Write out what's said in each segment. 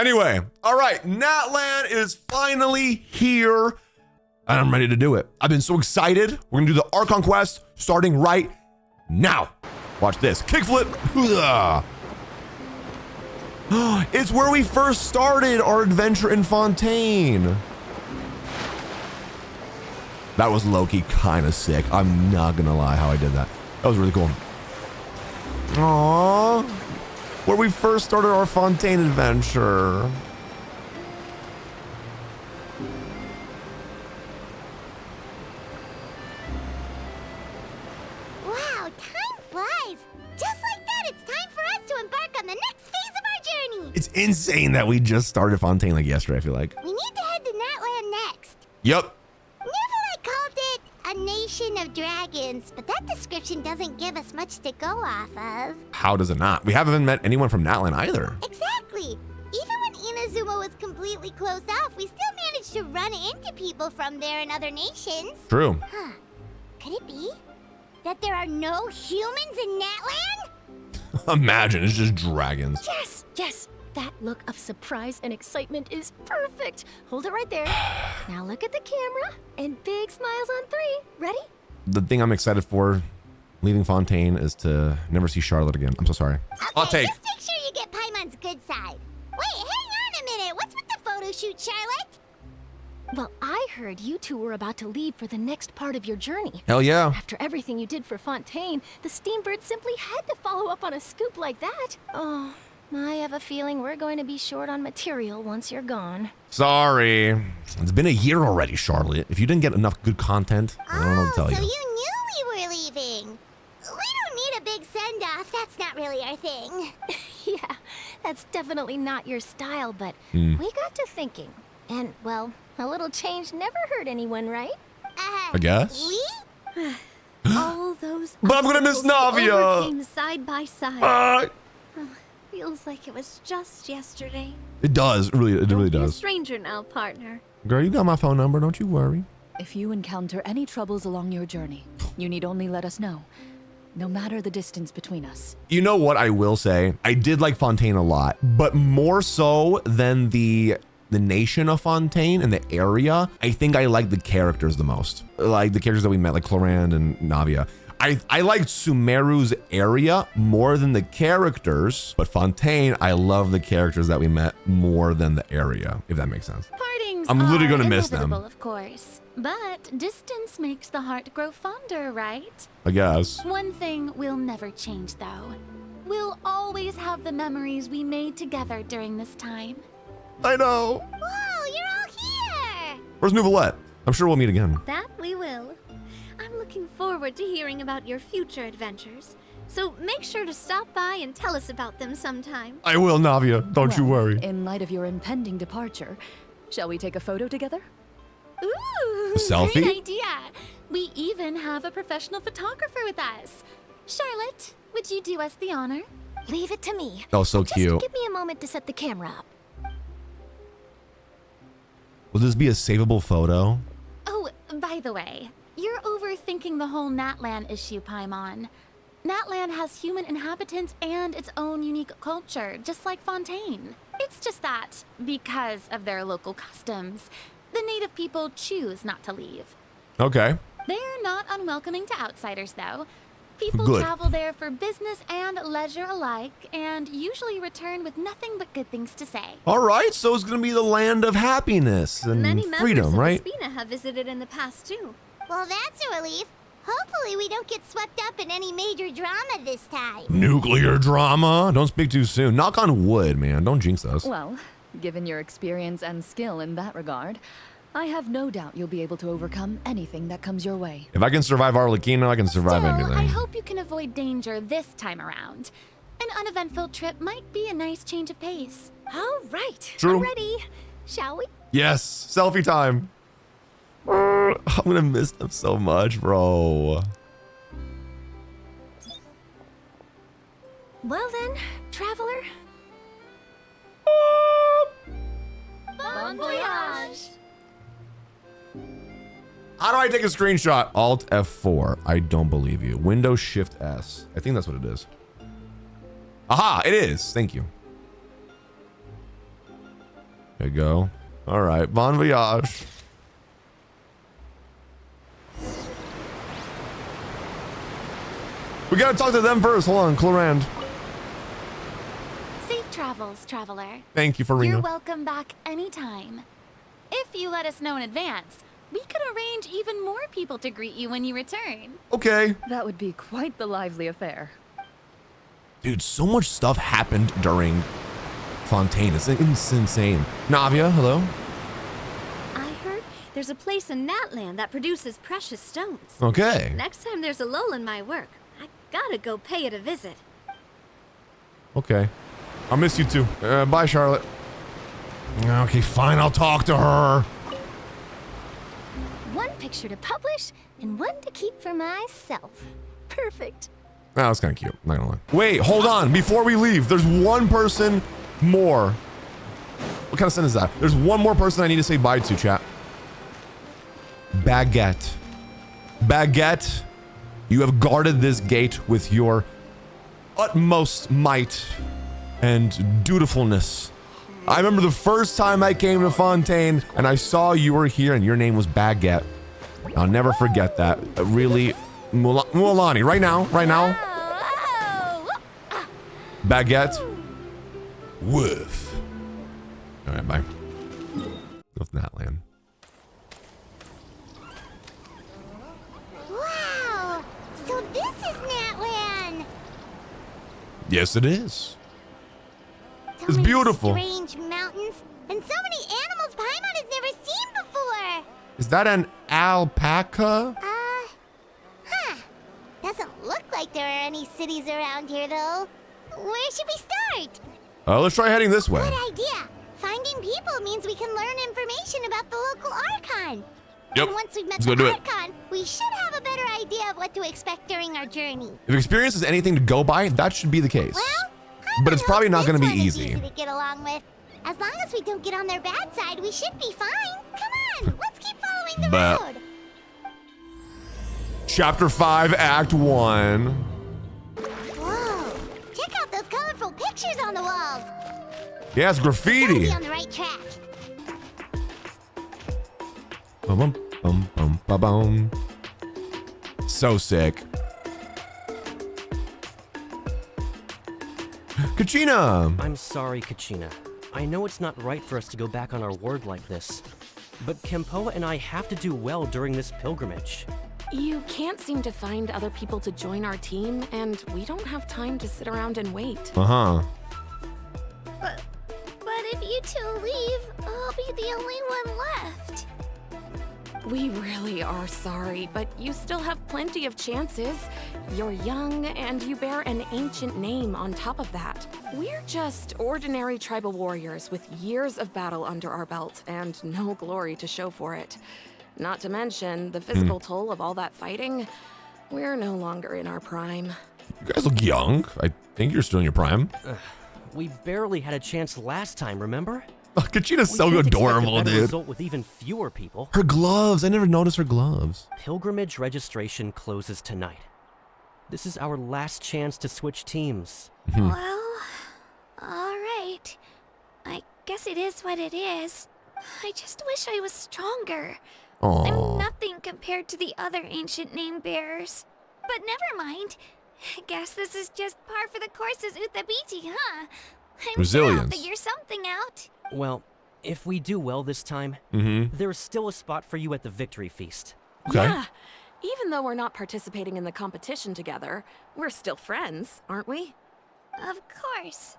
Anyway, all right, Natlan is finally here, and I'm ready to do it. I've been so excited. We're gonna do the Archon quest starting right now. Watch this, kickflip. It's where we first started our adventure in Fontaine. That was low-key kind of sick. I'm not gonna lie how I did that. That was really cool. Aww. Where we first started our Fontaine adventure. Wow, time flies. Just like that, it's time for us to embark on the next phase of our journey. It's insane that we just started Fontaine like yesterday, I feel like. We need to head to Natlan next. Yep. Natlan called it a nation of dragons, but that description doesn't give us much to go off of. How does it not? We haven't met anyone from Natlan either. Exactly. Even when Inazuma was completely closed off, we still managed to run into people from there in other nations. True. Huh. Could it be that there are no humans in Natlan? Imagine, it's just dragons. Yes, yes. That look of surprise and excitement is perfect. Hold it right there. Now look at the camera and big smiles on 3. Ready? The thing I'm excited for leaving Fontaine is to never see Charlotte again. I'm so sorry. Okay, I'll take. just make sure you get Paimon's good side. Wait, hang on a minute. What's with the photo shoot, Charlotte? Well, I heard you two were about to leave for the next part of your journey. Hell yeah. After everything you did for Fontaine, the Steambird simply had to follow up on a scoop like that. Oh, I have a feeling we're going to be short on material once you're gone. Sorry. It's been a year already, Charlotte. If you didn't get enough good content, I don't know what to tell so you. you knew we were leaving. We don't need a big send-off. That's not really our thing. Yeah, that's definitely not your style, but we got to thinking. And, well, a little change never hurt anyone, right? I guess. We? All those But I'm gonna miss Navia. overcame side by side. Feels like it was just yesterday. It does. It really Be a does. stranger now, partner. Girl, you got my phone number. Don't you worry. If you encounter any troubles along your journey, you need only let us know, no matter the distance between us. You know what I will say? I did like Fontaine a lot, but more so than the nation of Fontaine and the area, I think I like the characters the most. Like the characters that we met, like Clorand and Navia. I liked Sumeru's area more than the characters, but Fontaine, I love the characters that we met more than the area, if that makes sense. Partings I'm literally are gonna miss them. inevitable, of course. But distance makes the heart grow fonder, right? I guess. One thing will never change, though. We'll always have the memories we made together during this time. I know. Whoa, you're all here! Where's Nouvelette? I'm sure we'll meet again. That we will. I'm looking forward to hearing about your future adventures. So make sure to stop by and tell us about them sometime. I will, Navia. Don't you Well, worry. In light of your impending departure, shall we take a photo together? Ooh, A selfie? great idea. We even have a professional photographer with us. Charlotte, would you do us the honor? Leave it to me. Oh, so Just cute. give me a moment to set the camera up. Will this be a savable photo? Oh, by the way, you're overthinking the whole Natlan issue, Paimon. Natlan has human inhabitants and its own unique culture, just like Fontaine. It's just that, because of their local customs, the native people choose not to leave. Okay. They're not unwelcoming to outsiders, though. People Good. travel there for business and leisure alike, and usually return with nothing but good things to say. All right, so it's gonna be the land of happiness and Many members freedom, of right? Espina have visited in the past too. Well, that's a relief. Hopefully we don't get swept up in any major drama this time. Nuclear drama? Don't speak too soon. Knock on wood, man. Don't jinx us. Well, given your experience and skill in that regard, I have no doubt you'll be able to overcome anything that comes your way. If I can survive Arlequino, I can survive Still, anything. I hope you can avoid danger this time around. An uneventful trip might be a nice change of pace. All right. True. I'm ready. Shall we? Yes, selfie time. I'm gonna miss them so much, bro. Well then, traveler. Bon voyage! How do I take a screenshot? Alt F4. I don't believe you. Windows Shift S. I think that's what it is. Aha, it is. Thank you. There you go. All right, bon voyage. We gotta talk to them first. Hold on, Clorand. Safe travels, traveler. Thank you for You're Rena. welcome back anytime. If you let us know in advance, we could arrange even more people to greet you when you return. Okay. That would be quite the lively affair. Dude, so much stuff happened during Fontaine. It's insane. Navia, hello. I heard there's a place in Natlan that produces precious stones. Okay. Next time there's a lull in my work, I gotta go pay it a visit. Okay. I'll miss you too. Bye, Charlotte. Okay, fine. I'll talk to her. One picture to publish and one to keep for myself. Perfect. That was kind of cute. Not gonna lie. Wait, hold on. Before we leave, there's one person more. What kind of sentence is that? There's one more person I need to say bye to, chat. Baguette. Baguette, you have guarded this gate with your utmost might and dutifulness. I remember the first time I came to Fontaine and I saw you were here and your name was Baguette. I'll never forget that. Really, Mualani, right now. Baguette. Woof. All right, bye. With Natlan. Wow! So this is Natlan! Yes, it is. So It's many beautiful. strange mountains and so many animals Paimon has never seen before. Is that an alpaca? Doesn't look like there are any cities around here though. Where should we start? Let's try heading this way. Good idea. Finding people means we can learn information about the local Archon. Yep. And once we've met Let's the go do it. Archon, we should have a better idea of what to expect during our journey. If experience is anything to go by, that should be the case. Well, But it's probably not going gonna to be easy. to get along with. As long as we don't get on their bad side, we should be fine. Come on, let's keep following the But- road. Chapter 5, Act 1. Whoa! Check out those colorful pictures on the walls. Yeah, it's Gotta graffiti. be on the right track. Bum, bum, bum, bum, bum. So sick. Kachina! I'm sorry, Kachina. I know it's not right for us to go back on our word like this, but Kempoa and I have to do well during this pilgrimage. You can't seem to find other people to join our team, and we don't have time to sit around and wait. Uh-huh. But if you two leave, I'll be the only one left. We really are sorry, but you still have plenty of chances. You're young, and you bear an ancient name on top of that. We're just ordinary tribal warriors with years of battle under our belt and no glory to show for it. Not to mention the physical toll of all that fighting. We're no longer in our prime. You guys look young. I think you're still in your prime. We barely had a chance last time, remember? Kachina's We so can't expect a adorable, better dude. result with even fewer people. Her gloves. I never noticed her gloves. Pilgrimage registration closes tonight. This is our last chance to switch teams. Well, alright. I guess it is what it is. I just wish I was stronger. I'm Aww. nothing compared to the other ancient name bearers. But never mind. Guess this is just par for the course as Uthabiti, huh? I'm sure I'll Resilience. figure something out. Well, if we do well this time, there's still a spot for you at the victory feast. Okay. Yeah. Even though we're not participating in the competition together, we're still friends, aren't we? Of course.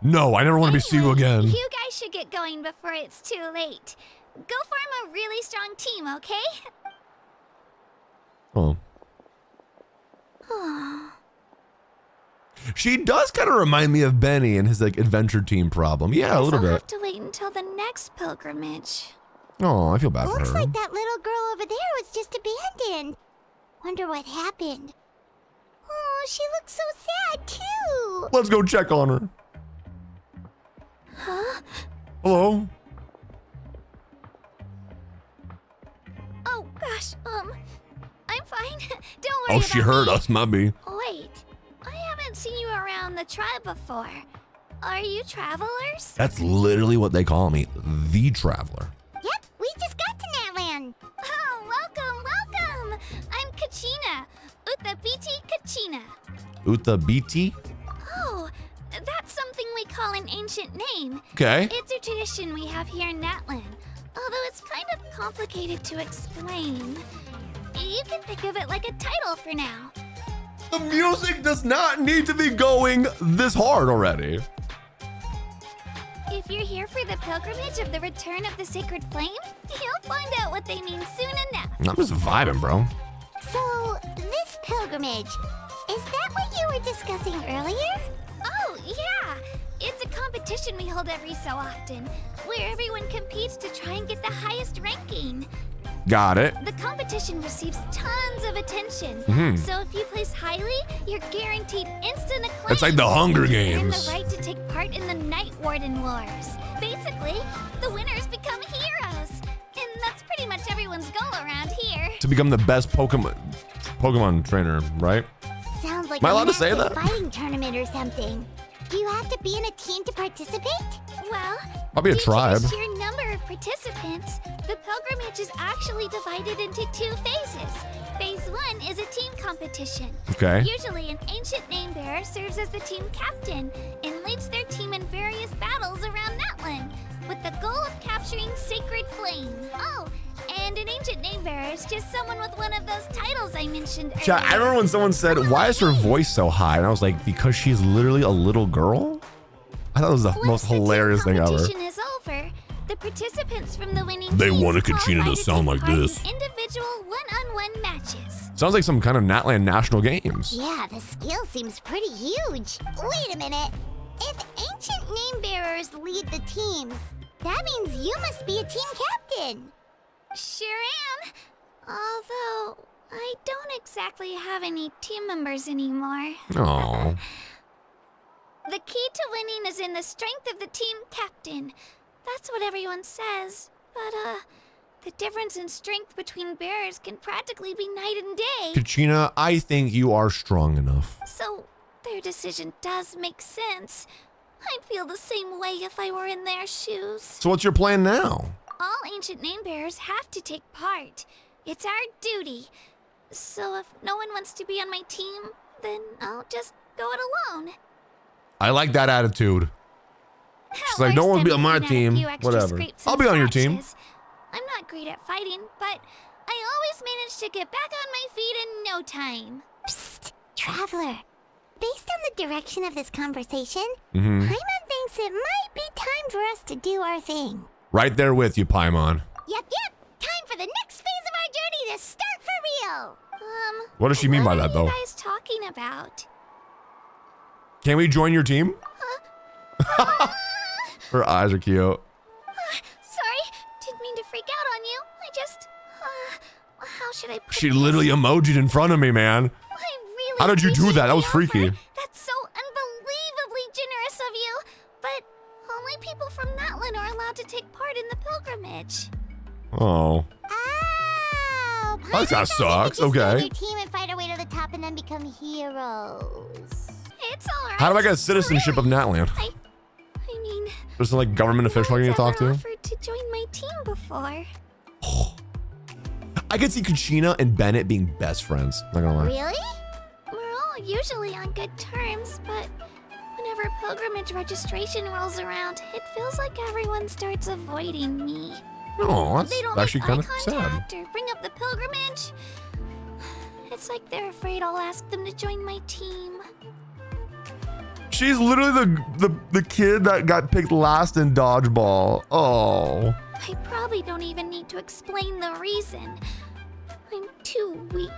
No, I never want to see you Anyway, again. You guys should get going before it's too late. Go form a really strong team, okay? Oh. She does kind of remind me of Benny and his like adventure team problem. Yeah, a little I'll bit. have to wait until the next pilgrimage. Oh, I feel bad for Looks her. like that little girl over there was just abandoned. Wonder what happened. Oh, she looks so sad too. Let's go check on her. Huh? Hello? Oh gosh, I'm fine. Don't worry Oh, about she heard me. us, might be. Wait, I haven't seen you around the tribe before. Are you travelers? That's literally what they call me, the Traveler. Yep, we just got to Natlan. Oh, welcome! I'm Kachina. Utabiti Kachina. Utabiti? Oh, that's something we call an ancient name. Okay. It's a tradition we have here in Natlan, although it's kind of complicated to explain. You can think of it like a title for now. The music does not need to be going this hard already. If you're here for the pilgrimage of the return of the sacred flame, you'll find out what they mean soon enough. I'm just vibing, bro. So, this pilgrimage, is that what you were discussing earlier? Oh, yeah! It's a competition we hold every so often, where everyone competes to try and get the highest ranking. Got it. The competition receives tons of attention, so if you place highly, you're guaranteed instant acclaim. It's like the Hunger You earn Games. the right to take part in the Night Warden Wars. Basically, the winners become heroes, and that's pretty much everyone's goal around here. To become the best Pokemon trainer, right? Sounds like Am I a allowed to say massive that? fighting tournament or something. Do you have to be in a team to participate? Well, I'll be a due tribe. to the sheer number of participants, the pilgrimage is actually divided into 2 phases. Phase 1 is a team competition. Okay. Usually, an ancient name bearer serves as the team captain and leads their team in various battles around Natlan, with the goal of capturing Sacred Flame. Oh, and an ancient name bearer is just someone with one of those titles I mentioned earlier. Chat, I remember when someone said, why is her voice so high? And I was like, because she's literally a little girl? I thought it was the most hilarious thing ever. Once the team competition is over, the participants from the winning They teams wanted Kachina qualify to sound take like part in this. Individual one-on-one matches. Sounds like some kind of Natlan National Games. Yeah, the skill seems pretty huge. Wait a minute. If ancient name bearers lead the teams, that means you must be a team captain. Sure am. Although, I don't exactly have any team members anymore. Oh. The key to winning is in the strength of the team captain. That's what everyone says. But, the difference in strength between bearers can practically be night and day. Kachina, I think you are strong enough. So, their decision does make sense. I'd feel the same way if I were in their shoes. So what's your plan now? All ancient name bearers have to take part. It's our duty. So if no one wants to be on my team, then I'll just go it alone. I like that attitude. She's like, don't want to be on my team. Whatever. I'll be on your team. I'm not great at fighting, but I always manage to get back on my feet in no time. Psst, Traveler. Based on the direction of this conversation, Mm-hmm. Paimon thinks it might be time for us to do our thing. Right there with you, Paimon. Yep. Time for the next phase of our journey to start for real. What does she mean by What that, are though? you guys talking about? Can we join your team? Her eyes are cute. Sorry, didn't mean to freak out on you. I just, how should I put She this? literally emojied in front of me, man. I really How did you do appreciate that? That was the freaky. offer. That's so unbelievably generous of you. But only people from Natlan are allowed to take part in the pilgrimage. Oh. Oh, That kinda sucks. Okay. Join your team and fight our way to the top and then become heroes. It's alright. How do I get citizenship of Natlan? I mean, There's some like government official I need to talk to. offered to join my team before. I could see Kachina and Bennett being best friends. Not gonna lie. Really? We're all usually on good terms, but whenever pilgrimage registration rolls around, it feels like everyone starts avoiding me. Oh, They don't that's actually make kind eye of sad. contact or bring up the pilgrimage. It's like they're afraid I'll ask them to join my team. She's literally the kid that got picked last in dodgeball. Oh. I probably don't even need to explain the reason. I'm too weak.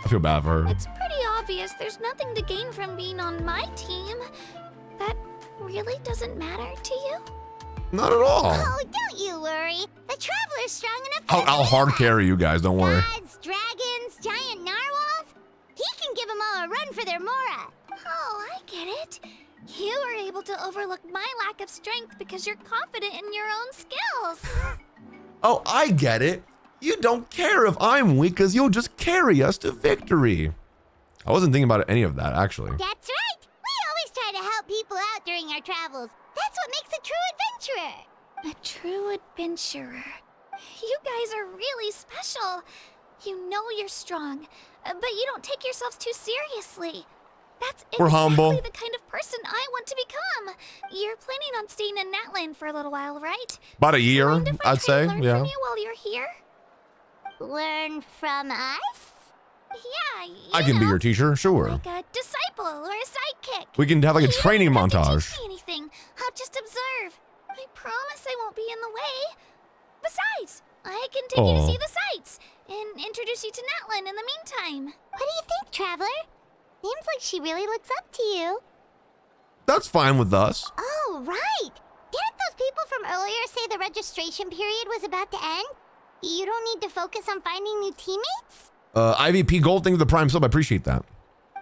I feel bad for her. It's pretty obvious there's nothing to gain from being on my team. That really doesn't matter to you? Not at all. Oh, don't you worry. The Traveler's strong enough to I'll hard carry you guys. Don't worry. gods, dragons, giant narwhals. He can give them all a run for their Mora. Oh, I get it. You were able to overlook my lack of strength because you're confident in your own skills. Oh, I get it. You don't care if I'm weak because you'll just carry us to victory. I wasn't thinking about any of that, actually. That's right. We people out during our travels. That's what makes a true adventurer. A true adventurer. You guys are really special. You know you're strong, but you don't take yourselves too seriously. That's We're exactly humble. the kind of person I want to become. You're planning on staying in Natlan for a little while, right? About a year, Mind if I I'd try say. to learn Yeah. from you while you're here? Learn from us? Yeah, I can be your teacher, sure. like a disciple or a sidekick. We can have like a You don't training have to montage. teach me anything. I'll just observe. I promise I won't be in the way. Besides, I can take you to Aw. see the sights and introduce you to Natlan in the meantime. What do you think, Traveler? Seems like she really looks up to you. That's fine with us. Oh, right. Didn't those people from earlier say the registration period was about to end? You don't need to focus on finding new teammates? IVP Gold, thanks for the prime sub. I appreciate that.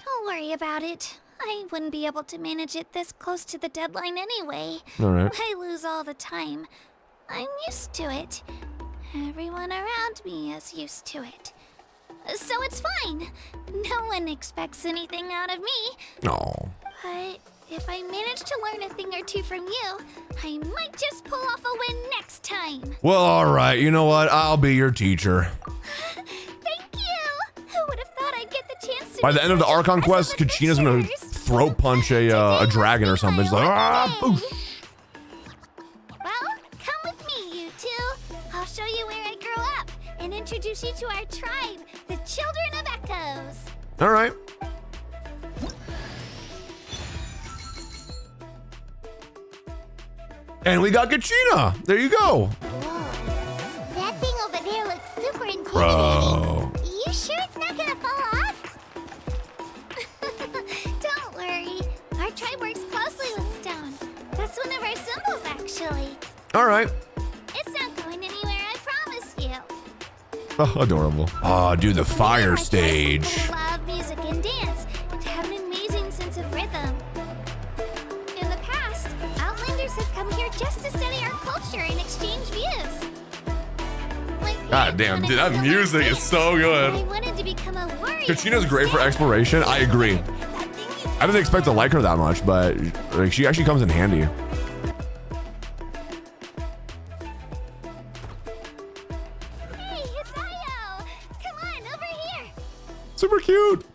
Don't worry about it. I wouldn't be able to manage it this close to the deadline anyway. All right. I lose all the time. I'm used to it. Everyone around me is used to it. So it's fine. No one expects anything out of me. Oh. But if I manage to learn a thing or two from you, I might just pull off a win next time. Well, all right. You know what? I'll be your teacher. Thank you! Who would have thought I'd get the chance to By the meet end of the such Archon quest, impressive Kachina's gonna adventurers? throat punch a dragon or something. She's like, ah, boosh. Well, come with me, you two. I'll show you where I grew up and introduce you to our tribe, the Children of Echoes. All right. And we got Kachina. There you go. Whoa. That thing over there looks super intimidating. Bro. You sure it's not gonna fall off? Don't worry. Our tribe works closely with stone. That's one of our symbols, actually. All right. It's not going anywhere, I promise you. Oh, adorable. Oh, dude, the fire Our tribes stage. love music and dance and have an amazing sense of rhythm. In the past, Outlanders have come here just to study our culture and exchange views. Like God damn, dude, that music is so good. I wanted to become a warrior. Kachina's great for exploration. I agree. I didn't expect to like her that much, but like she actually comes in handy. Hey, it's Io! Come on, over here! Super cute.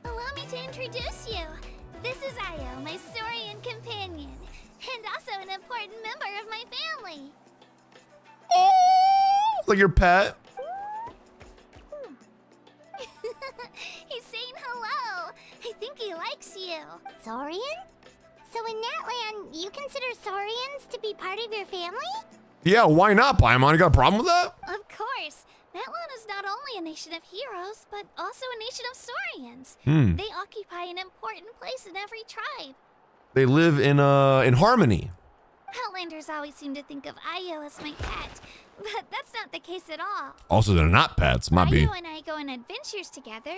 Allow me to introduce you. This is Io, my Saurian companion, and also an important member of my family. Oh, like your pet. He's saying hello. I think he likes you. Saurian? So in Natlan, you consider Saurians to be part of your family? Yeah, why not, Paimon? You got a problem with that? Of course. Natlan is not only a nation of heroes, but also a nation of Saurians. Hmm. They occupy an important place in every tribe. They live in harmony. Outlanders always seem to think of Io as my pet, but that's not the case at all. Also, they're not pets. Might be. Io and I go on adventures together,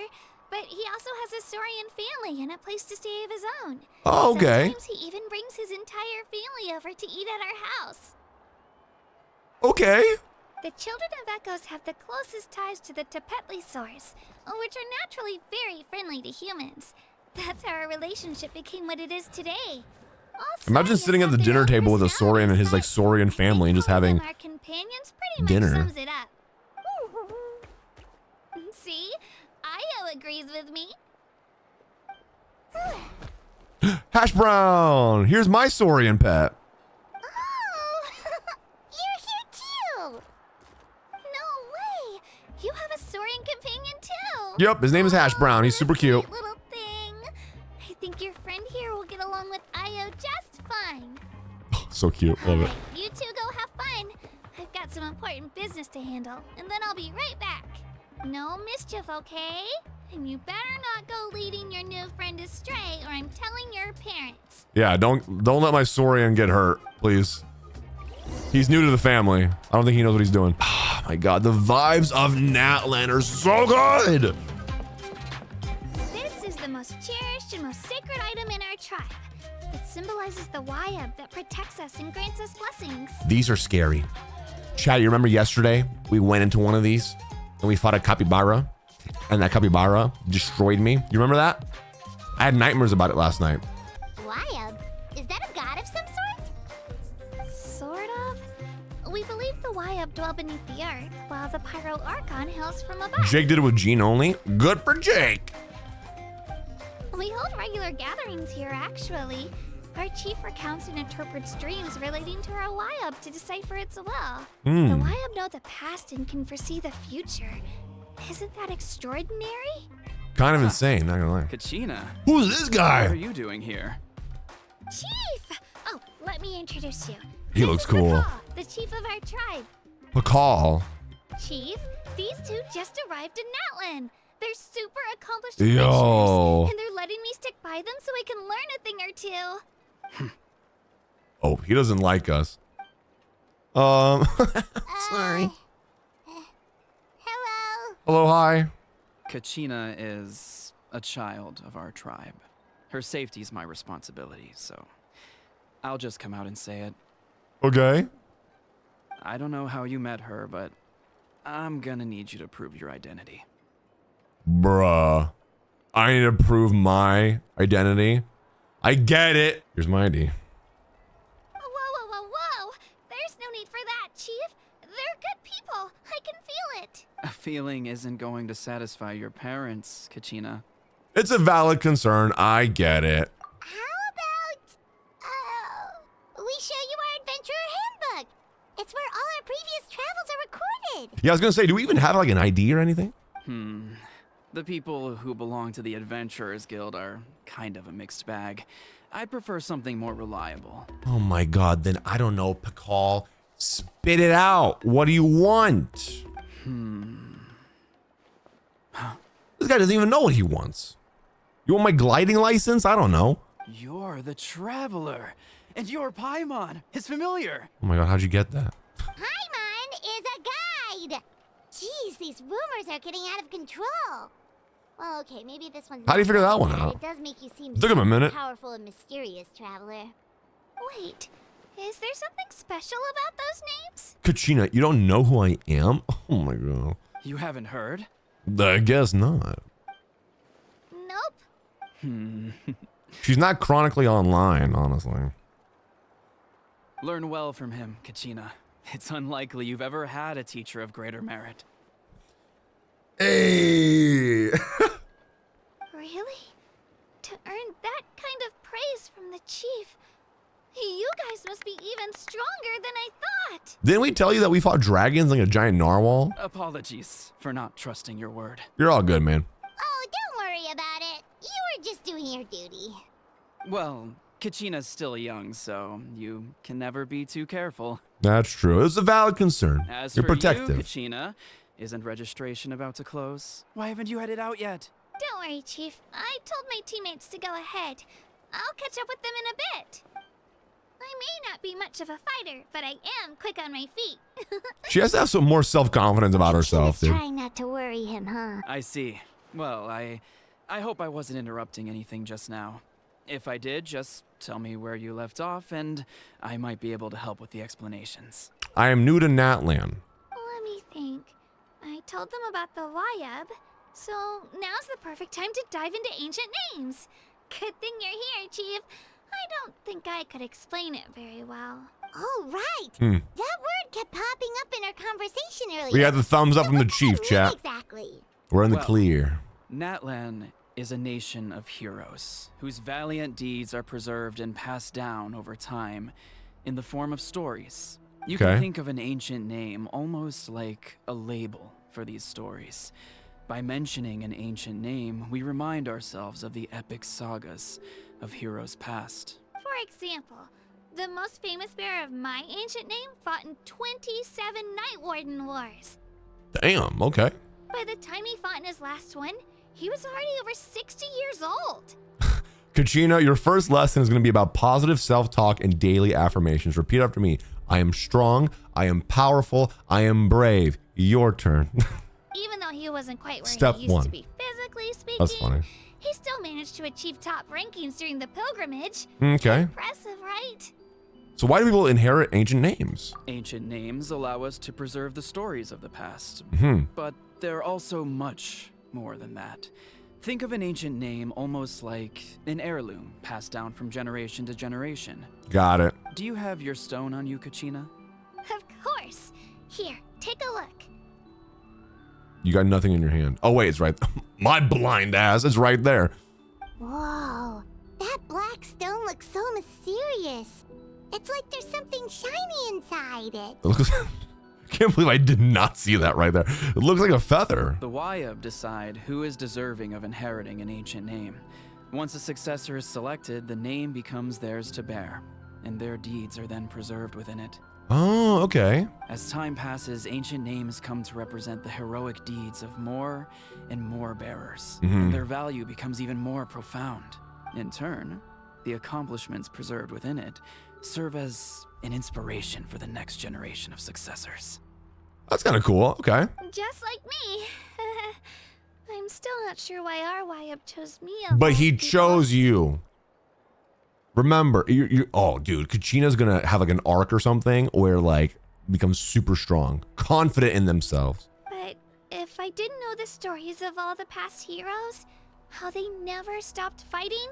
but he also has a Saurian family and a place to stay of his own. Oh, okay. Sometimes he even brings his entire family over to eat at our house. Okay. The Children of Echoes have the closest ties to the Tepetlisaurs, which are naturally very friendly to humans. That's how our relationship became what it is today. Also, Imagine sitting at the dinner table with a Saurian and his like Saurian family and just having our companions pretty dinner. much sums it up. See? Io agrees with me. Hash Brown. Here's my Saurian pet. Oh, you're here too. No way! You have a Saurian companion too! Yep, his name is Hash Brown. He's super cute. Sweet little thing. I think your friend here will get along with Io just fine. So cute. Love it. Alright, you two go have fun. I've got some important business to handle, and then I'll be right back. No mischief, okay? And you better not go leading your new friend astray, or I'm telling your parents. Yeah, don't let my Saurian get hurt, please. He's new to the family. I don't think he knows what he's doing. Oh my god, the vibes of Natlan are so good. This is the most cherished and most sacred item in our tribe. It symbolizes the Wayab that protects us and grants us blessings. These are scary. Chat, you remember yesterday we went into one of these and we fought a capybara? And that capybara destroyed me. You remember that? I had nightmares about it last night. Wyab? Is that a god of some sort? Sort of. We believe the Wyab dwell beneath the earth, while the 5.0 Archon hails from above. Jake did it with Gene only. Good for Jake. We hold regular gatherings here, actually. Our chief recounts and interprets dreams relating to our Wyab to decipher its will. The Wyab know the past and can foresee the future. Isn't that extraordinary? Kind of insane, not gonna lie. Kachina. Who's this What are guy? you doing here? Chief! Oh, let me introduce you. He This looks is cool. Nepal, the chief of our tribe. Pakal. Chief, these two just arrived in Natlan. They're super accomplished Yo. adventurers, and they're letting me stick by them so I can learn a thing or two. Oh, he doesn't like us. Sorry. Hello. Hello, hi. Kachina is a child of our tribe. Her safety is my responsibility, so I'll just come out and say it. Okay. I don't know how you met her, but I'm gonna need you to prove your identity. Bruh. I need to prove my identity. I get it. Here's my ID. Whoa. There's no need for that, Chief. They're good people. I can feel it. A feeling isn't going to satisfy your parents, Kachina. It's a valid concern. I get it. How about we show you our adventurer handbook? It's where all our previous travels are recorded. Yeah, I was gonna say, do we even have like an ID or anything? The people who belong to the Adventurers Guild are kind of a mixed bag. I'd prefer something more reliable. Oh my god, then I don't know, Pakal. Spit it out. What do you want? This guy doesn't even know what he wants. You want my gliding license? I don't know. You're the Traveler, and you're Paimon, his familiar. Oh my god, how'd you get that? Paimon is a guide. Jeez, these rumors are getting out of control. Well, okay, maybe this one's. How do you not figure that so one bad. out? It does make you seem Took him a minute. powerful and mysterious, traveler. Wait, is there something special about those names? Kachina, you don't know who I am? Oh my god. You haven't heard? I guess not. Nope. She's not chronically online, honestly. Learn well from him, Kachina. It's unlikely you've ever had a teacher of greater merit. Hey! Really? To earn that kind of praise from the chief, you guys must be even stronger than I thought. Didn't we tell you that we fought dragons like a giant narwhal? Apologies for not trusting your word. You're all good, man. Oh, don't worry about it. You were just doing your duty. Well, Kachina's still young, so you can never be too careful. That's true. It's a valid concern. As You're for protective. you, Kachina, isn't registration about to close? Why haven't you headed out yet? Don't worry, Chief. I told my teammates to go ahead. I'll catch up with them in a bit. I may not be much of a fighter, but I am quick on my feet. She has to have some more self-confidence about herself, She's dude. trying not to worry him, huh? I see. Well, I hope I wasn't interrupting anything just now. If I did, just tell me where you left off, and I might be able to help with the explanations. I am new to Natlan. Let me think. I told them about the Wyab, so now's the perfect time to dive into ancient names. Good thing you're here, Chief. I don't think I could explain it very well. Oh, right. That word kept popping up in our conversation earlier. We had the thumbs up So from the what does chief, that mean chat. exactly? We're in the Well, clear. Natlan is a nation of heroes whose valiant deeds are preserved and passed down over time in the form of stories. You Okay. can think of an ancient name almost like a label for these stories. By mentioning an ancient name, we remind ourselves of the epic sagas of heroes past. For example, the most famous bearer of my ancient name fought in 27 Night Warden Wars. Damn, okay. By the time he fought in his last one, he was already over 60 years old. Kachina, your first lesson is going to be about positive self-talk and daily affirmations. Repeat after me. I am strong. I am powerful. I am brave. Your turn. Even though he wasn't quite where Step he used one. to be physically speaking, That's funny. he still managed to achieve top rankings during the pilgrimage. Okay. Impressive, right? So why do people inherit ancient names? Ancient names allow us to preserve the stories of the past, but they're also much more than that. Think of an ancient name almost like an heirloom passed down from generation to generation. Got it. Do you have your stone on you, Kachina? Of course. Here, take a look. You got nothing in your hand. Oh wait, it's right. My blind ass is right there. Whoa, that black stone looks so mysterious. It's like there's something shiny inside it. It looks, I can't believe I did not see that right there. It looks like a feather. The Wayab decide who is deserving of inheriting an ancient name. Once a successor is selected, the name becomes theirs to bear, and their deeds are then preserved within it. Oh, okay. As time passes, ancient names come to represent the heroic deeds of more and more bearers, and their value becomes even more profound. In turn, the accomplishments preserved within it serve as an inspiration for the next generation of successors. That's kind of cool. Okay. Just like me. I'm still not sure why our Wayab chose me. But he chose you. Remember, oh, dude, Kachina's gonna have like an arc or something where like becomes super strong, confident in themselves. But if I didn't know the stories of all the past heroes, how they never stopped fighting,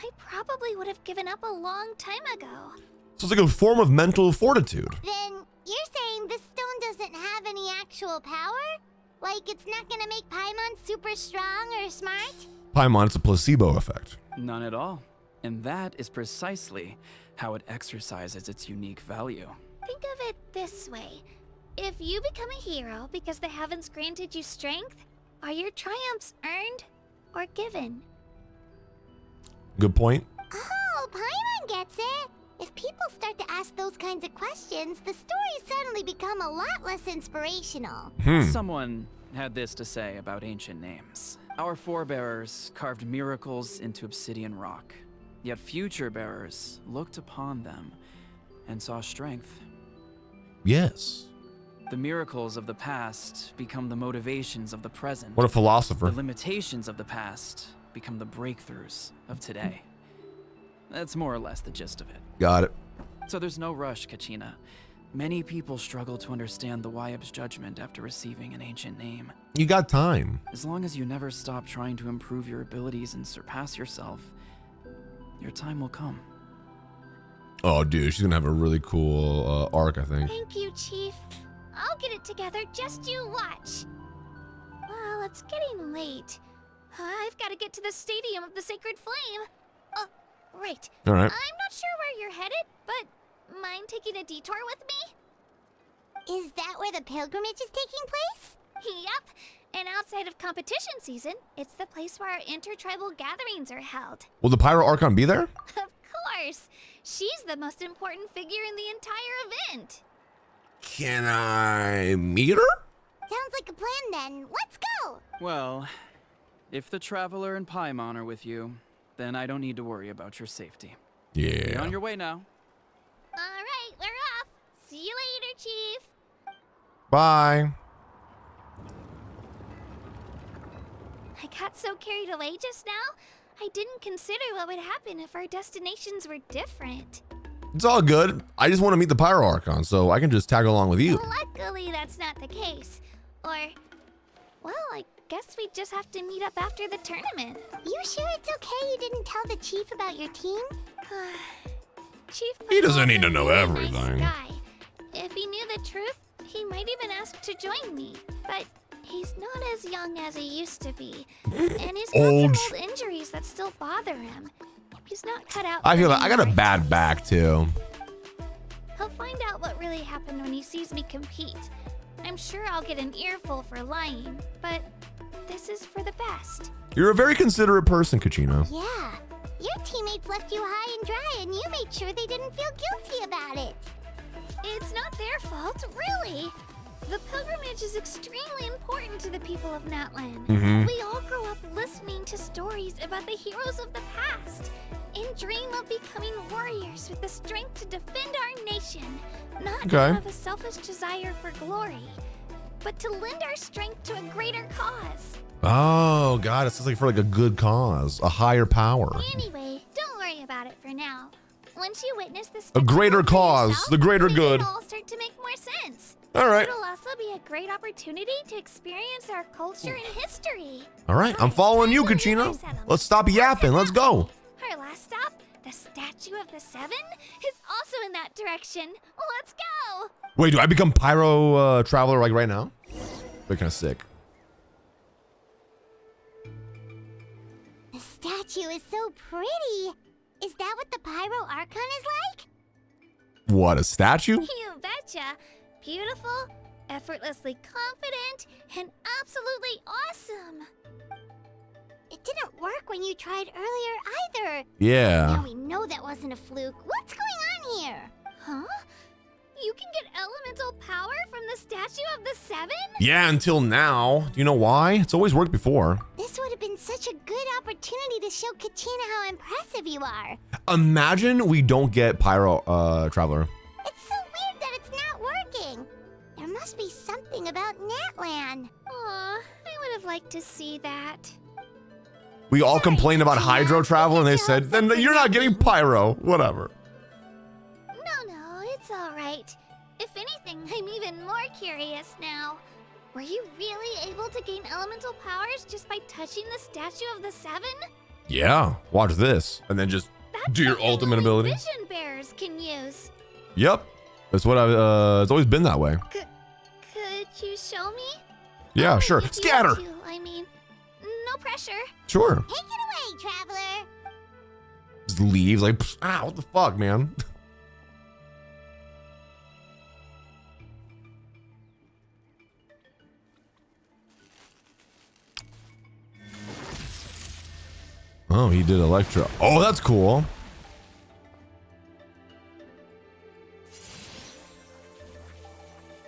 I probably would have given up a long time ago. So it's like a form of mental fortitude. Then you're saying this stone doesn't have any actual power? Like it's not gonna make Paimon super strong or smart? Paimon, it's a placebo effect. None at all. And that is precisely how it exercises its unique value. Think of it this way. If you become a hero because the heavens granted you strength, are your triumphs earned or given? Good point. Oh, Paimon gets it. If people start to ask those kinds of questions, the stories suddenly become a lot less inspirational. Someone had this to say about ancient names. Our forebears carved miracles into obsidian rock. Yet future bearers looked upon them and saw strength. Yes. The miracles of the past become the motivations of the present. What a philosopher. The limitations of the past become the breakthroughs of today. That's more or less the gist of it. Got it. So there's no rush, Kachina. Many people struggle to understand the Wayab's judgment after receiving an ancient name. You got time. As long as you never stop trying to improve your abilities and surpass yourself, your time will come. Oh, dude, she's gonna have a really cool arc, I think. Thank you, Chief. I'll get it together, just you watch. Well, it's getting late. I've got to get to the Stadium of the Sacred Flame. Oh, right. All right. I'm not sure where you're headed, but mind taking a detour with me? Is that where the pilgrimage is taking place? Yep. And outside of competition season, it's the place where our intertribal gatherings are held. Will the Pyro Archon be there? Of course. She's the most important figure in the entire event. Can I meet her? Sounds like a plan then. Let's go! Well, if the Traveler and Paimon are with you, then I don't need to worry about your safety. Yeah. You're on your way now. All right, we're off. See you later, Chief. Bye. I got so carried away just now, I didn't consider what would happen if our destinations were different. It's all good. I just want to meet the Pyro Archon, so I can just tag along with you. Luckily, that's not the case. Or, well, I guess we just have to meet up after the tournament. You sure it's okay you didn't tell the chief about your team? Chief He doesn't need to Paimon know is a really everything. Nice guy. If he knew the truth, he might even ask to join me. But he's not as young as he used to be. And he's got Old. some old injuries that still bother him. He's not cut out I for feel like I got a any bad more back too. He'll find out what really happened when he sees me compete. I'm sure I'll get an earful for lying, but this is for the best. You're a very considerate person, Kachina. Yeah. Your teammates left you high and dry and you made sure they didn't feel guilty about it. It's not their fault, really. The pilgrimage is extremely important to the people of Natlan. We all grow up listening to stories about the heroes of the past and dream of becoming warriors with the strength to defend our nation, not out of a selfish desire for glory, but to lend our strength to a greater cause. Oh, God, it's like for like a good cause, a higher power. Anyway, don't worry about it for now. Once you witness this, A greater cause, yourself, the greater maybe good. it'll all start to make more sense. All right. It'll also be a great opportunity to experience our culture and history. All right, I'm following you, Kachina. Let's stop yapping. Let's go. Our last stop, the Statue of the Seven, is also in that direction. Let's go! Wait, do I become Pyro Traveler like right now? They're kind of sick. The statue is so pretty. Is that what the Pyro Archon is like? What, a statue? You betcha. Beautiful, effortlessly confident, and absolutely awesome. It didn't work when you tried earlier either. Yeah. Now we know that wasn't a fluke. What's going on here? Huh? You can get elemental power from the Statue of the Seven? Yeah, until now. Do you know why? It's always worked before. This would have been such a good opportunity to show Kachina how impressive you are. Imagine we don't get Pyro Traveler. It's so weird that it's not working. There must be something about Natlan. Aw, I would have liked to see that. We all complained about Hydro Traveler and they said, then you're not getting Pyro. Whatever. No, it's all right. If anything, I'm even more curious now. Were you really able to gain elemental powers just by touching the Statue of the Seven? Yeah, watch this. And then just do your something ultimate only ability. Vision bearers can use. Yep. That's what it's always been that way. Could you show me? Yeah, Oh, sure. if you Scatter. want to, I mean, no pressure. Sure. Take it away, Traveler. Just leaves like, pfft, ah, what the fuck, man? Oh, he did Electro. Oh, that's cool.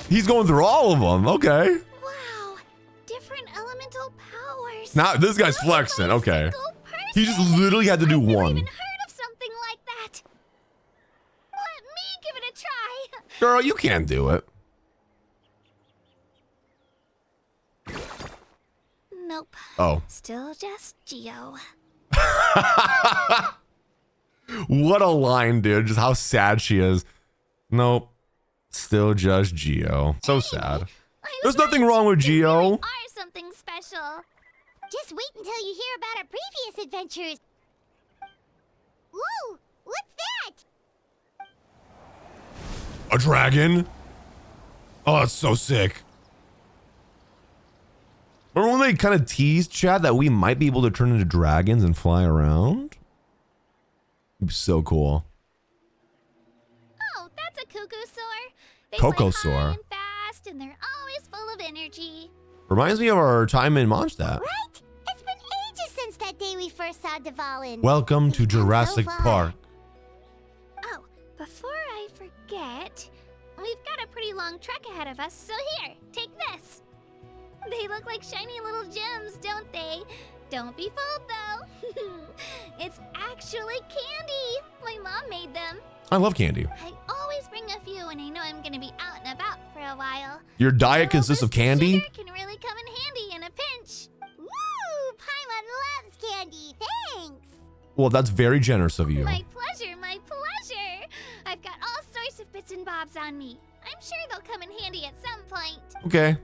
He's going through all of them. Okay. Wow, different elemental powers. Now this guy's Not flexing. by a Okay. single He just person. literally had to do I've never one. even heard of something like that. Let me give it a try. Girl, you can't do it. Nope. Oh. Still just Geo. What a line, dude. Just how sad she is. Nope. Still just Geo. So sad. There's nothing wrong with Geo. You really are something special. Just wait until you hear about our previous adventures. Whoa, what's that? A dragon? Oh, that's so sick. Remember when they kind of teased, chat, that we might be able to turn into dragons and fly around? It'd be so cool. Oh, that's a cuckoo-saur. They Cocosaur. fly high and fast, and they're always full of energy. Reminds me of our time in Mondstadt. Right? It's been ages since that day we first saw Dvalin. Welcome to It's been so Jurassic far. Park. Oh, before I forget, we've got a pretty long trek ahead of us, so here, take this. They look like shiny little gems, don't they? Don't be fooled, though. It's actually candy. My mom made them. I love candy. I always bring a few when I know I'm gonna be out and about for a while. Your diet Little consists of boost candy? sugar can really come in handy in a pinch. Woo! Paimon loves candy. Thanks. Well, that's very generous of you. My pleasure, my pleasure. I've got all sorts of bits and bobs on me. I'm sure they'll come in handy at some point. Okay.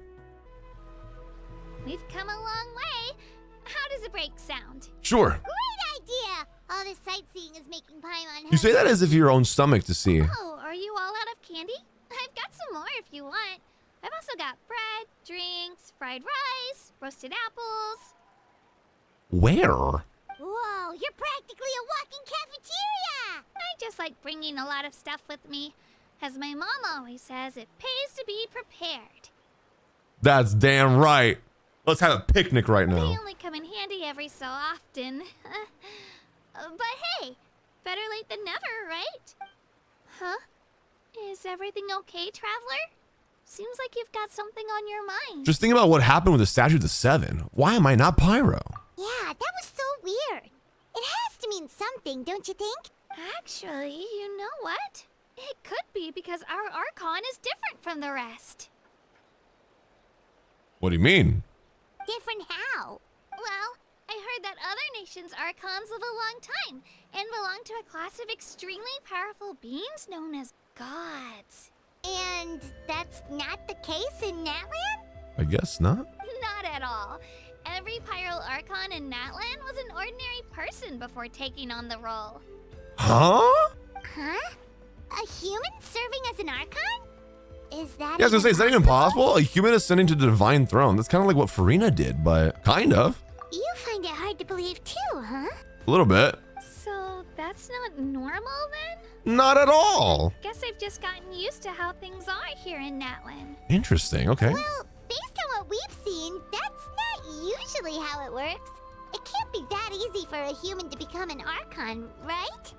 We've come a long way. How does a break sound? Sure. Great idea. All this sightseeing is making Paimon You say that as if your own stomach to see. Oh, are you all out of candy? I've got some more if you want. I've also got bread, drinks, fried rice, roasted apples. Where? Whoa, you're practically a walking cafeteria. I just like bringing a lot of stuff with me. As my mom always says, it pays to be prepared. That's damn right. Let's have a picnic right They now. only come in handy every so often. But hey, better late than never, right? Huh? Is everything okay, Traveler? Seems like you've got something on your mind. Just think about what happened with the Statue of the Seven. Why am I not Pyro? Yeah, that was so weird. It has to mean something, don't you think? Actually, you know what? It could be because our Archon is different from the rest. What do you mean? Different how? Well, I heard that other nations' Archons live a long time and belong to a class of extremely powerful beings known as gods. And that's not the case in Natlan? I guess not. Not at all. Every Pyro Archon in Natlan was an ordinary person before taking on the role. Huh? Huh? A human serving as an Archon? Is that Yeah, I was gonna say, is that even possible? A human ascending to the divine throne. That's kind of like what Farina did, but kind of. You find it hard to believe too, huh? A little bit. So that's not normal then? Not at all. Guess I've just gotten used to how things are here in Natlan. Interesting, okay. Well, based on what we've seen, that's not usually how it works. It can't be that easy for a human to become an Archon, right?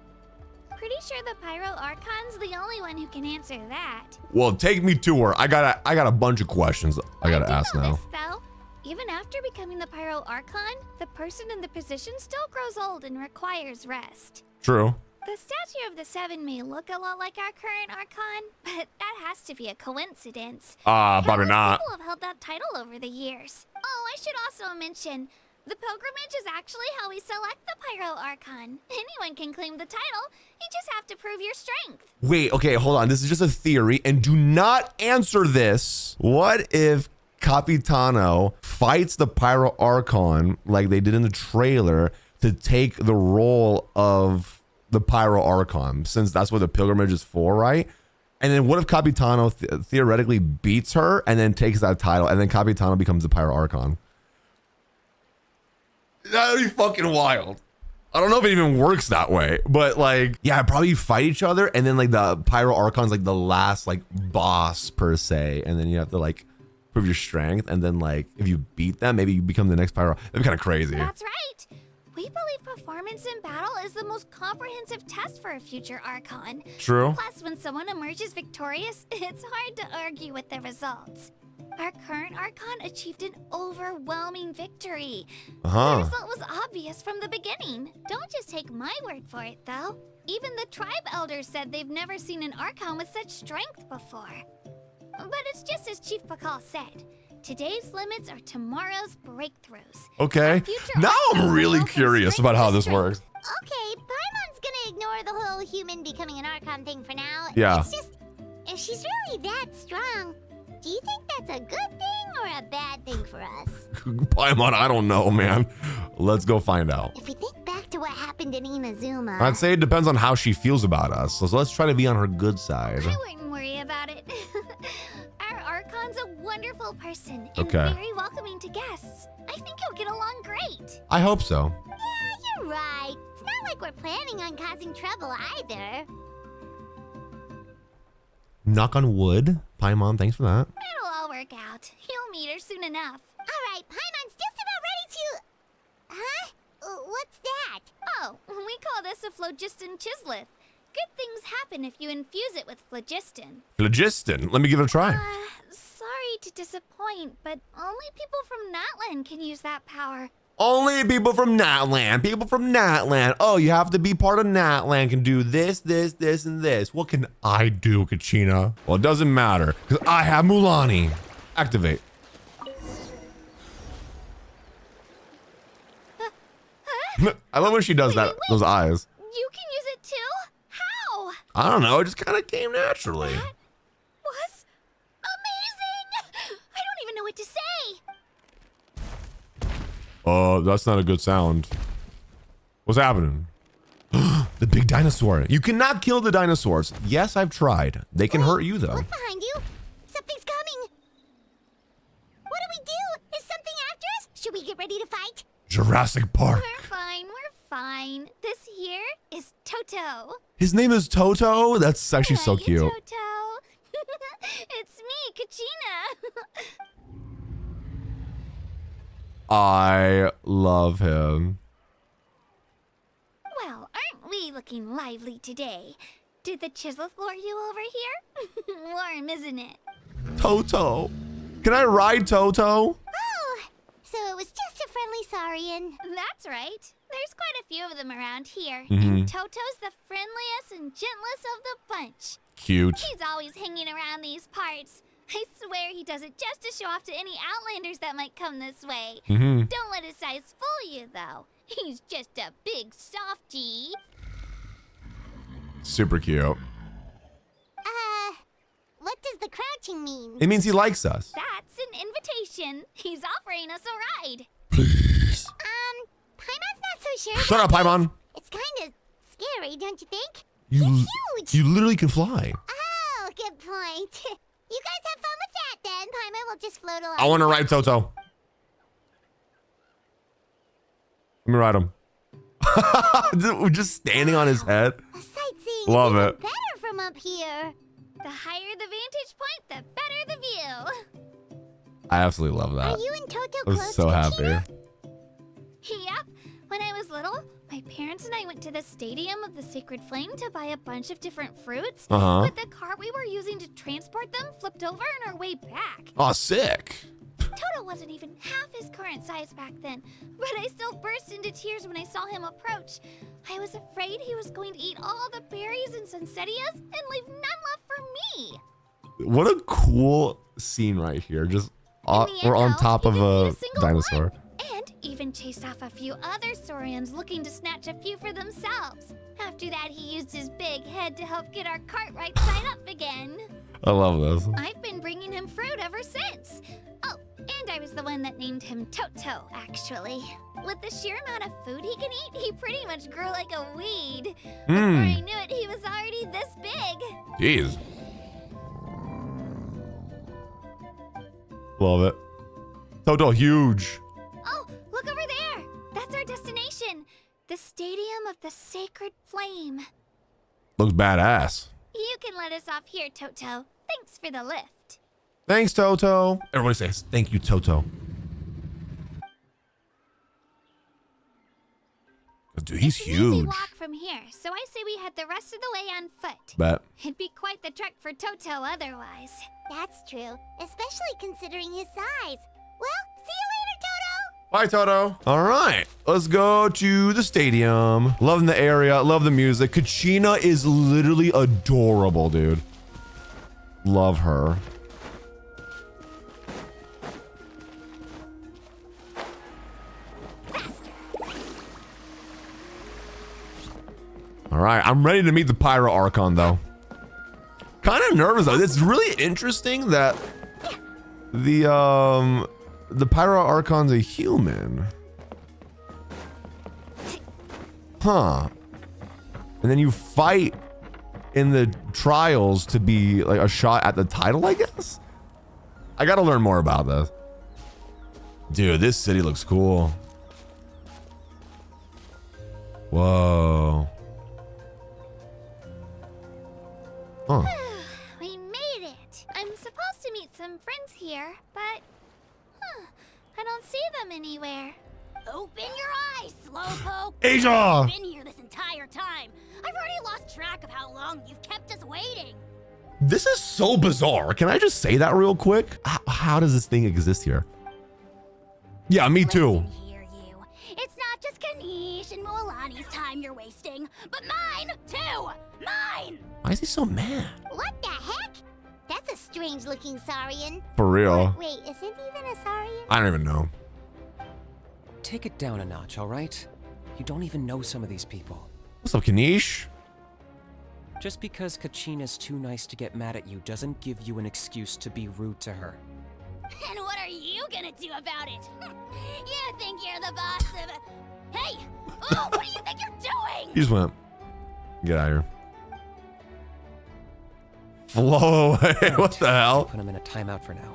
Pretty sure the Pyro Archon's the only one who can answer that. Well, take me to her. I got a bunch of questions I gotta ask now. This, though. Even after becoming the Pyro Archon, the person in the position still grows old and requires rest. True. The statue of the Seven may look a lot like our current Archon, but that has to be a coincidence. Probably Countless not. People have held that title over the years. Oh, I should also mention, the pilgrimage is actually how we select the Pyro Archon. Anyone can claim the title, you just have to prove your strength. Wait, okay, hold on. This is just a theory, and do not answer this. What if Capitano fights the Pyro Archon like they did in the trailer to take the role of the Pyro Archon, since that's what the pilgrimage is for, right? And then what if Capitano theoretically beats her and then takes that title, and then Capitano becomes the Pyro Archon? That would be fucking wild. I don't know if it even works that way, but like, yeah, probably fight each other, and then like the Pyro Archon's like the last like boss per se, and then you have to like prove your strength, and then like if you beat them, maybe you become the next Pyro. That'd be kind of crazy. That's right. We believe performance in battle is the most comprehensive test for a future Archon. True. Plus, when someone emerges victorious, it's hard to argue with the results. Our current Archon achieved an overwhelming victory. The result was obvious from the beginning. Don't just take my word for it, though. Even the tribe elders said they've never seen an Archon with such strength before. But it's just as Chief Pakal said. Today's limits are tomorrow's breakthroughs. Okay. Now I'm really curious about how this works. Okay, Paimon's gonna ignore the whole human becoming an Archon thing for now. Yeah. It's just, if she's really that strong, do you think that's a good thing or a bad thing for us? Paimon, I don't know, man. Let's go find out. If we think back to what happened in Inazuma... I'd say it depends on how she feels about us. So let's try to be on her good side. I wouldn't worry about it. Our Archon's a wonderful person and Okay. very welcoming to guests. I think you'll get along great. I hope so. Yeah, you're right. It's not like we're planning on causing trouble either. Knock on wood. Paimon, thanks for that. It'll all work out. You'll meet her soon enough. All right, Paimon's just about ready to... Huh? What's that? Oh, we call this a phlogiston chisleth. Good things happen if you infuse it with phlogiston. Phlogiston. Let me give it a try. Sorry to disappoint, but only people from Natlan can use that power. Only people from Natlan. People from Natlan. Oh, you have to be part of Natlan. Can do this, this, this, and this. What can I do, Kachina? Well, it doesn't matter, because I have Mulani. Activate. I love when she does that. Those eyes. You can use it too? How? I don't know. It just kind of came naturally. That was amazing! I don't even know what to say. That's not a good sound. What's happening? The big dinosaur. You cannot kill the dinosaurs. Yes, I've tried. They can hurt you, though. Look behind you. Something's coming. What do we do? Is something after us? Should we get ready to fight? Jurassic Park. We're fine, we're fine. This here is Toto. His name is Toto? That's actually so Right, cute. Toto. It's me, Kachina. I love him. Well, aren't we looking lively today? Did the chisleth lure you over here? Warm, isn't it? Toto. Can I ride Toto? Oh, so it was just a friendly saurian. That's right. There's quite a few of them around here. Mm-hmm. And Toto's the friendliest and gentlest of the bunch. Cute. He's always hanging around these parts. I swear he does it just to show off to any Outlanders that might come this way. Mm-hmm. Don't let his size fool you, though. He's just a big softie. Super cute. What It means he likes us. That's an invitation. He's offering us a ride. Please. Paimon's not so sure. Shut up, Paimon. It's kind of scary, don't you think? You, He's huge. You literally can fly. Oh, good point. You guys have fun with that then. Paimon will just float along. I want to ride Toto. Let me ride him. We're just standing on his head. Sightseeing Love is even it. better from up here. The higher the vantage point, the better the view. I absolutely love that. Are you and Toto I'm close, so happy. Kachina? Yep. When I was little, my parents and I went to the Stadium of the Sacred Flame to buy a bunch of different fruits. But the cart we were using to transport them flipped over on our way back. Oh, sick. Toto wasn't even half his current size back then, but I still burst into tears when I saw him approach. I was afraid he was going to eat all the berries and sunsettias and leave none left for me. What a cool scene right here. Just we're on top of a dinosaur. And even chased off a few other saurians looking to snatch a few for themselves. After that, he used his big head to help get our cart right side up again. I love this. I've been bringing him fruit ever since. Oh, and I was the one that named him Toto, actually. With the sheer amount of food he can eat, he pretty much grew like a weed. Before I knew it, he was already this big. Jeez. Love it. Toto, huge. Oh, look over there. That's our destination. The Stadium of the Sacred Flame. Looks badass. You can let us off here, Toto. Thanks for the lift. Thanks, Toto. Everybody says thank you, Toto. Dude, he's It's an easy huge. walk from here, so I say we head the rest of the way on foot. Bet. It'd be quite the trek for Toto otherwise. That's true, especially considering his size. Well, see you later, Toto. Bye, Toto. All right, let's go to the stadium. Loving the area, love the music. Kachina is literally adorable, dude. Love her. All right, I'm ready to meet the 5.0 Archon, though. Kind of nervous, though. It's really interesting that the 5.0 Archon's a human. Huh. And then you fight in the trials to be like a shot at the title, I guess? I gotta learn more about this. Dude, this city looks cool. Whoa. Huh. We made it. I'm supposed to meet some friends here, but I don't see them anywhere. Open your eyes, Slowpoke. Asia! I've been here this entire time. I've already lost track of how long you've kept us waiting. This is so bizarre. Can I just say that real quick? How does this thing exist here? Yeah, me too. Listen here, you. It's not just Kanish and Moalani's time you're wasting, but mine, too. Mine! Why is he so mad? What the heck? That's a strange-looking Saurian. For real. Wait, is it even a Saurian? I don't even know. Take it down a notch, all right? You don't even know some of these people. What's up, Kanish? Just because Kachina's too nice to get mad at you doesn't give you an excuse to be rude to her. And what are you gonna do about it? You think you're the boss of a... Hey! Oh, what do you think you're doing? He just went. Get out of here. Flow away. What the hell? Put him in a timeout for now.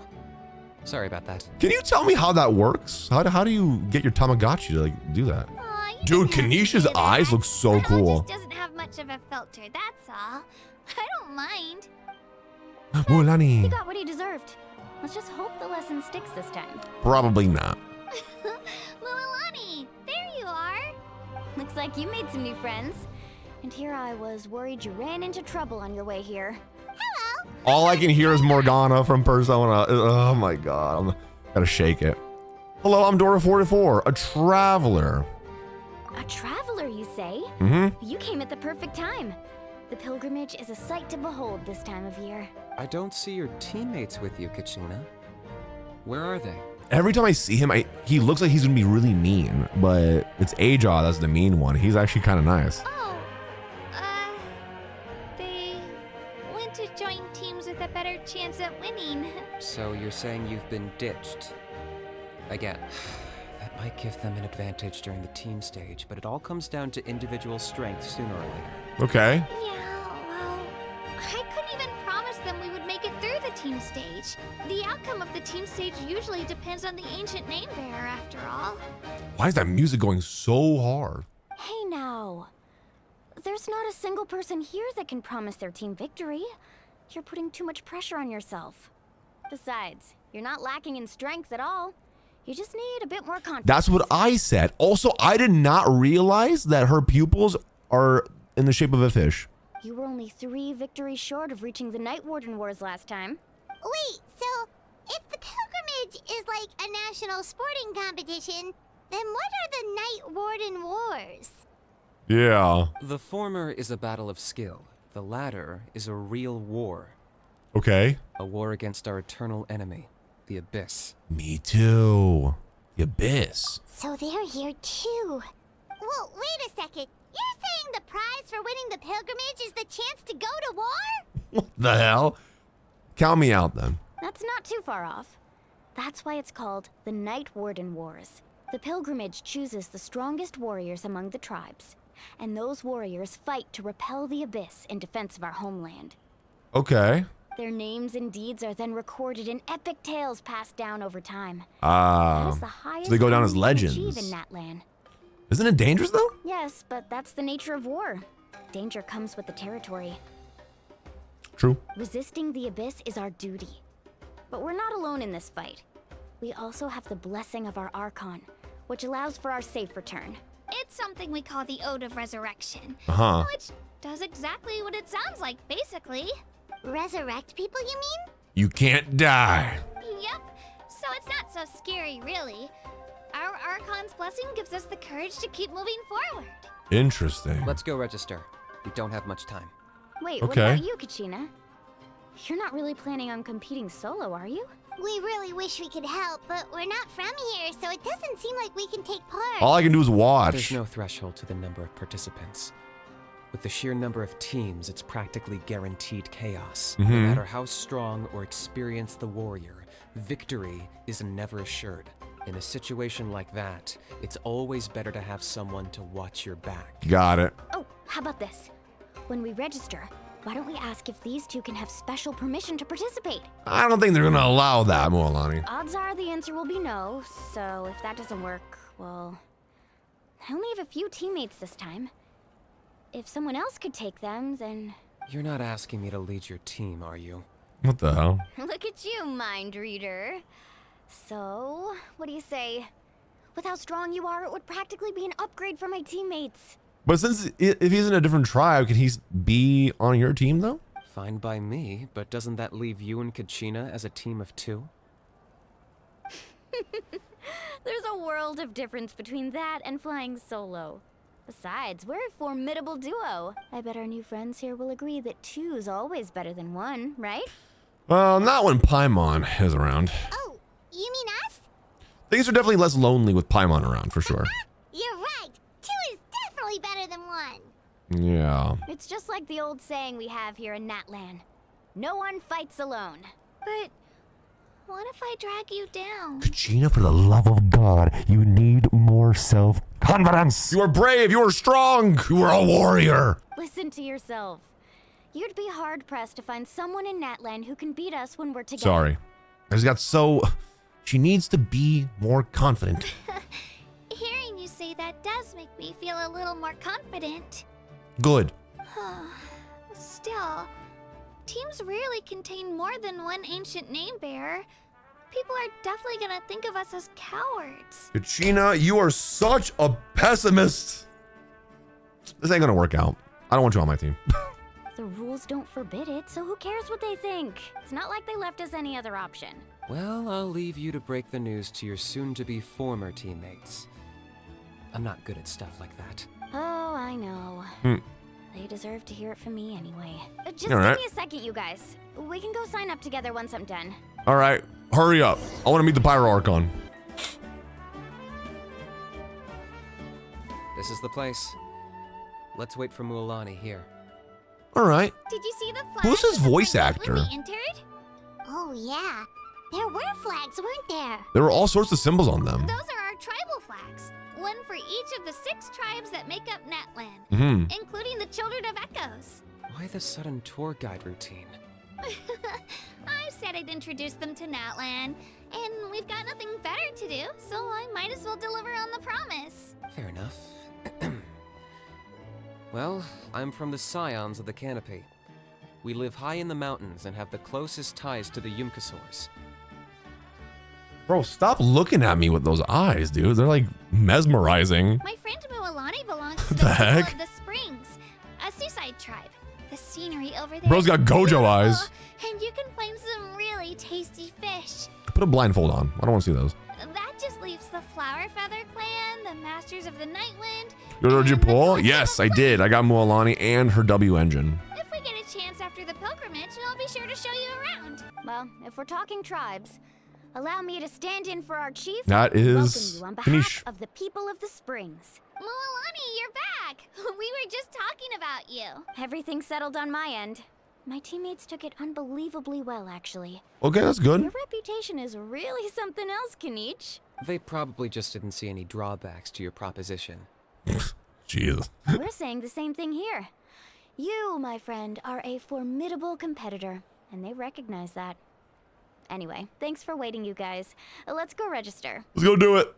Sorry about that. Can you tell me how that works? How do you get your Tamagotchi to like do that? Aw, you Dude, don't have to Kanish's say that. eyes look so My cool. just doesn't have much of a filter, that's all. I don't mind. You Moalani. got what he deserved. Let's just hope the lesson sticks this time. Probably not. Moalani, there you are. Looks like you made some new friends. And here I was worried you ran into trouble on your way here. Hello. All I can hear is Morgana from Persona. Oh my god. I'm gotta shake it. Hello, I'm Dora44, a traveler. A traveler, you say? Mm-hmm. You came at the perfect time. The pilgrimage is a sight to behold this time of year. I don't see your teammates with you, Kachina. Where are they? Every time I see him, he looks like he's gonna be really mean, but it's Aja that's the mean one. He's actually kind of nice. Oh, they went to join teams with a better chance at winning. So you're saying you've been ditched? Again. That might give them an advantage during the team stage, but it all comes down to individual strength sooner or later. Okay. Yeah, well, I couldn't even promise them we would make it through the team stage. The outcome of the team stage usually depends on the ancient name bearer, after all. Why is that music going so hard? Hey now. There's not a single person here that can promise their team victory. You're putting too much pressure on yourself. Besides, you're not lacking in strength at all. You just need a bit more confidence. That's what I said. Also, I did not realize that her pupils are in the shape of a fish. You were only 3 victories short of reaching the Night Warden Wars last time. Wait, so if the pilgrimage is like a national sporting competition, then what are the Night Warden Wars? Yeah. The former is a battle of skill. The latter is a real war. Okay. A war against our eternal enemy, the Abyss. Me too. The Abyss. So they're here too. Well, wait a second. You're saying the prize for winning the pilgrimage is the chance to go to war? What the hell? Count me out then. That's not too far off. That's why it's called the Night Warden Wars. The pilgrimage chooses the strongest warriors among the tribes, and those warriors fight to repel the Abyss in defense of our homeland. Okay. Their names and deeds are then recorded in epic tales passed down over time. Ah. That is the highest So they go down honor as you can legends. achieve in Natlan. Isn't it dangerous though? Yes, but that's the nature of war. Danger comes with the territory. True. Resisting the Abyss is our duty. But we're not alone in this fight. We also have the blessing of our Archon, which allows for our safe return. It's something we call the Ode of Resurrection. Uh-huh. Which does exactly what it sounds like, basically. Resurrect people, you mean? You can't die. Yep. So it's not so scary, really. Our Archon's blessing gives us the courage to keep moving forward. Interesting. Let's go register. We don't have much time. Wait, Okay. what about you, Kachina? You're not really planning on competing solo, are you? We really wish we could help, but we're not from here, so it doesn't seem like we can take part. All I can do is watch. There's no threshold to the number of participants. With the sheer number of teams, it's practically guaranteed chaos. No matter how strong or experienced the warrior, victory is never assured. In a situation like that, it's always better to have someone to watch your back. Got it. Oh, how about this? When we register, why don't we ask if these two can have special permission to participate? I don't think they're gonna allow that, Moalani. Odds are the answer will be no, so if that doesn't work, well... I only have a few teammates this time. If someone else could take them, then... You're not asking me to lead your team, are you? What the hell? Look at you, mind reader. So, what do you say? With how strong you are, it would practically be an upgrade for my teammates. But since if he's in a different tribe, can he be on your team though? Fine by me, but doesn't that leave you and Kachina as a team of 2? There's a world of difference between that and flying solo. Besides, we're a formidable duo. I bet our new friends here will agree that 2's always better than 1, right? Well, not when Paimon is around. Oh, you mean us? Things are definitely less lonely with Paimon around, for sure. You're right. 2 is definitely better than 1. Yeah. It's just like the old saying we have here in Natlan. No one fights alone. But what if I drag you down? Kachina, for the love of God, you need more self-confidence. You are brave. You are strong. You are a warrior. Listen to yourself. You'd be hard-pressed to find someone in Natlan who can beat us when we're together. Sorry. I just got so... She needs to be more confident. Hearing you say that does make me feel a little more confident. Good. Still, teams rarely contain more than one ancient name bearer. People are definitely gonna think of us as cowards. Kachina, you are such a pessimist. This ain't gonna work out. I don't want you on my team. The rules don't forbid it, so who cares what they think? It's not like they left us any other option. Well, I'll leave you to break the news to your soon-to-be former teammates. I'm not good at stuff like that. Oh, I know. They deserve to hear it from me anyway. Just All right. give me a second, you guys. We can go sign up together once I'm done. All right, hurry up. I want to meet the Pyro Archon. This is the place. Let's wait for Mualani here. All right. Did you see the flag? Who's his that was voice on board actor? when we entered? Oh, yeah. There were flags, weren't there? There were all sorts of symbols on them. Those are our tribal flags. One for each of the 6 tribes that make up Natlan, including the Children of Echoes. Why the sudden tour guide routine? I said I'd introduce them to Natlan, and we've got nothing better to do, so I might as well deliver on the promise. Fair enough. Well, I'm from the Scions of the Canopy. We live high in the mountains and have the closest ties to the Yumkasaurs. Bro, stop looking at me with those eyes, dude. They're like mesmerizing. My friend Mualani belongs to The heck? People of the Springs, a seaside tribe. The scenery over there. Bro's got is Gojo beautiful, eyes. And you can find some really tasty fish. Put a blindfold on. I don't want to see those. That just leaves the Flower Feather Clan, the Masters of the Nightwind. Did you and the pull? Collective Yes, of I did. I got Mualani and her W engine. If we get a chance after the pilgrimage, I'll be sure to show you around. Well, if we're talking tribes, allow me to stand in for our chief. That and is welcome you on behalf Kanish. of the people of the Springs. Mualani, you're back. We were just talking about you. Everything settled on my end. My teammates took it unbelievably well, actually. Okay, that's good. Your reputation is really something else, Kanish. They probably just didn't see any drawbacks to your proposition. Jesus. We're saying the same thing here. You, my friend, are a formidable competitor, and they recognize that. Anyway, thanks for waiting, you guys. Let's go register. Let's go do it.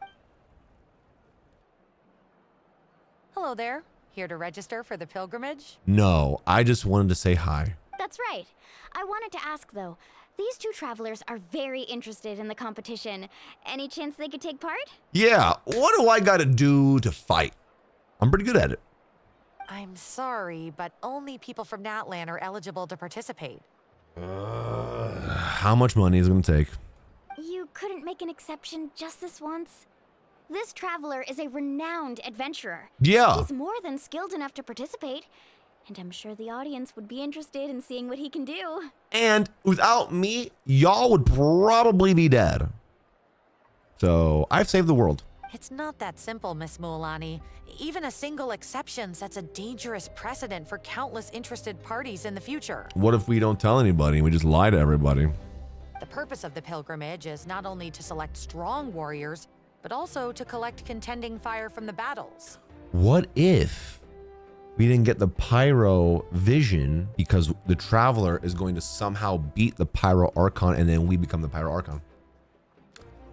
Hello there. Here to register for the pilgrimage? No, I just wanted to say hi. That's right. I wanted to ask, though. These 2 travelers are very interested in the competition. Any chance they could take part? Yeah, what do I got to do to fight? I'm pretty good at it. I'm sorry, but only people from Natlan are eligible to participate. How much money is it going to take? You couldn't make an exception just this once? This traveler is a renowned adventurer. Yeah. He's more than skilled enough to participate. And I'm sure the audience would be interested in seeing what he can do. And without me, y'all would probably be dead. So I've saved the world. It's not that simple, Miss Mualani. Even a single exception sets a dangerous precedent for countless interested parties in the future. What if we don't tell anybody and we just lie to everybody? The purpose of the pilgrimage is not only to select strong warriors, but also to collect contending fire from the battles. What if we didn't get the pyro vision because the traveler is going to somehow beat the pyro archon and then we become the pyro archon?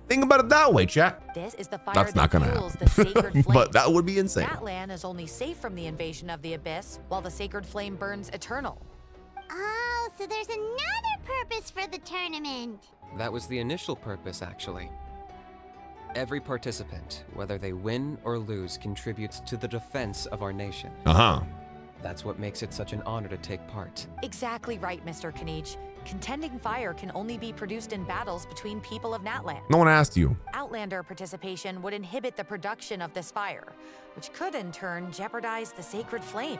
Think about it that way, chat. This is the fire That's not that gonna fuels happen. the sacred flame. But that would be insane. Natlan is only safe from the invasion of the Abyss, while the sacred flame burns eternal. Oh, so there's another purpose for the tournament. That was the initial purpose, actually. Every participant, whether they win or lose, contributes to the defense of our nation. Uh-huh. That's what makes it such an honor to take part. Exactly right, Mr. Kanish. Contending fire can only be produced in battles between people of Natlan. No one asked you. Outlander participation would inhibit the production of this fire, which could in turn jeopardize the sacred flame.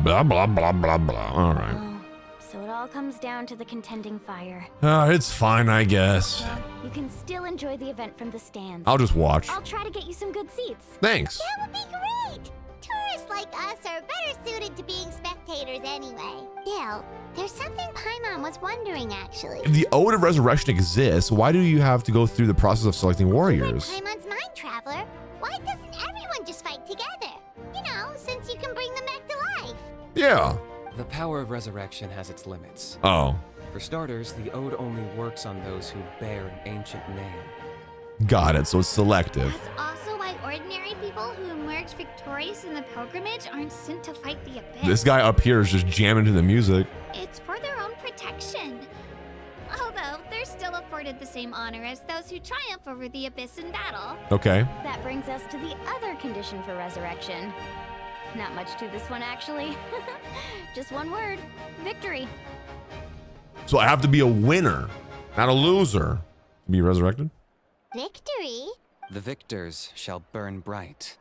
Blah, blah, blah, blah, blah. All right. Oh, so it all comes down to the contending fire. It's fine, I guess. Well, you can still enjoy the event from the stands. I'll just watch. I'll try to get you some good seats. Thanks. That would be great. Tourists like us are better suited to being spectators anyway. Still, there's something Paimon was wondering, actually. If the Ode of Resurrection exists, why do you have to go through the process of selecting warriors? Paimon's mind traveler. Why doesn't everyone just fight together? You know, since you can bring them back to life. Yeah. The power of resurrection has its limits. Oh. For starters, the Ode only works on those who bear an ancient name. Got it, so it's selective. That's also why ordinary people who emerge victorious in the pilgrimage aren't sent to fight the Abyss. This guy up here is just jamming to the music. It's for their own protection. Although, they're still afforded the same honor as those who triumph over the Abyss in battle. Okay. That brings us to the other condition for resurrection. Not much to this one, actually. Just one word: victory. So I have to be a winner, not a loser, to be resurrected? Victory? The victors shall burn bright,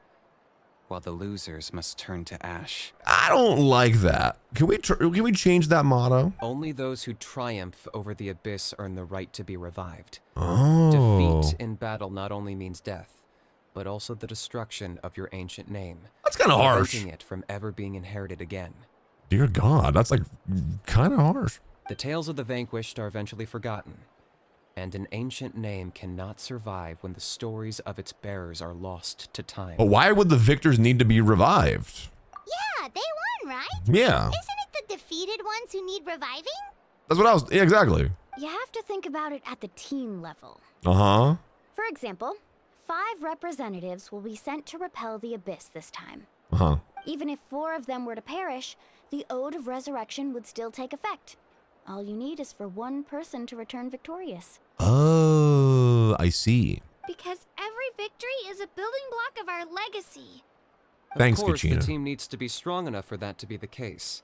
while the losers must turn to ash. I don't like that. Can we change that motto? Only those who triumph over the Abyss earn the right to be revived. Oh. Defeat in battle not only means death, but also the destruction of your ancient name. That's kind of harsh. Preventing it from ever being inherited again. Dear God, that's like kind of harsh. The tales of the vanquished are eventually forgotten, And an ancient name cannot survive when the stories of its bearers are lost to time. But why would the victors need to be revived? Yeah, they won, right? Yeah. Isn't it the defeated ones who need reviving? That's what I was, yeah, exactly. You have to think about it at the team level. Uh-huh. For example, 5 representatives will be sent to repel the Abyss this time. Uh-huh. Even if 4 of them were to perish, the Ode of Resurrection would still take effect. All you need is for 1 person to return victorious. Oh, I see. Because every victory is a building block of our legacy. Thanks, Of course, Kachina. the team needs to be strong enough for that to be the case.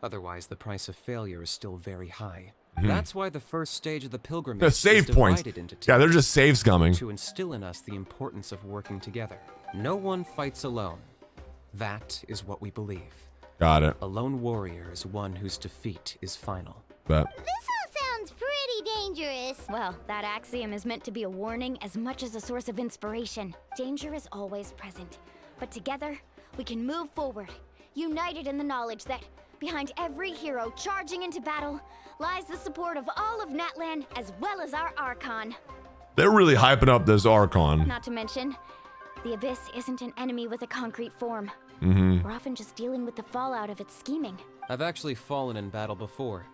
Otherwise, the price of failure is still very high. That's why the first stage of the pilgrimage The save is points. divided into 2. Yeah, they're just save scumming. To instill in us the importance of working together. No one fights alone. That is what we believe. Got it. A lone warrior is one whose defeat is final. But This all sounds pretty dangerous. Well, that axiom is meant to be a warning as much as a source of inspiration. Danger is always present, but together, we can move forward, united in the knowledge that behind every hero charging into battle lies the support of all of Natlan as well as our Archon. they're really hyping up this Archon. Not to mention, the Abyss isn't an enemy with a concrete form. Mm-hmm. We're often just dealing with the fallout of its scheming. I've actually fallen in battle before.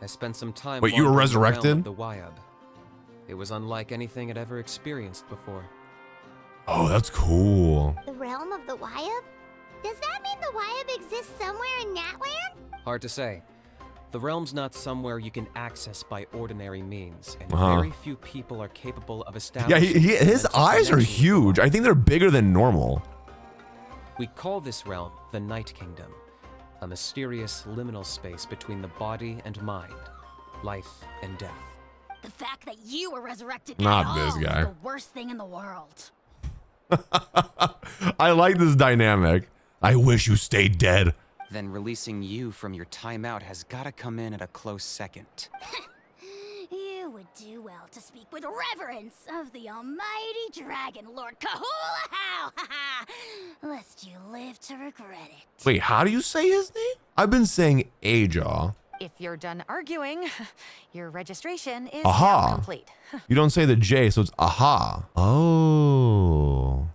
I spent some time. Wait, you were wandering the realm resurrected? of the Wyab. It was unlike anything I'd ever experienced before. Oh, that's cool. The realm of the Wyab? Does that mean the Wyab exists somewhere in Natlan? Hard to say. The realm's not somewhere you can access by ordinary means, and Uh-huh. very few people are capable of Yeah, establishing. his mental eyes are connection. huge. I think they're bigger than normal. We call this realm the Night Kingdom, a mysterious liminal space between the body and mind, life and death. The fact that you were resurrected Not at this all guy. is the worst thing in the world. I like this dynamic. I wish you stayed dead. Then releasing you from your timeout has gotta come in at a close second. You would do well to speak with reverence of the almighty Dragon Lord Kahula-How, lest you live to regret it. Wait, how do you say his name? I've been saying Ajaw. If you're done arguing, your registration is Aha. now complete. You don't say the J, so it's aha. Oh.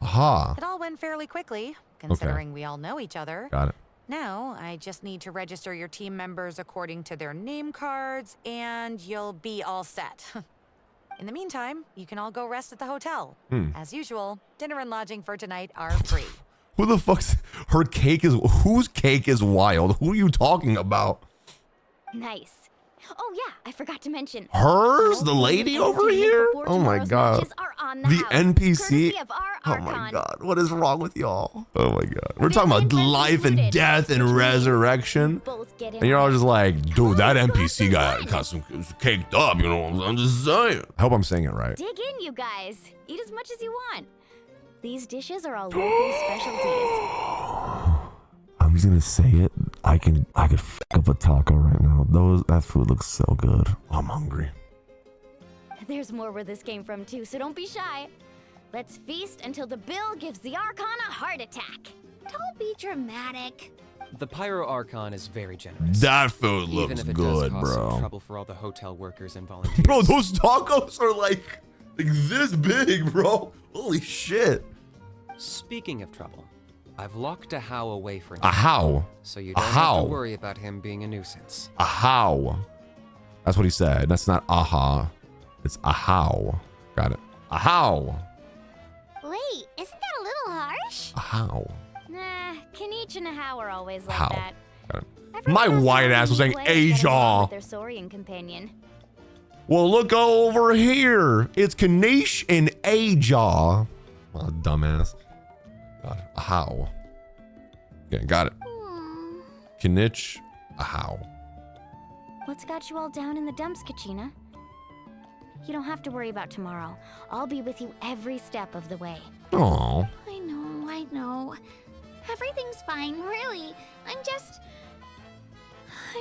Aha. It all went fairly quickly, considering we all know each other. Got it. Now, I just need to register your team members according to their name cards, and you'll be all set. In the meantime, you can all go rest at the hotel. As usual, dinner and lodging for tonight are free. Who the fuck's her cake is? Whose cake is wild? Who are you talking about? Nice. Oh yeah, I forgot to mention. Hers, all the the lady entertainment over here? before Oh my tomorrow's god. matches are on the The house, NPC. courtesy of our Oh Archon. my god. What is wrong with y'all? Oh my god. We're talking about Invite life and included, death and which means resurrection. Both get in And you're all on it. just like, dude, that Oh, NPC God, got some caked up, you know? I'm just saying. I hope I'm saying it right. Dig in, you guys. Eat as much as you want. These dishes are all local specialties. I'm just gonna say it. I could f up a taco right now. That food looks so good. I'm hungry. There's more where this came from too, so don't be shy. Let's feast until the bill gives the Archon a heart attack. Don't be dramatic. The Pyro Archon is very generous. That food even looks if it good, does cause some bro. trouble for all the hotel workers and volunteers. Bro, those tacos are like this big, bro. Holy shit. Speaking of trouble, I've locked a how away for A now, how? so you A don't have how? to worry about him being a nuisance. A how? That's what he said. That's not aha. It's a how. Got it. A how? Wait, isn't that a little harsh? A how? Nah, Kanich and How are always like How? that. Got it. Everyone My knows white how ass was to saying play and get along Ajaw. with their Saurian companion. Well, look over here. It's Kanish and Ajaw. Oh, dumbass. Got it. A how? Okay, got it. Kanich, a how? What's got you all down in the dumps, Kachina? You don't have to worry about tomorrow. I'll be with you every step of the way. Oh. I know. Everything's fine, really. I'm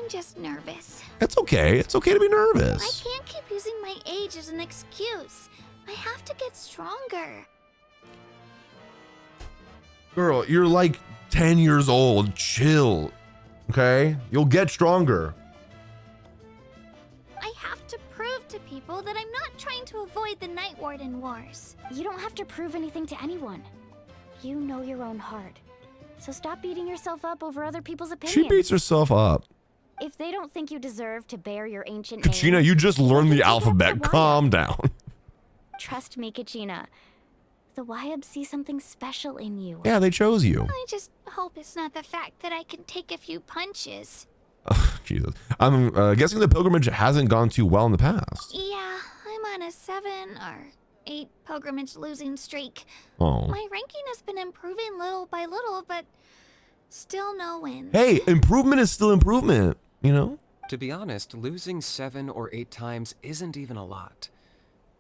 just nervous. That's okay. It's okay to be I nervous. can't keep using my age as an excuse. I have to get stronger. Girl, you're like 10 years old. Chill. Okay? You'll get stronger. I have to prove to people avoid the Night Warden wars. You don't have to prove anything to anyone. You know your own heart. So stop beating yourself up over other people's opinions. She beats herself up. If they don't think you deserve to bear your ancient Kachina, name, you just learned the then alphabet. Calm down. trust me, Kachina. The Wyab see something special in you. Yeah, they chose you. I just hope it's not the fact that I can take a few punches. Oh, Jesus. I'm guessing the pilgrimage hasn't gone too well in the past. Yeah, I'm on a 7 or 8 pilgrimage losing streak. Oh. My ranking has been improving little by little, but still no wins. Hey, improvement is still improvement, you know? To be honest, losing 7 or 8 times isn't even a lot.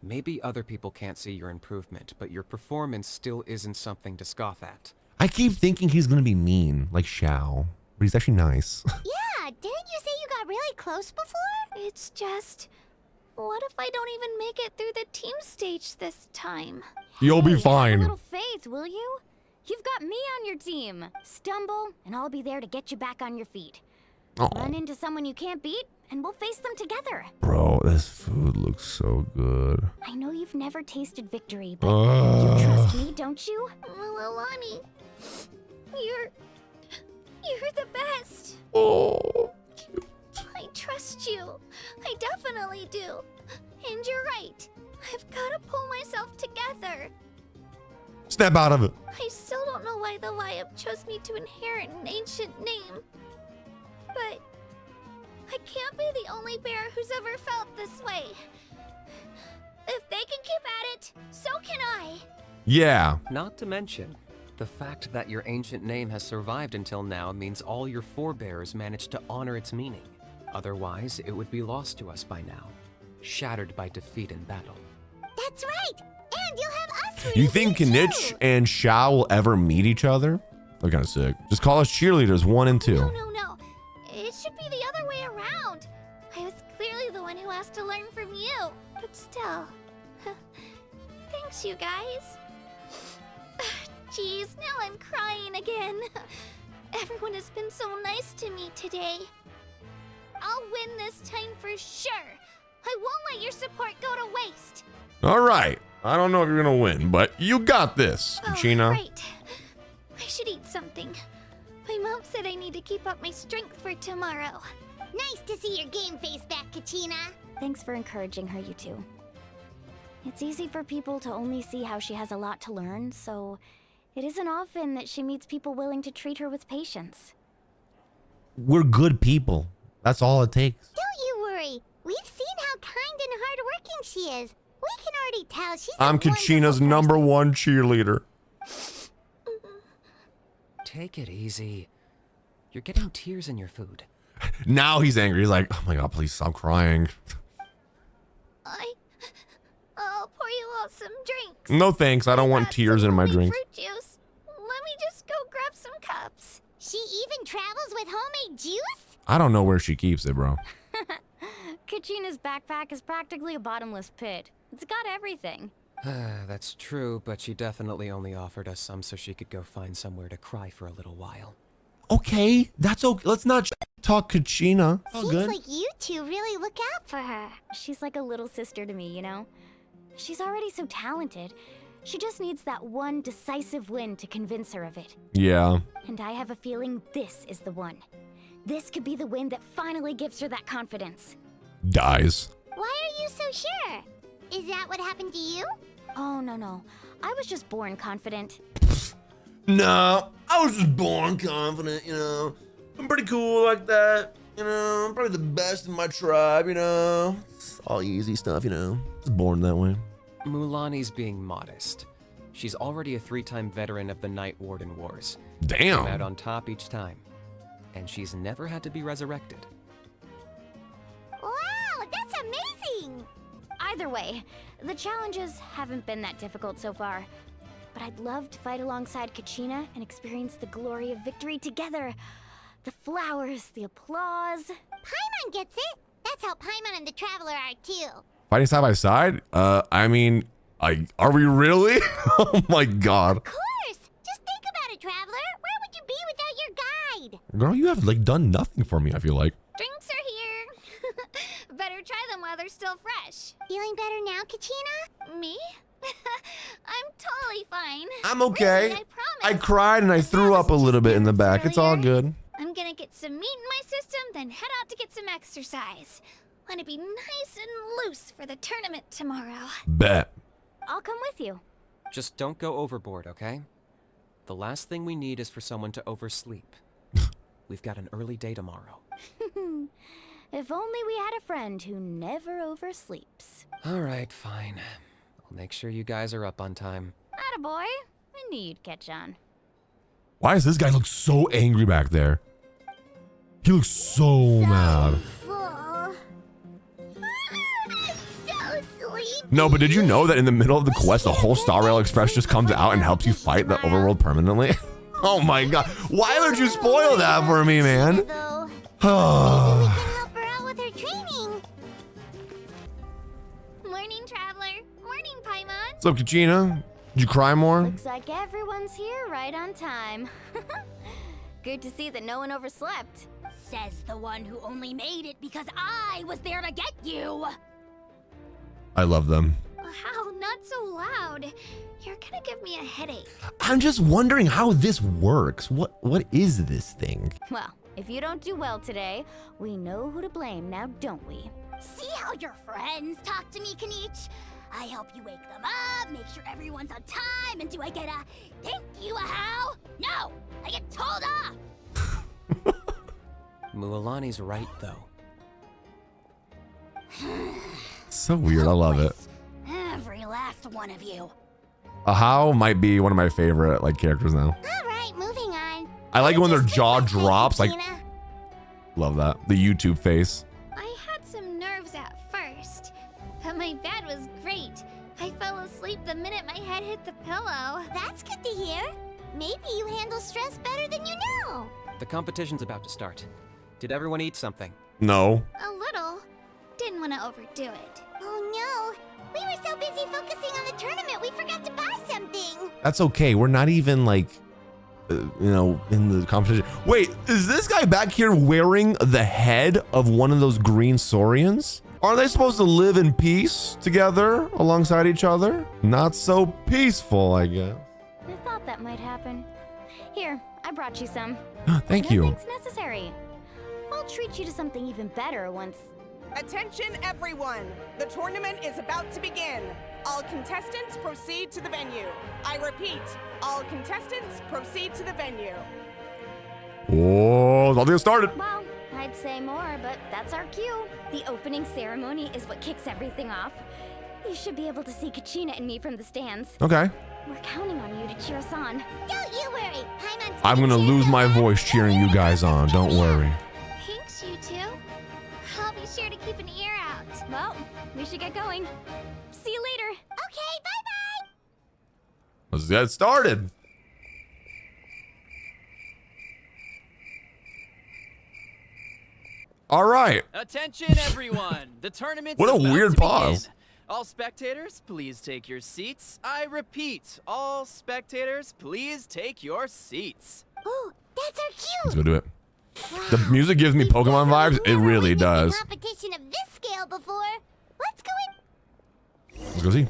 Maybe other people can't see your improvement, but your performance still isn't something to scoff at. I keep thinking he's gonna be mean, like Xiao, but he's actually nice. Yeah, didn't you say you got really close before? It's just, what if I don't even make it through the team stage this time? You'll be Have a fine. little faith, will you? You've got me on your team. Stumble, and I'll be there to get you back on your feet. Oh. Run into someone you can't beat, and we'll face them together. Bro, this food looks so good. I know you've never tasted victory, but you trust me, don't you? Mililani, you're the best. Oh, cute. I trust you. I definitely do. And you're right. I've got to pull myself together. Snap out of it. I still don't know why the Wyab chose me to inherit an ancient name. But I can't be the only bear who's ever felt this way. If they can keep at it, so can I. Yeah. Not to mention, the fact that your ancient name has survived until now means all your forebears managed to honor its meaning. Otherwise, it would be lost to us by now, shattered by defeat in battle. That's right. And you'll have us. You think Knitch and Xiao will ever meet each other? They're kind of sick. Just call us cheerleaders 1 and 2. No. It should be the other way around. I was clearly the one who asked to learn from you. But still. Thanks, you guys. Jeez, now I'm crying again. Everyone has been so nice to me today. I'll win this time for sure. I won't let your support go to waste. All right. I don't know if you're going to win, but you got this, Kachina. Right. I should eat something. My mom said I need to keep up my strength for tomorrow. Nice to see your game face back, Kachina. Thanks for encouraging her, you two. It's easy for people to only see how she has a lot to learn, so it isn't often that she meets people willing to treat her with patience. We're good people. That's all it takes. Don't you worry. We've seen how kind and hardworking she is. We can already tell she's I'm Kachina's #1 cheerleader. Take it easy. You're getting tears in your food. Now he's angry. He's like, oh my God, please stop crying. I'll pour you all some drinks. No thanks. I don't want tears in my drink. Fruit juice. Let me just go grab some cups. She even travels with homemade juice? I don't know where she keeps it, bro. Kachina's backpack is practically a bottomless pit. It's got everything. That's true, but she definitely only offered us some so she could go find somewhere to cry for a little while. Okay, that's okay. Let's not talk Kachina. All Seems good. like you two really look out for her. She's like a little sister to me, you know? She's already so talented. She just needs that one decisive win to convince her of it. Yeah. And I have a feeling this is the one. This could be the win that finally gives her that confidence. Dies. Why are you so sure? Is that what happened to you? Oh, no. I was just born confident. No, I was just born confident, you know. I'm pretty cool like that, you know. I'm probably the best in my tribe, you know. It's all easy stuff, you know. Just born that way. Mulani's being modest. She's already a 3-time veteran of the Night Warden Wars. Damn. Came out on top each time. And she's never had to be resurrected. Wow, that's amazing! Either way, the challenges haven't been that difficult so far. But I'd love to fight alongside Kachina and experience the glory of victory together. The flowers, the applause. Paimon gets it. That's how Paimon and the Traveler are too. Fighting side by side? I mean, are we really? Oh my God. Of course! Just think about it, Traveler. Where would you be without your guide? Girl, you have like done nothing for me, I feel like. Drinks are here. Better try them while they're still fresh. Feeling better now, Kachina? Me? I'm totally fine. I'm okay. Really, I I promise. cried and I threw up a little bit in the back. It's all good. I'm gonna get some meat in my system, then head out to get some exercise. Wanna be nice and loose for the tournament tomorrow. Bet. I'll come with you. Just don't go overboard, okay? The last thing we need is for someone to oversleep. We've got an early day tomorrow. If only we had a friend who never oversleeps. All right, fine. I'll make sure you guys are up on time. Attaboy. I knew you'd catch on. Why does this guy look so angry back there? He looks so mad. Full. So sleepy. No, but did you know that in the middle of the quest, the whole Star Rail Express just comes out and helps you fight the overworld permanently? Oh my god. Why would you spoil that for me, man? Maybe we can help her out with her training. Morning, Traveler. Morning, Paimon. What's up, Kachina? Did you cry more? Looks like everyone's here right on time. Good to see that no one overslept. Says the one who only made it because I was there to get you. I love them. Wow, not so loud. You're gonna give me a headache. I'm just wondering how this works. What is this thing? Well, if you don't do well today, we know who to blame now, don't we? See how your friends talk to me, Kanich? I help you wake them up, make sure everyone's on time, and do I get a thank you, a how? No, I get told off. Mualani's right, though. So weird. I love it. Every last one of you. How might be one of my favorite like characters now. All right, moving on. I like it when their jaw Just drops. Like, Kachina. love that. The YouTube face. I had some nerves at first, but my bed was great. I fell asleep the minute my head hit the pillow. That's good to hear. Maybe you handle stress better than you know. The competition's about to start. Did everyone eat something? No. A little. Didn't want to overdo it. Oh no. We were so busy focusing on the tournament, we forgot to buy something. That's okay. We're not even like, in the competition. Wait, is this guy back here wearing the head of one of those green saurians? Aren't they supposed to live in peace together alongside each other? Not so peaceful, I guess. I thought that might happen. Here, I brought you some. Thank No you. thanks necessary. I'll treat you to something even better once. Attention everyone! The tournament is about to begin. All contestants proceed to the venue. I repeat, all contestants proceed to the venue. Oh, I'll get started. Well, I'd say more, but that's our cue. The opening ceremony is what kicks everything off. You should be able to see Kachina and me from the stands. Okay. We're counting on you to cheer us on. Don't you worry. Paimon's I'm gonna cheer lose you my on. voice cheering you guys on. Don't worry. Thanks, you two. I'll be sure to keep an ear out. Well, we should get going. See you later. Okay, bye-bye. Let's get started. All right. Attention, everyone! The tournament's What a about weird to begin. pause. All spectators, please take your seats. I repeat, all spectators, please take your seats. Oh, that's our cue. Let's go do it. Wow. The music gives me We've Pokemon vibes. definitely It never really witnessed a does. competition of this scale before. Let's go in. Let's go see.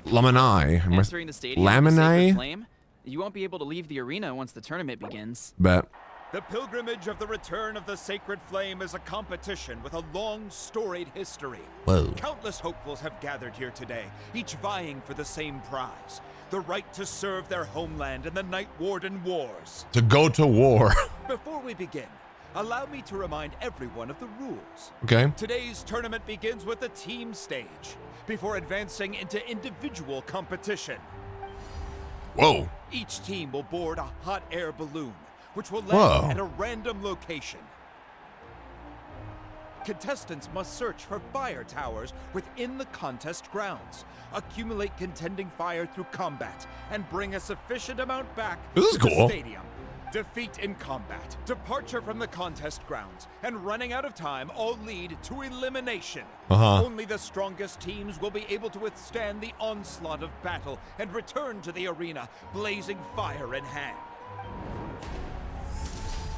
Lamanai. Entering the stadium with the Sacred Lamanai? Flame, you won't be able to leave the arena once the tournament begins. Bet. The pilgrimage of the return of the Sacred Flame is a competition with a long, storied history. Whoa. Countless hopefuls have gathered here today, each vying for the same prize, the right to serve their homeland in the Night Warden Wars. To go to war. Before we begin, allow me to remind everyone of the rules. Okay. Today's tournament begins with the team stage, before advancing into individual competition. Whoa. Each team will board a hot air balloon, which will land Whoa. at a random location. Contestants must search for fire towers within the contest grounds, accumulate contending fire through combat, and bring a sufficient amount back This is to the cool. stadium. Defeat in combat, departure from the contest grounds, and running out of time all lead to elimination. Only the strongest teams will be able to withstand the onslaught of battle and return to the arena, blazing fire in hand.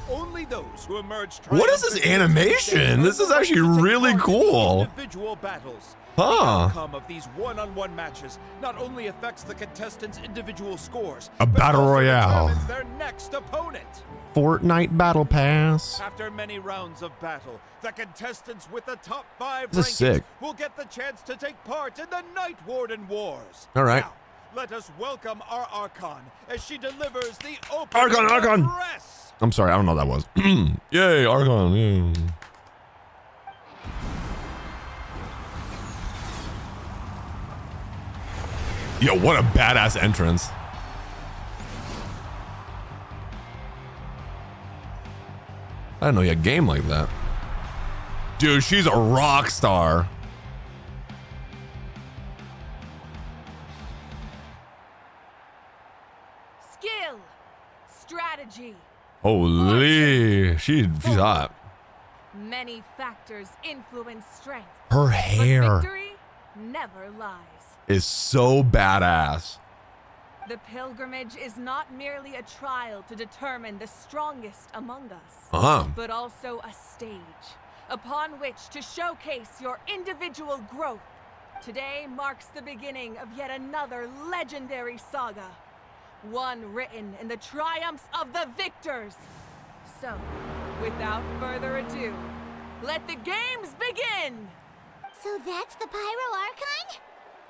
only those who emerge. What is this animation? This is actually really cool. Individual battles. Huh. The outcome of these one-on-one matches not only affects the contestants' individual scores, A but battle also royale. determines their next opponent. Fortnite Battle Pass. After many rounds of battle, the contestants with the top 5 This is rankings sick. will get the chance to take part in the Night Warden Wars. All right. Now, let us welcome our Archon as she delivers the opening Archon. address. I'm sorry, I don't know what that was. Yay, Archon. Yeah. Yo, what a badass entrance. I didn't know you had a game like that. Dude, she's a rock star. Skill, strategy. Holy, she's hot. Many factors influence strength. Her but hair victory never lies. is so badass. The pilgrimage is not merely a trial to determine the strongest among us, But also a stage upon which to showcase your individual growth. Today marks the beginning of yet another legendary saga, one written in the triumphs of the victors. So, without further ado, let the games begin! So that's the Pyro Archon?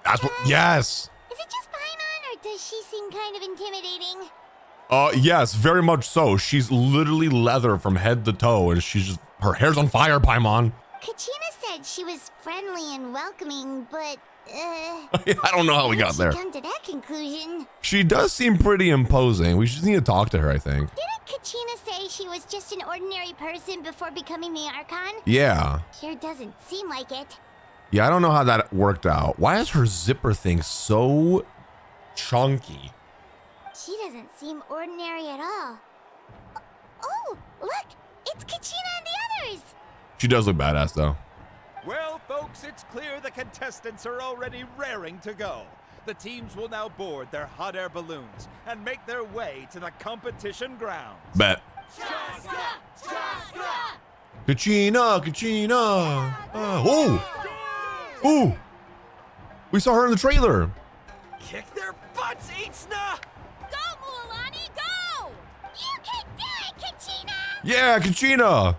That's what. Yes. Is it just Paimon, or does she seem kind of intimidating? Yes, very much so. She's literally leather from head to toe, and she's just her hair's on fire. Paimon. Kachina said she was friendly and welcoming, but I don't know how we got there. Come to that conclusion. She does seem pretty imposing. We just need to talk to her, I think. Didn't Kachina say she was just an ordinary person before becoming the Archon? Yeah. Sure doesn't seem like it. Yeah, I don't know how that worked out. Why is her zipper thing so chunky? She doesn't seem ordinary at all. Oh, look! It's Kachina and the others! She does look badass, though. Well, folks, it's clear the contestants are already raring to go. The teams will now board their hot air balloons and make their way to the competition grounds. Bet. Kachina. Oh! We saw her in the trailer. Kick their butts, Itzna! Go, Mualani, go! You can do it, Kachina! Yeah, Kachina.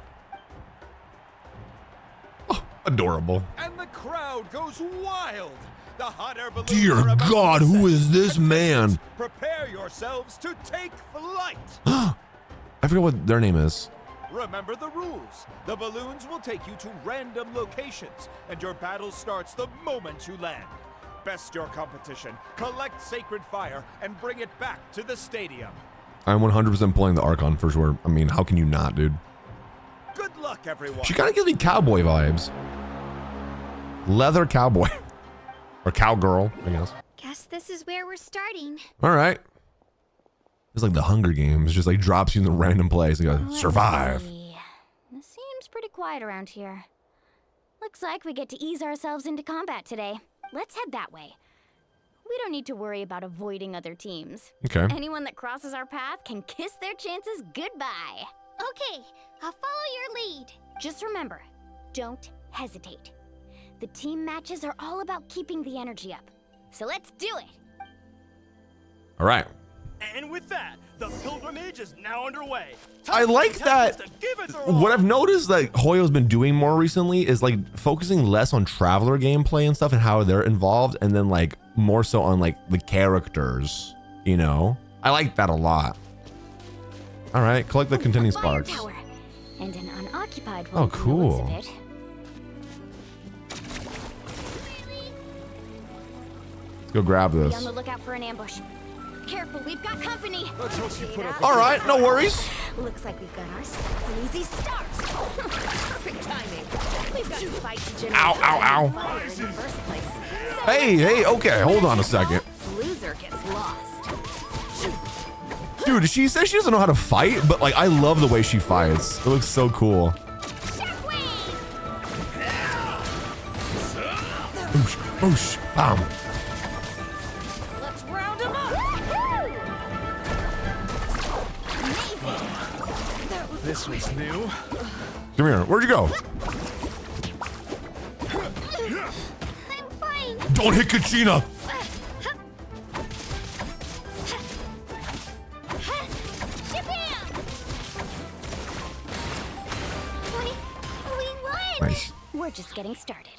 Oh, adorable. And the crowd goes wild. The hot air balloons Dear are about God, to who descend. is this man? Prepare yourselves to take flight. I forget what their name is. Remember the rules. The balloons will take you to random locations, and your battle starts the moment you land. Best your competition, collect sacred fire, and bring it back to the stadium. I'm 100% pulling the Archon for sure. I mean, how can you not, dude? Good luck, everyone. She kind of gives me cowboy vibes. Leather cowboy. Or cowgirl, I guess. Guess this is where we're starting. All right. It's like the Hunger Games. It just like drops you in the random place. You gotta survive. It seems pretty quiet around here. Looks like we get to ease ourselves into combat today. Let's head that way. We don't need to worry about avoiding other teams. Okay. Anyone that crosses our path can kiss their chances goodbye. Okay, I'll follow your lead. Just remember, don't hesitate. The team matches are all about keeping the energy up. So let's do it. All right. And with that, the pilgrimage is now underway. I like that. What I've noticed that Hoyo's been doing more recently is like focusing less on Traveler gameplay and stuff and how they're involved, and then like more so on like the characters, you know? I like that a lot. All right, collect the contending sparks. Tower, and an unoccupied Oh, one from the looks cool. of it. Let's go grab Be this. on the lookout for an ambush. Careful, we've got company. All right, no worries. Looks like we've got ourselves an easy start. Perfect timing. We've got to fight to generate Ow. fire in the first place. Hey, okay, hold on a second. Loser gets lost. Dude, she says she doesn't know how to fight, but like I love the way she fights. It looks so cool. Oosh, bam. Let's round them up! That was This was new. Come here. Where'd you go? I'm fine. Don't hit Kachina. Nice. We're just getting started.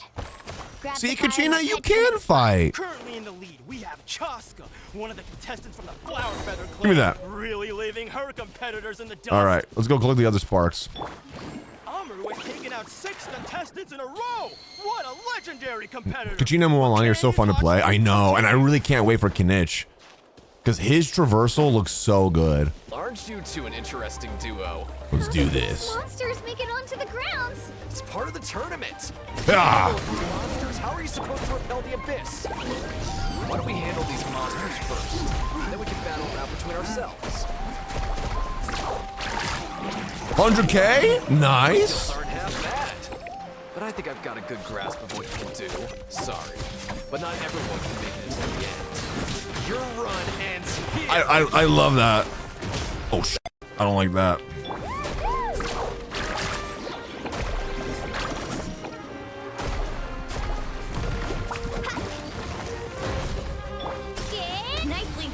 Grab See, the fire Kachina, and you take can fight. Currently in the lead, we have Chaska, one of the contestants from the Flower Feather Clan. Give me that. Really leaving her competitors in the dust. All right, let's go collect the other sparks. Amaru has taken out 6 contestants in a row. What a legendary competitor. Kachina and Mualani are so fun to play. I know, and I really can't wait for Kinich. Because his traversal looks so good. Aren't you two an interesting duo? Let's do this. Monsters make it onto the grounds. It's part of the tournament. Ah! Monsters, how are you supposed to repel the abyss? Why don't we handle these monsters first? Then we can battle it out between ourselves. 100K? Nice. Aren't half bad. But I think I've got a good grasp of what you can do. Sorry, but not everyone can make it to the end. Your run ends here. I love that. Oh, shit. I don't like that.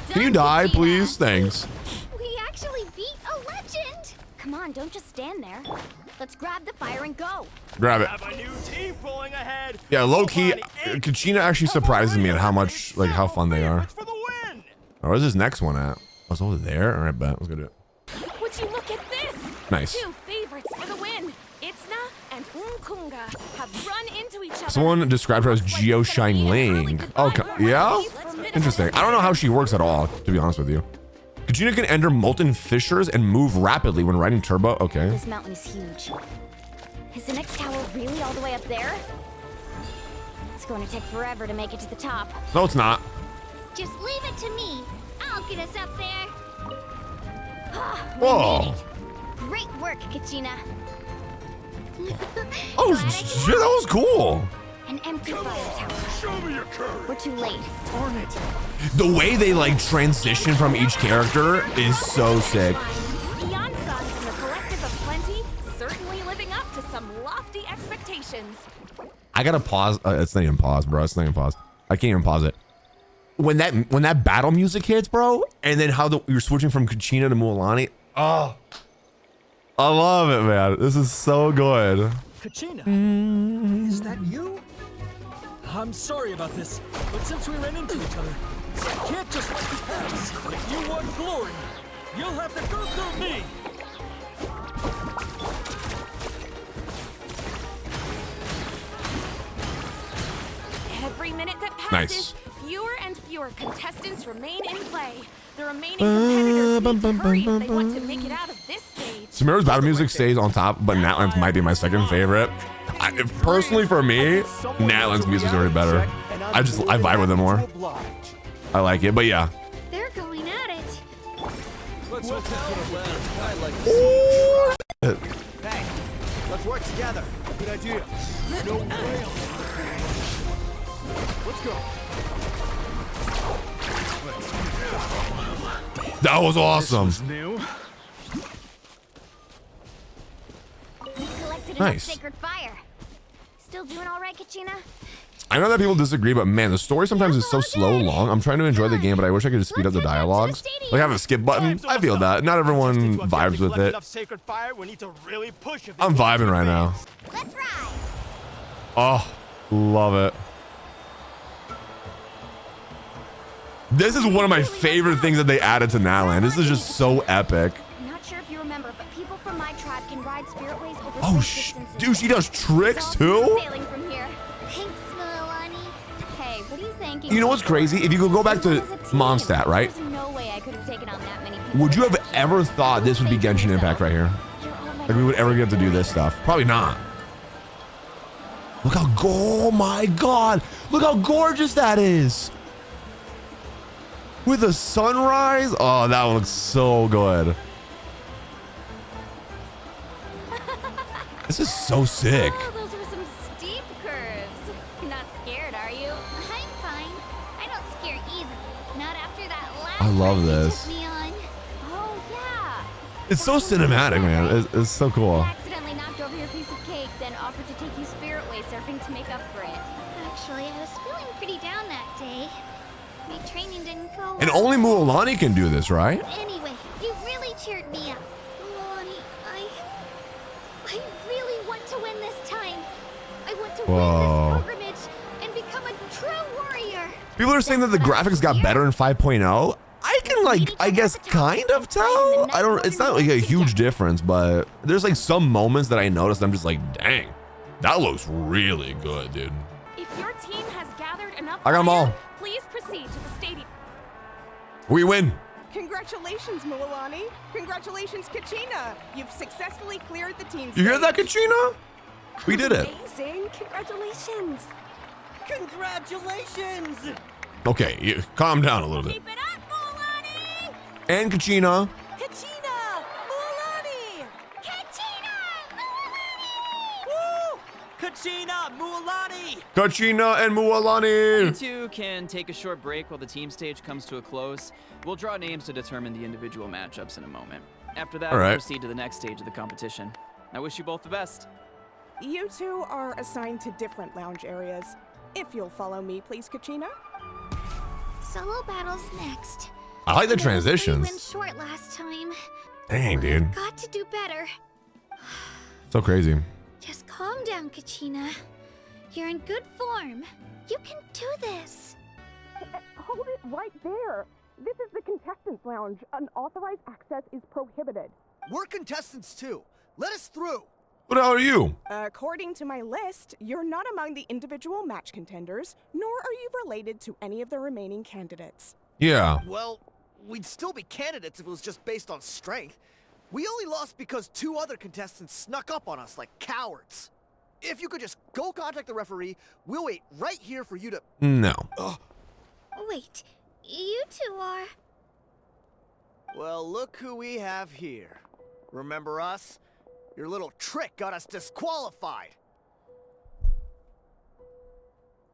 Can you die, please? Thanks. We actually beat a legend. Come on, don't just stand there. Let's grab the fire and go. Grab it. Have a new team pulling ahead. Yeah, low key, Kachina actually surprises me at how much, like, how fun they are. Oh, where's this next one at? Oh, it's over there. All right, bet. Let's go do it. Would you look at this? Nice. 2 favorites for the win. Itzna and Unkunga have run into each other. Someone described her as Geo Ling. Oh, yeah? Interesting. I don't know how she works at all, to be honest with you. Kachina can enter molten fissures and move rapidly when riding turbo. Okay. This mountain is huge. Is the next tower really all the way up there? It's going to take forever to make it to the top. No, it's not. Just leave it to me. I'll get us up there. Whoa. Great work, Kachina. Oh, shit, that was cool. An empty fire tower. Show me your courage. We're too late. Darn it. The way they, like, transition from each character is so sick. Beyond Sun and the Collective of Plenty certainly living up to some lofty expectations. I gotta pause. It's not even pause, bro. It's not even pause. I can't even pause it. When that battle music hits, bro, and then how you're switching from Kachina to Mualani. Oh, I love it, man. This is so good. Kachina, is that you? I'm sorry about this, but since we ran into each other, I can't just let you pass. If you want glory, you'll have to go through me. Every minute that passes, Nice. fewer and fewer contestants remain in play. The remaining competitors need to hurry if they want to make it out of this stage. Samira's battle music stays on top, but Natlan's might be my second favorite. Personally, for me, Natlan's music's already better. I vibe with it more. I like it, but yeah. They're going at it. Let's hope this won't land. I like to see. Hey, let's work together. Good idea. No way. Let's go. That was awesome. We collected enough Nice. sacred fire. Still doing all right, Kachina? I know that people disagree, but man, the story sometimes is so slow long. I'm trying to enjoy the game, but I wish I could just speed up the dialogues. Like have a skip button. I feel that. Not everyone vibes with it. I'm vibing right now. Let's ride. Oh, love it. This is one of my favorite things that they added to Natlan. This is just so epic. I'm not sure if you remember, but people from my tribe can ride spiritways over Oh, great distances. dude, she does tricks too? Sailing from here. Thanks, Mualani. Hey, what are you thinking? You know what's crazy? If you could go back to Mondstadt, right? There's no way I could have taken on that many people. Would you have ever thought this would be Genshin Impact right here? Like we would ever get to do this stuff? Probably not. Look how, oh my God. Look how gorgeous that is. With the sunrise. Oh, that looks so good. This is so sick. Oh, those were some steep curves. You're not scared, are you? I'm fine. I don't scare easily. Not after that last I love ride you this. took me on. Oh, yeah. It's so cinematic, man. It's so cool. Accidentally knocked over your piece of cake, then offered to take you spirit way surfing to make up for it. Actually, I was feeling pretty down that day. My training didn't go well. And only Mualani can do this, right? Anyway, you really cheered me up. Mualani, I really want to win this time. I want to win this pilgrimage and become a true warrior. People are saying that the graphics got better in 5.0. I can like, I guess, kind of tell. I don't, it's not like a huge difference, but there's like some moments that I noticed. I'm just like, dang, that looks really good, dude. If your team has gathered enough, I got them all. Please proceed to the stadium. We win. Congratulations, Mualani. Congratulations, Kachina. You've successfully cleared the team. You hear that, Kachina? We did it. Amazing. Congratulations. Congratulations. Okay, you, calm down a little bit. Keep it up, Mualani. And Kachina. Kachina, Mualani. Woo! Kachina, Mualani. Kachina and Mualani. You two can take a short break while the team stage comes to a close. We'll draw names to determine the individual matchups in a moment. After that, we'll proceed to the next stage of the competition. I wish you both the best. You two are assigned to different lounge areas. If you'll follow me, please, Kachina. Solo battles next. I like the Went transitions. short last time. Dang, dude. Got to do better. So crazy. Just calm down, Kachina. You're in good form. You can do this. Hold it right there. This is the contestants' lounge. Unauthorized access is prohibited. We're contestants too. Let us through. What the hell are you? According to my list, you're not among the individual match contenders, nor are you related to any of the remaining candidates. Yeah. Well, we'd still be candidates if it was just based on strength. We only lost because 2 other contestants snuck up on us like cowards. If you could just go contact the referee, we'll wait right here for you to... No. Wait, you two are... Well, look who we have here. Remember us? Your little trick got us disqualified.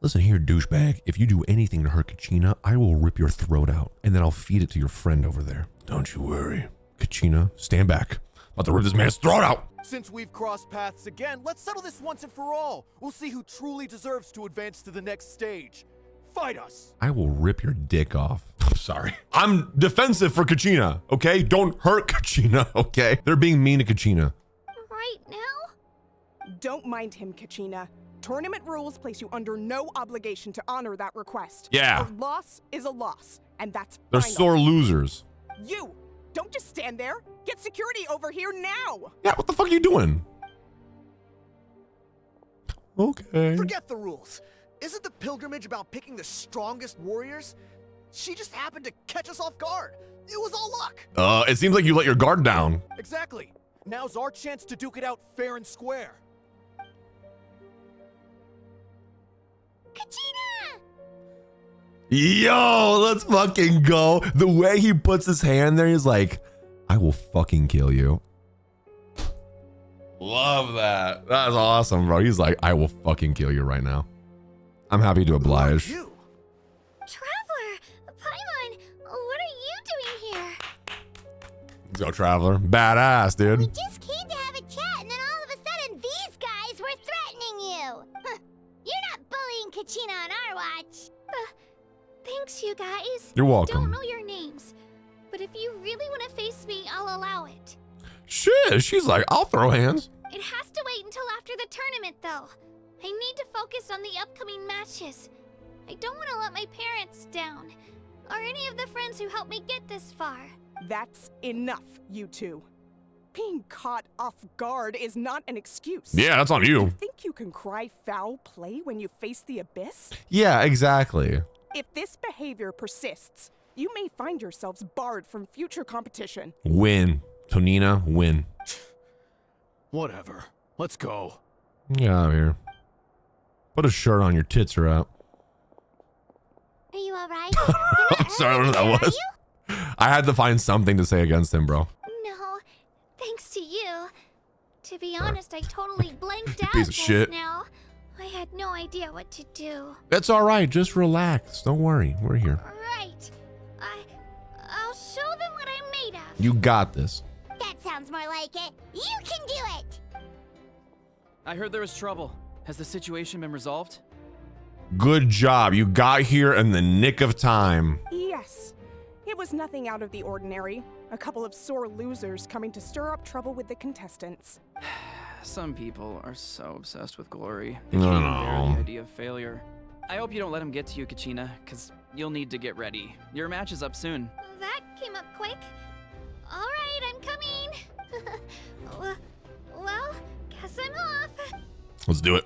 Listen here, douchebag. If you do anything to hurt Kachina, I will rip your throat out, and then I'll feed it to your friend over there. Don't you worry. Kachina, stand back. About to rip this man's throat out. Since we've crossed paths again, let's settle this once and for all. We'll see who truly deserves to advance to the next stage. Fight us. I will rip your dick off. I'm sorry. I'm defensive for Kachina, okay? Don't hurt Kachina, okay? They're being mean to Kachina. Right now? Don't mind him, Kachina. Tournament rules place you under no obligation to honor that request. Yeah. A loss is a loss, and that's They're final. sore losers. You! Don't just stand there! Get security over here now! Yeah, what the fuck are you doing? Okay. Forget the rules. Isn't the pilgrimage about picking the strongest warriors? She just happened to catch us off guard. It was all luck. It seems like you let your guard down. Exactly. Now's our chance to duke it out fair and square. Kachina! Yo, let's fucking go. The way he puts his hand there, he's like, I will fucking kill you. Love that. That's awesome, bro. He's like, I will fucking kill you right now. I'm happy to oblige. Traveler! Paimon! What are you doing here? Let's go, Traveler. Badass, dude. We just came to have a chat, and then all of a sudden, these guys were threatening you. Huh. You're not bullying Kachina on our watch. Thanks, you guys. You're welcome. Don't know your names, but if you really want to face me, I'll allow it. Shit, she's like, I'll throw hands. It has to wait until after the tournament, though. I need to focus on the upcoming matches. I don't want to let my parents down, or any of the friends who helped me get this far. That's enough, you two. Being caught off guard is not an excuse. Yeah, that's on you. You think you can cry foul play when you face the abyss? Yeah, exactly. If this behavior persists, you may find yourselves barred from future competition. Win. Tonina, win. Whatever. Let's go. Get out of here. Put a shirt on, your tits are out. Are you alright? I'm sorry, I don't know what that was. I had to find something to say against him, bro. No, thanks to you. To be honest, I totally blanked out Piece of just shit. now. I had no idea what to do. That's all right. Just relax. Don't worry. We're here. Right. I'll show them what I'm made of. You got this. That's how sounds more like it. You can do it! I heard there was trouble. Has the situation been resolved? Good job. You got here in the nick of time. Yes. It was nothing out of the ordinary. A couple of sore losers coming to stir up trouble with the contestants. Some people are so obsessed with glory. They can't even bear the idea of failure. I hope you don't let them get to you, Kachina, because you'll need to get ready. Your match is up soon. That came up quick. All right, I'm coming. Well, guess I'm off. Let's do it.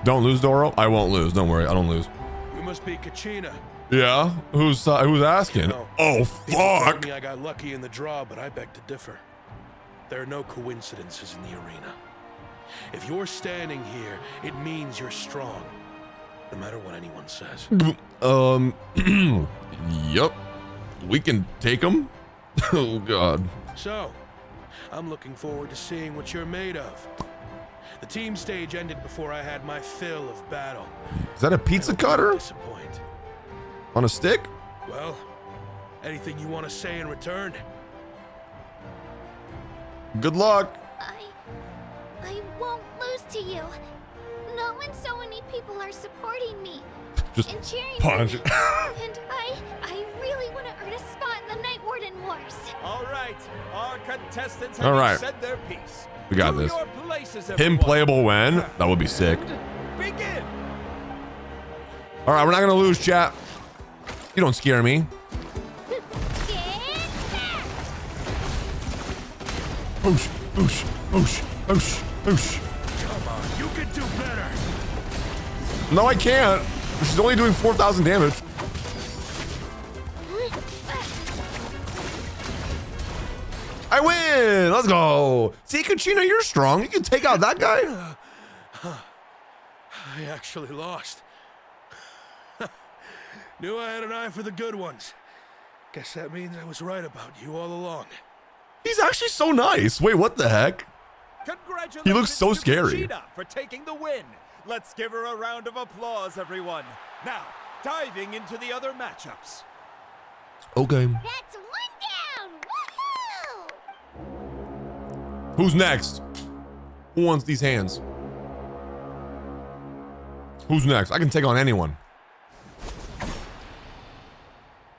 Don't lose, Doro. I won't lose. Don't worry. I don't lose. You must be Kachina. Yeah? Who's asking? No. Oh, People told fuck. me I got lucky in the draw, but I beg to differ. There are no coincidences in the arena. If you're standing here, it means you're strong, no matter what anyone says. Yup. We can take them. Oh, God. So, I'm looking forward to seeing what you're made of. The team stage ended before I had my fill of battle. Is that a pizza cutter? Disappoint. On a stick? Well, anything you want to say in return? Good luck. I won't lose to you. Not when so many people are supporting me. Just and cheering punch for me. it. And I really want to earn a spot in the Night Warden Wars. All right, our contestants All right. have said their piece. We got To this. your places, Him everyone. playable when? That would be sick. Begin. All right, we're not going to lose, chat. You don't scare me. Oosh, oosh, oosh, oosh, oosh. Come on, you can do better. No, I can't. She's only doing 4,000 damage. I win. Let's go. See, Kachina, you're strong. You can take out that guy. I actually lost. Knew I had an eye for the good ones. Guess that means I was right about you all along. He's actually so nice. Wait, what the heck? Congratulations He looks so to scary. Kachina for taking the win. Let's give her a round of applause, everyone. Now, diving into the other matchups. Okay. That's one down! Woohoo! Who's next? Who wants these hands? Who's next? I can take on anyone.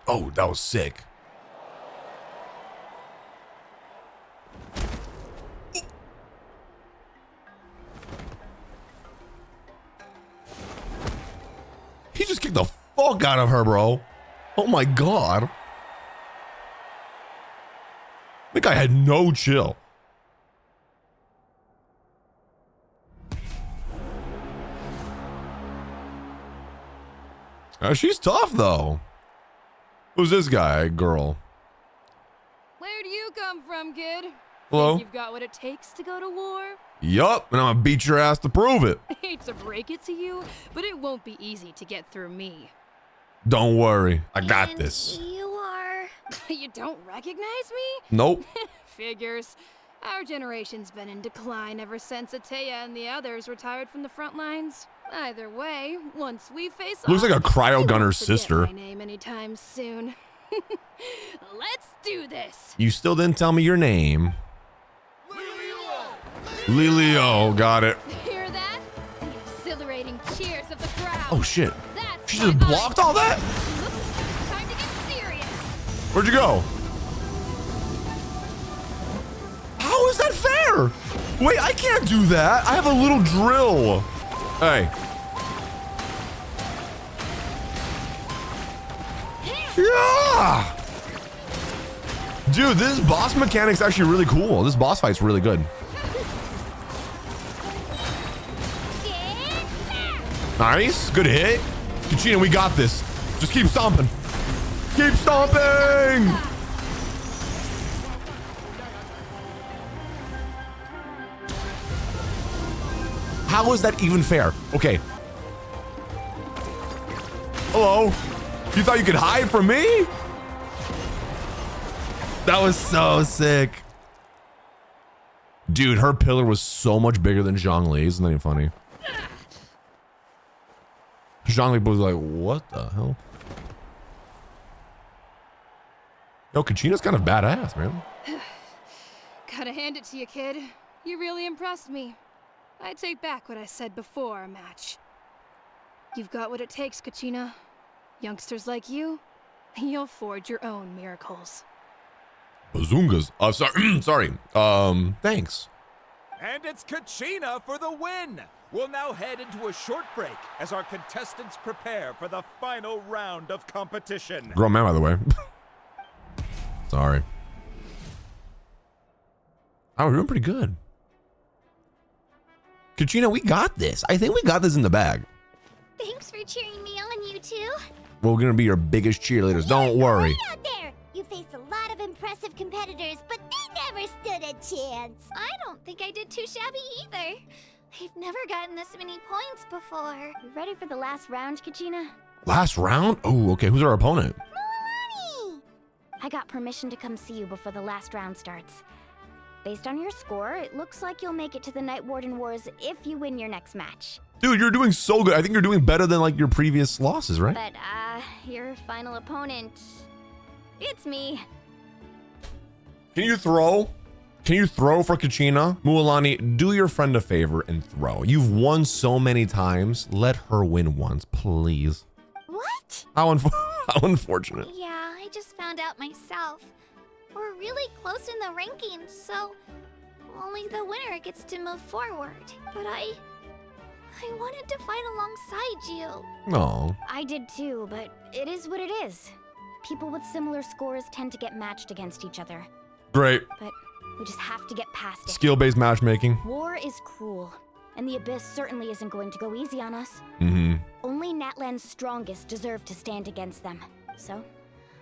Oh, that was sick. He just kicked the fuck out of her, bro. Oh my God. That guy had no chill. She's tough though. Who's this guy, girl? Where do you come from, kid? Hello? Think you've got what it takes to go to war? Yup, and I'm gonna beat your ass to prove it. I hate to break it to you, but it won't be easy to get through me. Don't worry, I got this. You are... You don't recognize me? Nope. Figures. Our generation's been in decline ever since Ateya and the others retired from the front lines. Either way, once we face Looks off, like a cryo you won't gunner's forget sister. my name anytime soon. Let's do this. You still didn't tell me your name. Lilio, got it. Hear that? The exhilarating cheers of the crowd. Oh shit. That's She just blocked all that? time to get serious. Where'd you go? How is that fair? Wait, I can't do that. I have a little drill. Hey. Yeah! Dude, this boss mechanic's actually really cool. This boss fight's really good. Nice, good hit. Kachina, we got this. Just keep stomping. Keep stomping! How is that even fair? Okay. Hello? You thought you could hide from me? That was so sick. Dude, her pillar was so much bigger than Zhongli's. Isn't that even funny? Zhongli was like, what the hell? Yo, Kachina's kind of badass, man. Gotta hand it to you, kid. You really impressed me. I take back what I said before our match. You've got what it takes, Kachina. Youngsters like you, you'll forge your own miracles. Bazungas. Sorry. Thanks. And it's Kachina for the win! We'll now head into a short break as our contestants prepare for the final round of competition. Grown man, by the way. Sorry. Oh, we're doing pretty good. Kachina, we got this. I think we got this in the bag. Thanks for cheering me on, you two. We're gonna be your biggest cheerleaders. Don't worry. Out there, you faced a lot of impressive competitors, but they never stood a chance. I don't think I did too shabby either. I've never gotten this many points before. You ready for the last round, Kachina? Last round? Oh, okay. Who's our opponent? I got permission to come see you before the last round starts. Based on your score, it looks like you'll make it to the Night Warden Wars if you win your next match. Dude, you're doing so good. I think you're doing better than like your previous losses, right? But, your final opponent, it's me. Can you throw? Can you throw for Kachina? Mualani, do your friend a favor and throw. You've won so many times. Let her win once, please. What? How unfortunate. Yeah, I just found out myself. We're really close in the rankings, so only the winner gets to move forward. But I wanted to fight alongside you. No. I did too, but it is what it is. People with similar scores tend to get matched against each other. Great. But we just have to get past it. Skill-based matchmaking. War is cruel, and the Abyss certainly isn't going to go easy on us. Mm-hmm. Only Natlan's strongest deserve to stand against them. So,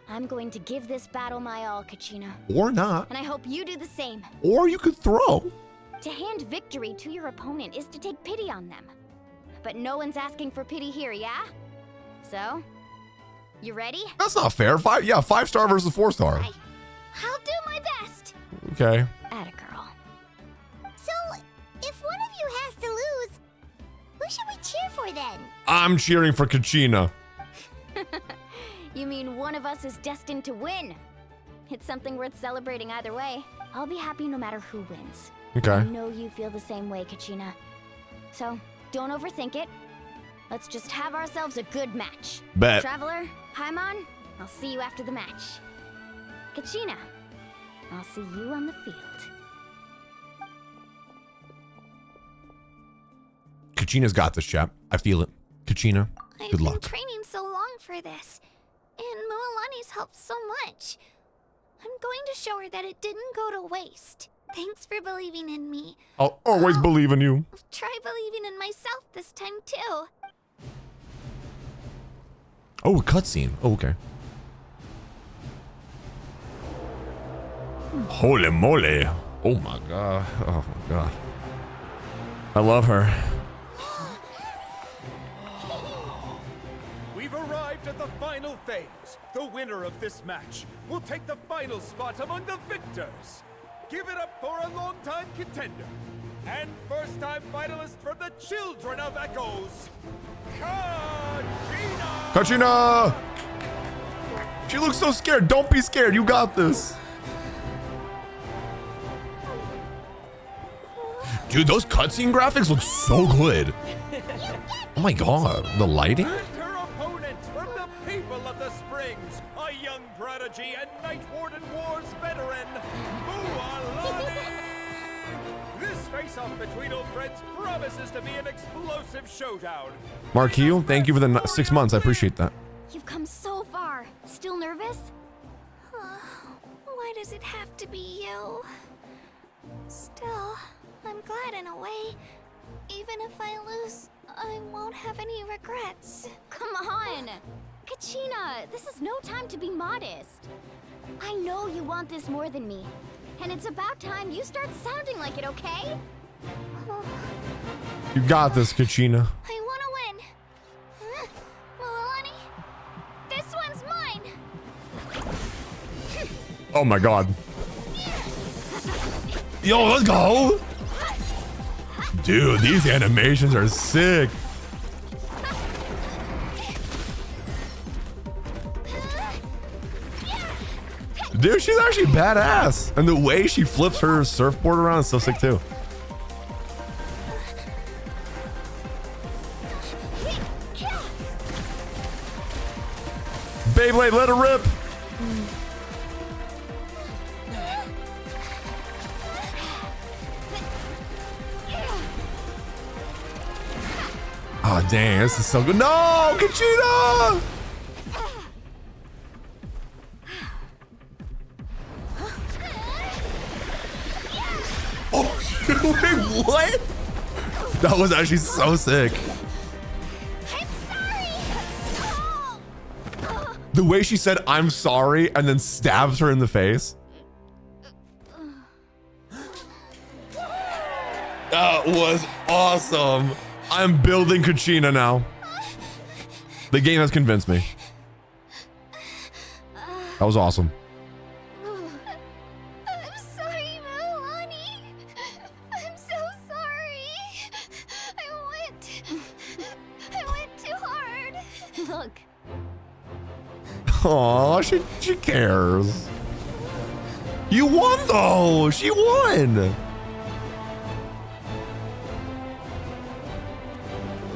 I'm going to give this battle my all, Kachina. Or not. And I hope you do the same. Or you could throw. To hand victory to your opponent is to take pity on them. But no one's asking for pity here, yeah? So, you ready? That's not fair. 5-star versus 4-star. I'll do my best. Okay. Atta girl. So, if one of you has to lose, who should we cheer for then? I'm cheering for Kachina. You mean one of us is destined to win? It's something worth celebrating either way. I'll be happy no matter who wins. Okay. I know you feel the same way, Kachina. So, don't overthink it. Let's just have ourselves a good match. Bet. Traveler, Paimon, I'll see you after the match. Kachina, I'll see you on the field. Kachina's got this, chap. I feel it. Kachina, good luck. I've been training so long for this, and Mualani's helped so much. I'm going to show her that it didn't go to waste. Thanks for believing in me. I'll always believe in you. Try believing in myself this time too. Oh, a cutscene. Oh, okay. Holy moly. Oh my god. Oh my god. I love her. We've arrived at the final phase. The winner of this match will take the final spot among the victors. Give it up for a longtime contender and first-time finalist from the Children of Echoes, Kachina! Kachina! She looks so scared. Don't be scared. You got this. Dude, those cutscene graphics look so good. Oh my god, the lighting? Her opponent from the people of the Springs, a young prodigy and Night Warden Wars veteran, Mualani! This face-off between old friends promises to be an explosive showdown. Marquille, thank you for the 6 months. I appreciate that. You've come so far. Still nervous? Why does it have to be you? Still, I'm glad in a way. Even if I lose, I won't have any regrets. Come on! Kachina, this is no time to be modest. I know you want this more than me. And it's about time you start sounding like it, okay? You got this, Kachina. I want to win. Mualani, this one's mine. Oh my god. Yo, let's go. Dude, these animations are sick. Dude, she's actually badass. And the way she flips her surfboard around is so sick too. Beyblade, let her rip. Oh, dang, this is so good. No, Kachina! Oh, wait, what? That was actually so sick. The way she said, I'm sorry, and then stabs her in the face. That was awesome. I'm building Kachina now. The game has convinced me. That was awesome. I'm sorry, Milani. I'm so sorry. I went too hard. Look. Aw, she cares. You won though. She won.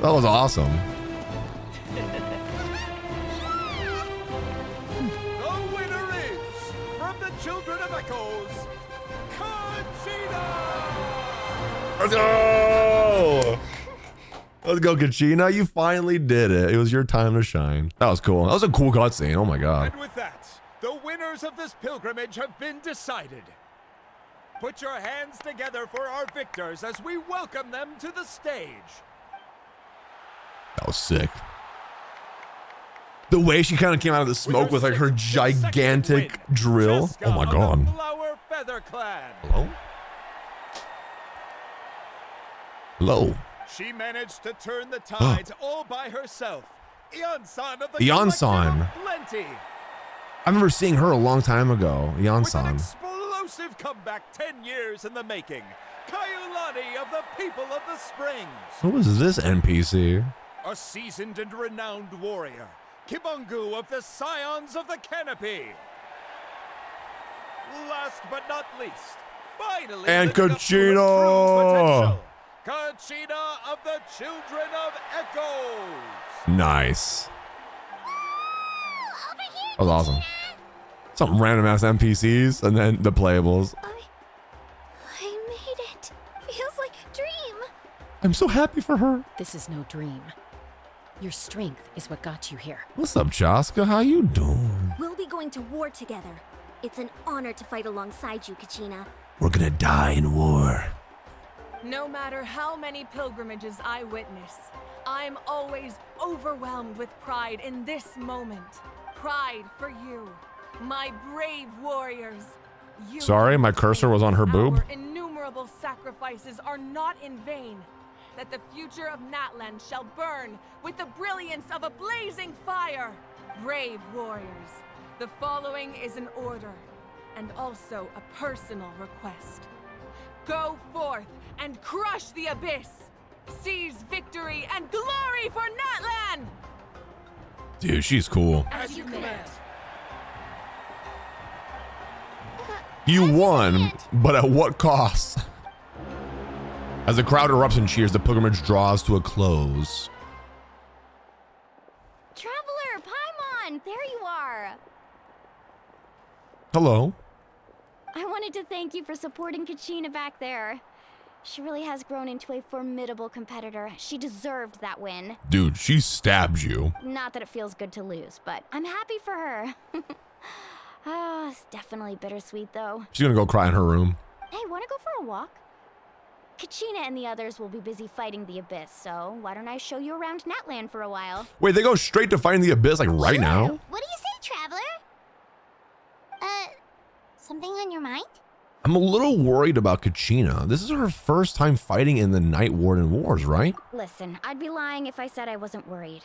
That was awesome. The winner is, from the Children of Echoes, Kachina! Let's go! Let's go, Kachina. You finally did it. It was your time to shine. That was cool. That was a cool cutscene. Oh my god. And with that, the winners of this pilgrimage have been decided. Put your hands together for our victors as we welcome them to the stage. That was sick. The way she kind of came out of the smoke with like her gigantic drill. Oh my god. Flower Feather Clan. Hello? Hello? She managed to turn the tides all by herself. Eon-san of the Eon-san. Plenty. I remember seeing her a long time ago. With an Eon-san. explosive comeback 10 years in the making. Kayulani of the People of the Springs. Who was this NPC? A seasoned and renowned warrior, Kibungu of the Scions of the Canopy. Last but not least, finally, And living up to her true Kachina. potential, Kachina of the Children of Echoes. Nice. That was awesome. Some random ass NPCs and then the playables. I made it. Feels like a dream. I'm so happy for her. This is no dream. Your strength is what got you here. What's up, Chaska? How you doing? We'll be going to war together. It's an honor to fight alongside you, Kachina. We're gonna die in war. No matter how many pilgrimages I witness, I'm always overwhelmed with pride in this moment. Pride for you, my brave warriors. You Sorry, my cursor was on her boob. Our innumerable sacrifices are not in vain. That the future of Natlan shall burn with the brilliance of a blazing fire. Brave warriors, the following is an order and also a personal request. Go forth and crush the abyss. Seize victory and glory for Natlan! Dude, she's cool. As you command. You won, but at what cost? As the crowd erupts in cheers, the pilgrimage draws to a close. Traveler, Paimon, there you are. Hello. I wanted to thank you for supporting Kachina back there. She really has grown into a formidable competitor. She deserved that win. Dude, she stabbed you. Not that it feels good to lose, but I'm happy for her. It's definitely bittersweet though. She's gonna go cry in her room. Hey, wanna go for a walk? Kachina and the others will be busy fighting the Abyss, so why don't I show you around Natlan for a while? Wait, they go straight to fighting the Abyss like right now? What do you say, Traveler? Something on your mind? I'm a little worried about Kachina. This is her first time fighting in the Night Warden Wars, right? Listen, I'd be lying if I said I wasn't worried.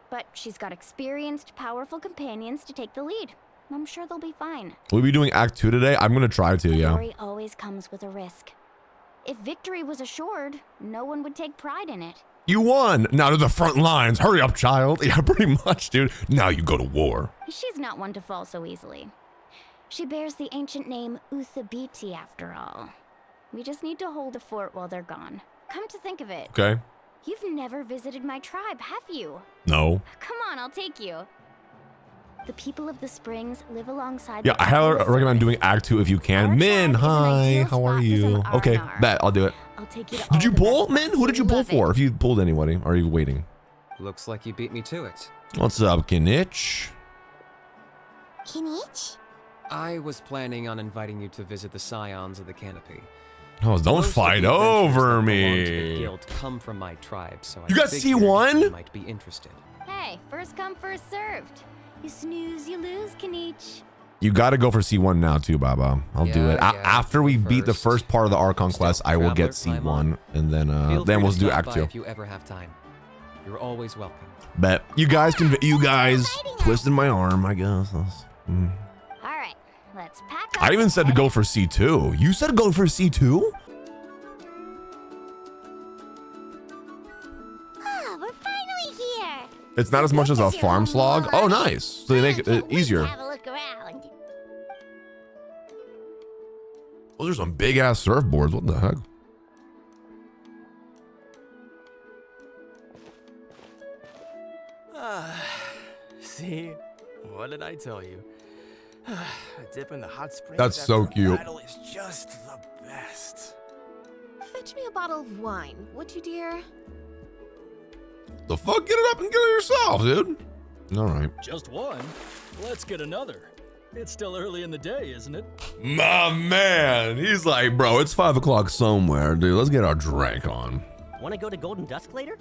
But she's got experienced, powerful companions to take the lead. I'm sure they'll be fine. We'll be doing Act 2 today. I'm gonna try to, yeah. Glory always comes with a risk. If victory was assured, no one would take pride in it. You won! Now to the front lines. Hurry up, child. Yeah, pretty much, dude. Now you go to war. She's not one to fall so easily. She bears the ancient name Uthabiti after all. We just need to hold a fort while they're gone. Come to think of it. Okay. You've never visited my tribe, have you? No. Come on, I'll take you. The people of the springs live alongside. Yeah, I highly recommend doing Act 2 if you can. Min, hi, how are you? Okay, bet, I'll do it. I'll take you to Did you pull, Min? Who did you pull for? If you pulled anybody, or are you waiting? Looks like you beat me to it. What's up, Kinich? Kinich? I was planning on inviting you to visit the Scions of the Canopy. Oh, don't Most of fight the adventurers over that belong to me. the guild come from my tribe, so You I got figured C1? you might be interested. Hey, first come, first served. You snooze, you lose, Kinich. You got to go for C1 now too, Baba. I'll do it. After we beat the first part of the Archon quest, I will get C1, and then we'll do Act 2. If you ever have time, you're always welcome. Bet you guys twisted my arm, I guess. All right, let's pack up. I even said to go for C2. You said go for C2? Ah, we're finally here. It's not as much as a farm slog. Oh, nice. So they make it easier. Have a look around. Those are some big ass surfboards. What the heck? See? What did I tell you? A dip in the hot springs. That's so after a cute. Battle is just the best. Fetch me a bottle of wine, would you, dear? The fuck? Get it up and get it yourself, dude. All right. Just one? Let's get another. It's still early in the day, isn't it? My man. He's like, bro, it's 5 o'clock somewhere, dude. Let's get our drink on. Want to go to Golden Dusk later?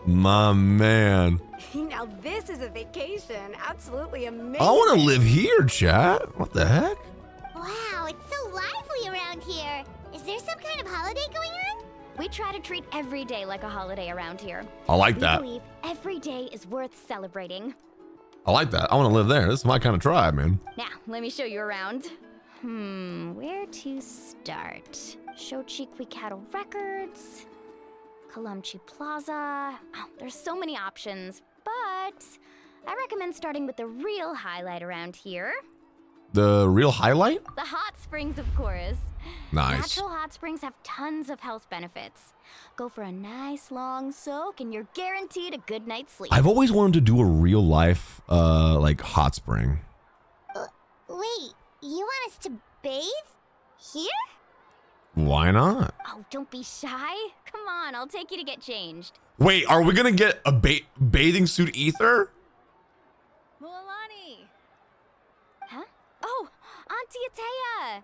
My man. Now this is a vacation. Absolutely amazing. I want to live here, chat. What the heck? Wow, it's so lively around here. Is there some kind of holiday going on? We try to treat every day like a holiday around here. I like that. We believe every day is worth celebrating. I like that. I want to live there. This is my kind of tribe, man. Now, let me show you around. Where to start? Shochiqui Cattle Records, Kalamchi Plaza. Oh, there's so many options, but I recommend starting with the real highlight around here. The real highlight? The hot springs, of course. Nice. Natural hot springs have tons of health benefits. Go for a nice long soak and you're guaranteed a good night's sleep. I've always wanted to do a real life, like hot spring. Wait, you want us to bathe? Here? Why not? Oh, don't be shy. Come on, I'll take you to get changed. Wait, are we gonna get a bathing suit ether? Mualani! Huh? Oh, Auntie Atea!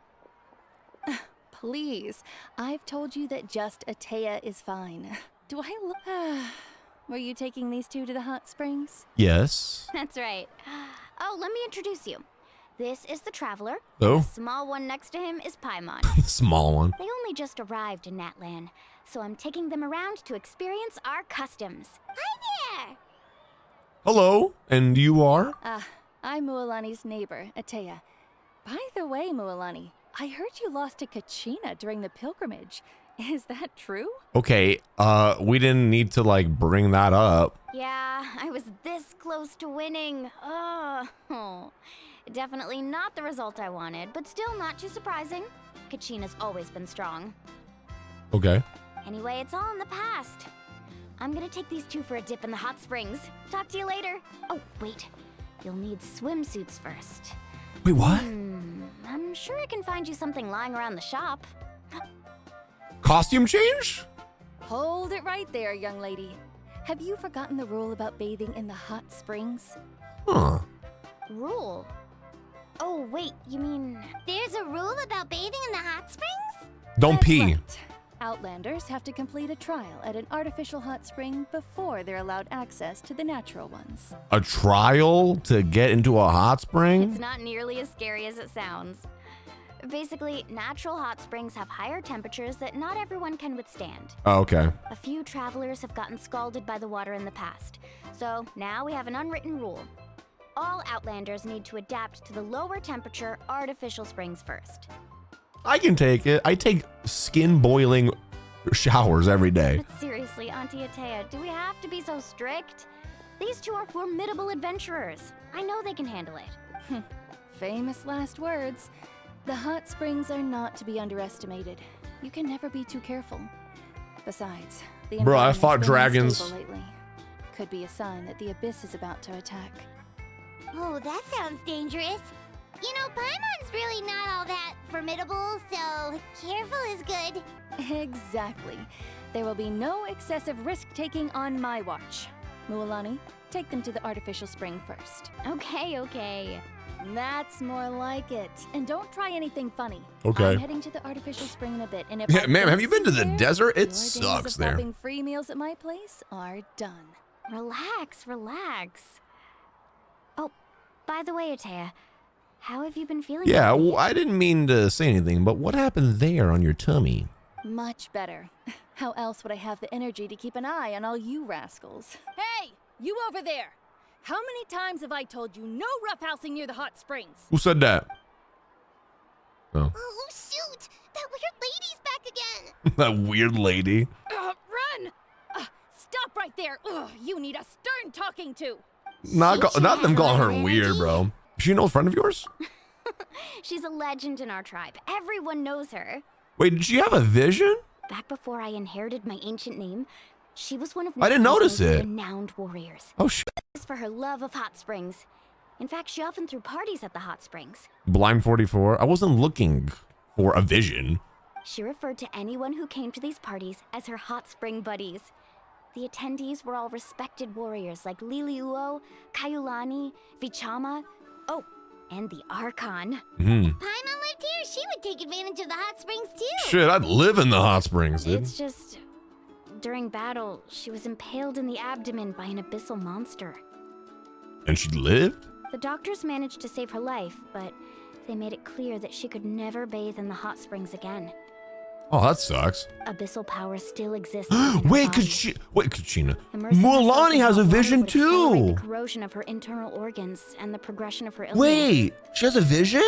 Please, I've told you that just Atea is fine. Do I look... Were you taking these two to the hot springs? Yes. That's right. Oh, let me introduce you. This is the Traveler. Oh. The small one next to him is Paimon. Small one. They only just arrived in Natlan, so I'm taking them around to experience our customs. Hi there! Hello, and you are? I'm Mualani's neighbor, Atea. By the way, Mualani, I heard you lost to Kachina during the pilgrimage. Is that true? Okay, we didn't need to like bring that up. Yeah, I was this close to winning. Oh, definitely not the result I wanted, but still not too surprising. Kachina's always been strong. Okay. Anyway, it's all in the past. I'm gonna take these two for a dip in the hot springs. Talk to you later. Oh, wait. You'll need swimsuits first. Wait, what? I'm sure I can find you something lying around the shop. Costume change? Hold it right there, young lady. Have you forgotten the rule about bathing in the hot springs? Huh. Rule? Oh, wait, you mean... There's a rule about bathing in the hot springs? Don't pee. Right. Outlanders have to complete a trial at an artificial hot spring before they're allowed access to the natural ones. A trial to get into a hot spring? It's not nearly as scary as it sounds. Basically, natural hot springs have higher temperatures that not everyone can withstand. Oh, okay. A few travelers have gotten scalded by the water in the past, so now we have an unwritten rule. All Outlanders need to adapt to the lower temperature artificial springs first. I can take it. I take skin boiling showers every day. But seriously, Auntie Atea, do we have to be so strict? These two are formidable adventurers. I know they can handle it. Famous last words. The hot springs are not to be underestimated. You can never be too careful. Besides, the Bro, I environment's fought been dragons. unstable lately. Could be a sign that the Abyss is about to attack. Oh, that sounds dangerous. You know, Paimon's really not all that formidable, so careful is good. Exactly. There will be no excessive risk-taking on my watch. Mualani, take them to the artificial spring first. Okay. That's more like it. And don't try anything funny. Okay. I'm heading to the artificial spring in a bit, and if Yeah, I ma'am, don't have you been to see the you desert? there, It your days sucks of there. popping free meals at my place are done. Relax. Oh, by the way, Atea, how have you been feeling? Yeah, lately? well, I didn't mean to say anything, but what happened there on your tummy? Much better. How else would I have the energy to keep an eye on all you rascals? Hey, you over there! How many times have I told you no roughhousing near the hot springs? Who said that? Oh. Oh, shoot! That weird lady's back again! That weird lady. Run! Stop right there! Ugh, you need a stern talking to! Not them calling her weird, bro. Is she an old friend of yours? She's a legend in our tribe. Everyone knows her. Wait, did she have a vision? Back before I inherited my ancient name, she was one of I didn't notice most it. renowned warriors. Oh, shit. For her love of hot springs. In fact, she often threw parties at the hot springs. Blind 44. I wasn't looking for a vision. She referred to anyone who came to these parties as her hot spring buddies. The attendees were all respected warriors like Liliuo, Kaiulani, Vichama, oh, and the Archon. Hmm. Paimon lived here. She would take advantage of the hot springs too. Shit, I'd live in the hot springs, dude. It's just, during battle, she was impaled in the abdomen by an abyssal monster. And she lived? The doctors managed to save her life, but they made it clear that she could never bathe in the hot springs again. Oh, that sucks. Abyssal power still exists. Wait, Kachina. Immersing Mualani has a vision the too. corrosion of her internal organs and the progression of her illness. Wait, she has a vision?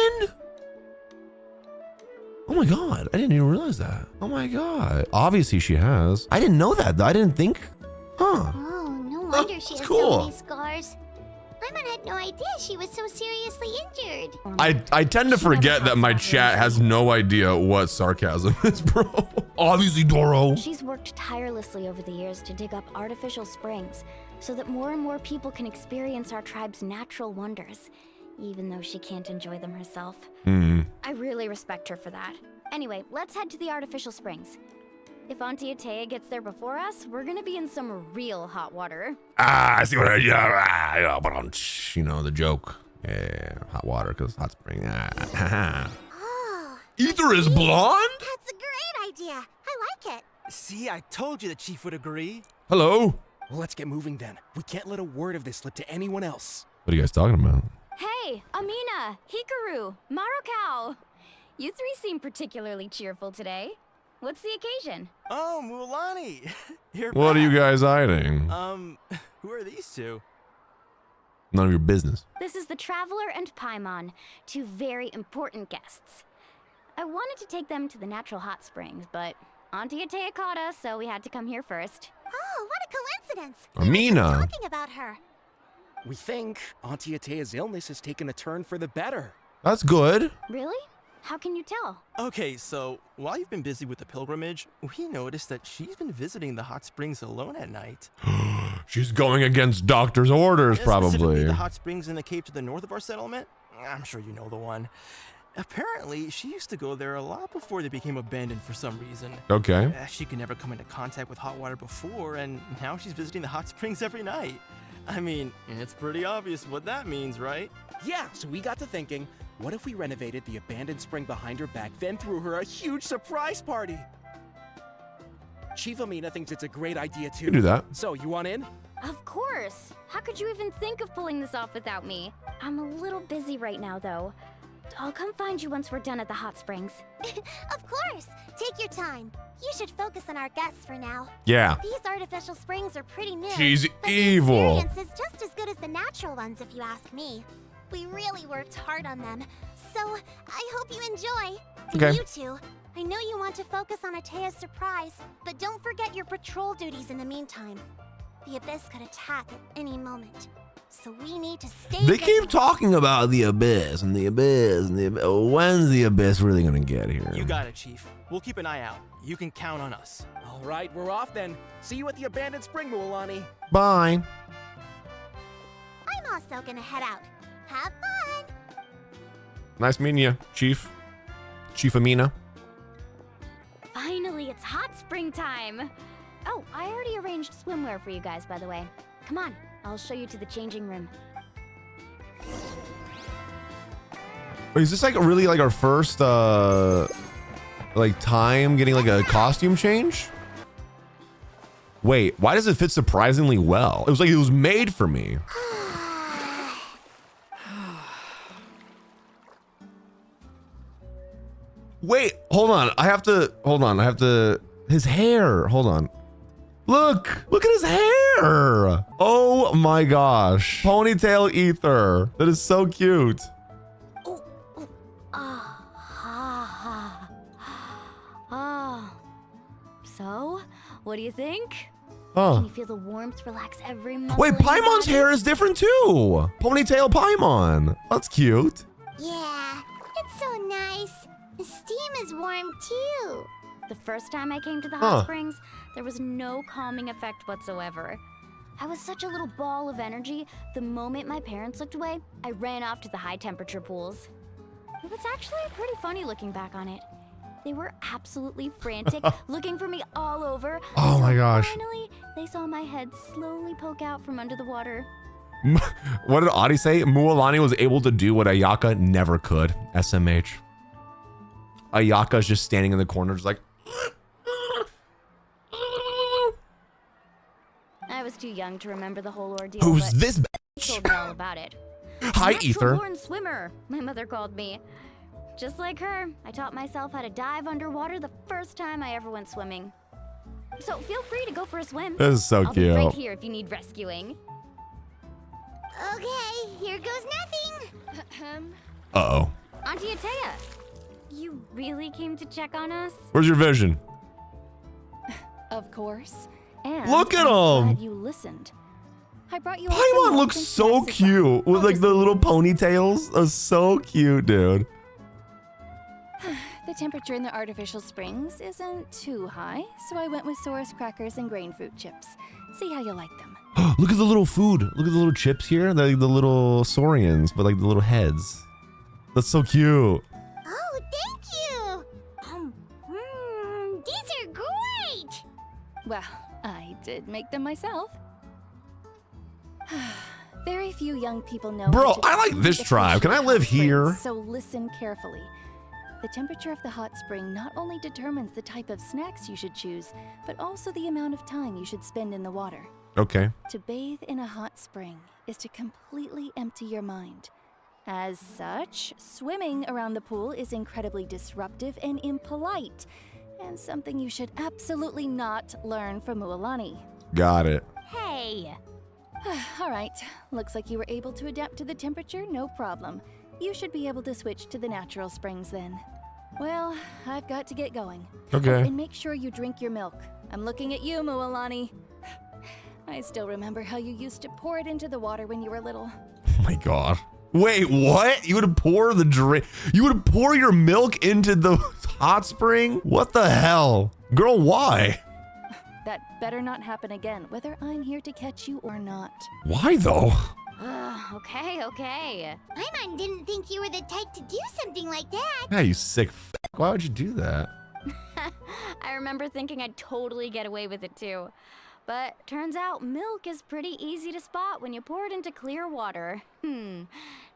Oh my god, I didn't even realize that. Oh my god. Obviously she has. I didn't know that though. I didn't think. Huh. Oh, no wonder she has cool. so many scars. Paimon had no idea she was so seriously injured. I tend to forget that my chat has no idea what sarcasm is, bro. Obviously, Doro. She's worked tirelessly over the years to dig up artificial springs so that more and more people can experience our tribe's natural wonders, even though she can't enjoy them herself. I really respect her for that. Anyway, let's head to the artificial springs. If Auntie Atea gets there before us, we're gonna be in some real hot water. I see what yeah, but you know the joke. Yeah, hot water because hot spring. Ether is blonde? That's a great idea. I like it. See, I told you the chief would agree. Hello. Well, let's get moving then. We can't let a word of this slip to anyone else. What are you guys talking about? Hey, Amina, Hikaru, Marukao. You three seem particularly cheerful today. What's the occasion? Oh, Mualani. You're What are you back. guys hiding? Who are these two? None of your business. This is the Traveler and Paimon, two very important guests. I wanted to take them to the natural hot springs, but Auntie Atea caught us, so we had to come here first. Oh, what a coincidence. Amina. Talking about her. We think Auntie Atea's illness has taken a turn for the better. That's good. Really? How can you tell? Okay, so while you've been busy with the pilgrimage, we noticed that she's been visiting the hot springs alone at night. She's going against doctor's orders, Specifically probably. the hot springs in the cave to the north of our settlement. I'm sure you know the one. Apparently, she used to go there a lot before they became abandoned for some reason. Okay. She could never come into contact with hot water before, and now she's visiting the hot springs every night. I mean, it's pretty obvious what that means, right? Yeah, so we got to thinking, what if we renovated the abandoned spring behind her back, then threw her a huge surprise party? Chief Amina thinks it's a great idea too. You do that. So, you want in? Of course! How could you even think of pulling this off without me? I'm a little busy right now, though. I'll come find you once we're done at the hot springs. Of course. Take your time. You should focus on our guests for now. Yeah. These artificial springs are pretty new. She's but evil. The experience is just as good as the natural ones, if you ask me. We really worked hard on them, so I hope you enjoy. Okay. You two, I know you want to focus on Atea's surprise, but don't forget your patrol duties in the meantime. The Abyss could attack at any moment. so we need to stay. They keep talking about the abyss and the abyss and the abyss. When's the abyss really gonna get here? You got it, Chief. We'll keep an eye out. You can count on us. All right, we're off then. See you at the abandoned spring, Mualani. Bye. I'm also gonna head out. Have fun. Nice meeting you, Chief. Chief Amina. Finally, it's hot spring time. Oh, I already arranged swimwear for you guys, by the way. Come on, I'll show you to the changing room. Wait, is this like really like our first like time getting like a costume change? Wait, why does it fit surprisingly well? It was like it was made for me. Wait, hold on. I have to, his hair. Hold on. Look at his hair. Oh my gosh. Ponytail ether. That is so cute. So, what do you think? Huh. Can you feel the warmth relax every muscle? Wait, in your Paimon's body? hair is different too. Ponytail Paimon. That's cute. Yeah, it's so nice. The steam is warm too. The first time I came to the hot Huh. springs, there was no calming effect whatsoever. I was such a little ball of energy. The moment my parents looked away, I ran off to the high temperature pools. It was actually pretty funny looking back on it. They were absolutely frantic, looking for me all over. Oh my gosh. Finally, they saw my head slowly poke out from under the water. What did Audie say? Mualani was able to do what Ayaka never could. SMH. Ayaka's just standing in the corner, just like. I was too young to remember the whole ordeal. Who's but this they told me all about it. Hi, Ether. Natural-born swimmer, my mother called me. Just like her, I taught myself how to dive underwater the first time I ever went swimming. So feel free to go for a swim. This is so I'll be right cute. here if you need rescuing. Okay, here goes nothing. Uh-oh. Auntie Atea, you really came to check on us? Where's your vision? Of course. And Look at I'm him. glad you listened. I brought you all Paimon some looks milk and so snacks as well. cute with like the little ponytails. That's so cute, dude. The temperature in the artificial springs isn't too high, so I went with Saurus crackers and grain fruit chips. See how you like them. Look at the little food. Look at the little chips here. They're like the little saurians, but like the little heads. That's so cute. Oh, thank you. These are great. Well, I did make them myself. Very few young people know. Bro, how to I like this truly tribe. Can I appreciate live hot springs, here? So listen carefully. The temperature of the hot spring not only determines the type of snacks you should choose, but also the amount of time you should spend in the water. Okay. To bathe in a hot spring is to completely empty your mind. As such, swimming around the pool is incredibly disruptive and impolite, and something you should absolutely not learn from Mualani. Got it. Hey! All right, looks like you were able to adapt to the temperature, no problem. You should be able to switch to the natural springs then. Well, I've got to get going. Okay. Oh, and make sure you drink your milk. I'm looking at you, Mualani. I still remember how you used to pour it into the water when you were little. Oh my god. Wait, what? You would pour the drink? You would pour your milk into the hot spring? What the hell? Girl, why? That better not happen again, whether I'm here to catch you or not. Why though? Okay. Paimon didn't think you were the type to do something like that. Yeah, you sick f***. Why would you do that? I remember thinking I'd totally get away with it too. But turns out milk is pretty easy to spot when you pour it into clear water.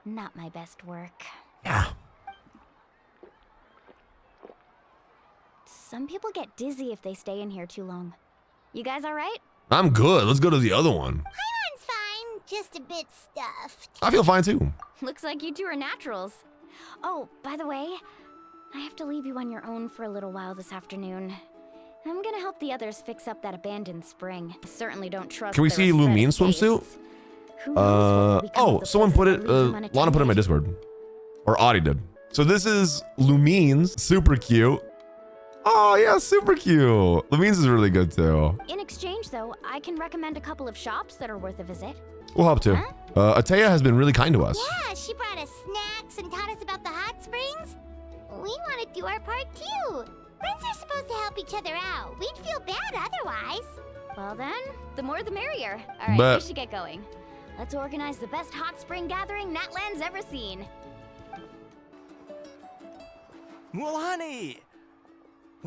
Not my best work. Yeah. Some people get dizzy if they stay in here too long. You guys all right? I'm good. Let's go to the other one. Paimon's fine, just a bit stuffed. I feel fine too. Looks like you two are naturals. Oh, by the way, I have to leave you on your own for a little while this afternoon. I'm gonna help the others fix up that abandoned spring. I certainly don't trust. Can we their see Lumine's aesthetic swimsuit? tastes. Who knows what will become of Oh, the someone place put if it, I leave them Lana put it in my Discord. Or Audie did. So this is Lumine's, super cute. Oh yeah, super cute. Lumine's is really good too. In exchange, though, I can recommend a couple of shops that are worth a visit. We'll help too. Atea has been really kind to us. Yeah, she brought us snacks and taught us about the hot springs. We want to do our part too. Friends are supposed to help each other out. We'd feel bad otherwise. Well then, the more the merrier. All right, But- we should get going. Let's organize the best hot spring gathering NATLAN'S ever seen. Mualani!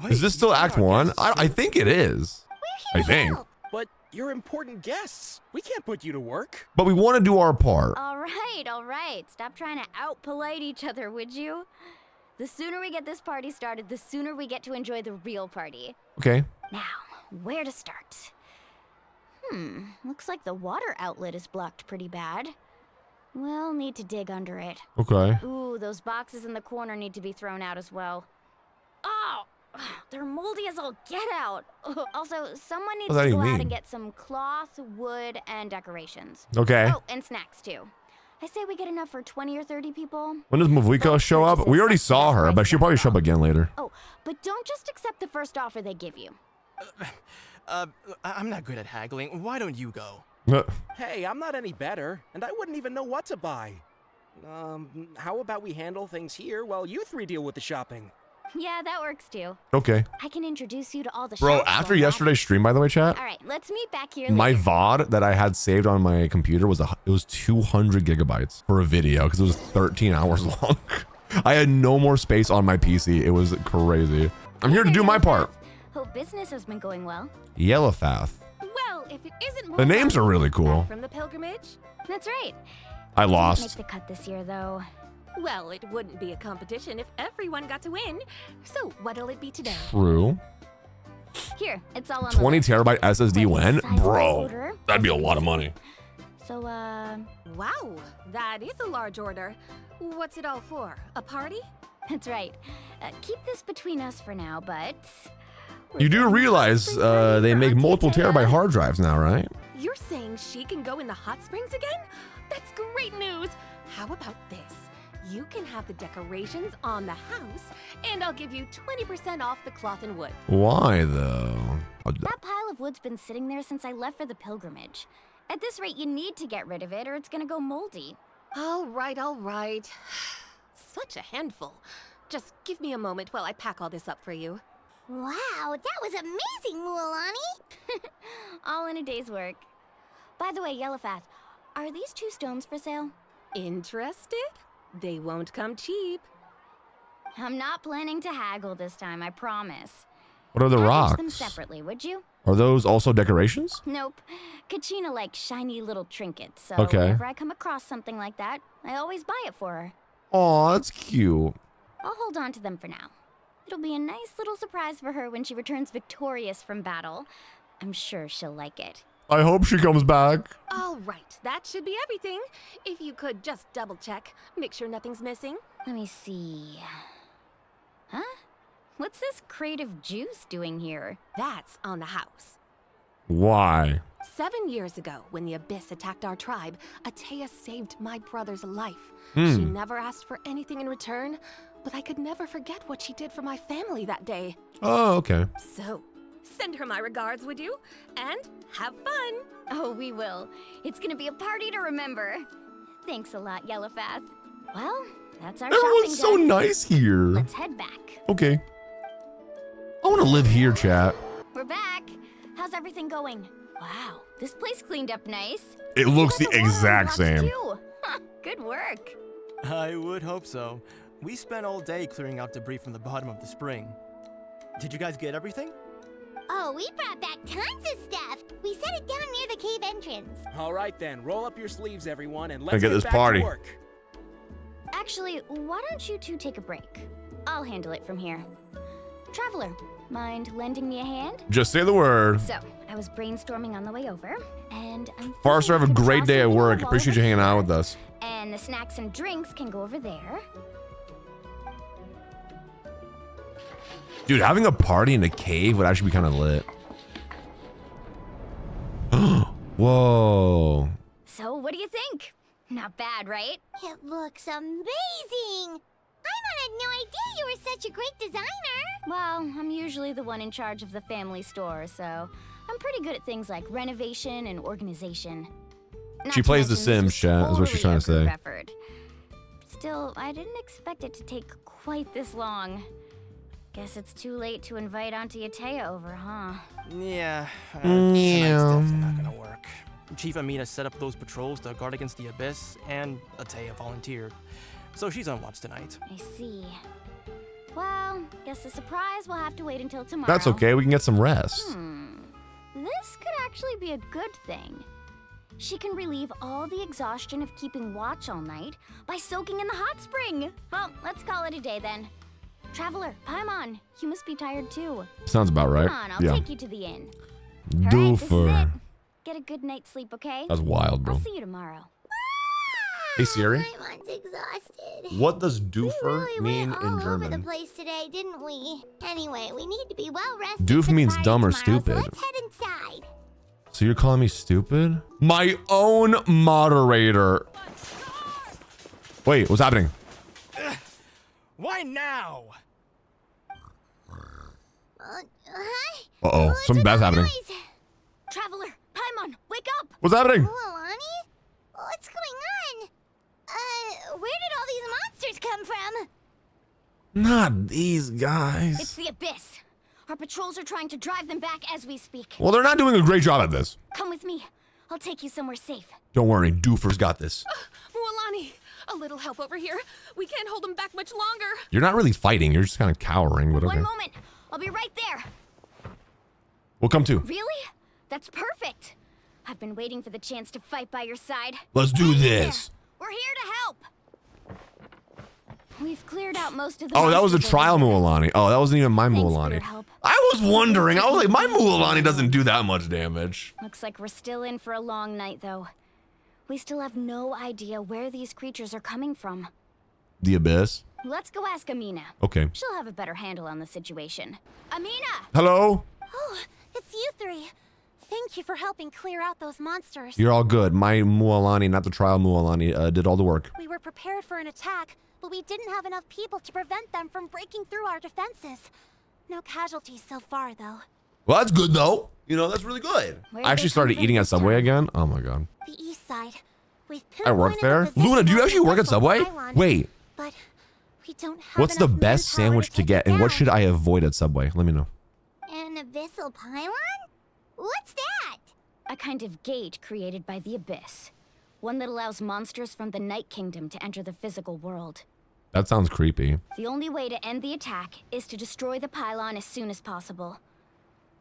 Is this still Act 1? I think it is. I think. But you're important guests. We can't put you to work. But we want to do our part. All right. Stop trying to out-polite each other, would you? The sooner we get this party started, the sooner we get to enjoy the real party. Okay. Now, where to start? Looks like the water outlet is blocked pretty bad. We'll need to dig under it. Okay. Ooh, those boxes in the corner need to be thrown out as well. Oh, they're moldy as all get out. Also, someone needs What does that to go even out mean? and get some cloth, wood, and decorations. Okay. Oh, and snacks too. I say we get enough for 20 or 30 people. When does Mavuiko show up? We already saw her, but she'll probably show up again later. Oh, but don't just accept the first offer they give you. I'm not good at haggling. Why don't you go? Hey, I'm not any better, and I wouldn't even know what to buy. How about we handle things here while you three deal with the shopping? Yeah, that works too. Okay. I can introduce you to all the Bro, shops after going on. yesterday's stream, by the way, chat, All right, let's meet back here my later. VOD that I had saved on my computer was 200 gigabytes for a video because it was 13 hours long. I had no more space on my PC. It was crazy. I'm here to do my part. Hope business has been going well. Yellowfath. Well, if it isn't more The names are really cool. from the pilgrimage, That's right. I Didn't lost. make the cut this year though. well, it wouldn't be a competition if everyone got to win. So what'll it be today? True. Here, it's all on 20 the list. terabyte SSD when? Size of the Bro, order. that'd be a lot of money. So, Wow, that is a large order. What's it all for? A party? That's right. Keep this between us for now, but... You do realize they make multiple terabyte hard drives now, right? You're saying she can go in the hot springs again? That's great news. How about this? You can have the decorations on the house, and I'll give you 20% off the cloth and wood. Why though? That pile of wood's been sitting there since I left for the pilgrimage. At this rate, you need to get rid of it or it's gonna go moldy. All right. Such a handful. Just give me a moment while I pack all this up for you. Wow, that was amazing, Mualani. All in a day's work. By the way, Yellowfath, are these 2 stones for sale? Interested? They won't come cheap. I'm not planning to haggle this time, I promise. What are the Package them rocks? separately, would you? Are those also decorations? Nope. Kachina likes shiny little trinkets, so Okay. whenever I come across something like that, I always buy it for her. Aw, that's cute. I'll hold on to them for now. It'll be a nice little surprise for her when she returns victorious from battle. I'm sure she'll like it. I hope she comes back. All right, that should be everything. If you could just double check, make sure nothing's missing. Let me see. Huh? What's this crate of juice doing here? That's on the house. Why? 7 years ago, when the Abyss attacked our tribe, Atea saved my brother's life. Hmm. She never asked for anything in return, but I could never forget what she did for my family that day. Oh, okay. So, send her my regards, would you? And have fun! Oh, we will. It's gonna be a party to remember. Thanks a lot, Yellowfath. Well, that's our Everyone's so shopping done. nice here. Let's head back. Okay. I want to live here, chat. We're back. How's everything going? Wow, this place cleaned up nice. It looks You got the wall exact unlocked, same. too. Huh, good work. I would hope so. We spent all day clearing out debris from the bottom of the spring. Did you guys get everything? Oh, we brought back tons of stuff. We set it down near the cave entrance. All right then, roll up your sleeves, everyone, and Gonna let's get get this back party. to work. Actually, why don't you two take a break? I'll handle it from here. Traveler, mind lending me a hand? Just say the word. So, I was brainstorming on the way over, and I'm Forrester, have a thinking I could great draw day at something on work. the wall Appreciate you over hanging out here. with us. And the snacks and drinks can go over there. Dude, having a party in a cave would actually be kind of lit. Whoa. So, what do you think? Not bad, right? It looks amazing. I had no idea you were such a great designer. Well, I'm usually the one in charge of the family store, so I'm pretty good at things like renovation and organization. She plays The Sims, chat, is what she's trying to say. Effort. Still, I didn't expect it to take quite this long. Guess it's too late to invite Auntie Atea over, huh? Yeah. Tonight's definitely not gonna work. Chief Amina set up those patrols to guard against the Abyss, and Atea volunteered. So she's on watch tonight. I see. Well, guess the surprise will have to wait until tomorrow. That's okay. We can get some rest. This could actually be a good thing. She can relieve all the exhaustion of keeping watch all night by soaking in the hot spring. Well, let's call it a day then. Traveler, Paimon, you must be tired too. Sounds about right. Come on, I'll take you to the inn. Doofer. Get a good night's sleep, okay? That's wild, bro. I'll see you tomorrow. Hey Siri. Paimon's exhausted. What does doofer really mean went in all German? over the place today, didn't we? Anyway, we need to be well rested. Doof means dumb or tomorrow, stupid. So let's head inside. So you're calling me stupid? My own moderator. Wait, what's happening? Why now? Uh-oh, something bad's happening. Traveler, Paimon, wake up! What's happening? Mualani? What's going on? Where did all these monsters come from? Not these guys. It's the Abyss. Our patrols are trying to drive them back as we speak. Well, they're not doing a great job at this. Come with me. I'll take you somewhere safe. Don't worry, Doofer's got this. Mualani, a little help over here. We can't hold them back much longer. You're not really fighting. You're just kind of cowering, but okay. One moment. I'll be right there. We'll come too. Really? That's perfect. I've been waiting for the chance to fight by your side. Let's do this. We're here to help. We've cleared out most of the Oh, that was a monsters trial over there. Mualani. Oh, that wasn't even my Thanks for Mualani. your help. I was wondering. I was like, my Mualani doesn't do that much damage. Looks like we're still in for a long night, though. We still have no idea where these creatures are coming from. The Abyss. Let's go ask Amina. Okay. She'll have a better handle on the situation. Amina! Hello? Oh, it's you three. Thank you for helping clear out those monsters. You're all good. My Mualani, not the trial Mualani, did all the work. We were prepared for an attack, but we didn't have enough people to prevent them from breaking through our defenses. No casualties so far, though. Well, that's good, though. You know, that's really good. I actually started eating at Subway again. Oh, my God. The east side. We've I work there? Luna, do you actually work at Subway? Wait. But we don't have What's the enough best manpower sandwich to take get, it and what down. should I avoid at Subway? Let me know. An abyssal pylon? What's that? A kind of gate created by the Abyss. One that allows monsters from the Night Kingdom to enter the physical world. That sounds creepy. The only way to end the attack is to destroy the pylon as soon as possible.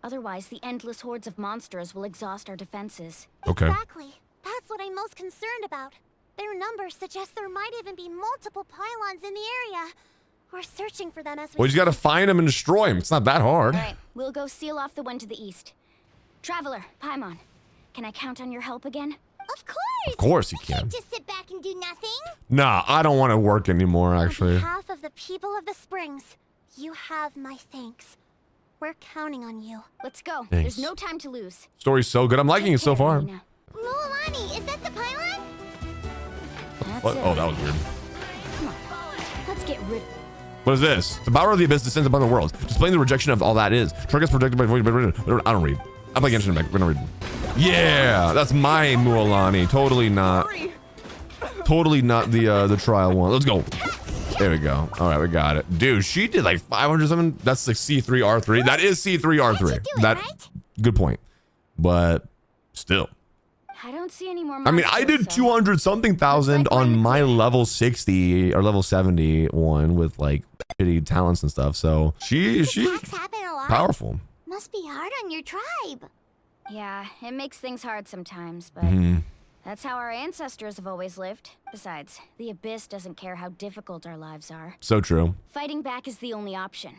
Otherwise, the endless hordes of monsters will exhaust our defenses. Okay. Exactly. That's what I'm most concerned about. Their numbers suggest there might even be multiple pylons in the area. We're searching for them as we Well, you just gotta find them and destroy them. It's not that hard. All right, we'll go seal off the one to the east. Traveler, Paimon, can I count on your help again? Of course! Of course you can. Just sit back and do nothing. Nah, I don't want to work anymore, actually. On behalf of the people of the Springs, you have my thanks. We're counting on you. Let's go. Thanks. There's no time to lose. Story's so good. I'm liking it so far. Mualani, is that the pylon? What? Oh, that was weird. Come on, let's get rid. What is this? The power of the Abyss descends upon the world, displaying the rejection of all that is. Trunk is protected by void. I don't read. I play Genshin Impact. We're gonna read. Yeah, that's my Mualani. Totally not. Totally not the trial one. Let's go. There we go. All right, we got it. Dude, she did like 500 something. That's like C3R3. That is C3R3. That good point. But still. I don't see any more I mean, I did 200 something thousand on my level 60 or level 70 one with like shitty talents and stuff. So she happen a lot. powerful. Must be hard on your tribe. Yeah, it makes things hard sometimes, but that's how our ancestors have always lived. Besides, the Abyss doesn't care how difficult our lives are. So true. Fighting back is the only option.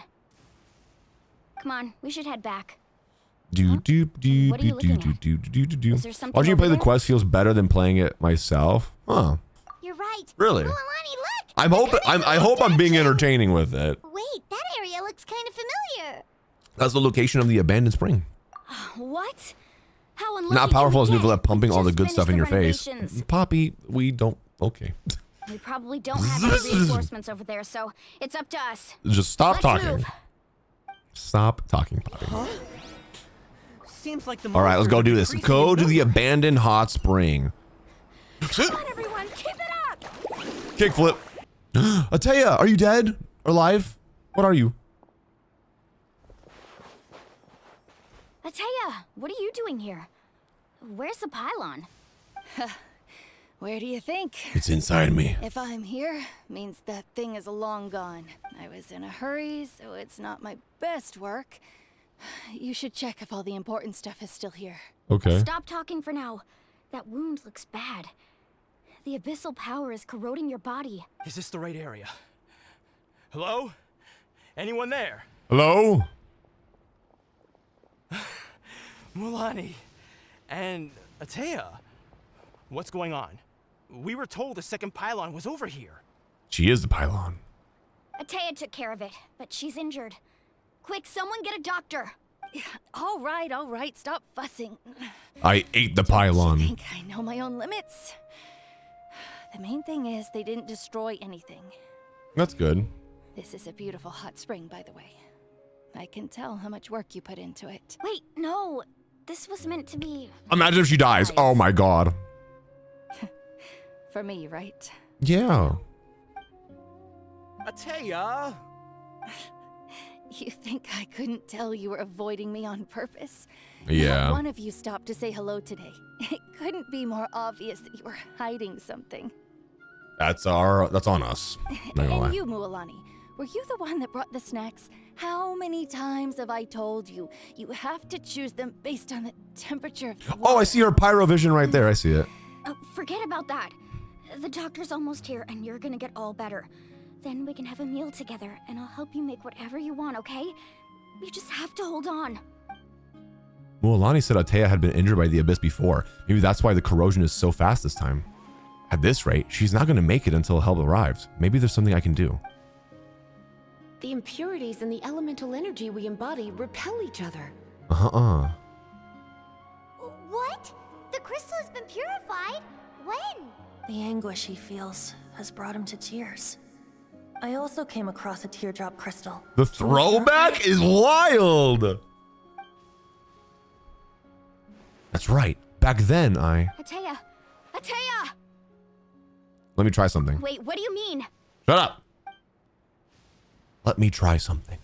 Come on, we should head back. What are you looking at? Is there something Watching you play over the there? quest feels better than playing it myself. Huh. You're right. Really? Mualani, look! I hope I'm being entertaining with it. Wait, that area looks kind of familiar. That's the location of the abandoned spring. What? How unlucky Not powerful as can we Nuvolet get? pumping all the Just good stuff in your finished face. the renovations. Poppy, we don't. Okay. We probably don't have any reinforcements over there, so it's up to us. Just stop Let's talking. move. Stop talking, Poppy. Seems like the All right, let's go do this. monsters are Go to increasing the in number. abandoned hot spring. Sit. Come on, everyone, keep it up! Kickflip. Atea, are you dead? Or alive? What are you? Atea, what are you doing here? Where's the pylon? Where do you think? It's inside me. If I'm here, means that thing is long gone. I was in a hurry, so it's not my best work. You should check if all the important stuff is still here. Okay. Stop talking for now. That wound looks bad. The abyssal power is corroding your body. Is this the right area? Hello? Anyone there? Hello? Mulani and Atea. What's going on? We were told the second pylon was over here. She is the pylon. Atea took care of it, but she's injured. Quick, someone get a doctor. All right, stop fussing. I ate the I pylon. think I know my own limits. The main thing is they didn't destroy anything. That's good. This is a beautiful hot spring, by the way. I can tell how much work you put into it. Wait, no. This was meant to be... Imagine if she dies. Oh my god. For me, right? Yeah. Atea! You think I couldn't tell you were avoiding me on purpose? Yeah. Not one of you stopped to say hello today. It couldn't be more obvious that you were hiding something. That's on us. Not gonna lie. And you, Mualani, were you the one that brought the snacks? How many times have I told you? You have to choose them based on the temperature of the Oh, I see her pyrovision right there. I see it. Oh, forget about that. The doctor's almost here, and you're gonna get all better. Then we can have a meal together, and I'll help you make whatever you want, okay? You just have to hold on. Mualani said Atea had been injured by the abyss before. Maybe that's why the corrosion is so fast this time. At this rate, she's not going to make it until help arrives. Maybe there's something I can do. The impurities and the elemental energy we embody repel each other. What? The crystal has been purified? When? The anguish he feels has brought him to tears. I also came across a teardrop crystal. The throwback is wild. That's right. Back then, Atea! Atea! Let me try something. Wait, what do you mean? Shut up. Let me try something.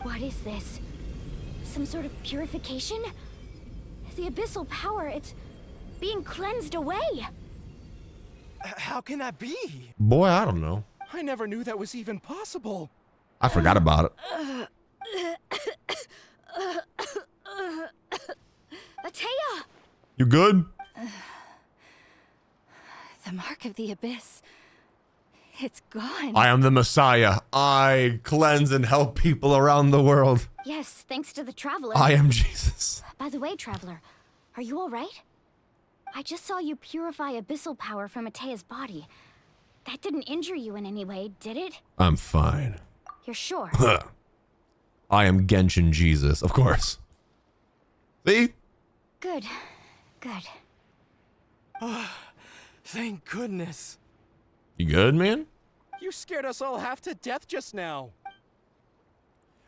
What is this? Some sort of purification? The abyssal power, it's being cleansed away. How can that be? Boy, I don't know. I never knew that was even possible. I forgot about it. Atea! You good? The mark of the abyss. It's gone. I am the Messiah. I cleanse and help people around the world. Yes, thanks to the Traveler. I am Jesus. By the way, Traveler, are you all right? I just saw you purify abyssal power from Atea's body. That didn't injure you in any way, did it? I'm fine. You're sure? I am Genshin Jesus, of course. See? Good. Good. Thank goodness. You good, man? You scared us all half to death just now.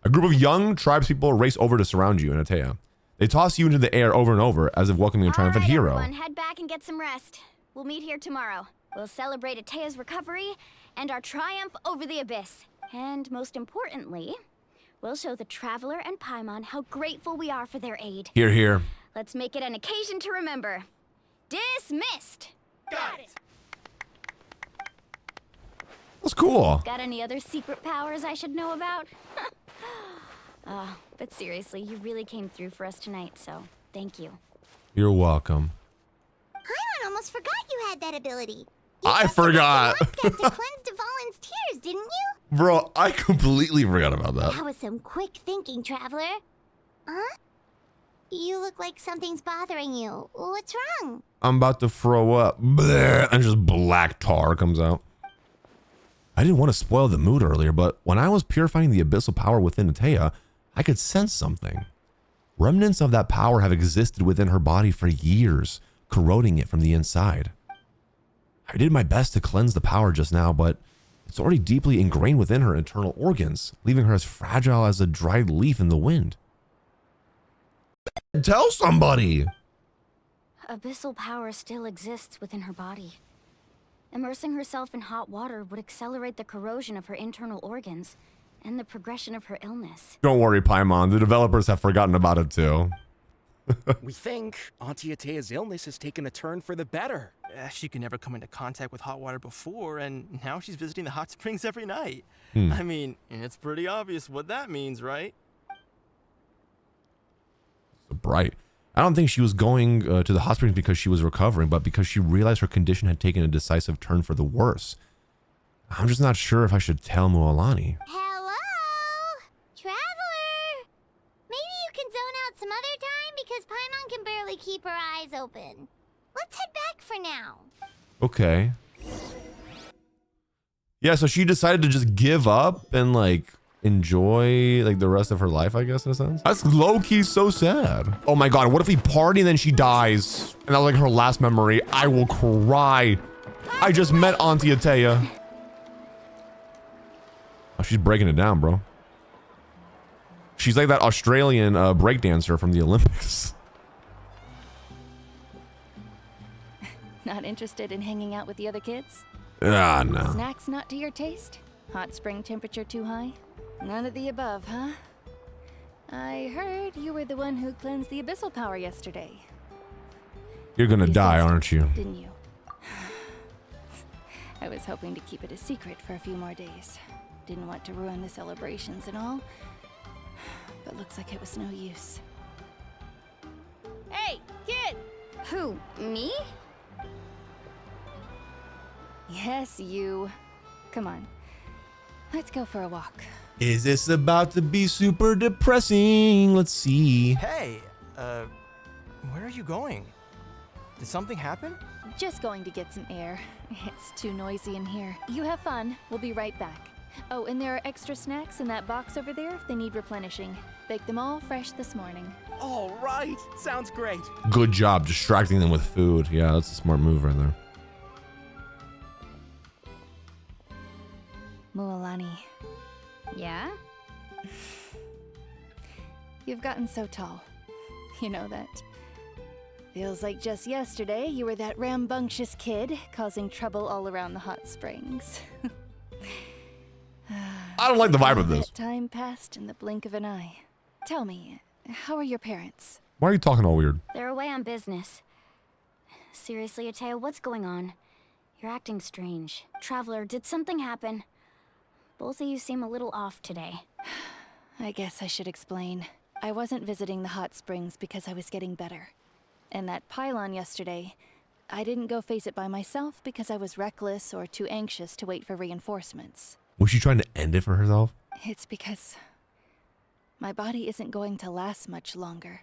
A group of young tribespeople race over to surround you and Atea. They toss you into the air over and over as if welcoming a triumphant hero. Everyone, head back and get some rest. We'll meet here tomorrow. We'll celebrate Atea's recovery and our triumph over the abyss. And most importantly, we'll show the Traveler and Paimon how grateful we are for their aid. Here, here. Let's make it an occasion to remember. Dismissed! Got it! That's cool. Got any other secret powers I should know about? But seriously, you really came through for us tonight, so thank you. You're welcome. Paimon almost forgot you had that ability. I forgot. You to cleanse Devalin's tears, didn't you? Bro, I completely forgot about that. That was some quick thinking, Traveler. Huh? You look like something's bothering you. What's wrong? I'm about to throw up. Bleh, and just black tar comes out. I didn't want to spoil the mood earlier, but when I was purifying the abyssal power within Atea, I could sense something. Remnants of that power have existed within her body for years, corroding it from the inside. I did my best to cleanse the power just now, but it's already deeply ingrained within her internal organs, leaving her as fragile as a dried leaf in the wind. Tell somebody! Abyssal power still exists within her body. Immersing herself in hot water would accelerate the corrosion of her internal organs and the progression of her illness. Don't worry, Paimon. The developers have forgotten about it too. We think Auntie Atea's illness has taken a turn for the better. She could never come into contact with hot water before, and now she's visiting the hot springs every night. Hmm. I mean, it's pretty obvious what that means, right? So bright. I don't think she was going to the hot springs because she was recovering, but because she realized her condition had taken a decisive turn for the worse. I'm just not sure if I should tell Mualani. Hello? Traveler? Maybe you can zone out some other time because Paimon can barely keep her eyes open. Let's head back for now. Okay. Yeah, so she decided to just give up and like enjoy like the rest of her life, I guess, in a sense. That's low-key so sad. Oh my god, what if we party and then she dies? And that was like her last memory. I will cry. I just met Auntie Atea. Oh, she's breaking it down, bro. She's like that Australian breakdancer from the Olympics. Not interested in hanging out with the other kids? Ah, no. Snacks not to your taste? Hot spring temperature too high? None of the above, huh? I heard you were the one who cleansed the abyssal power yesterday. You're gonna die, aren't you? Didn't you? I was hoping to keep it a secret for a few more days. Didn't want to ruin the celebrations and all. But looks like it was no use. Hey, kid! Who, me? Yes, you. Come on. Let's go for a walk. Is this about to be super depressing? Let's see. Hey, where are you going? Did something happen? Just going to get some air. It's too noisy in here. You have fun. We'll be right back. Oh, and there are extra snacks in that box over there if they need replenishing. Baked them all fresh this morning. All right. Sounds great. Good job distracting them with food. Yeah, that's a smart move right there. Mualani. Yeah? You've gotten so tall. You know that. Feels like just yesterday you were that rambunctious kid causing trouble all around the hot springs. I don't like the vibe of this. Time passed in the blink of an eye. Tell me, how are your parents? Why are you talking all weird? They're away on business. Seriously, Atea, what's going on? You're acting strange. Traveler, did something happen? Both of you seem a little off today. I guess I should explain. I wasn't visiting the hot springs because I was getting better. And that pylon yesterday, I didn't go face it by myself because I was reckless or too anxious to wait for reinforcements. Was she trying to end it for herself? It's because my body isn't going to last much longer.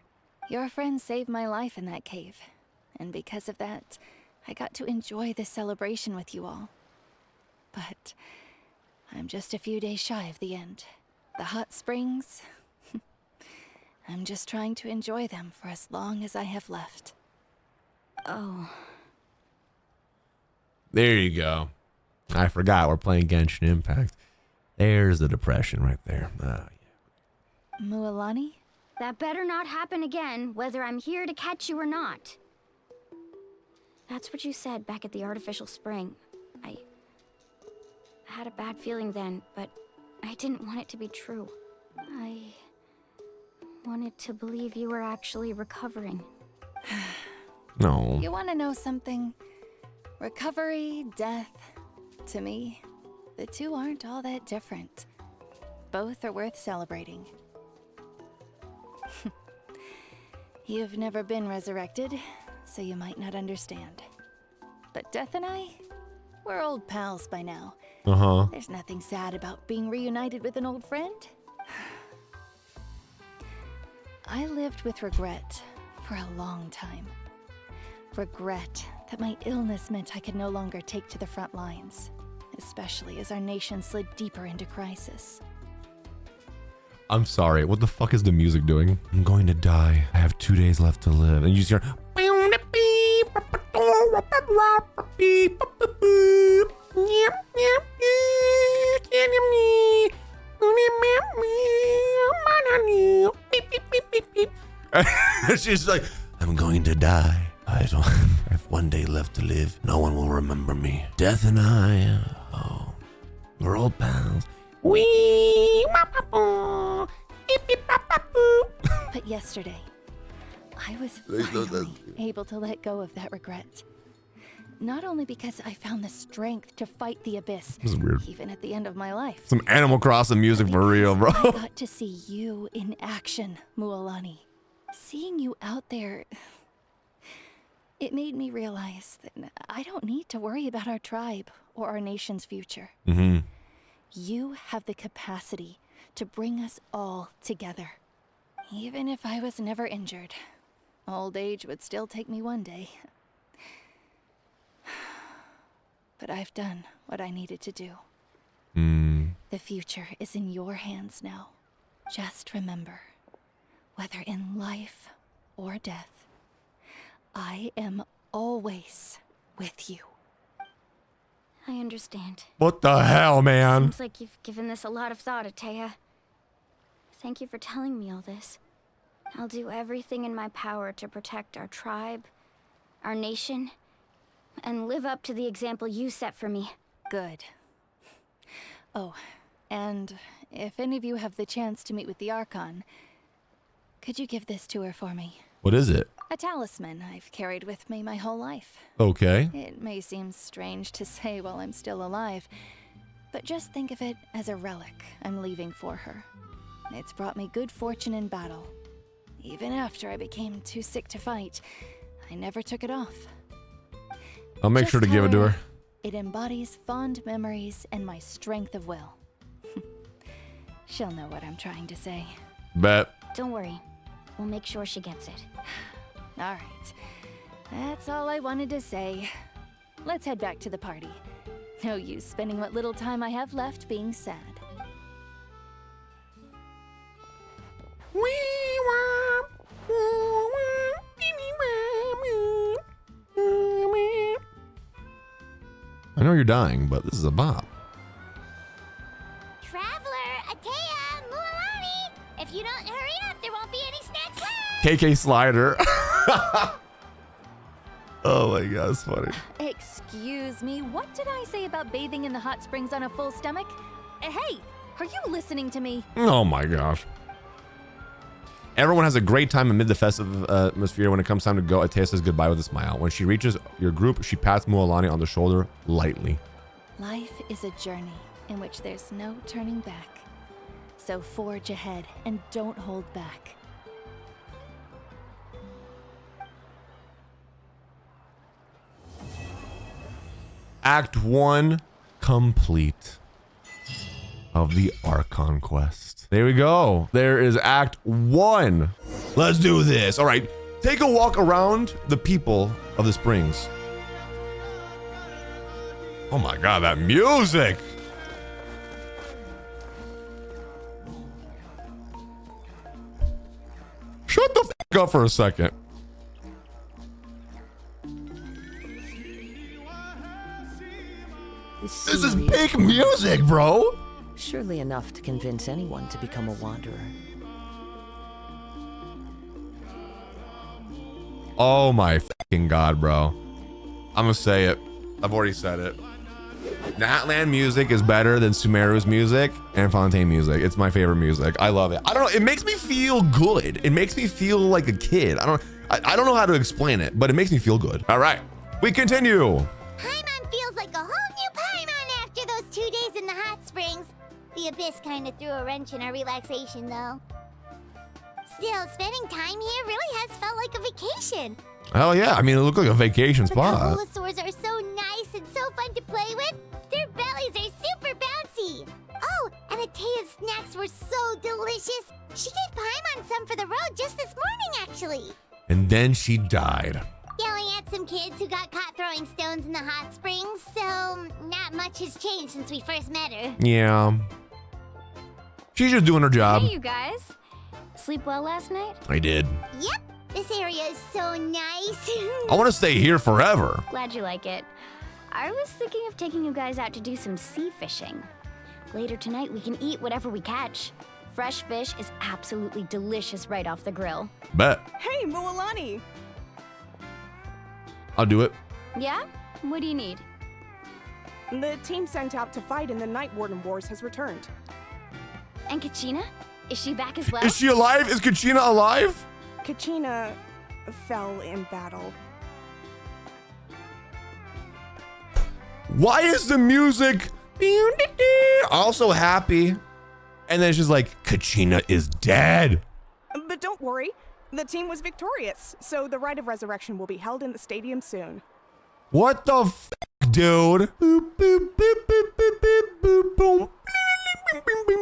Your friend saved my life in that cave. And because of that, I got to enjoy this celebration with you all. But I'm just a few days shy of the end. The hot springs, I'm just trying to enjoy them for as long as I have left. Oh. There you go. I forgot we're playing Genshin Impact. There's the depression right there. Yeah. Mualani? That better not happen again, whether I'm here to catch you or not. That's what you said back at the artificial spring. I had a bad feeling then, but I didn't want it to be true. I wanted to believe you were actually recovering. No. You want to know something? Recovery, death, to me, the two aren't all that different. Both are worth celebrating. You've never been resurrected, so you might not understand. But Death and I, we're old pals by now. Uh-huh. There's nothing sad about being reunited with an old friend. I lived with regret for a long time. Regret that my illness meant I could no longer take to the front lines, especially as our nation slid deeper into crisis. I'm sorry. What the fuck is the music doing? I'm going to die. I have 2 days left to live. And you just hear... She's like, I'm going to die. I have one day left to live. No one will remember me. Death and I, oh, we're old pals. Wee! But yesterday, I was finally able to let go of that regret. Not only because I found the strength to fight the abyss, This is weird. even at the end of my life. Some Animal Crossing music for real, bro. I got to see you in action, Mualani. Seeing you out there, it made me realize that I don't need to worry about our tribe or our nation's future. Mm-hmm. You have the capacity to bring us all together. Even if I was never injured, old age would still take me one day. But I've done what I needed to do. The future is in your hands now. Just remember, whether in life or death, I am always with you. I understand. What the hell, man? Seems like you've given this a lot of thought, Atea. Thank you for telling me all this. I'll do everything in my power to protect our tribe, our nation, and live up to the example you set for me. Good. Oh, and if any of you have the chance to meet with the Archon, could you give this to her for me? What is it? A talisman I've carried with me my whole life. Okay. It may seem strange to say while I'm still alive, but just think of it as a relic I'm leaving for her. It's brought me good fortune in battle. Even after I became too sick to fight, I never took it off. I'll make sure to give it to her. It embodies fond memories and my strength of will. She'll know what I'm trying to say. Bet. Don't worry. We'll make sure she gets it. All right. That's all I wanted to say. Let's head back to the party. No use spending what little time I have left being sad. I know you're dying, but this is a bop. Traveler, Atea, Mualani! If you don't hurry up, there won't be any snacks left! KK Slider. Oh my god, that's funny. Excuse me, what did I say about bathing in the hot springs on a full stomach? Hey, are you listening to me? Oh my gosh. Everyone has a great time amid the festive atmosphere. When it comes time to go, Atea says goodbye with a smile. When she reaches your group, she pats Mualani on the shoulder lightly. Life is a journey in which there's no turning back. So forge ahead and don't hold back. Act 1 complete of the Archon quest. There we go. There is Act 1. Let's do this. All right, take a walk around the people of the springs. Oh my god, that music! Shut the f up for a second. This is big music, bro. Surely enough to convince anyone to become a wanderer. Oh my fucking god, bro. I'm gonna say it. I've already said it. Natlan music is better than Sumeru's music and Fontaine music. It's my favorite music. I love it. I don't know. It makes me feel good. It makes me feel like a kid. I don't know how to explain it, but it makes me feel good. All right, we continue. Paimon feels like a whole new Paimon after those 2 days in the hot springs. The Abyss kind of threw a wrench in our relaxation, though. Still, spending time here really has felt like a vacation. Hell yeah. I mean, it looked like a vacation spot. The Holosaurs are so nice and so fun to play with. Their bellies are super bouncy. Oh, and Atea's snacks were so delicious. She gave Paimon some for the road just this morning, actually. And then she died. Yelling at some kids who got caught throwing stones in the hot springs, so not much has changed since we first met her. Yeah. She's just doing her job. Hey, you guys. Sleep well last night? I did. Yep, this area is so nice. I want to stay here forever. Glad you like it. I was thinking of taking you guys out to do some sea fishing. Later tonight, we can eat whatever we catch. Fresh fish is absolutely delicious right off the grill. Bet. Hey, Mualani! I'll do it. Yeah? What do you need? The team sent out to fight in the Night Warden Wars has returned. And Kachina? Is she back as well? Is she alive? Is Kachina alive? Kachina fell in battle. Why is the music also happy? And then she's like, Kachina is dead. But don't worry, the team was victorious, so the rite of resurrection will be held in the stadium soon. What the f, dude? Boop, boop, boop, boop, boop, boop, boop, boop.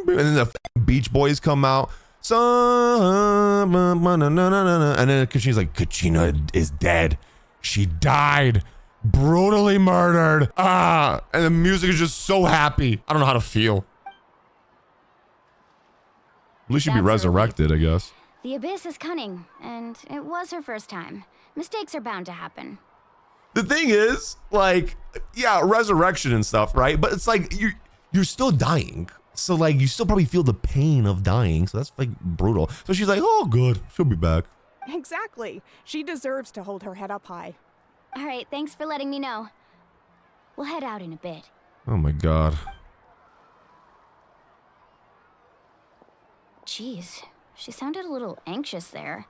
And then the Beach Boys come out. And then Kachina's like, Kachina is dead. She died. Brutally murdered. And the music is just so happy. I don't know how to feel. At least she'd be resurrected, I guess. The Abyss is cunning, and it was her first time. Mistakes are bound to happen. The thing is, like, yeah, resurrection and stuff, right? But it's like you're still dying. So like you still probably feel the pain of dying. So that's like brutal. So she's like, oh good, she'll be back. Exactly. She deserves to hold her head up high. All right, thanks for letting me know. We'll head out in a bit. Oh my god. Jeez, she sounded a little anxious there.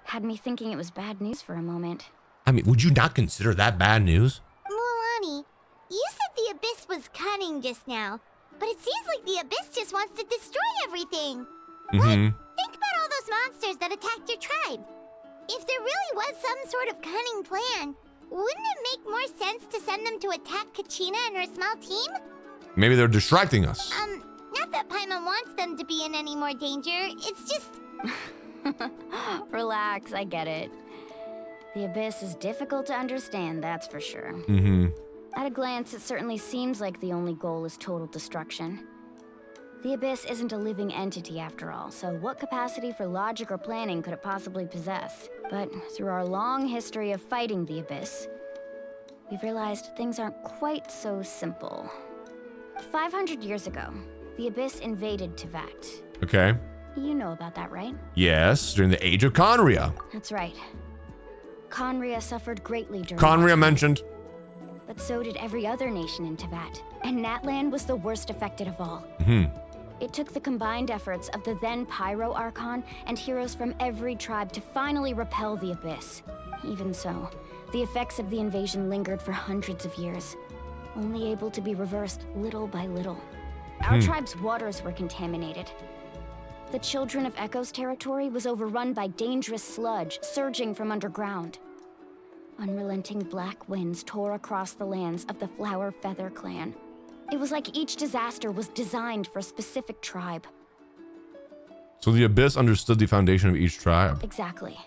Had me thinking it was bad news for a moment. I mean, would you not consider that bad news? Mualani, you said the Abyss was cunning just now, but it seems like the Abyss just wants to destroy everything. Think about all those monsters that attacked your tribe. If there really was some sort of cunning plan, wouldn't it make more sense to send them to attack Kachina and her small team? Maybe they're distracting us. Not that Paimon wants them to be in any more danger, it's just... Relax, I get it. The Abyss is difficult to understand, that's for sure. At a glance, it certainly seems like the only goal is total destruction. The Abyss isn't a living entity after all, so what capacity for logic or planning could it possibly possess? But through our long history of fighting the Abyss, we've realized things aren't quite so simple. 500 years ago, the Abyss invaded Teyvat. Okay. You know about that, right? Yes, during the Age of Conria. That's right. Conria suffered greatly during Conria mentioned. But so did every other nation in Teyvat, and Natlan was the worst affected of all. It took the combined efforts of the then 5.0 Archon and heroes from every tribe to finally repel the Abyss. Even so, the effects of the invasion lingered for hundreds of years, only able to be reversed little by little. Our tribe's waters were contaminated. The Children of Echo's territory was overrun by dangerous sludge surging from underground. Unrelenting black winds tore across the lands of the Flower Feather clan. It was like each disaster was designed for a specific tribe. So the Abyss understood the foundation of each tribe. Exactly.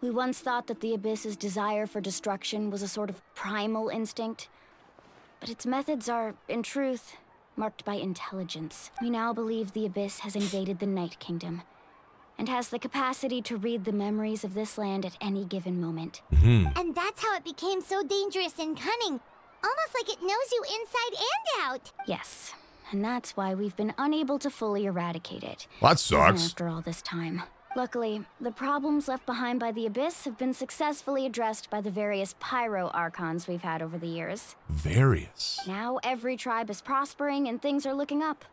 We once thought that the Abyss's desire for destruction was a sort of primal instinct, but its methods are, in truth, marked by intelligence. We now believe the Abyss has invaded the Night Kingdom, and has the capacity to read the memories of this land at any given moment. And that's how it became so dangerous and cunning. Almost like it knows you inside and out. Yes, and that's why we've been unable to fully eradicate it. Well, that sucks. Even after all this time. Luckily, the problems left behind by the Abyss have been successfully addressed by the various 5.0 Archons we've had over the years. Various? Now every tribe is prospering and things are looking up.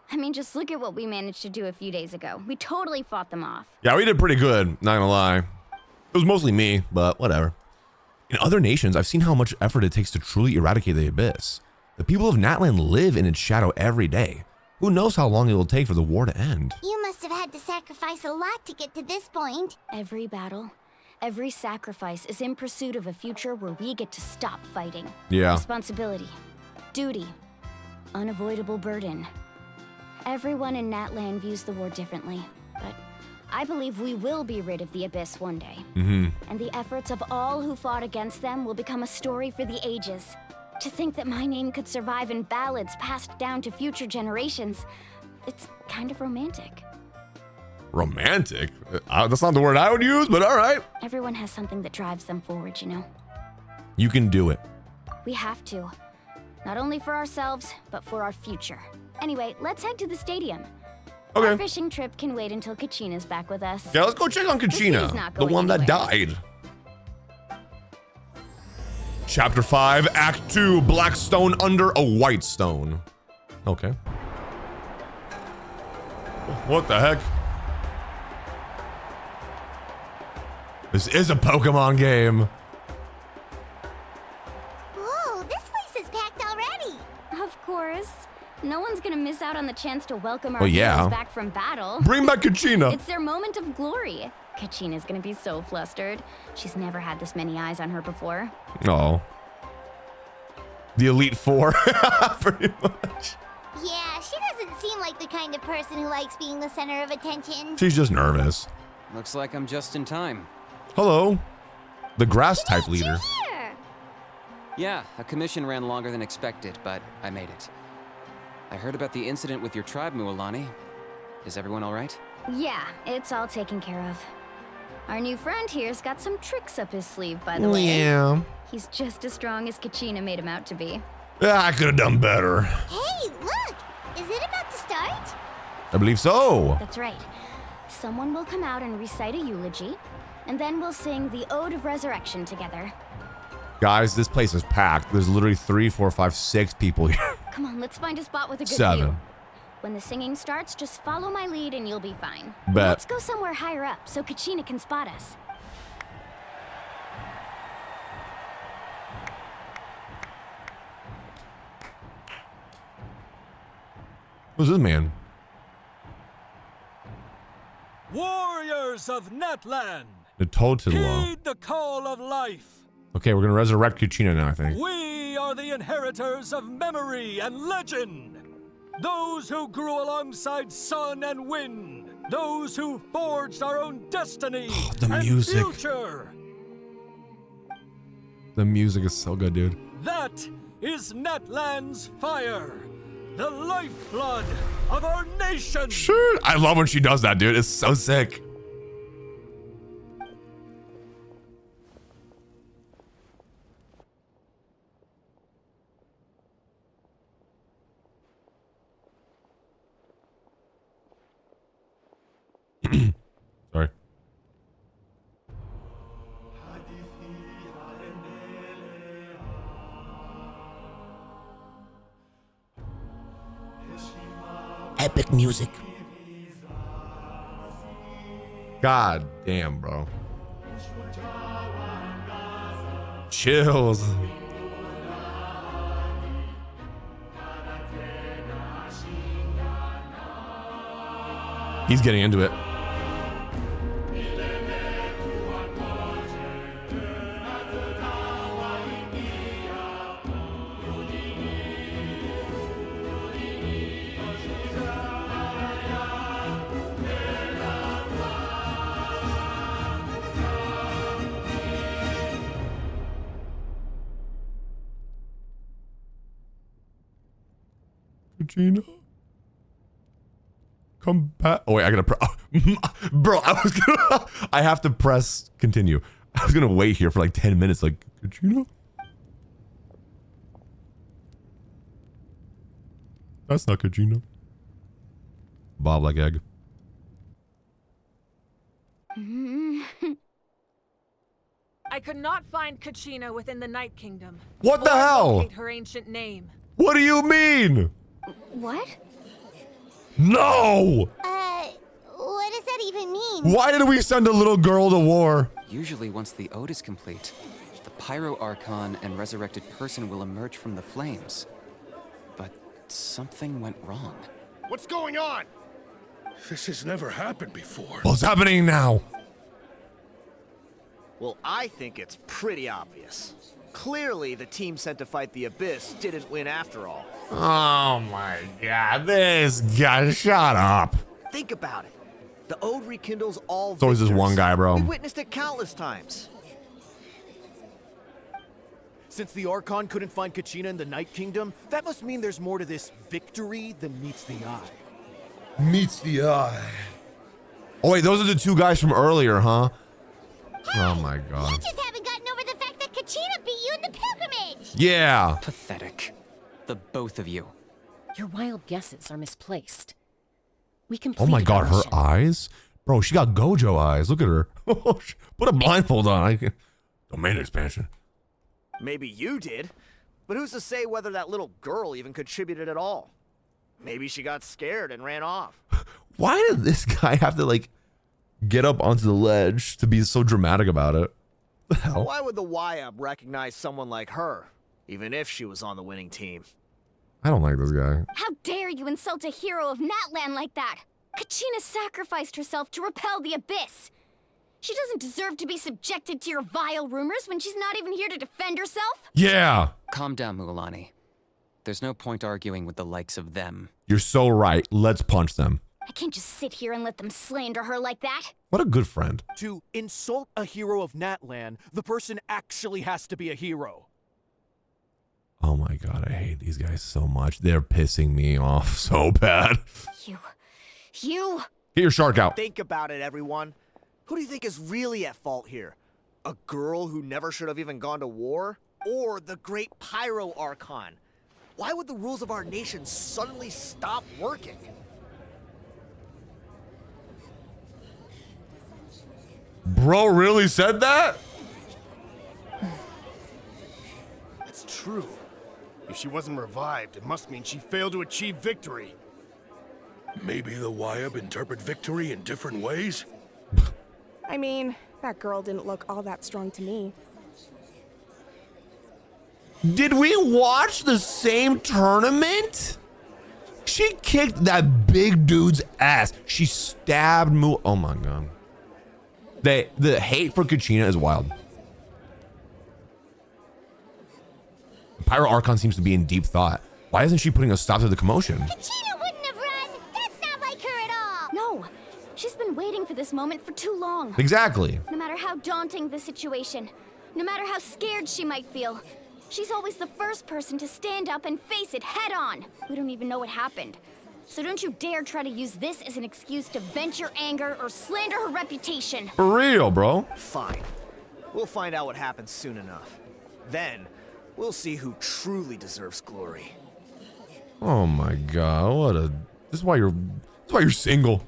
I mean, just look at what we managed to do a few days ago. We totally fought them off. Yeah, we did pretty good, not gonna lie. It was mostly me, but whatever. In other nations, I've seen how much effort it takes to truly eradicate the Abyss. The people of Natlan live in its shadow every day. Who knows how long it will take for the war to end? You must have had to sacrifice a lot to get to this point. Every battle, every sacrifice is in pursuit of a future where we get to stop fighting. Yeah. Responsibility, duty, unavoidable burden. Everyone in Natlan views the war differently, but I believe we will be rid of the Abyss one day. And the efforts of all who fought against them will become a story for the ages. To think that my name could survive in ballads passed down to future generations, it's kind of romantic. Romantic? That's not the word I would use, but all right. Everyone has something that drives them forward, you know? You can do it. We have to. Not only for ourselves, but for our future. Anyway, let's head to the stadium. Okay. Our fishing trip can wait until Kachina's back with us. Yeah, let's go check on Kachina, the one that died. Chapter 5, Act 2, black stone under a white stone. Okay. What the heck? This is a Pokemon game. Whoa, this place is packed already. Of course. No one's gonna miss out on the chance to welcome our Well, yeah. heroes back from battle. Bring back Kachina. It's their moment of glory. Kachina's gonna be so flustered. She's never had this many eyes on her before. Oh. The Elite Four, pretty much. Yeah, she doesn't seem like the kind of person who likes being the center of attention. She's just nervous. Looks like I'm just in time. Hello. The grass type leader. Here. Yeah, a commission ran longer than expected, but I made it. I heard about the incident with your tribe, Mualani. Is everyone all right? Yeah, it's all taken care of. Our new friend here's got some tricks up his sleeve, by the way. Yeah. He's just as strong as Kachina made him out to be. Yeah, I could have done better. Hey, look! Is it about to start? I believe so. That's right. Someone will come out and recite a eulogy, and then we'll sing the Ode of Resurrection together. Guys, this place is packed. There's literally 3, 4, 5, 6 people here. Come on, let's find a spot with a good 7. view. When the singing starts, just follow my lead and you'll be fine. Bet. Let's go somewhere higher up so Kachina can spot us. Who's this man? Warriors of Natlan, The Totila. heed the call of life. Okay, we're gonna resurrect Kachina now, I think. We are the inheritors of memory and legend. Those who grew alongside sun and wind. Those who forged our own destiny The and music. future. The music is so good, dude. That is Natlan's fire. The lifeblood of our nation. Sure. I love when she does that, dude. It's so sick. Sorry. Epic music. God damn, bro. Chills. He's getting into it. Kachina, come back. Oh wait, I gotta bro, I have to press continue. I was gonna wait here for like 10 minutes, like, Kachina? That's not Kachina. Bob like egg. I could not find Kachina within the Night Kingdom. What the Or hell? locate her ancient name. What do you mean? What? No! What does that even mean? Why did we send a little girl to war? Usually once the ode is complete, the 5.0 Archon and resurrected person will emerge from the flames. But something went wrong. What's going on? This has never happened before. What's happening now? Well, I think it's pretty obvious. Clearly, the team sent to fight the Abyss didn't win after all. Oh my god, this guy, shut up. Think about it. The Ode rekindles all It's always this victors. one guy, bro. We witnessed it countless times. Since the Archon couldn't find Kachina in the Night Kingdom, that must mean there's more to this victory than meets the eye. Meets the eye. Oh wait, those are the two guys from earlier, huh? Hey, oh my god. You just haven't gotten over the fact that Kachina beat you in the pilgrimage! Yeah. Pathetic. The both of you. Your wild guesses are misplaced. We Oh completed my god, our her mission. eyes? Bro, she got Gojo eyes. Look at her. Put a blindfold on. Domain expansion. Maybe you did, but who's to say whether that little girl even contributed at all? Maybe she got scared and ran off. Why did this guy have to like get up onto the ledge to be so dramatic about it? The hell? Why would the YUB recognize someone like her, even if she was on the winning team? I don't like this guy. How dare you insult a hero of Natlan like that? Kachina sacrificed herself to repel the Abyss. She doesn't deserve to be subjected to your vile rumors when she's not even here to defend herself. Yeah. Calm down, Mugalani. There's no point arguing with the likes of them. You're so right. Let's punch them. I can't just sit here and let them slander her like that. What a good friend. To insult a hero of Natlan, the person actually has to be a hero. Oh my god, I hate these guys so much. They're pissing me off so bad. You. Get your shark out. Think about it, everyone. Who do you think is really at fault here? A girl who never should have even gone to war? Or the great 5.0 Archon? Why would the rules of our nation suddenly stop working? Bro really said that? It's true. If she wasn't revived, it must mean she failed to achieve victory. Maybe the YUB interpret victory in different ways? I mean, that girl didn't look all that strong to me. Did we watch the same tournament? She kicked that big dude's ass. She stabbed Oh my god. The hate for Kachina is wild. 5.0 Archon seems to be in deep thought. Why isn't she putting a stop to the commotion? Kachina wouldn't have run. That's not like her at all. No, she's been waiting for this moment for too long. Exactly. No matter how daunting the situation, no matter how scared she might feel, she's always the first person to stand up and face it head on. We don't even know what happened. So don't you dare try to use this as an excuse to vent your anger or slander her reputation. For real, bro. Fine. We'll find out what happens soon enough. Then, we'll see who truly deserves glory. Oh my god, this is why you're single.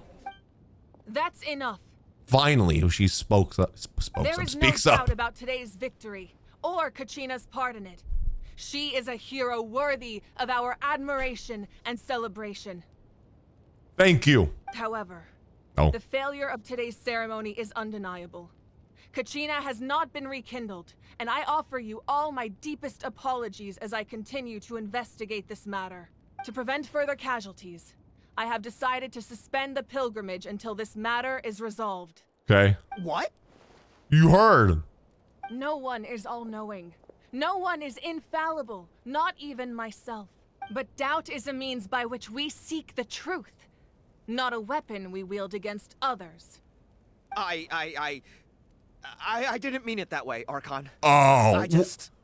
That's enough. Finally, she speaks There up. is no doubt about today's victory, or Kachina's part in it. She is a hero worthy of our admiration and celebration. Thank you. However, Oh. the failure of today's ceremony is undeniable. Kachina has not been rekindled, and I offer you all my deepest apologies as I continue to investigate this matter. To prevent further casualties, I have decided to suspend the pilgrimage until this matter is resolved. Okay. What? You heard. No one is all-knowing. No one is infallible, not even myself. But doubt is a means by which we seek the truth, not a weapon we wield against others. I didn't mean it that way, Archon. Oh,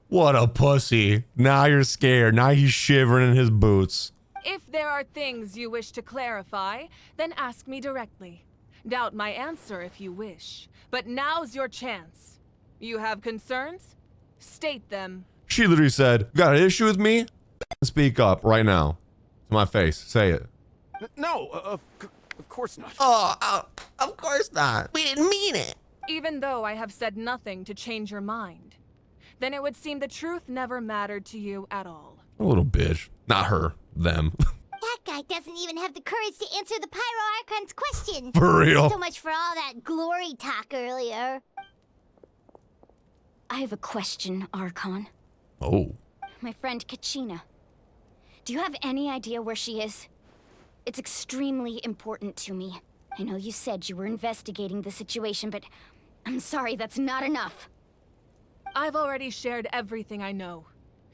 what a pussy. Now you're scared. Now he's shivering in his boots. If there are things you wish to clarify, then ask me directly. Doubt my answer if you wish. But now's your chance. You have concerns? State them. She literally said, got an issue with me? Speak up right now. To my face. Say it. No, of course not. Of course not. We didn't mean it. Even though I have said nothing to change your mind, then it would seem the truth never mattered to you at all. A little bitch. Not her. Them. That guy doesn't even have the courage to answer the 5.0 Archon's question. For real. So much for all that glory talk earlier. I have a question, Archon. Oh. My friend Kachina. Do you have any idea where she is? It's extremely important to me. I know you said you were investigating the situation, but I'm sorry, that's not enough. I've already shared everything I know.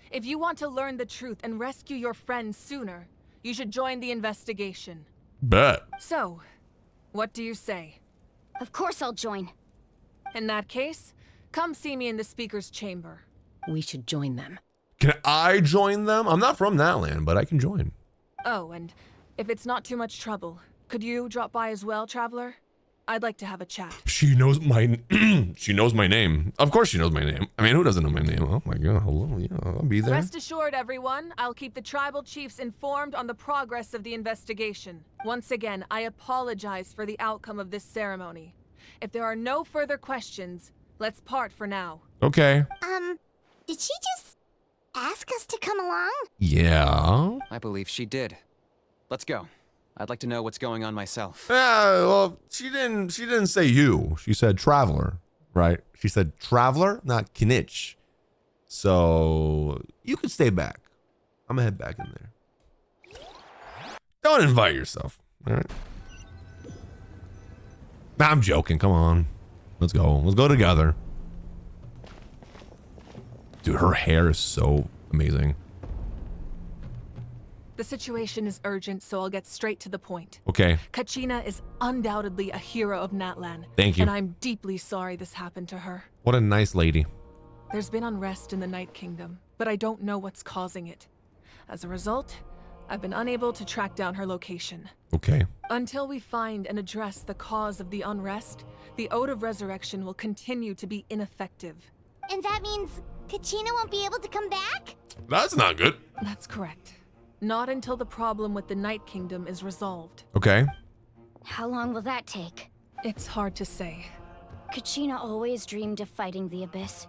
If you want to learn the truth and rescue your friend sooner, you should join the investigation. Bet. So, what do you say? Of course I'll join. In that case, come see me in the speaker's chamber. We should join them. Can I join them? I'm not from that land, but I can join. Oh, and if it's not too much trouble, could you drop by as well, Traveler? I'd like to have a chat. She knows my she knows my name. Of course she knows my name. I mean, who doesn't know my name? Oh my god, hello. Yeah, I'll be there. Rest assured, everyone, I'll keep the tribal chiefs informed on the progress of the investigation. Once again, I apologize for the outcome of this ceremony. If there are no further questions, let's part for now. Okay. Did she just ask us to come along? Yeah. I believe she did. Let's go. I'd like to know what's going on myself. Yeah, well, she didn't say you. She said traveler, right? She said traveler, not Kinich. So you could stay back. I'm gonna head back in there. Don't invite yourself. All right. Nah, I'm joking. Come on. Let's go. Let's go together. Dude, her hair is so amazing. The situation is urgent, so I'll get straight to the point. Okay. Kachina is undoubtedly a hero of Natlan. Thank you. And I'm deeply sorry this happened to her. What a nice lady. There's been unrest in the Night Kingdom, but I don't know what's causing it. As a result, I've been unable to track down her location. Okay. Until we find and address the cause of the unrest, the Ode of Resurrection will continue to be ineffective. And that means Kachina won't be able to come back? That's not good. That's correct. Not until the problem with the Night Kingdom is resolved. Okay. How long will that take? It's hard to say. Kachina always dreamed of fighting the Abyss,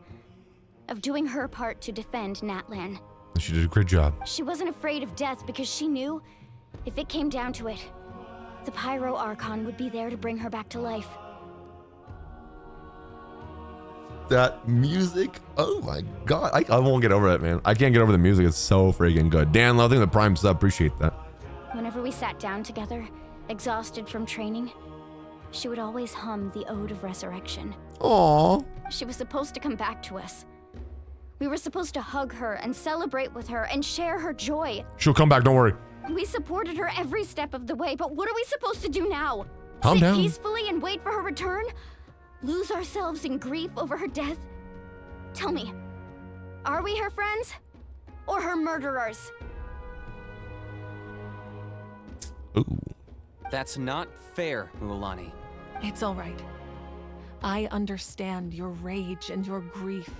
of doing her part to defend Natlan. She did a great job. She wasn't afraid of death because she knew, if it came down to it, the 5.0 Archon would be there to bring her back to life. That music, oh my god, I won't get over it, man. I can't get over the music. It's so freaking good. Dan, loving the Prime sub, appreciate that. Whenever we sat down together, exhausted from training, she would always hum the Ode of Resurrection. Aww. She was supposed to come back to us. We were supposed to hug her and celebrate with her and share her joy. She'll come back, don't worry. We supported her every step of the way, but what are we supposed to do now? Calm Sit down. peacefully and wait for her return? Lose ourselves in grief over her death? Tell me, are we her friends or her murderers? Ooh. That's not fair, Mualani. It's all right. I understand your rage and your grief.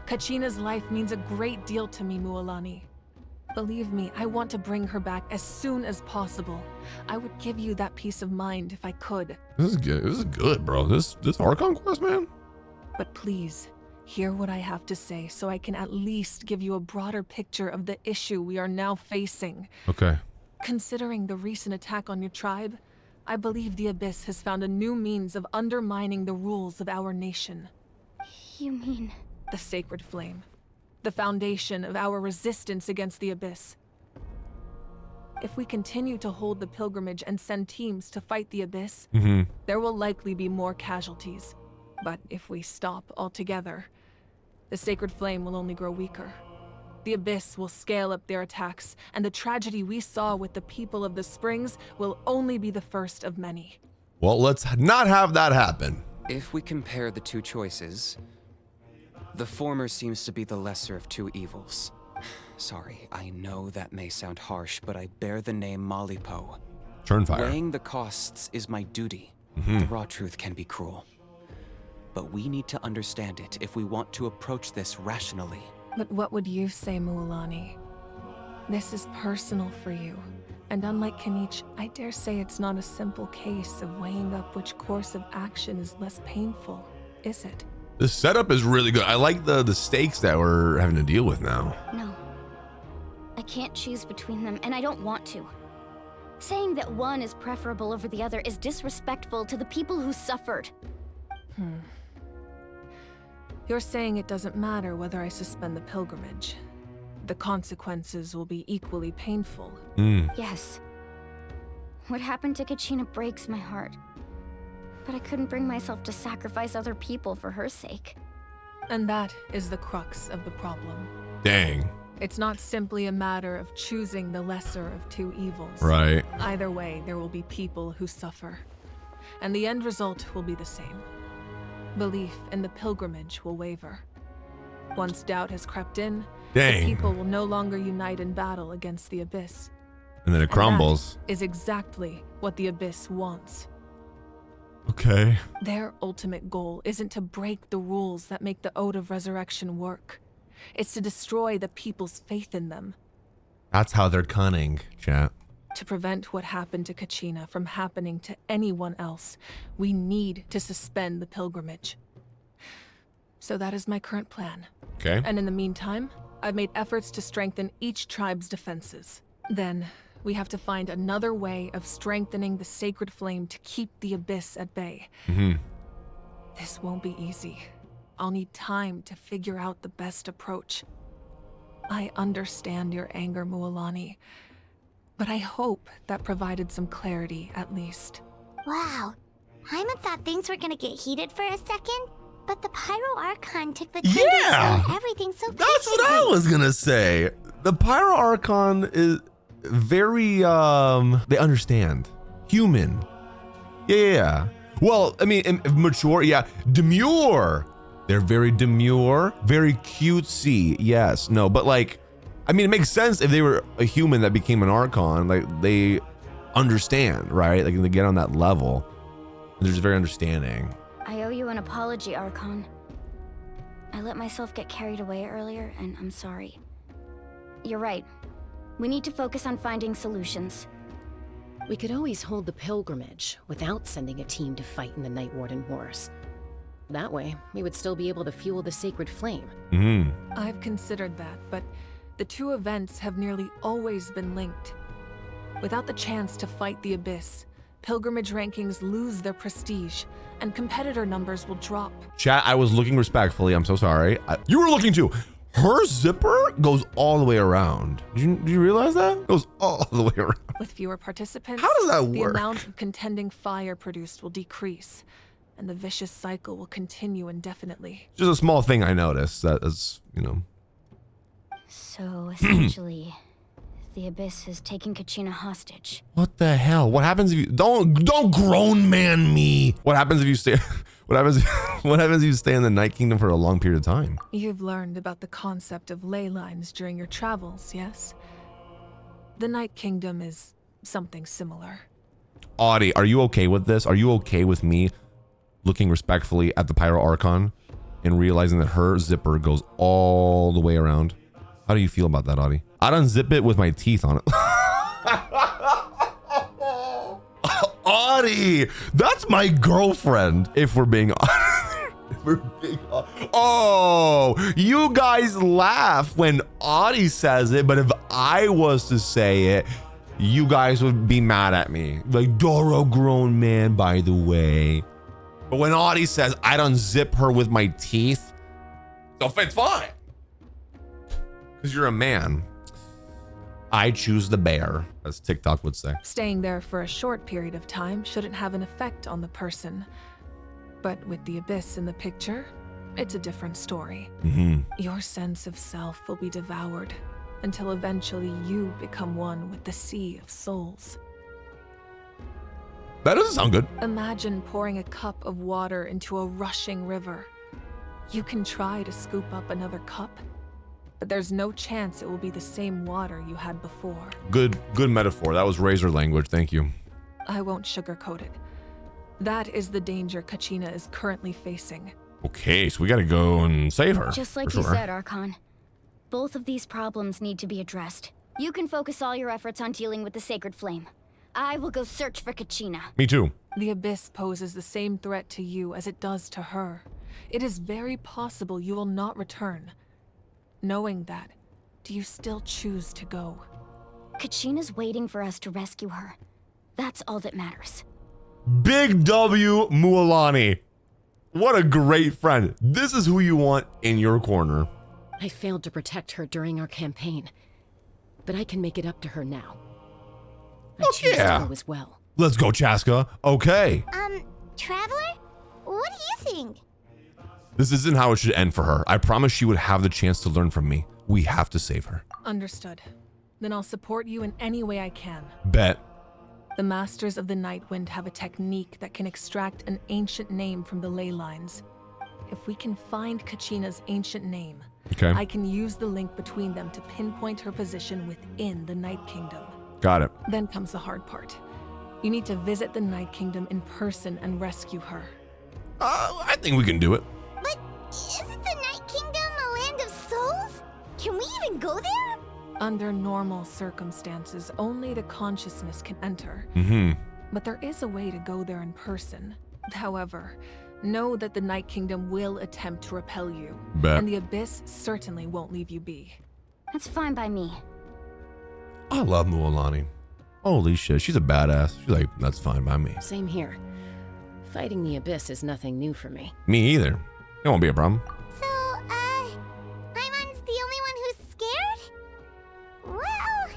Kachina's life means a great deal to me, Mualani. Believe me, I want to bring her back as soon as possible. I would give you that peace of mind if I could. This is good. This is good, bro. This Archon quest, man. But please, hear what I have to say so I can at least give you a broader picture of the issue we are now facing. Okay. Considering the recent attack on your tribe, I believe the Abyss has found a new means of undermining the rules of our nation. You mean? The Sacred Flame. The foundation of our resistance against the Abyss. If we continue to hold the pilgrimage and send teams to fight the Abyss, there will likely be more casualties. But if we stop altogether, the Sacred Flame will only grow weaker. The Abyss will scale up their attacks, and the tragedy we saw with the people of the Springs will only be the first of many. Well, let's not have that happen. If we compare the two choices, the former seems to be the lesser of two evils. Sorry, I know that may sound harsh, but I bear the name Malipo. Turnfire. Weighing the costs is my duty. The raw truth can be cruel. But we need to understand it if we want to approach this rationally. But what would you say, Mualani? This is personal for you. And unlike Kinich, I dare say it's not a simple case of weighing up which course of action is less painful, is it? The setup is really good. I like the stakes that we're having to deal with now. No. I can't choose between them, and I don't want to. Saying that one is preferable over the other is disrespectful to the people who suffered. You're saying it doesn't matter whether I suspend the pilgrimage. The consequences will be equally painful. Yes. What happened to Kachina breaks my heart. But I couldn't bring myself to sacrifice other people for her sake. And that is the crux of the problem. Dang. It's not simply a matter of choosing the lesser of two evils. Right. Either way, there will be people who suffer. And the end result will be the same. Belief in the pilgrimage will waver. Once doubt has crept in, Dang. the people will no longer unite in battle against the Abyss. And then it crumbles. That is exactly what the Abyss wants. Okay. Their ultimate goal isn't to break the rules that make the Ode of Resurrection work. It's to destroy the people's faith in them. That's how they're cunning, chat. To prevent what happened to Kachina from happening to anyone else, we need to suspend the pilgrimage. So that is my current plan. Okay. And in the meantime, I've made efforts to strengthen each tribe's defenses. Then, we have to find another way of strengthening the sacred flame to keep the Abyss at bay. This won't be easy. I'll need time to figure out the best approach. I understand your anger, Mualani, but I hope that provided some clarity at least. Wow. Hyman thought things were gonna get heated for a second, but the Pyro Archon took the time to explain everything so patiently. That's what I was gonna say. The Pyro Archon is very, they understand. Human. Yeah. Well, I mean, mature, yeah. Demure. They're very demure, very cutesy. Yes, no, but like, I mean, it makes sense if they were a human that became an Archon. Like, they understand, right? Like, they get on that level. They're just very understanding. I owe you an apology, Archon. I let myself get carried away earlier, and I'm sorry. You're right. We need to focus on finding solutions. We could always hold the pilgrimage without sending a team to fight in the Night Warden Wars. That way, we would still be able to fuel the sacred flame. I've considered that, but the two events have nearly always been linked. Without the chance to fight the Abyss, pilgrimage rankings lose their prestige, and competitor numbers will drop. Chat, I was looking respectfully. I'm so sorry. You were looking too. Her zipper goes all the way around. Did you realize that? It goes all the way around. With fewer participants, how does that the work? amount of contending fire produced will decrease, and the vicious cycle will continue indefinitely. Just a small thing I noticed that is, you know. So essentially, the Abyss is taking Kachina hostage. What the hell? What happens if you don't grown man me? What happens if you stay? What happens if you stay in the Night Kingdom for a long period of time? You've learned about the concept of ley lines during your travels, yes? The Night Kingdom is something similar. Audie, are you okay with this? Are you okay with me looking respectfully at the Pyro Archon and realizing that her zipper goes all the way around? How do you feel about that, Audie? I'd unzip it with my teeth on it. Audie, that's my girlfriend, if we're being honest. Oh, you guys laugh when Audie says it, but if I was to say it, you guys would be mad at me. Like, Doro grown man, by the way. But when Audie says I'd unzip her with my teeth, so it's fine. Because you're a man. I choose the bear, as TikTok would say. Staying there for a short period of time shouldn't have an effect on the person. But with the Abyss in the picture, it's a different story. Your sense of self will be devoured until eventually you become one with the sea of souls. That doesn't sound good. Imagine pouring a cup of water into a rushing river. You can try to scoop up another cup, but there's no chance it will be the same water you had before. Good metaphor. That was razor language. Thank you. I won't sugarcoat it. That is the danger Kachina is currently facing. Okay, so we gotta go and save her. Just like you said, Archon. Both of these problems need to be addressed. You can focus all your efforts on dealing with the sacred flame. I will go search for Kachina. Me too. The Abyss poses the same threat to you as it does to her. It is very possible you will not return. Knowing that, do you still choose to go? Kachina's waiting for us to rescue her. That's all that matters. Big W Mualani. What a great friend. This is who you want in your corner. I failed to protect her during our campaign, but I can make it up to her now. I choose to go as well. Let's go, Chaska. Okay. Traveler? What do you think? This isn't how it should end for her. I promise she would have the chance to learn from me. We have to save her. Understood. Then I'll support you in any way I can. Bet. The Masters of the Nightwind have a technique that can extract an ancient name from the ley lines. If we can find Kachina's ancient name, I can use the link between them to pinpoint her position within the Night Kingdom. Got it. Then comes the hard part. You need to visit the Night Kingdom in person and rescue her. I think we can do it. But isn't the Night Kingdom a land of souls? Can we even go there? Under normal circumstances, only the consciousness can enter. But there is a way to go there in person. However, Know that the Night Kingdom will attempt to repel you, Bet. and the Abyss certainly won't leave you be. That's fine by me. I love Mualani. Holy shit, she's a badass. She's like, that's fine by me. Same here. Fighting the Abyss is nothing new for me. Me either. It won't be a problem. So, Paimon's the only one who's scared? Well,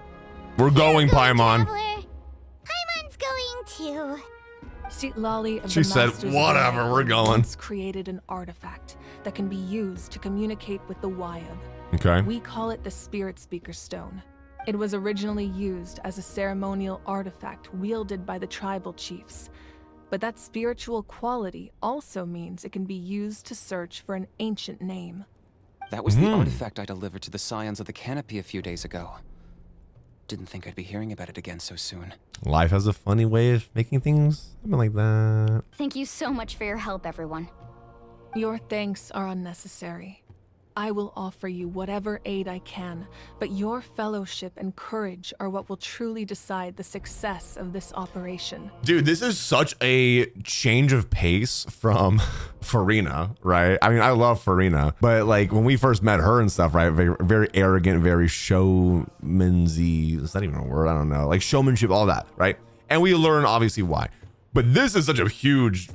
We're going, Paimon. Traveler. Paimon's going too. Citlali of She the said, Masters of "Whatever, Light we're going." once created an artifact that can be used to communicate with the Wyab. Okay. We call it the Spirit Speaker Stone. It was originally used as a ceremonial artifact wielded by the tribal chiefs. But that spiritual quality also means it can be used to search for an ancient name. That was the artifact I delivered to the Scions of the Canopy a few days ago. Didn't think I'd be hearing about it again so soon. Life has a funny way of making things happen like that. Thank you so much for your help, everyone. Your thanks are unnecessary. I will offer you whatever aid I can, but your fellowship and courage are what will truly decide the success of this operation. Dude, this is such a change of pace from Farina, right? I mean, I love Farina, but like when we first met her and stuff, right? Very, very arrogant, very showmansy. Is that even a word? I don't know. Like showmanship, all that, right? And we learn obviously why. But this is such a huge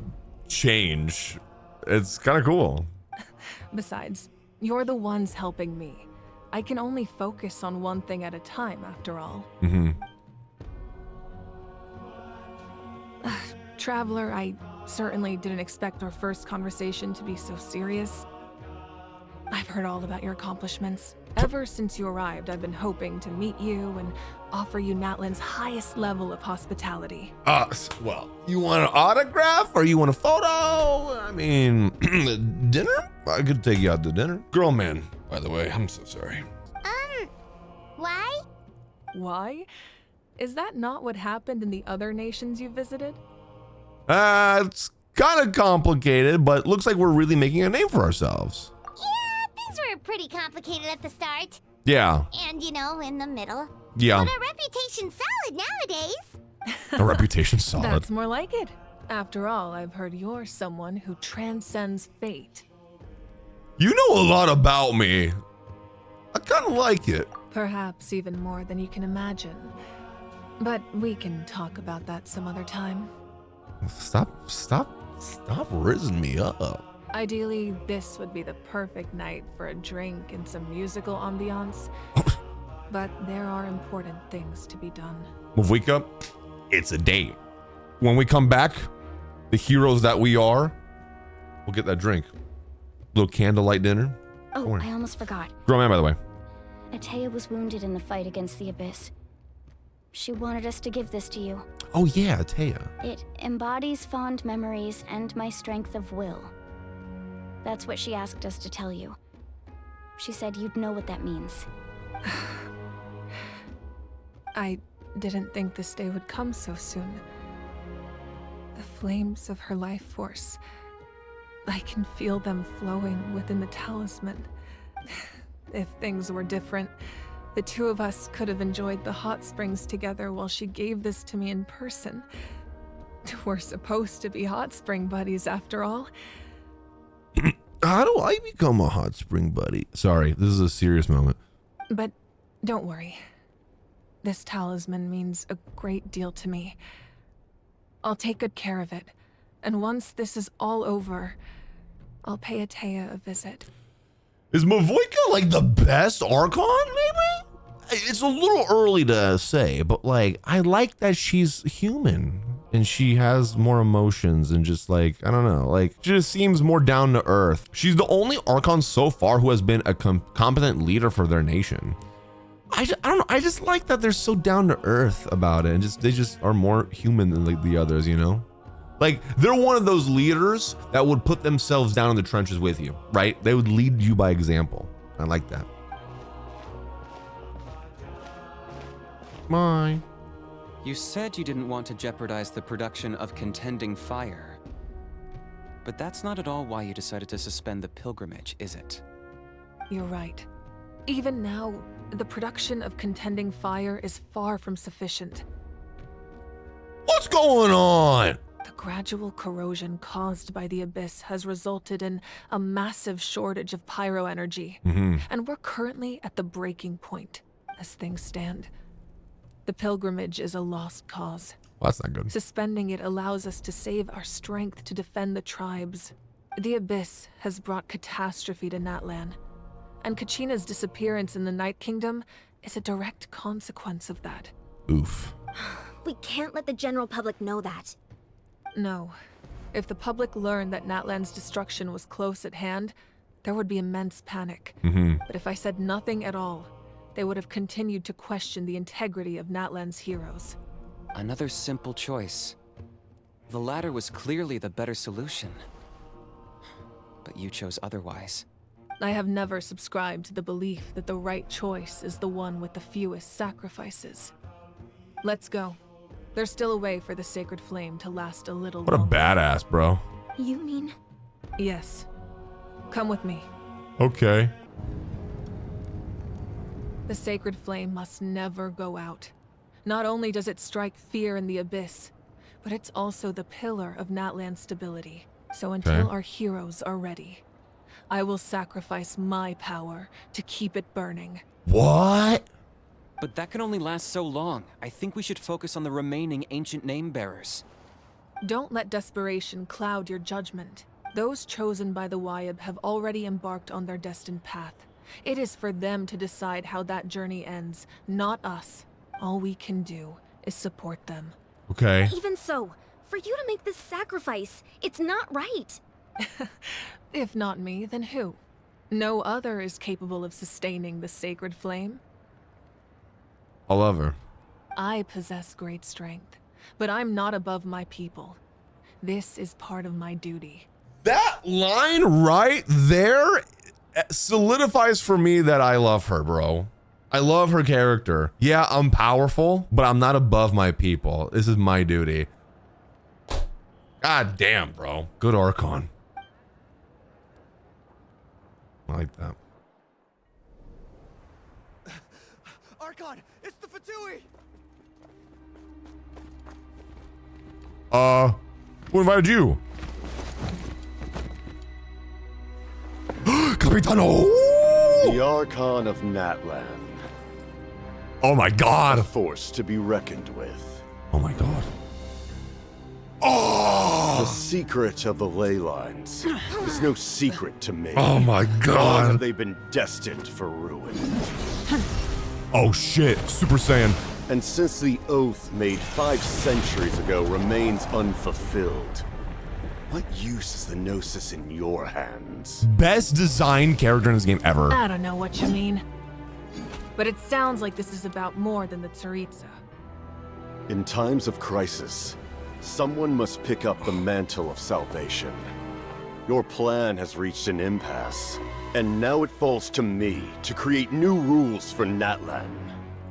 change. It's kind of cool. Besides, you're the ones helping me. I can only focus on one thing at a time, after all. Traveler, I certainly didn't expect our first conversation to be so serious. I've heard all about your accomplishments. Ever since you arrived, I've been hoping to meet you and offer you Natlan's highest level of hospitality. Well, you want an autograph or you want a photo? I mean, dinner? I could take you out to dinner. Girl, man, by the way, I'm so sorry. Why? Why? Is that not what happened in the other nations you visited? It's kind of complicated, but looks like we're really making a name for ourselves. Yeah, things were pretty complicated at the start. Yeah. And, you know, in the middle. Yeah. But our reputation's solid nowadays. A reputation solid. That's more like it. After all, I've heard you're someone who transcends fate. You know a lot about me. I kind of like it. Perhaps even more than you can imagine. But we can talk about that some other time. Stop rizzing me up. Ideally, this would be the perfect night for a drink and some musical ambiance. But there are important things to be done. Mavika, it's a date. When we come back, the heroes that we are, we'll get that drink. Little candlelight dinner. Oh, I almost forgot. Girl, man, by the way. Atea was wounded in the fight against the Abyss. She wanted us to give this to you. Oh yeah, Atea. It embodies fond memories and my strength of will. That's what she asked us to tell you. She said you'd know what that means. I didn't think this day would come so soon. The flames of her life force. I can feel them flowing within the talisman. If things were different, the two of us could have enjoyed the hot springs together while she gave this to me in person. We're supposed to be hot spring buddies after all. How do I become a hot spring buddy? Sorry, this is a serious moment. But don't worry. This talisman means a great deal to me. I'll take good care of it. And once this is all over, I'll pay Atea a visit. Is Mavoika like the best Archon, maybe? It's a little early to say, but like, I like that she's human and she has more emotions and just like, I don't know, like, she just seems more down to earth. She's the only Archon so far who has been a competent leader for their nation. I don't know, I just like that they're so down to earth about it and they just are more human than like the others, you know? Like, they're one of those leaders that would put themselves down in the trenches with you, right? They would lead you by example. I like that. Bye. You said you didn't want to jeopardize the production of Contending Fire. But that's not at all why you decided to suspend the pilgrimage, is it? You're right. Even now, the production of Contending Fire is far from sufficient. What's going on? The gradual corrosion caused by the Abyss has resulted in a massive shortage of pyro energy. And we're currently at the breaking point, as things stand. The pilgrimage is a lost cause. Well, that's not good. Suspending it allows us to save our strength to defend the tribes. The Abyss has brought catastrophe to Natlan, and Kachina's disappearance in the Night Kingdom is a direct consequence of that. Oof. We can't let the general public know that. No. If the public learned that Natlan's destruction was close at hand, there would be immense panic. But if I said nothing at all, they would have continued to question the integrity of Natlan's heroes. Another simple choice. The latter was clearly the better solution. But you chose otherwise. I have never subscribed to the belief that the right choice is the one with the fewest sacrifices. Let's go. There's still a way for the sacred flame to last a little What a longer. badass, bro. You mean? Yes. Come with me. Okay. The sacred flame must never go out. Not only does it strike fear in the Abyss, but it's also the pillar of Natlan's stability. So until our heroes are ready, I will sacrifice my power to keep it burning. What? But that can only last so long. I think we should focus on the remaining ancient name bearers. Don't let desperation cloud your judgment. Those chosen by the Wyab have already embarked on their destined path. It is for them to decide how that journey ends, not us. All we can do is support them. Okay. Even so, for you to make this sacrifice, it's not right. If not me, then who? No other is capable of sustaining the sacred flame. I love her. I possess great strength, but I'm not above my people. This is part of my duty. That line right there solidifies for me that I love her, bro. I love her character. Yeah, I'm powerful, but I'm not above my people. This is my duty. God damn, bro. Good Archon. I like that. Archon, it's the Fatui! Who invited you? Capitano! The Archon of Natlan. Oh my god. A force to be reckoned with. Oh my god. The secret of the ley lines is no secret to me. Oh my god. Long have they been destined for ruin. Oh shit, Super Saiyan. And since the oath made 5 centuries ago remains unfulfilled, what use is the Gnosis in your hands? Best designed character in this game ever. I don't know what you mean. But it sounds like this is about more than the Tsaritsa. In times of crisis, someone must pick up the mantle of salvation. Your plan has reached an impasse, and now it falls to me to create new rules for Natlan.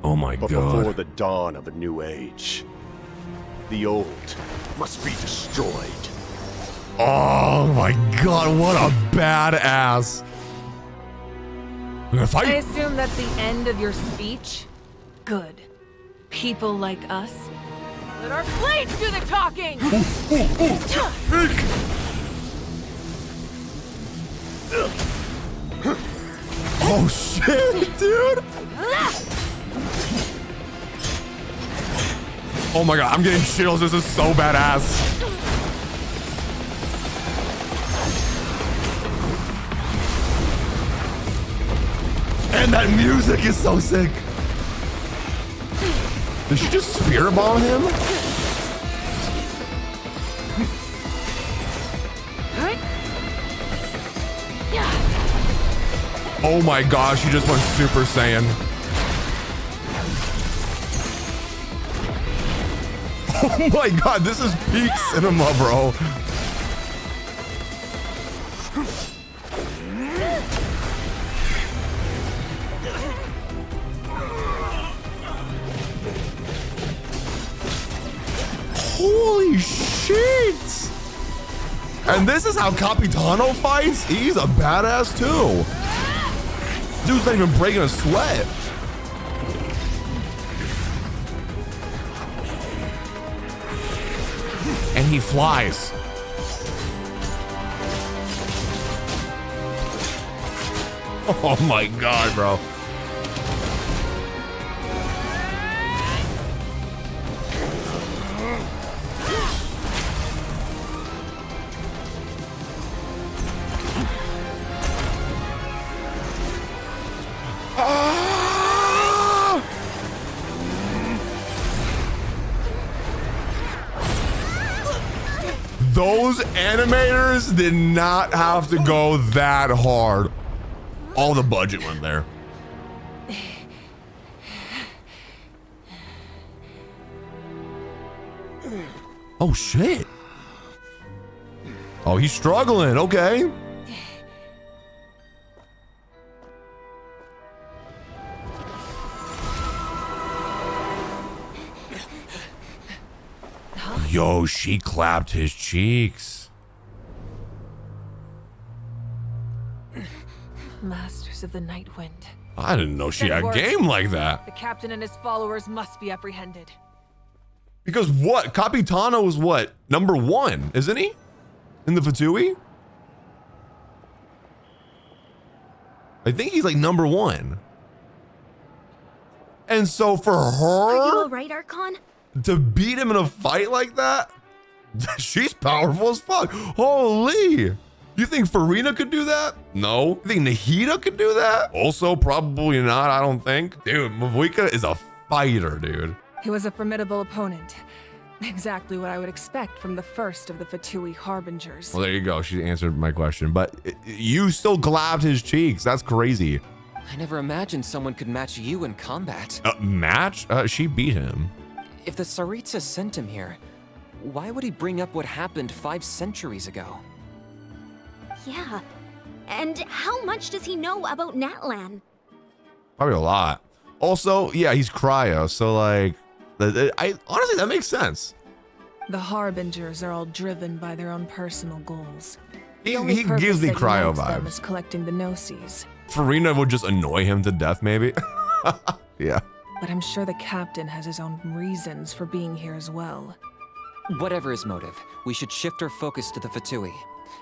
Oh my but god. Before the dawn of a new age, the old must be destroyed. Oh my god, what a badass. I'm gonna fight. I assume that's the end of your speech? Good. People like us. Let our blades do the talking! Oh shit, dude! Oh my god, I'm getting chills. This is so badass. And that music is so sick. Did she just spirit bomb him? Oh my gosh, she just went Super Saiyan. Oh my god, this is peak cinema, bro. Holy shit! And this is how Capitano fights? He's a badass too. Dude's not even breaking a sweat. And he flies. Oh my God, bro. Those animators did not have to go that hard. All the budget went there. Oh shit. Oh, he's struggling. Okay. Yo, she clapped his cheeks. Masters of the Night Wind. I didn't know she Send had word. game like that. The captain and his followers must be apprehended. Because what? Capitano is what? Number 1, isn't he? In the Fatui? I think he's like number 1. And so for Are you her alright, Archon? to beat him in a fight like that, she's powerful as fuck. Holy. You think Farina could do that? No. You think Nahida could do that? Also, probably not, I don't think. Dude, Mavuika is a fighter, dude. He was a formidable opponent. Exactly what I would expect from the first of the Fatui Harbingers. Well, there you go. She answered my question. But you still clapped his cheeks. That's crazy. I never imagined someone could match you in combat. Match? She beat him. If the Tsaritsa sent him here, why would he bring up what happened 5 centuries ago? Yeah. And how much does he know about Natlan? Probably a lot. Also, yeah, he's cryo. So like, I honestly, that makes sense. The Harbingers are all driven by their own personal goals. He gives me cryo Them vibes. is collecting the Gnosis. Farina would just annoy him to death, maybe. Yeah. But I'm sure the captain has his own reasons for being here as well. Whatever his motive, we should shift our focus to the Fatui.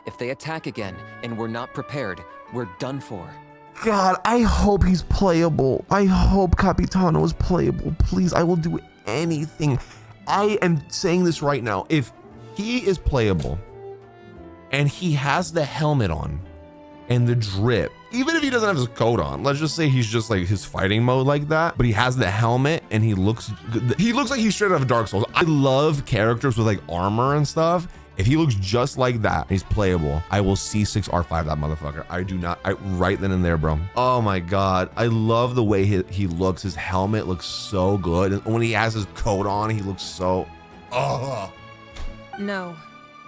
If they attack again and we're not prepared, we're done for. God, I hope he's playable. I hope Capitano is playable. Please, I will do anything. I am saying this right now. If he is playable and he has the helmet on and the drip, even if he doesn't have his coat on, let's just say he's just like his fighting mode like that, but he has the helmet and he looks like he's straight out of Dark Souls. I love characters with like armor and stuff. If he looks just like that, he's playable, I will C6R5 that motherfucker. Right then and there, bro. Oh my God. I love the way he looks. His helmet looks so good. And when he has his coat on, he looks so, oh. No,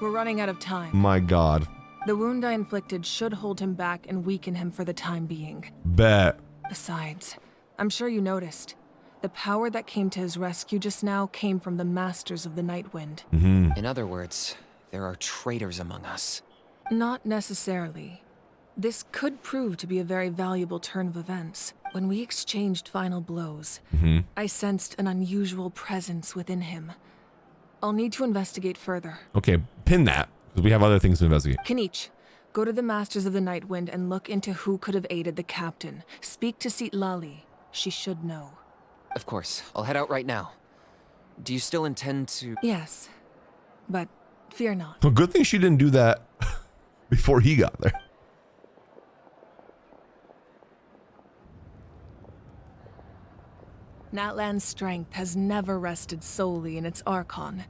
we're running out of time. My God. The wound I inflicted should hold him back and weaken him for the time being. Bet. Besides, I'm sure you noticed, the power that came to his rescue just now came from the Masters of the Night Wind. Mm-hmm. In other words, there are traitors among us. Not necessarily. This could prove to be a very valuable turn of events. When we exchanged final blows, I sensed an unusual presence within him. I'll need to investigate further. Okay, pin that, because we have other things to investigate. Kanich, go to the Masters of the Night Wind and look into who could have aided the captain. Speak to Sitlali. She should know. Of course, I'll head out right now. Do you still intend to... Yes, but fear not. Well, good thing she didn't do that before he got there. Natlan's strength has never rested solely in its Archon.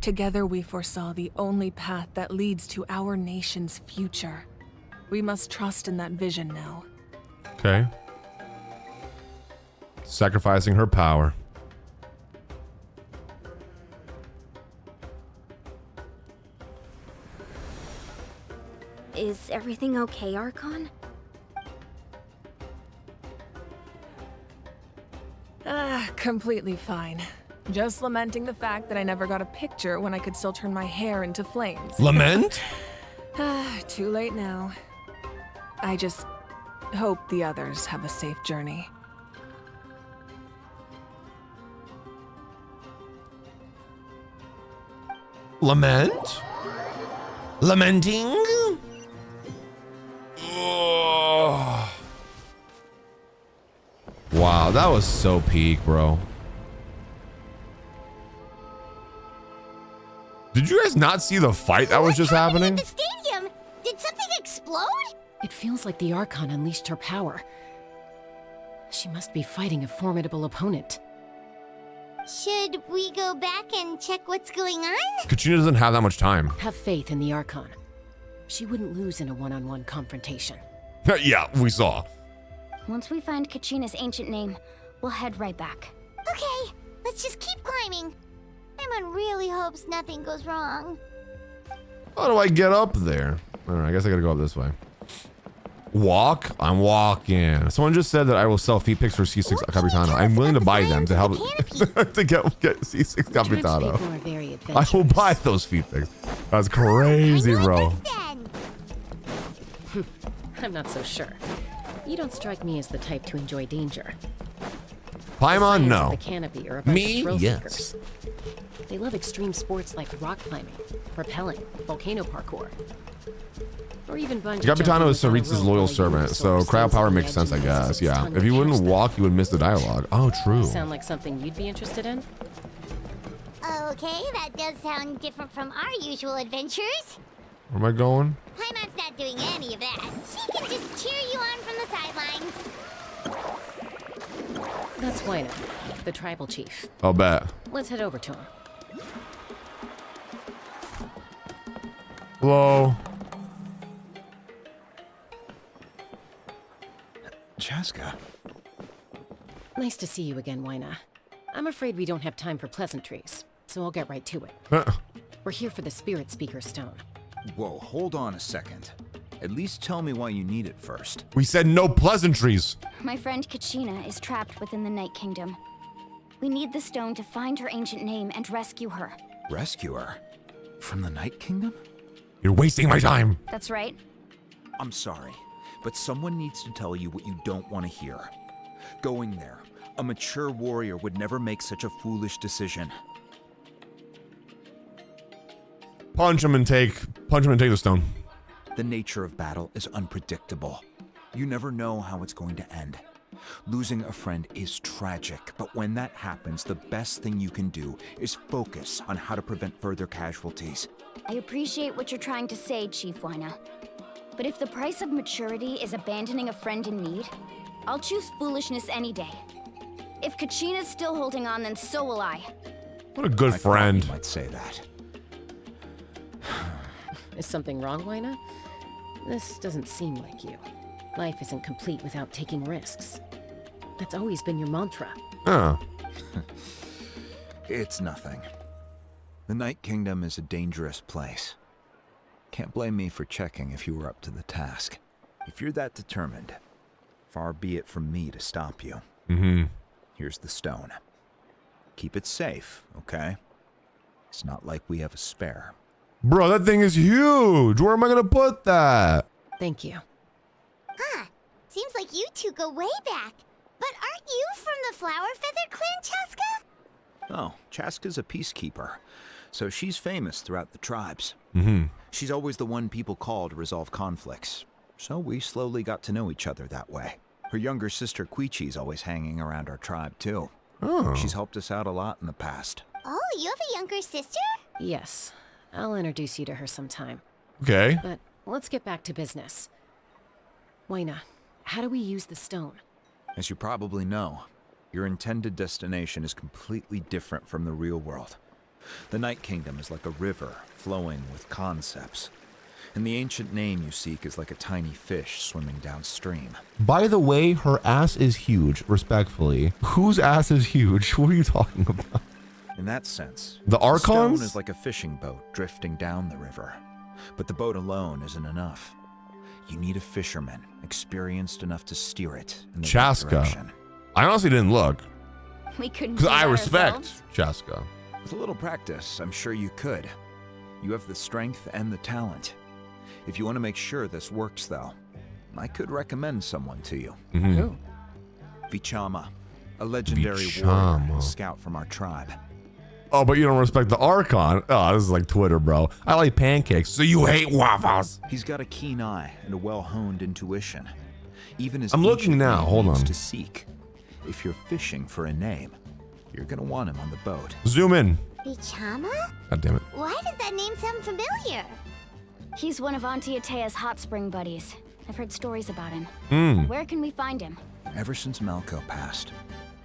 Together we foresaw the only path that leads to our nation's future. We must trust in that vision now. Okay. Sacrificing her power. Is everything okay, Archon? Completely fine. Just lamenting the fact that I never got a picture when I could still turn my hair into flames. Lament? Too late now. I just Hope the others have a safe journey. Lament? Lamenting? Ugh. Wow, that was so peak, bro. Did you guys not see the fight that was just happening? The stadium! Did something explode? It feels like the Archon unleashed her power. She must be fighting a formidable opponent. Should we go back and check what's going on? Kachina doesn't have that much time. Have faith in the Archon. She wouldn't lose in a one-on-one confrontation. Yeah, we saw. Once we find Kachina's ancient name, we'll head right back. Okay, let's just keep climbing. Paimon really hopes nothing goes wrong. How do I get up there? All right, I guess I gotta go up this way. Walk? I'm walking. Someone just said that I will sell feet pics for C6 Capitano. I'm willing to buy them to help to get C6 Capitano. I will buy those feet pics. That's crazy, bro. I'm not so sure. You don't strike me as the type to enjoy danger. Paimon, no. The canopy are a bunch Me, of thrill yes. seekers. They love extreme sports like rock climbing, rappelling, volcano parkour, or even bungee Capitano is jumping Sarit's loyal servant, so crowd power makes sense, I guess. Yeah. If you wouldn't walk, you would miss the dialogue. Oh, true. Sound like something you'd be interested in? Okay, that does sound different from our usual adventures. Where am I going? Paimon's not doing any of that. She can just cheer you on from the sidelines. That's Wayne, the tribal chief. I'll bet. Let's head over to him. Hello. Chaska. Nice to see you again, Wyna. I'm afraid we don't have time for pleasantries, so I'll get right to it. We're here for the Spirit Speaker Stone. Whoa, hold on a second. At least tell me why you need it first. We said no pleasantries. My friend Kachina is trapped within the Night Kingdom. We need the stone to find her ancient name and rescue her. Rescue her? From the Night Kingdom? You're wasting my time. That's right. I'm sorry, but someone needs to tell you what you don't want to hear. Going there, a mature warrior would never make such a foolish decision. Punch him and take the stone. The nature of battle is unpredictable. You never know how it's going to end. Losing a friend is tragic, but when that happens, the best thing you can do is focus on how to prevent further casualties. I appreciate what you're trying to say, Chief Wyna. But if the price of maturity is abandoning a friend in need, I'll choose foolishness any day. If Kachina's still holding on, then so will I. What a good friend. You might say that. Is something wrong, Wyna? This doesn't seem like you. Life isn't complete without taking risks. That's always been your mantra. Oh. It's nothing. The Night Kingdom is a dangerous place. Can't blame me for checking if you were up to the task. If you're that determined, far be it from me to stop you. Mm-hmm. Here's the stone. Keep it safe, okay? It's not like we have a spare. Bro, that thing is huge. Where am I gonna put that? Thank you. Huh. Seems like you two go way back. But aren't you from the Flower Feather Clan, Chaska? Oh, Chaska's a peacekeeper, so she's famous throughout the tribes. Mm-hmm. She's always the one people call to resolve conflicts, so we slowly got to know each other that way. Her younger sister Quichi's always hanging around our tribe, too. Oh. She's helped us out a lot in the past. Oh, you have a younger sister? Yes. I'll introduce you to her sometime. Okay. But let's get back to business. Wyna, how do we use the stone? As you probably know, your intended destination is completely different from the real world. The Night Kingdom is like a river flowing with concepts. And the ancient name you seek is like a tiny fish swimming downstream. By the way, her ass is huge, respectfully. Whose ass is huge? What are you talking about? In that sense, the Archons? stone is like a fishing boat drifting down the river. But the boat alone isn't enough. You need a fisherman, experienced enough to steer it in the right direction. I honestly didn't look. We couldn't. Because I that respect ourselves. Chaska. With a little practice, I'm sure you could. You have the strength and the talent. If you want to make sure this works, though, I could recommend someone to you. Who? Vichama, a legendary Vichama. warrior and scout from our tribe. Oh, but you don't respect the Archon? Oh, this is like Twitter, bro. I like pancakes, so you hate waffles. He's got a keen eye and a well-honed intuition. Even his I'm looking ancient now, name hold needs on. to seek. If you're fishing for a name, you're gonna want him on the boat. Zoom in. Bichama? God damn it. Why does that name sound familiar? He's one of Auntie Atea's hot spring buddies. I've heard stories about him. Where can we find him? Ever since Malco passed,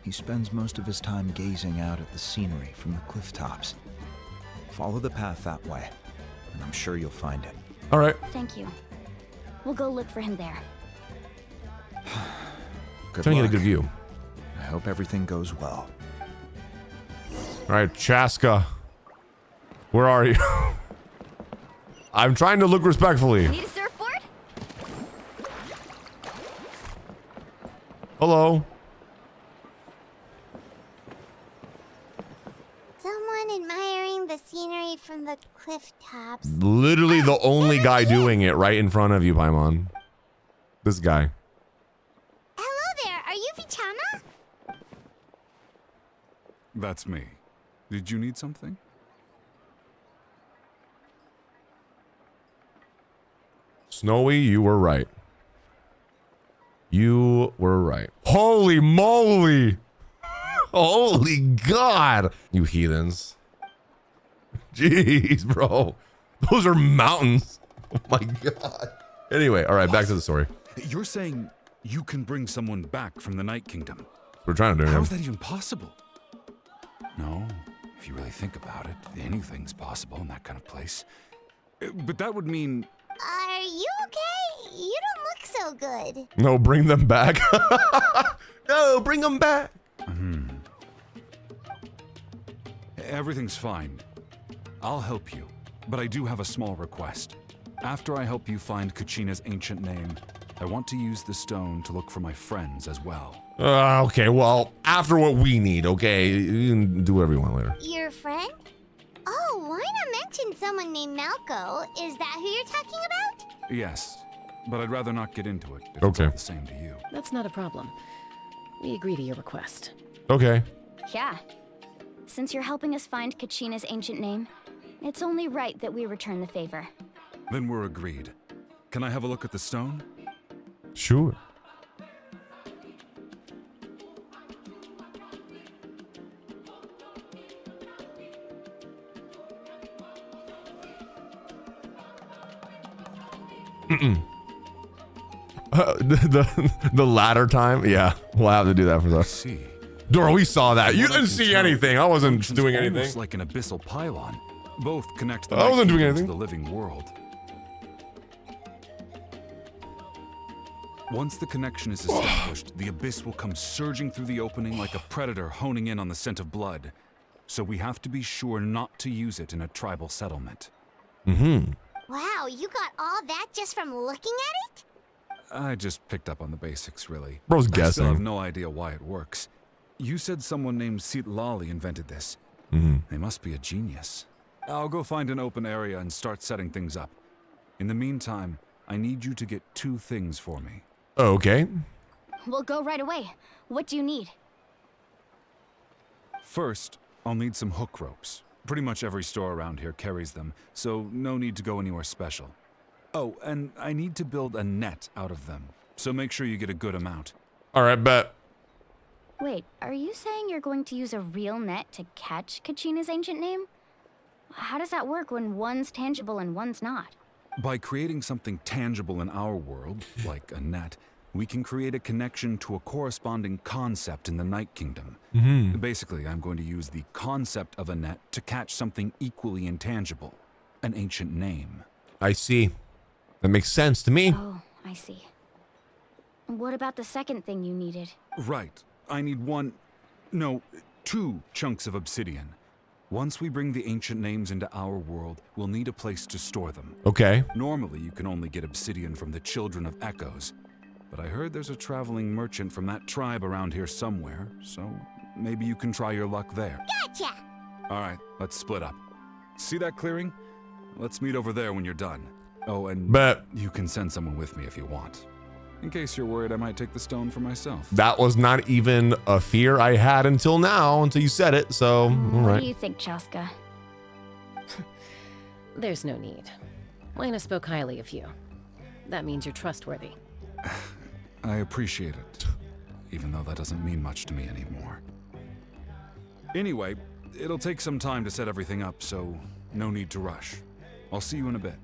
he spends most of his time gazing out at the scenery from the cliff tops. Follow the path that way, and I'm sure you'll find it. All right. Thank you. We'll go look for him there. Good Trying to luck. get a good view. I hope everything goes well. All right, Chaska. Where are you? I'm trying to look respectfully. Need a surfboard? Hello. Someone admiring the scenery from the cliff tops. Literally the only guy doing it right in front of you, Paimon. This guy. Hello there, are you Vichama? That's me. Did you need something? Snowy, you were right. You were right. Holy moly! Holy God! You heathens. Jeez, bro. Those are mountains. Oh my God. Anyway, all right, back to the story. You're saying you can bring someone back from the Night Kingdom? We're trying to do it. How is that even possible? No, if you really think about it, anything's possible in that kind of place. But that would mean... Are you okay? You don't look so good. No, bring them back. No, bring them back. Everything's fine. I'll help you, but I do have a small request. After I help you find Kachina's ancient name, I want to use the stone to look for my friends as well. Okay, well, after what we need, okay? You can do whatever you want later. Your friend? Oh, why not mention someone named Malco? Is that who you're talking about? Yes, but I'd rather not get into it if Okay. it's all the same to you. That's not a problem. We agree to your request. Okay. Yeah. Since you're helping us find Kachina's ancient name, it's only right that we return the favor. Then we're agreed. Can I have a look at the stone? Sure. The latter time, yeah, we'll have to do that for the. See, Dora, we saw that. You From what I didn't can see tell, anything. I wasn't functions doing almost anything. like an abyssal pylon. Both connect the I wasn't Night doing Kingdom anything. to the living world. Once the connection is established, the abyss will come surging through the opening like a predator honing in on the scent of blood. So we have to be sure not to use it in a tribal settlement. Wow, you got all that just from looking at it? I just picked up on the basics, really. Bro's I still guessing. have no idea why it works. You said someone named Sitlali invented this. They must be a genius. I'll go find an open area and start setting things up. In the meantime, I need you to get 2 things for me. Okay. We'll go right away. What do you need? First, I'll need some hook ropes. Pretty much every store around here carries them, so no need to go anywhere special. Oh, and I need to build a net out of them, so make sure you get a good amount. All right, bet. Wait, are you saying you're going to use a real net to catch Kachina's ancient name? How does that work when one's tangible and one's not? By creating something tangible in our world, like a net, we can create a connection to a corresponding concept in the Night Kingdom. Basically, I'm going to use the concept of a net to catch something equally intangible, an ancient name. I see. That makes sense to me. Oh, I see. What about the second thing you needed? Right. I need 2 chunks of obsidian. Once we bring the ancient names into our world, we'll need a place to store them. Okay. Normally, you can only get obsidian from the Children of Echoes, but I heard there's a traveling merchant from that tribe around here somewhere, so maybe you can try your luck there. Gotcha! All right, let's split up. See that clearing? Let's meet over there when you're done. Oh, and Bet. you can send someone with me if you want. in case you're worried I might take the stone for myself. That was not even a fear I had until now, until you said it, so, all What right. do you think, Chaska? There's no need. Lena spoke highly of you. That means you're trustworthy. I appreciate it, even though that doesn't mean much to me anymore. Anyway, it'll take some time to set everything up, so no need to rush. I'll see you in a bit.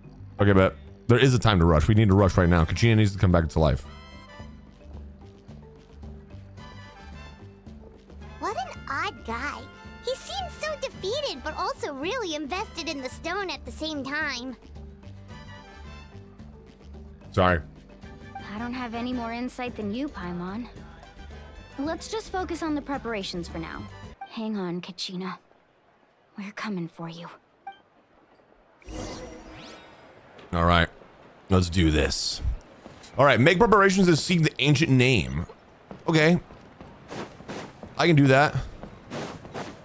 Okay, but there is a time to rush. We need to rush right now. Kachina needs to come back to life. What an odd guy. He seems so defeated, but also really invested in the stone at the same time. Sorry. I don't have any more insight than you, Paimon. Let's just focus on the preparations for now. Hang on, Kachina. We're coming for you. All right, let's do this. All right, make preparations to seek the ancient name. Okay, I can do that.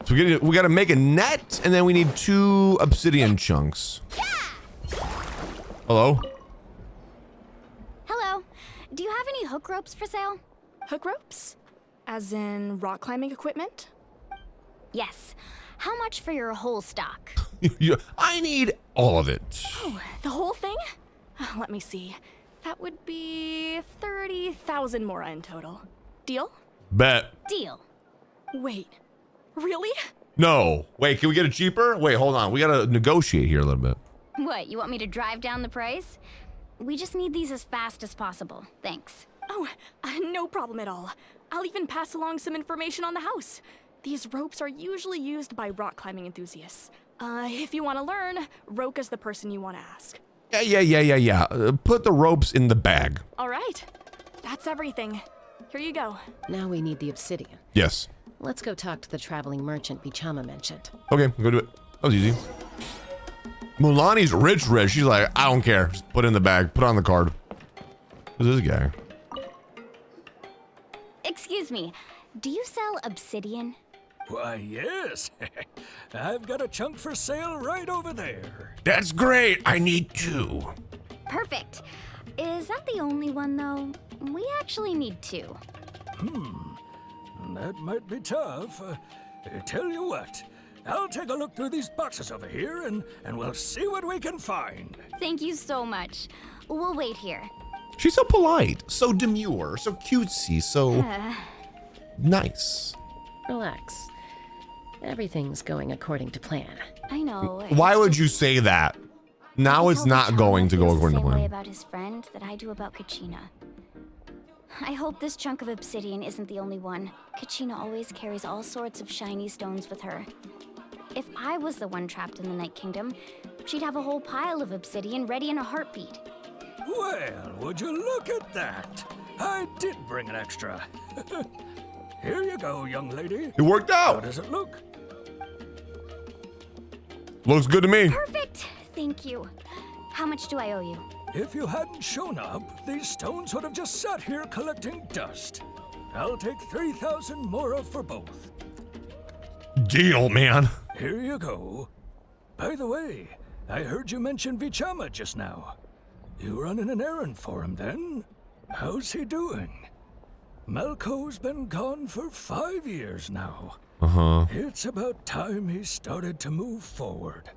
So we gotta make a net, and then we need 2 obsidian chunks. Hello? Hello. Do you have any hook ropes for sale? Hook ropes? As in rock climbing equipment? Yes. How much for your whole stock? I need all of it. Oh, the whole thing? Let me see. That would be 30,000 mora in total. Deal? Bet. Deal. Wait, really? No. Wait, can we get it cheaper? Wait, hold on. We gotta negotiate here a little bit. What, you want me to drive down the price? We just need these as fast as possible. Thanks. Oh, no problem at all. I'll even pass along some information on the house. These ropes are usually used by rock climbing enthusiasts. If you want to learn, Roka's the person you want to ask. Yeah. Put the ropes in the bag. All right. That's everything. Here you go. Now we need the obsidian. Yes. Let's go talk to the traveling merchant Bichama mentioned. Okay, go do it. That was easy. Mulani's rich. She's like, I don't care. Just put it in the bag. Put it on the card. Who's this guy? Excuse me. Do you sell obsidian? Why, yes. I've got a chunk for sale right over there. That's great. I need 2. Perfect. Is that the only one, though? We actually need 2. That might be tough. Tell you what, I'll take a look through these boxes over here and we'll see what we can find. Thank you so much. We'll wait here. She's so polite, so demure, so cutesy, so nice. Relax. Everything's going according to plan. I know. Why would you say that? Now it's not going to go according to Same way plan. about his friend that I do about Kachina. I hope this chunk of obsidian isn't the only one. Kachina always carries all sorts of shiny stones with her. If I was the one trapped in the Night Kingdom, she'd have a whole pile of obsidian ready in a heartbeat. Well, would you look at that? I did bring an extra. Here you go, young lady. It worked out. How does it look? Looks good to me. Perfect. Thank you. How much do I owe you? If you hadn't shown up, these stones would have just sat here collecting dust. I'll take 3,000 mora for both. Deal, man. Here you go. By the way, I heard you mention Bichama just now. You running an errand for him then? How's he doing? Malco's been gone for 5 years now. It's about time he started to move forward.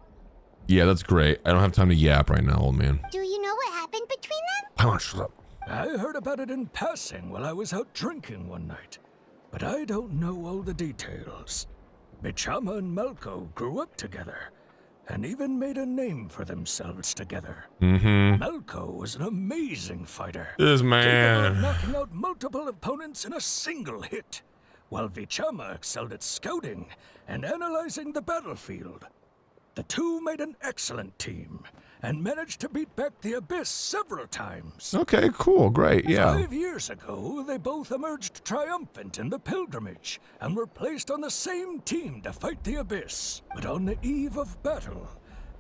Yeah, that's great. I don't have time to yap right now, old man. Do you know what happened between them? Come on, shut up. I heard about it in passing while I was out drinking one night, but I don't know all the details. Bichama and Malco grew up together, and even made a name for themselves together. Malco was an amazing fighter. This capable man. of knocking out multiple opponents in a single hit, while Bichama excelled at scouting and analyzing the battlefield. The two made an excellent team, and managed to beat back the Abyss several times. Okay, cool, great, yeah. 5 years ago, they both emerged triumphant in the pilgrimage, and were placed on the same team to fight the Abyss. But on the eve of battle,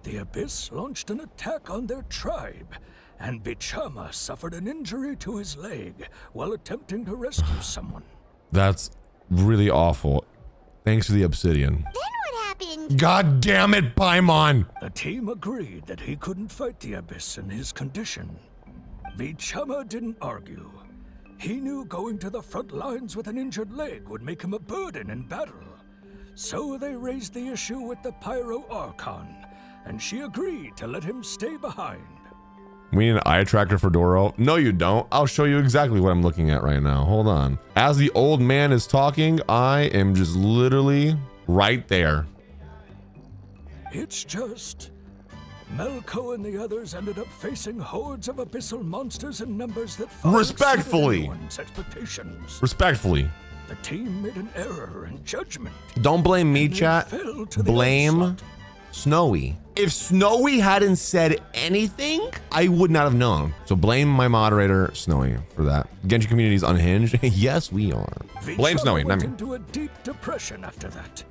the Abyss launched an attack on their tribe, and Bichama suffered an injury to his leg while attempting to rescue someone. That's really awful. Thanks to the obsidian. Then what happened? God damn it, Paimon! The team agreed that he couldn't fight the Abyss in his condition. Bichama didn't argue, He knew going to the front lines with an injured leg would make him a burden in battle. So they raised the issue with the 5.0 Archon, and she agreed to let him stay behind. We need an eye tracker for Doro. No, you don't. I'll show you exactly what I'm looking at right now. Hold on. As the old man is talking, I am just literally right there. It's just... Melko and the others ended up facing hordes of abyssal monsters in numbers that far Respectfully. exceeded anyone's expectations. Respectfully. The team made an error in judgment. Don't blame me, and they chat. fell to the Blame onslaught. Snowy. If Snowy hadn't said anything, I would not have known. So blame my moderator, Snowy, for that. Genshin community is unhinged. Yes, we are. Blame Snowy, not went me. into a deep depression after that.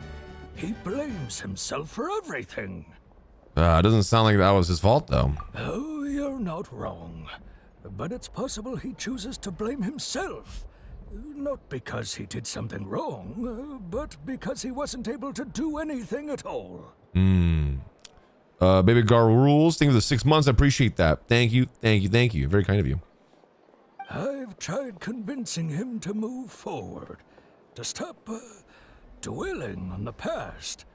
He blames himself for everything. Doesn't sound like that was his fault, though. Oh, you're not wrong. But it's possible he chooses to blame himself. Not because he did something wrong, but because he wasn't able to do anything at all. Baby Gar rules. Thank you for the 6 months. I appreciate that. Thank you. Thank you. Thank you. Very kind of you. I've tried convincing him to move forward, to stop dwelling on the past.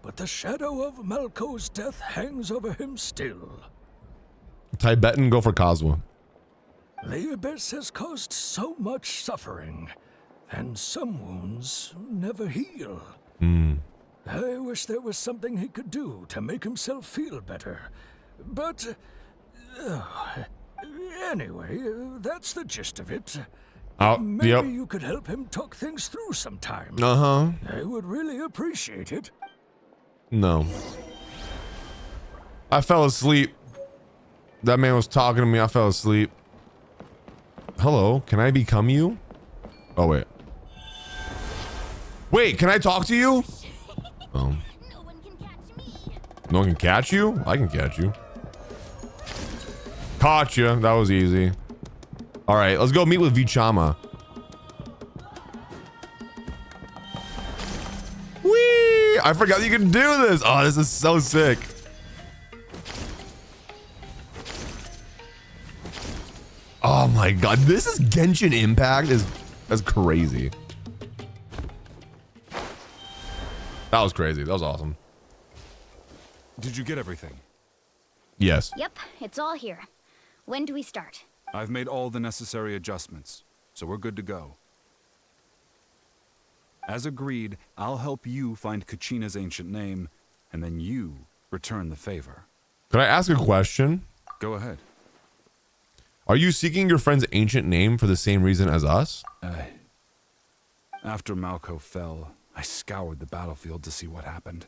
But the shadow of Melko's death hangs over him still. Tibetan, go for Kazuha. The Abyss has caused so much suffering, and some wounds never heal. I wish there was something he could do to make himself feel better. But, anyway, that's the gist of it. Maybe you could help him talk things through sometime. I would really appreciate it. No. I fell asleep. That man was talking to me. I fell asleep. Hello, can I become you? Oh, wait. Wait, can I talk to you? Oh. No one can catch you? I can catch you. Caught you. That was easy. All right, let's go meet with Vichama. Whee! I forgot you could do this. Oh, this is so sick. Oh my god, this is Genshin Impact. That's crazy. That was crazy. That was awesome. Did you get everything? Yes. Yep, it's all here. When do we start? I've made all the necessary adjustments, so we're good to go. As agreed, I'll help you find Kachina's ancient name, and then you return the favor. Could I ask a question? Go ahead. Are you seeking your friend's ancient name for the same reason as us? After Malko fell, I scoured the battlefield to see what happened.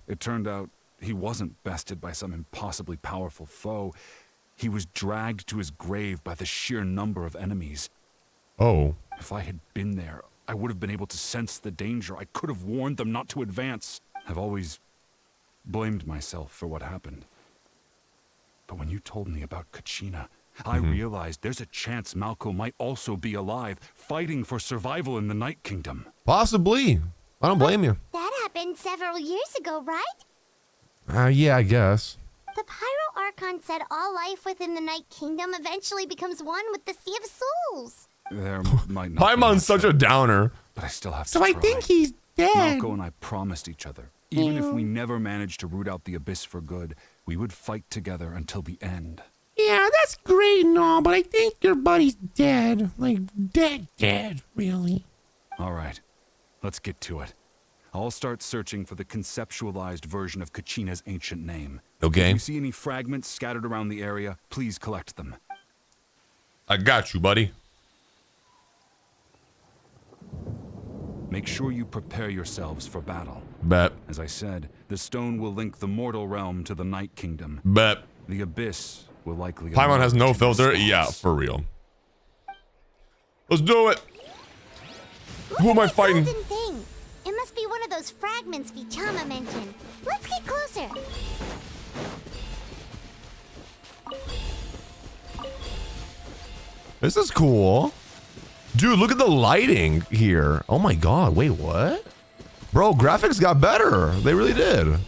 It turned out he wasn't bested by some impossibly powerful foe. He was dragged to his grave by the sheer number of enemies. Oh. If I had been there, I would have been able to sense the danger. I could have warned them not to advance. I've always blamed myself for what happened. But when you told me about Kachina, I realized there's a chance Malko might also be alive, fighting for survival in the Night Kingdom. Possibly. I don't blame you. That happened several years ago, right? Yeah, I guess. The 5.0 Archon said all life within the Night Kingdom eventually becomes one with the Sea of Souls. There might not Paimon's such a downer. But I still have to So try. I think he's dead. Malko and I promised each other, even if we never managed to root out the Abyss for good, we would fight together until the end. Yeah, that's great and all, but I think your buddy's dead. Like, dead, really. All right, let's get to it. I'll start searching for the conceptualized version of Kachina's ancient name. Okay. If you see any fragments scattered around the area, please collect them. I got you, buddy. Make sure you prepare yourselves for battle. Bet. As I said, the stone will link the mortal realm to the Night Kingdom. Bet. The Abyss will likely... Paimon has no emerge in filter? response. Yeah, for real. Let's do it. Who am I fighting? Golden thing. It must be one of those fragments Vichama mentioned. Let's get closer. This is cool. Dude, look at the lighting here. Oh my god, wait, what? Bro, graphics got better. They really did.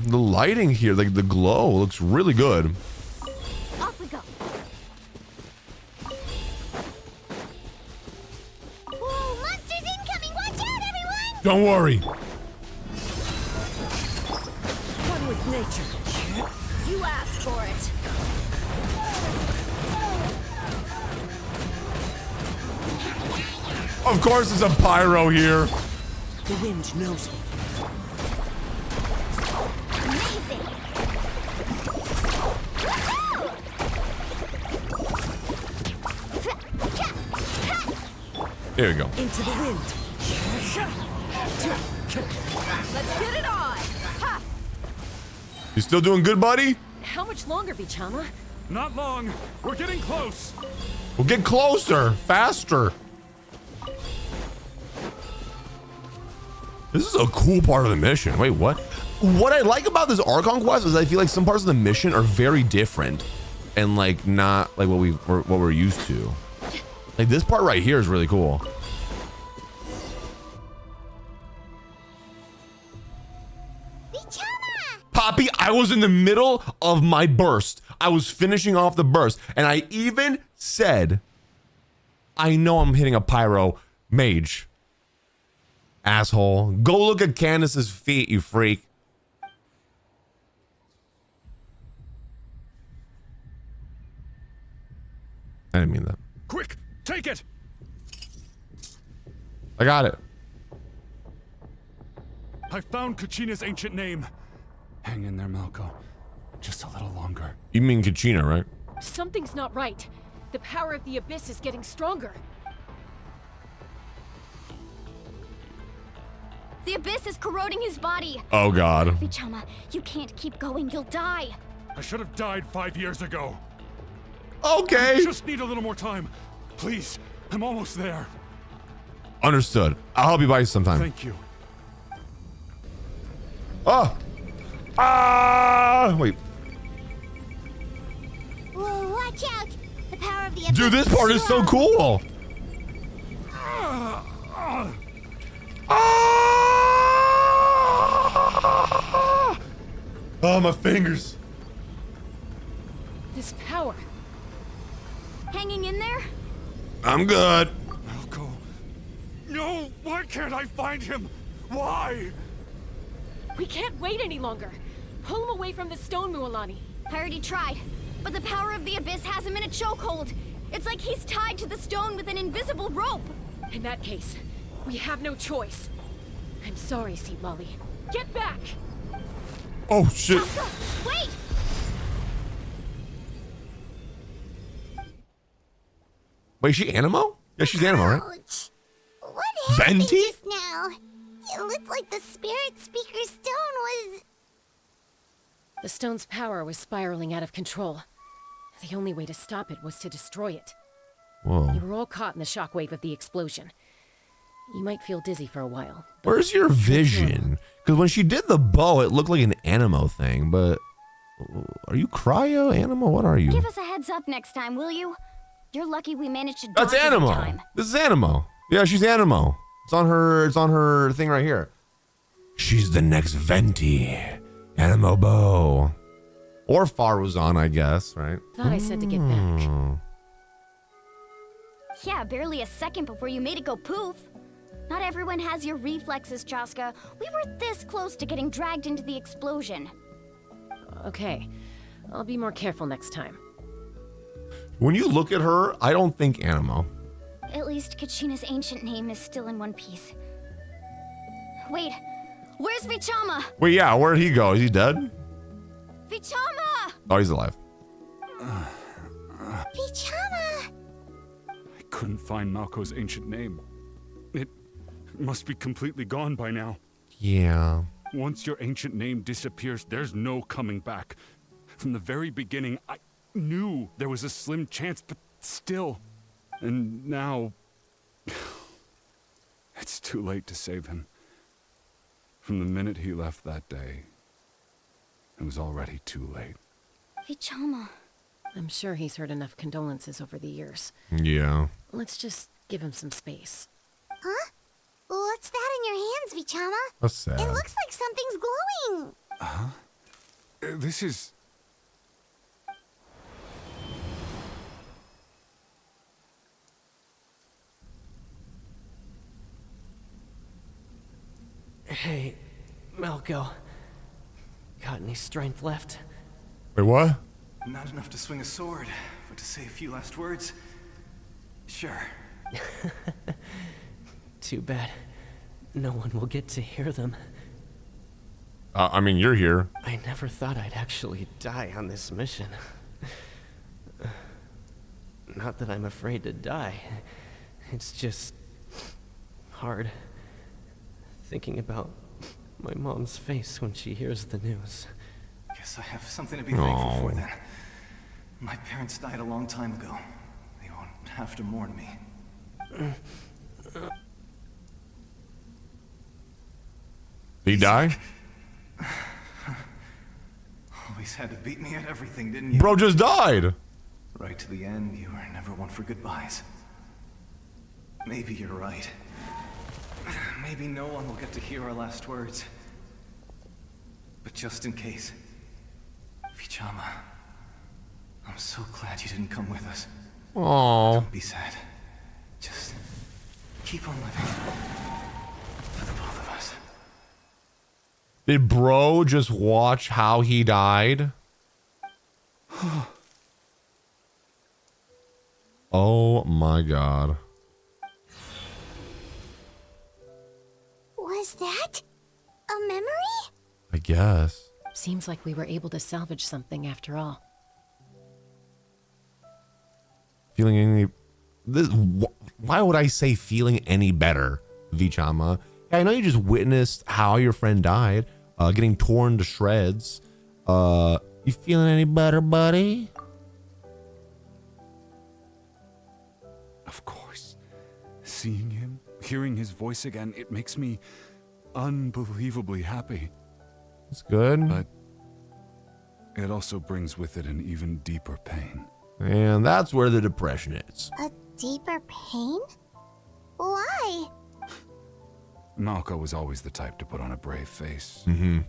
The lighting here, like the glow, looks really good. Off we go. Don't worry. One with nature. You asked for it. Of course there's a pyro here. The wind knows me. Amazing. There we go. Into the wind. Let's get it on! Ha! You still doing good, buddy? How much longer, Vichama? Not long. We're getting close. We'll get closer, faster. This is a cool part of the mission. Wait, what? What I like about this Archon quest is I feel like some parts of the mission are very different and like not like what we're used to. Like this part right here is really cool. Poppy, I was in the middle of my burst. I was finishing off the burst and I even said, I know I'm hitting a pyro mage. Asshole. Go look at Candace's feet, you freak. I didn't mean that. Quick, take it. I got it. I found Kachina's ancient name. Hang in there, Malco. Just a little longer. You mean Kachina, right? Something's not right. The power of the Abyss is getting stronger. The Abyss is corroding his body. Oh, God. Vichama, you can't keep going. You'll die. I should have died 5 years ago. Okay. I just need a little more time. Please, I'm almost there. Understood. I'll help you by sometime. Thank you. Oh. Ah. Wait. Whoa, watch out. The power of the Abyss. Dude, this part is so cool. Oh, my fingers. This power. Hanging in there? I'm good. Malco. No, why can't I find him? Why? We can't wait any longer. Pull him away from the stone, Mualani. I already tried, but the power of the Abyss has him in a chokehold. It's like he's tied to the stone with an invisible rope. In that case, we have no choice. I'm sorry, Seat Lolly. Get back! Oh, shit. Wait! Wait, is she Animo? Yeah, she's Animo, right? Ouch. What happened Venti? just now? It looked like the spirit speaker stone was... The stone's power was spiraling out of control. The only way to stop it was to destroy it. Whoa. You were all caught in the shockwave of the explosion. You might feel dizzy for a while. Where's your vision? Because when she did the bow, it looked like an Animo thing, but are you cryo Animo? What are you? Give us a heads up next time, will you? You're lucky we managed to That's dodge it in Animo. time. This is Animo. Yeah, she's Animo. It's on her thing right here. She's the next Venti. Animo bow. Or Faruzan, I guess, right? Thought I said to get back. Yeah, barely a second before you made it go poof. Not everyone has your reflexes, Chaska. We were this close to getting dragged into the explosion. Okay, I'll be more careful next time. When you look at her, I don't think Animo. At least Kachina's ancient name is still in one piece. Wait, where's Vichama? Wait, yeah, where'd he go? Is he dead? Vichama! Oh, he's alive. Vichama! I couldn't find Malco's ancient name. It must be completely gone by now. Yeah. Once your ancient name disappears, there's no coming back. From the very beginning, I knew there was a slim chance, but still. And now... it's too late to save him. From the minute he left that day, it was already too late. Vichama. I'm sure he's heard enough condolences over the years. Yeah. Let's just give him some space. Huh? What's that in your hands, Vichama? That's sad. It looks like something's glowing. Huh? This is... Hey, Malco. Got any strength left? Wait, what? Not enough to swing a sword, but to say a few last words? Sure. Too bad. No one will get to hear them. I mean, you're here. I never thought I'd actually die on this mission. Not that I'm afraid to die. It's just hard thinking about my mom's face when she hears the news. Guess I have something to be thankful for then. My parents died a long time ago. They won't have to mourn me. Did he die? Always had to beat me at everything, didn't you? Bro just died. Right to the end, you were never one for goodbyes. Maybe you're right. Maybe no one will get to hear our last words. But just in case, Vichama, I'm so glad you didn't come with us. Aww. Don't be sad. Just keep on living. For the both of us. Did bro just watch how he died? Oh my god. Was that a memory? I guess. Seems like we were able to salvage something after all. Feeling any... Why would I say feeling any better, Vichama? Yeah, I know you just witnessed how your friend died, getting torn to shreds. You feeling any better, buddy? Of course. Seeing him, hearing his voice again, it makes me unbelievably happy. It's good. But it also brings with it an even deeper pain. And that's where the depression is. A deeper pain? Why? Malco was always the type to put on a brave face. Mm-hmm.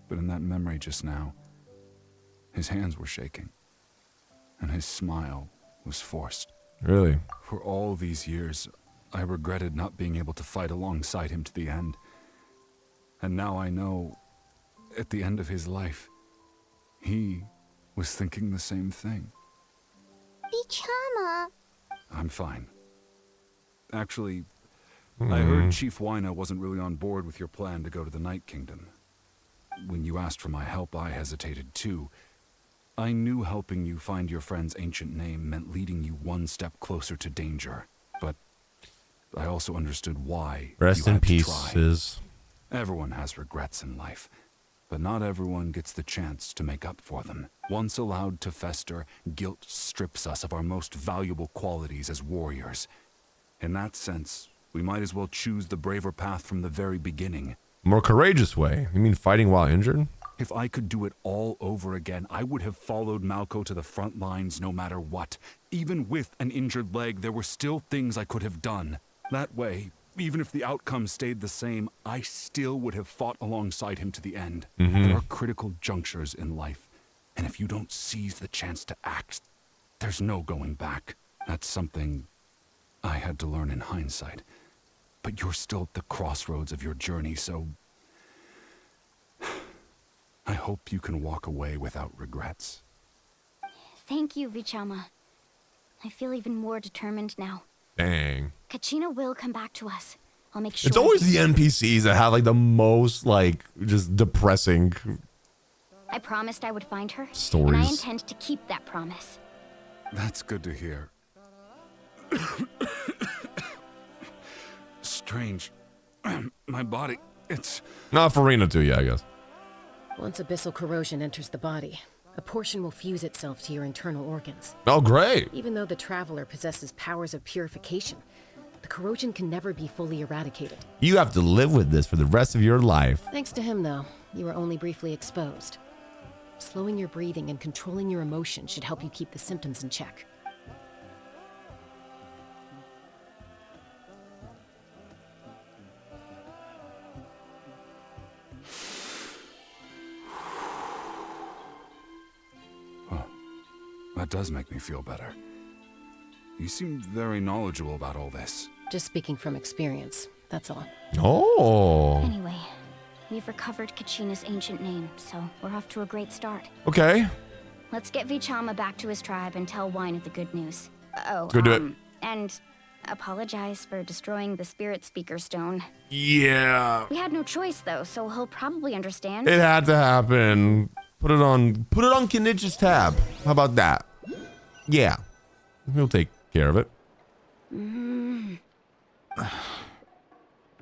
But in that memory just now, his hands were shaking. And his smile was forced. Really? For all these years, I regretted not being able to fight alongside him to the end. And now I know, at the end of his life, he was thinking the same thing. Vichama. I'm fine. Actually, I heard Chief Wyna wasn't really on board with your plan to go to the Night Kingdom. When you asked for my help, I hesitated too. I knew helping you find your friend's ancient name meant leading you one step closer to danger, but I also understood why. Rest in peace. Everyone has regrets in life, but not everyone gets the chance to make up for them. Once allowed to fester, guilt strips us of our most valuable qualities as warriors. In that sense, we might as well choose the braver path from the very beginning. More courageous way? You mean fighting while injured? If I could do it all over again, I would have followed Malco to the front lines no matter what. Even with an injured leg, there were still things I could have done. That way, even if the outcome stayed the same, I still would have fought alongside him to the end. There are critical junctures in life, and if you don't seize the chance to act, there's no going back. That's something I had to learn in hindsight. But you're still at the crossroads of your journey, so I hope you can walk away without regrets. Thank you, Vichama. I feel even more determined now. Dang. Kachina will come back to us. I'll make sure. It's always the NPCs that have like the most like just depressing. I promised I would find her, stories. And I intend to keep that promise. That's good to hear. Strange. My body, it's... Not Farina too, yeah, I guess. Once abyssal corrosion enters the body, a portion will fuse itself to your internal organs. Oh, great. Even though the Traveler possesses powers of purification, the corrosion can never be fully eradicated. You have to live with this for the rest of your life. Thanks to him, though, you were only briefly exposed. Slowing your breathing and controlling your emotions should help you keep the symptoms in check. That does make me feel better. You seem very knowledgeable about all this. Just speaking from experience, that's all. Oh. Anyway, we've recovered Kachina's ancient name, so we're off to a great start. Okay. Let's get Vichama back to his tribe and tell Wyneth the good news. Oh, Go do it. And apologize for destroying the spirit speaker stone. Yeah. We had no choice though, so he'll probably understand. It had to happen. Put it on Kenich's tab. How about that? Yeah. He'll take care of it.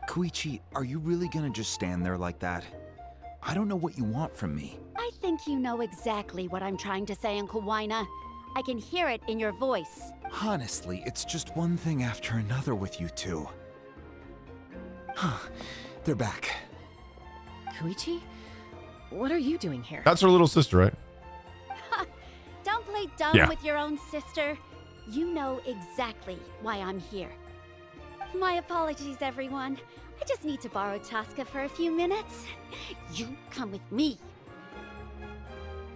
Koichi, are you really gonna just stand there like that? I don't know what you want from me. I think you know exactly what I'm trying to say, Uncle Wyna. I can hear it in your voice. Honestly, it's just one thing after another with you two. They're back. Koichi? What are you doing here? That's her little sister, right? Don't play dumb Yeah. with your own sister. You know exactly why I'm here. My apologies, everyone. I just need to borrow Chaska for a few minutes. You come with me.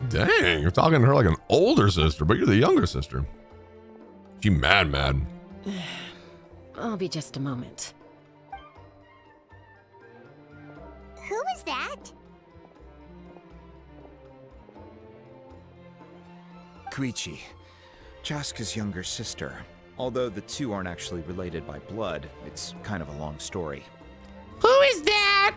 Dang, you're talking to her like an older sister, but you're the younger sister. She mad. I'll be just a moment. Who is that? Koichi, Chaska's younger sister. Although the two aren't actually related by blood, it's kind of a long story. Who is that?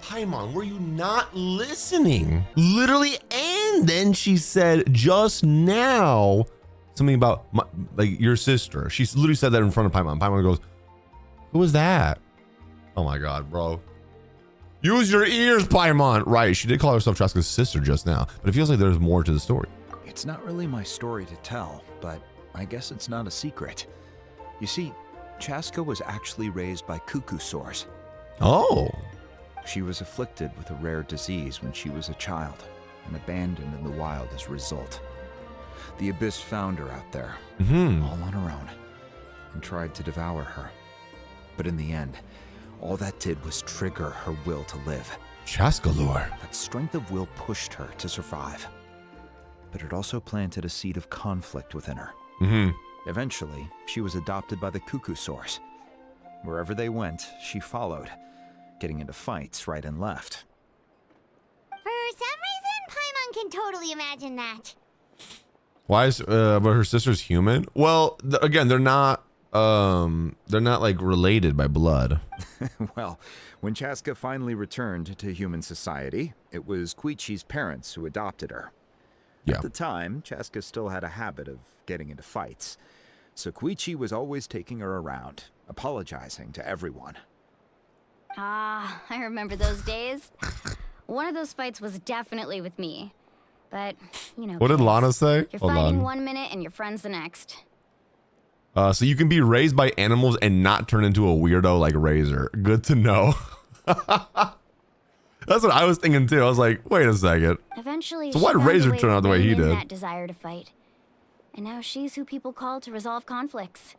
Paimon, were you not listening? Literally, and then she said just now something about your sister. She literally said that in front of Paimon. Paimon goes, "Who is that?" Oh my god, bro. Use your ears, Paimon. Right, she did call herself Chaska's sister just now, but it feels like there's more to the story. It's not really my story to tell, but I guess it's not a secret. You see, Chaska was actually raised by cuckoo sores. Oh. She was afflicted with a rare disease when she was a child and abandoned in the wild as a result. The Abyss found her out there, all on her own, and tried to devour her. But in the end, all that did was trigger her will to live. Chaska lore. That strength of will pushed her to survive. But it also planted a seed of conflict within her. Eventually, she was adopted by the cuckoo source. Wherever they went, she followed, getting into fights right and left. For some reason, Paimon can totally imagine that. Why is but her sister's human? Well, again, they're not like related by blood. Well, when Chaska finally returned to human society, it was Koichi's parents who adopted her. Yeah. At the time, Chaska still had a habit of getting into fights, so Koichi was always taking her around, apologizing to everyone. Ah, I remember those days. One of those fights was definitely with me. But, you know. What did Lana say? You're Hold fighting on. 1 minute and your friend's the next. So you can be raised by animals and not turn into a weirdo like Razor. Good to know. That's what I was thinking too. I was like, wait a second. Eventually, So she why did found a Razor way turn to out the way rein he in did? That desire to fight. And now she's who people call to resolve conflicts.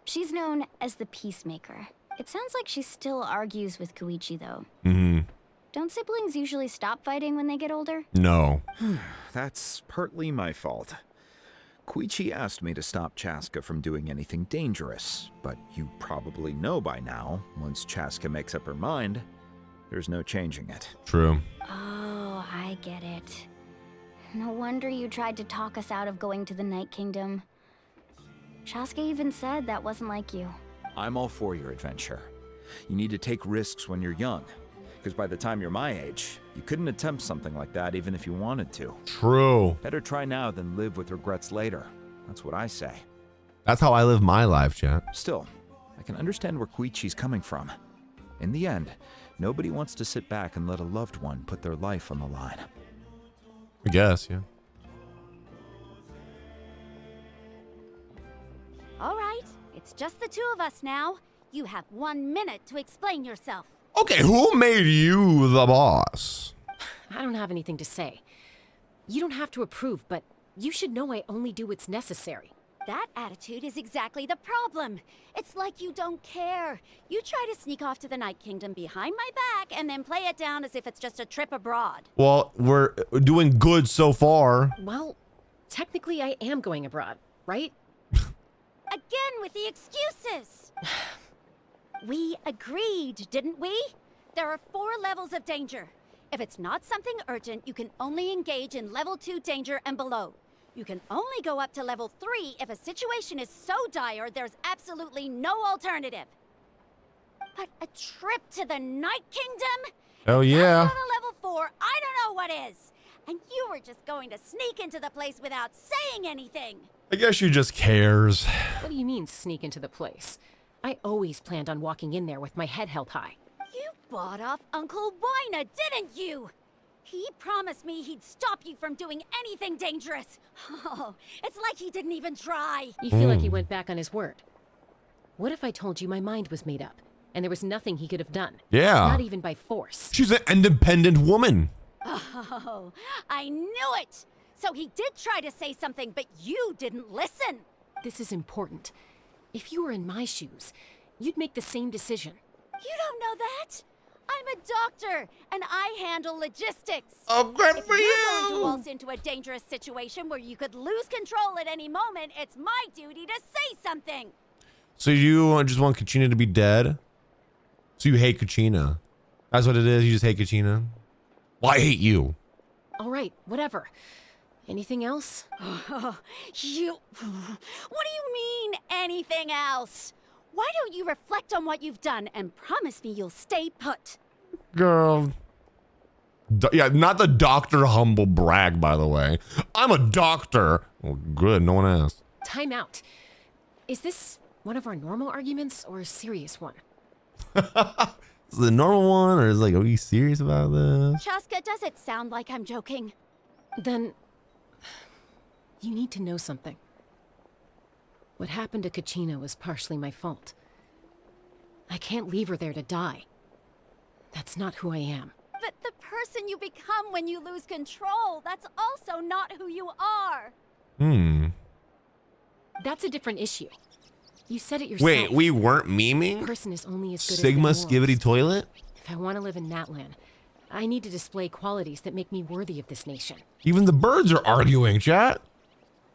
She's known as the Peacemaker. It sounds like she still argues with Koichi though. Don't siblings usually stop fighting when they get older? No. That's partly my fault. Koichi asked me to stop Chaska from doing anything dangerous, but you probably know by now, once Chaska makes up her mind, there's no changing it. True. Oh, I get it. No wonder you tried to talk us out of going to the Night Kingdom. Chaska even said that wasn't like you. I'm all for your adventure. You need to take risks when you're young, because by the time you're my age, you couldn't attempt something like that even if you wanted to. True. Better try now than live with regrets later. That's what I say. That's how I live my life, chat. Still, I can understand where Koichi's coming from. In the end, nobody wants to sit back and let a loved one put their life on the line. I guess, yeah. All right, it's just the two of us now. You have 1 minute to explain yourself. Okay, who made you the boss? I don't have anything to say. You don't have to approve, but you should know I only do what's necessary. That attitude is exactly the problem. It's like you don't care. You try to sneak off to the Night Kingdom behind my back and then play it down as if it's just a trip abroad. Well, we're doing good so far. Well, technically I am going abroad, right? Again with the excuses. We agreed, didn't we? There are 4 levels of danger. If it's not something urgent, you can only engage in level 2 danger and below. You can only go up to level 3 if a situation is so dire there's absolutely no alternative. But a trip to the Night Kingdom? Oh yeah. Not a level 4, I don't know what is. And you were just going to sneak into the place without saying anything. I guess she just cares. What do you mean, sneak into the place? I always planned on walking in there with my head held high. You bought off Uncle Wina, didn't you? He promised me he'd stop you from doing anything dangerous. Oh, it's like he didn't even try. You feel like he went back on his word. What if I told you my mind was made up, and there was nothing he could have done? Yeah. Not even by force. She's an independent woman. Oh, I knew it! So he did try to say something, but you didn't listen. This is important. If you were in my shoes, you'd make the same decision. You don't know that? I'm a doctor, and I handle logistics. Oh, good for If you! you're going to waltz into a dangerous situation where you could lose control at any moment, it's my duty to say something. So you just want Kachina to be dead? So you hate Kachina? That's what it is? You just hate Kachina? Well, I hate you. All right, whatever. Anything else? What do you mean, anything else? Why don't you reflect on what you've done and promise me you'll stay put? Girl. Yeah, not the Dr. Humble brag, by the way. I'm a doctor. Well, good, no one asked. Time out. Is this one of our normal arguments or a serious one? Is it the normal one, or is like, are you serious about this? Chaska, does it sound like I'm joking? Then you need to know something. What happened to Kachina was partially my fault. I can't leave her there to die. That's not who I am. But the person you become when you lose control, that's also not who you are. That's a different issue. You said it yourself. Wait, we weren't memeing? A person is only as good Sigma as their morals. Skivity Toilet? If I want to live in Natlan, I need to display qualities that make me worthy of this nation. Even the birds are arguing, chat.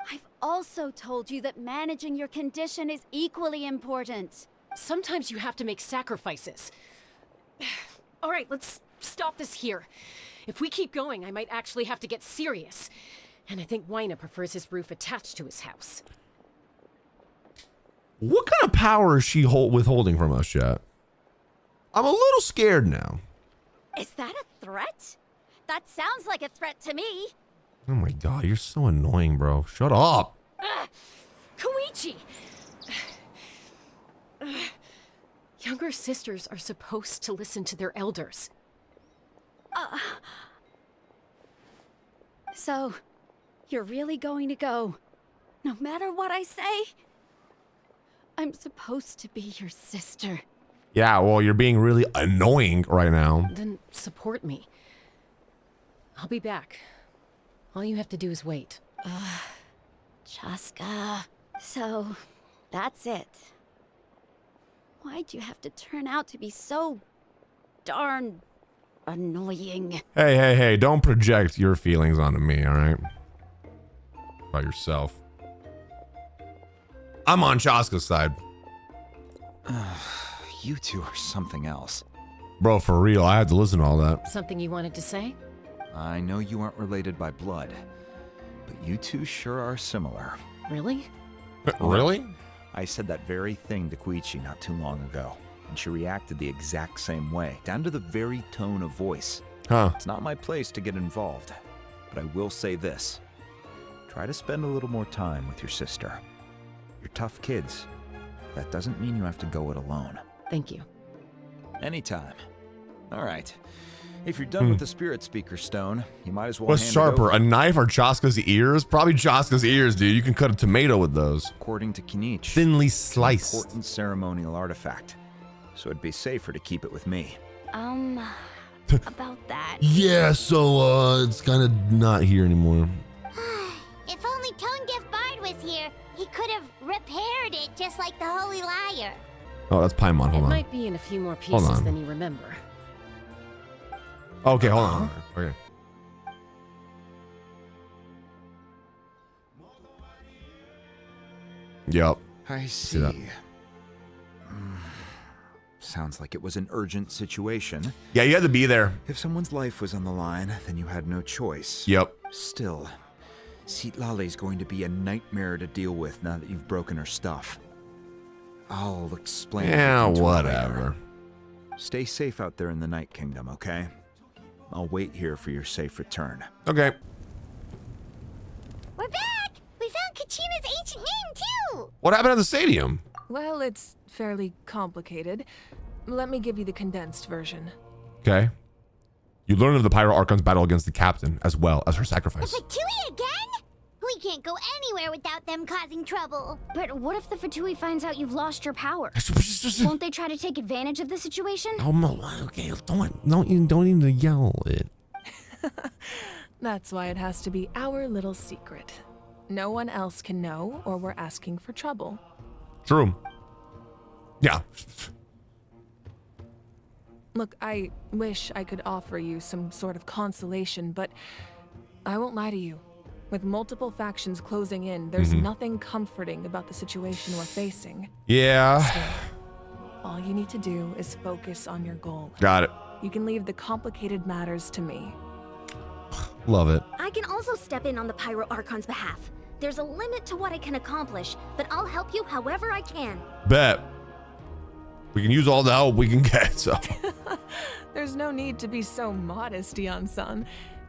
I've also told you that managing your condition is equally important. Sometimes you have to make sacrifices. All right, let's stop this here. If we keep going, I might actually have to get serious. And I think Wina prefers his roof attached to his house. What kind of power is she withholding from us, chat? I'm a little scared now. Is that a threat? That sounds like a threat to me. Oh my god, you're so annoying, bro. Shut up. Koichi! Younger sisters are supposed to listen to their elders. So, you're really going to go, no matter what I say? I'm supposed to be your sister. Yeah, well, you're being really annoying right now. Then support me. I'll be back. All you have to do is wait. Chaska. So, that's it. Why'd you have to turn out to be so darn annoying? Hey, don't project your feelings onto me, all right? By yourself. I'm on Chaska's side. You two are something else. Bro, for real, I had to listen to all that. Something you wanted to say? I know you aren't related by blood, but you two sure are similar. Really? Really? I said that very thing to Koichi not too long ago, and she reacted the exact same way, down to the very tone of voice. Huh. It's not my place to get involved, but I will say this. Try to spend a little more time with your sister. You're tough kids. That doesn't mean you have to go it alone. Thank you. Anytime. All right. If you're done with the spirit speaker stone, you might as well What's hand it sharper, over. a knife or Chaska's ears? Probably Chaska's ears, dude. You can cut a tomato with those. According to Kinich, Thinly it's sliced. an important ceremonial artifact, so it'd be safer to keep it with me. About that. Yeah, so, it's kind of not here anymore. If only Tone Gift Bard was here, he could have repaired it just like the Holy Liar. Oh, that's Paimon. Hold It on. might be in a few more Hold pieces on. than you remember. Okay, hold on. Okay. Yep. I see. that. Sounds like it was an urgent situation. Yeah, you had to be there. If someone's life was on the line, then you had no choice. Yep. Still, Citlali's going to be a nightmare to deal with now that you've broken her stuff. I'll explain. Yeah, everything to her whatever. later. Stay safe out there in the Night Kingdom, okay? I'll wait here for your safe return. Okay. We're back! We found Kachina's ancient name, too! What happened at the stadium? Well, it's fairly complicated. Let me give you the condensed version. Okay. You learn of the Pyro Archon's battle against the captain, as well as her sacrifice. The Fatui again? We can't go anywhere without them causing trouble. But what if the Fatui finds out you've lost your power? Won't they try to take advantage of the situation? Oh, okay, don't even yell it. That's why it has to be our little secret. No one else can know, or we're asking for trouble. True. Yeah. Look, I wish I could offer you some sort of consolation, but I won't lie to you. With multiple factions closing in, there's nothing comforting about the situation we're facing. Yeah. Still, all you need to do is focus on your goal. Got it. You can leave the complicated matters to me. Love it. I can also step in on the Pyro Archon's behalf. There's a limit to what I can accomplish, but I'll help you however I can. Bet. We can use all the help we can get, so. There's no need to be so modest, Dion-san.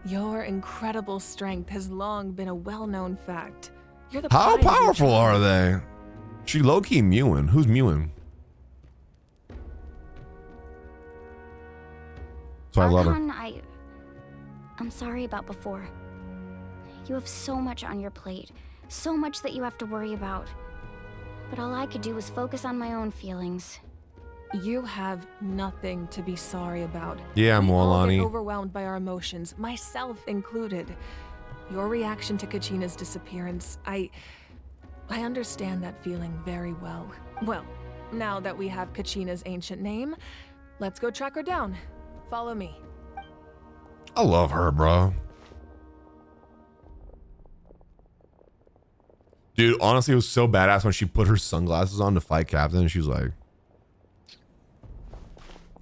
Your incredible strength has long been a well-known fact. You're the How pride of your powerful are tribe. they? She low-key mewing. Who's mewing? So I love her. Archon, I'm sorry about before. You have so much on your plate, so much that you have to worry about. But all I could do was focus on my own feelings. You have nothing to be sorry about. Yeah, We all Moalani. get overwhelmed by our emotions, myself included. Your reaction to Kachina's disappearance, I understand that feeling very well. Well, now that we have Kachina's ancient name, let's go track her down. Follow me. I love her, bro. Dude, honestly, it was so badass when she put her sunglasses on to fight Captain, and she was like...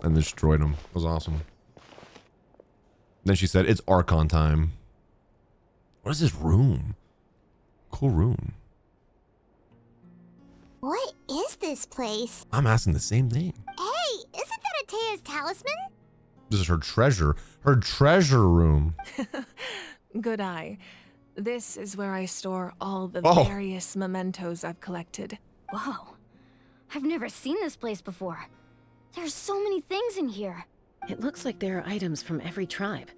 and destroyed him. It was awesome. Then she said, it's Archon time. What is this room? Cool room. What is this place? I'm asking the same thing. Hey, isn't that Atea's talisman? This is her treasure. Her treasure room. Good eye. This is where I store all the Oh. various mementos I've collected. Whoa. I've never seen this place before. There's so many things in here. It looks like there are items from every tribe.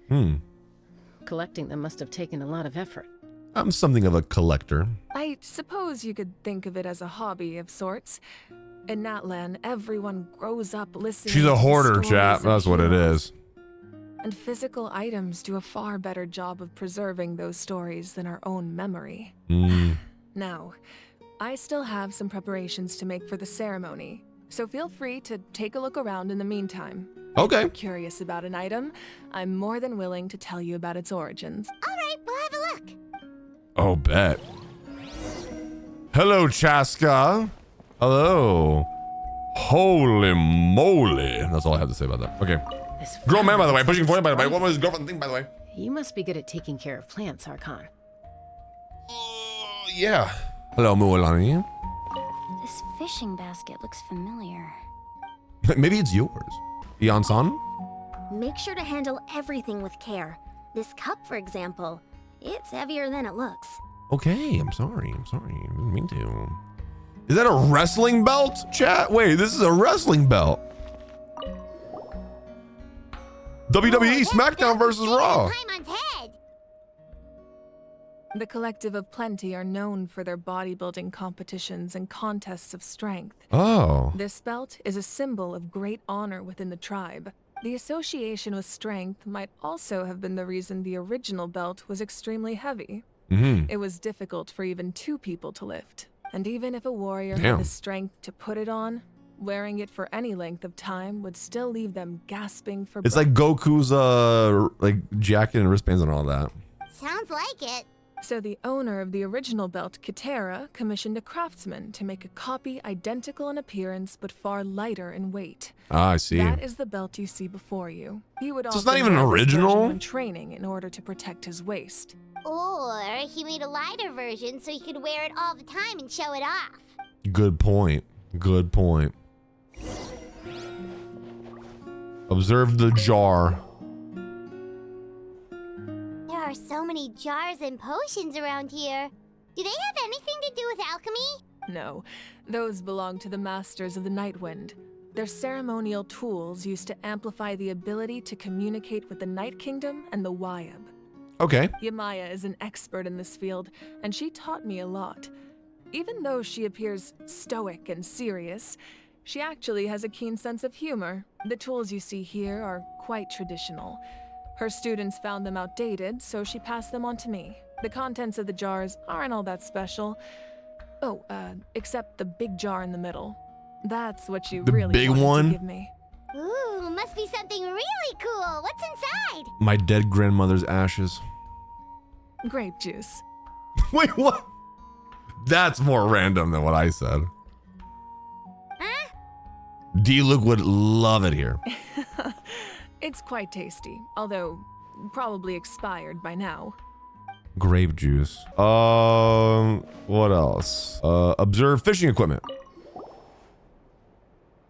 Collecting them must have taken a lot of effort. I'm something of a collector. I suppose you could think of it as a hobby of sorts. In Natlan, everyone grows up listening She's to a the hoarder, stories chap. of That's what it heroes. is. And physical items do a far better job of preserving those stories than our own memory. Now, I still have some preparations to make for the ceremony, so feel free to take a look around in the meantime. Okay. If you're curious about an item, I'm more than willing to tell you about its origins. All right, we'll have a look. Oh, bet. Hello, Chaska. Hello. Holy moly. That's all I have to say about that. Okay. This Grown man, by the way. flower Pushing is point, by the way. bright. What was his girlfriend thing, by the way? You must be good at taking care of plants, Archon. Yeah. Hello, Mualani. This fishing basket looks familiar. Maybe it's yours. Ian-san? Make sure to handle everything with care. This cup, for example, it's heavier than it looks. Okay, I'm sorry. I didn't mean to. Is that a wrestling belt, chat? Wait, this is a wrestling belt. WWE SmackDown versus Raw. Paimon's head. The Collective of Plenty are known for their bodybuilding competitions and contests of strength. Oh. This belt is a symbol of great honor within the tribe. The association with strength might also have been the reason the original belt was extremely heavy. It was difficult for even two people to lift. And even if a warrior Damn. had the strength to put it on, wearing it for any length of time would still leave them gasping for It's breath. like Goku's like jacket and wristbands and all that. Sounds like it. So the owner of the original belt, Katera, commissioned a craftsman to make a copy identical in appearance but far lighter in weight. Ah, I see. That is the belt you see before you. He would So it's not often even wear this version original? when training in order to protect his waist. Or he made a lighter version so he could wear it all the time and show it off. Good point. Good point. Observe the jar. There are so many jars and potions around here. Do they have anything to do with alchemy? No, those belong to the masters of the Nightwind. They're ceremonial tools used to amplify the ability to communicate with the Night Kingdom and the Wyab. Okay. Yamaya is an expert in this field, and she taught me a lot. Even though she appears stoic and serious, she actually has a keen sense of humor. The tools you see here are quite traditional. Her students found them outdated, so she passed them on to me. The contents of the jars aren't all that special. Oh, except the big jar in the middle. That's what you really big wanted one? to give me. Ooh, must be something really cool. What's inside? My dead grandmother's ashes. Grape juice. Wait, what? That's more random than what I said. Huh? D-Luke would love it here. It's quite tasty, although probably expired by now. Grape juice. What else? Observe fishing equipment.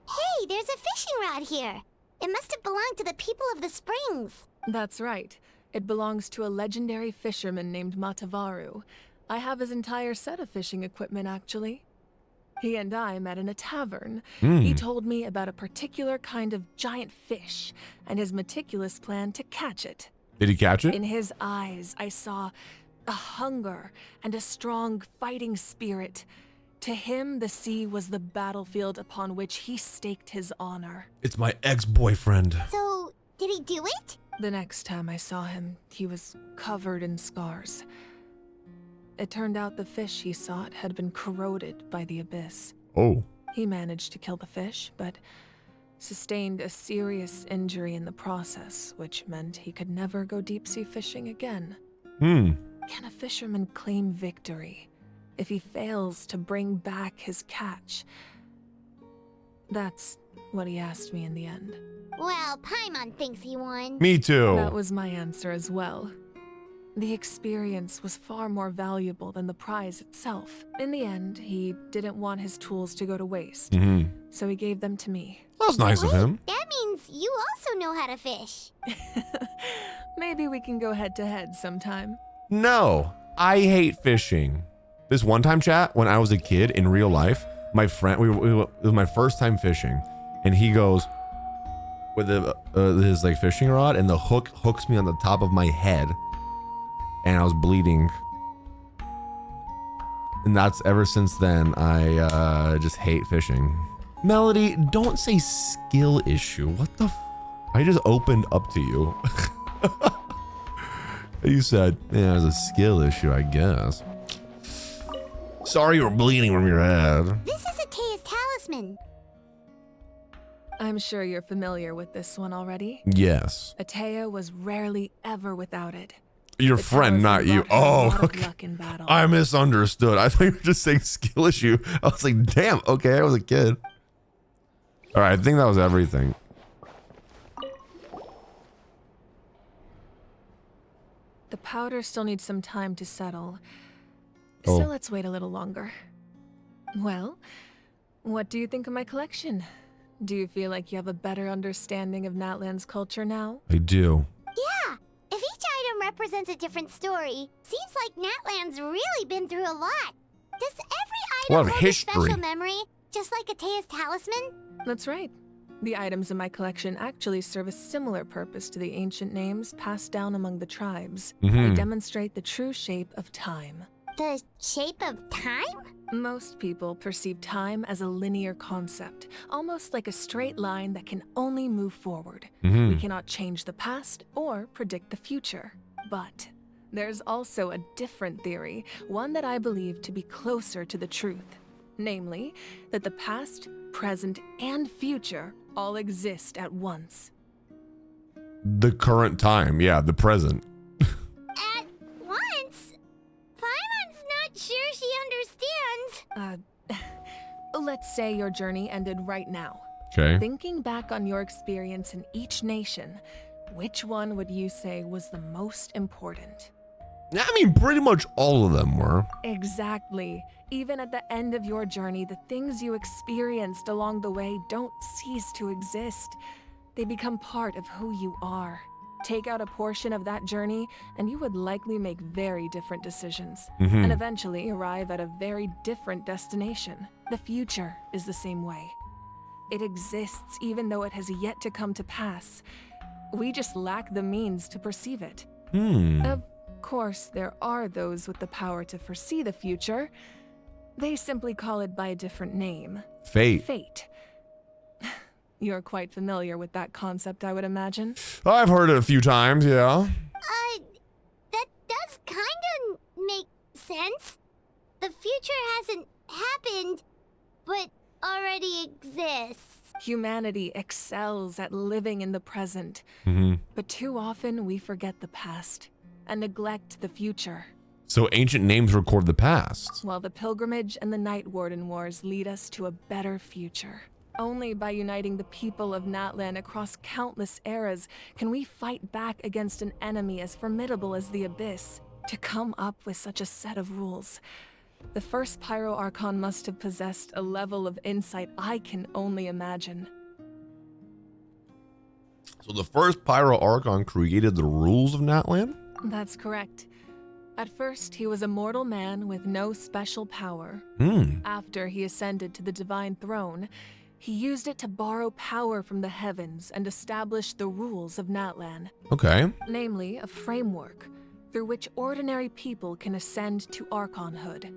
Hey, there's a fishing rod here. It must have belonged to the people of the springs. That's right. It belongs to a legendary fisherman named Matavaru. I have his entire set of fishing equipment, actually. He and I met in a tavern. He told me about a particular kind of giant fish and his meticulous plan to catch it. Did he catch it? In his eyes, I saw a hunger and a strong fighting spirit. To him, the sea was the battlefield upon which he staked his honor. It's my ex-boyfriend. So, did he do it? The next time I saw him, he was covered in scars. It turned out the fish he sought had been corroded by the abyss. Oh. He managed to kill the fish, but sustained a serious injury in the process, which meant he could never go deep-sea fishing again. Can a fisherman claim victory if he fails to bring back his catch? That's what he asked me in the end. Well, Paimon thinks he won. Me too. That was my answer as well. The experience was far more valuable than the prize itself. In the end, he didn't want his tools to go to waste, so he gave them to me. That was nice of him. That means you also know how to fish. Maybe we can go head-to-head sometime. No, I hate fishing. This one time, chat, when I was a kid in real life, my friend, it was my first time fishing, and he goes with his like fishing rod, and the hook hooks me on the top of my head, and I was bleeding. And that's ever since then, I just hate fishing. Melody, don't say skill issue. What the I just opened up to you. You said, yeah, it's a skill issue, I guess. Sorry you were bleeding from your head. This is Atea's talisman. I'm sure you're familiar with this one already. Yes. Atea was rarely ever without it. Your friend, not you. Oh, okay. Luck in battle. I misunderstood. I thought you were just saying skill issue. I was like, damn, okay, I was a kid. All right, I think that was everything. The powder still needs some time to settle. Oh. So let's wait a little longer. Well, what do you think of my collection? Do you feel like you have a better understanding of Natlan's culture now? I do. Yeah, if each item represents a different story, seems like Natlan's really been through a lot. Does every A lot item of hold history. a special memory, just like Atea's talisman? That's right. The items in my collection actually serve a similar purpose to the ancient names passed down among the tribes. They demonstrate the true shape of time. The shape of time? Most people perceive time as a linear concept, almost like a straight line that can only move forward. We cannot change the past or predict the future. But there's also a different theory, one that I believe to be closer to the truth. Namely, that the past, present, and future all exist at once. The current time, yeah, the present. At once? say your journey ended right now. Okay. Thinking back on your experience in each nation, which one would you say was the most important? I mean, pretty much all of them were. Exactly. Even at the end of your journey, the things you experienced along the way don't cease to exist. They become part of who you are. Take out a portion of that journey, and you would likely make very different decisions, and eventually arrive at a very different destination. The future is the same way. It exists even though it has yet to come to pass. We just lack the means to perceive it. Of course, there are those with the power to foresee the future. They simply call it by a different name. Fate. Fate. You're quite familiar with that concept, I would imagine. I've heard it a few times, yeah. That does kinda make sense. The future hasn't happened, but already exists. Humanity excels at living in the present, but too often we forget the past and neglect the future. So ancient names record the past. While the pilgrimage and the Night Warden Wars lead us to a better future. Only by uniting the people of Natlan across countless eras can we fight back against an enemy as formidable as the Abyss. To come up with such a set of rules, the first 5.0 Archon must have possessed a level of insight I can only imagine. So the first 5.0 Archon created the rules of Natlan? That's correct. At first, he was a mortal man with no special power. After he ascended to the divine throne, he used it to borrow power from the heavens and establish the rules of Natlan. Okay. Namely, a framework through which ordinary people can ascend to Archonhood.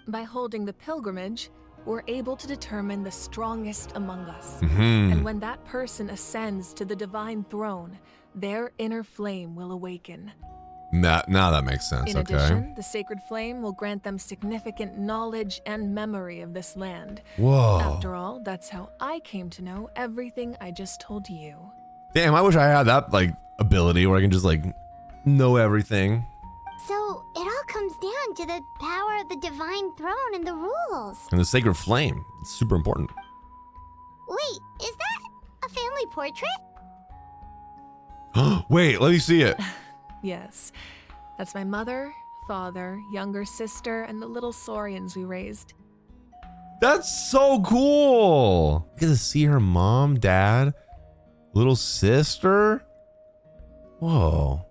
By holding the pilgrimage, we're able to determine the strongest among us. And when that person ascends to the divine throne, their inner flame will awaken. Now that makes sense, In okay. addition, the sacred flame will grant them significant knowledge and memory of this land. Whoa. After all, that's how I came to know everything I just told you. Damn, I wish I had that, like, ability where I can just, like, know everything. So it all comes down to the power of the divine throne and the rules. And the sacred flame. It's super important. Wait, is that a family portrait? Wait, let me see it. Yes, that's my mother, father, younger sister, and the little Saurians we raised. That's so cool. I get to see her mom, dad, little sister. Whoa.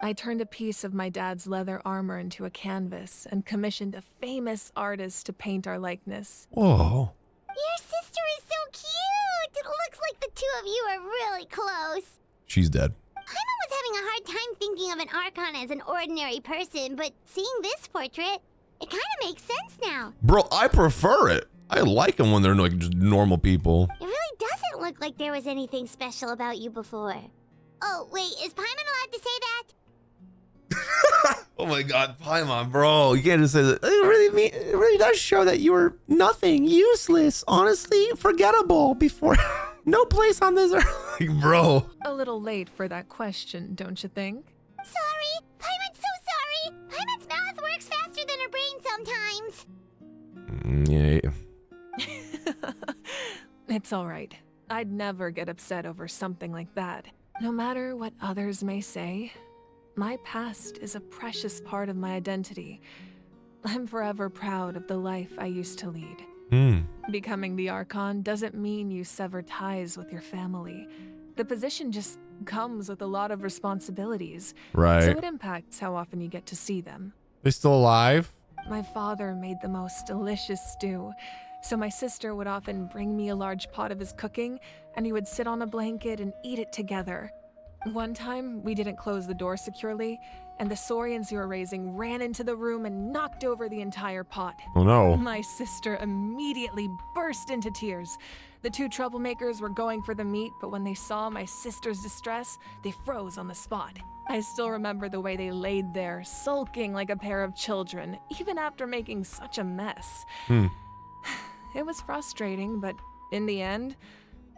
I turned a piece of my dad's leather armor into a canvas and commissioned a famous artist to paint our likeness. Whoa. Your sister is so cute. It looks like the two of you are really close. She's dead. Paimon was having a hard time thinking of an Archon as an ordinary person, but seeing this portrait, it kind of makes sense now. Bro, I prefer it. I like them when they're like just normal people. It really doesn't look like there was anything special about you before. Oh, wait, is Paimon allowed to say that? Oh my god, Paimon, bro. You can't just say that. It really does show that you were nothing, useless, honestly, forgettable before. No place on this earth. Like, bro. A little late for that question, don't you think? Sorry. Paimon's so sorry. Paimon's mouth works faster than her brain sometimes. Yeah. It's all right. I'd never get upset over something like that. No matter what others may say, my past is a precious part of my identity. I'm forever proud of the life I used to lead. Becoming the Archon doesn't mean you sever ties with your family. The position just comes with a lot of responsibilities. Right. So it impacts how often you get to see them. They still alive? My father made the most delicious stew, so my sister would often bring me a large pot of his cooking, and he would sit on a blanket and eat it together. One time, we didn't close the door securely, and the Saurians you were raising ran into the room and knocked over the entire pot. Oh no. My sister immediately burst into tears. The two troublemakers were going for the meat, but when they saw my sister's distress, they froze on the spot. I still remember the way they laid there, sulking like a pair of children, even after making such a mess. It was frustrating, but in the end,